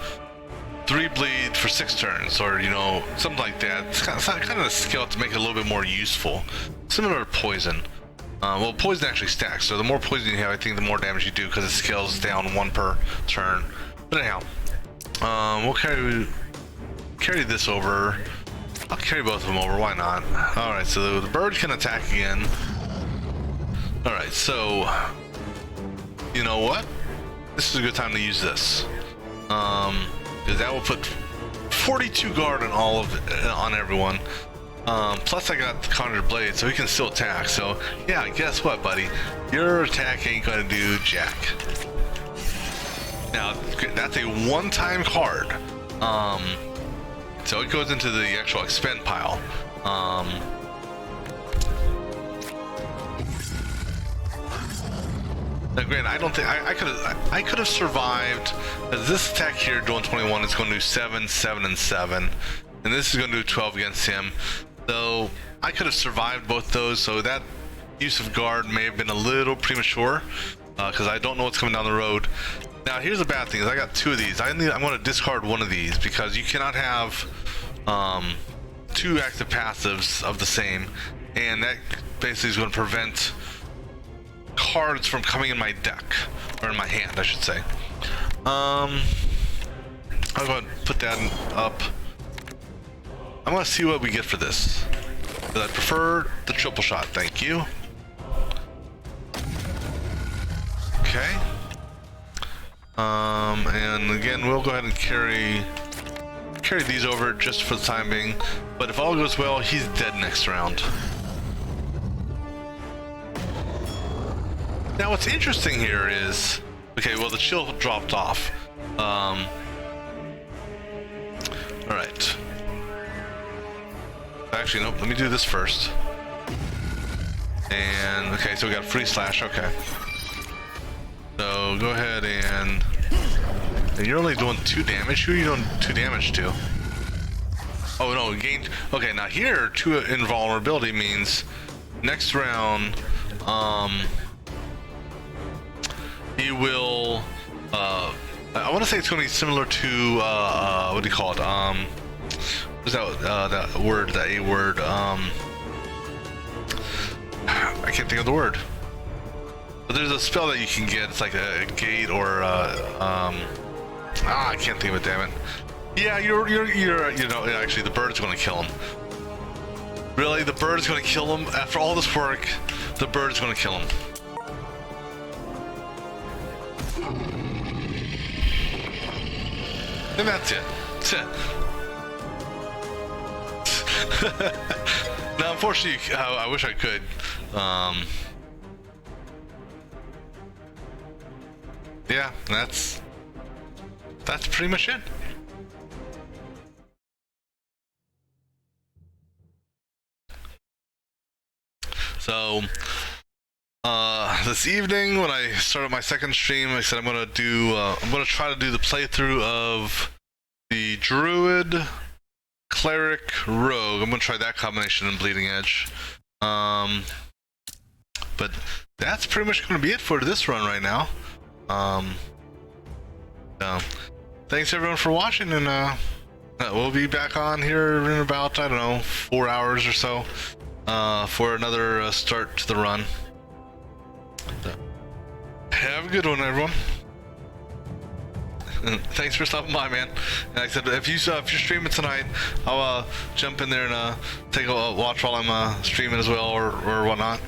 A: 3 bleed for 6 turns, or you know, something like that. It's kind of a scale to make it a little bit more useful, similar to poison. Well, poison actually stacks, so the more poison you have, I think the more damage you do, because it scales down 1 per turn. But anyhow, we'll carry this over. I'll carry both of them over, why not? Alright, so the bird can attack again. Alright, so you know what? This is a good time to use this. Because that will put 42 guard on everyone. Plus I got the Conjured Blade, so he can still attack. So yeah, guess what, buddy? Your attack ain't gonna do jack. Now that's a one-time card. So it goes into the actual expend pile. Now, granted, I don't think I could have survived. Because this attack here doing 21 is going to do 7, 7, and 7, and this is going to do 12 against him. So I could have survived both those. So that use of guard may have been a little premature, because I don't know what's coming down the road. Now here's the bad thing: is I got 2 of these. I'm going to discard one of these because you cannot have 2 active passives of the same, and that basically is going to prevent cards from coming in my deck, or in my hand I should say. I'll go ahead and put that up. I want to see what we get for this, but I prefer the triple shot, thank you. Okay, and again we'll go ahead and carry these over just for the time being, but if all goes well he's dead next round. Now what's interesting here is, okay, well the chill dropped off. Alright. Actually, nope, let me do this first. And, okay, so we got free slash, okay. So, go ahead and you're only doing 2 damage. Who are you doing 2 damage to? Oh no, gain, okay, now here, 2 invulnerability means next round, he will, I want to say it's going to be similar to, what do you call it, what is that, that word, that A word, I can't think of the word. But there's a spell that you can get, it's like a gate or, I can't think of it, damn it. Yeah, you know, actually the bird's going to kill him. Really, the bird's going to kill him? After all this work, the bird's going to kill him. And that's it. That's it. Now, unfortunately, I wish I could. Yeah, that's pretty much it. So, this evening when I started my second stream, I said I'm gonna try to do the playthrough of the Druid, Cleric, Rogue. I'm gonna try that combination in Bleeding Edge. But that's pretty much gonna be it for this run right now. Thanks everyone for watching, and we'll be back on here in about, I don't know, 4 hours or so, for another start to the run. Have a good one, everyone. And thanks for stopping by, man. And like I said, if you're streaming tonight, I'll jump in there and take a watch while I'm streaming as well, or whatnot.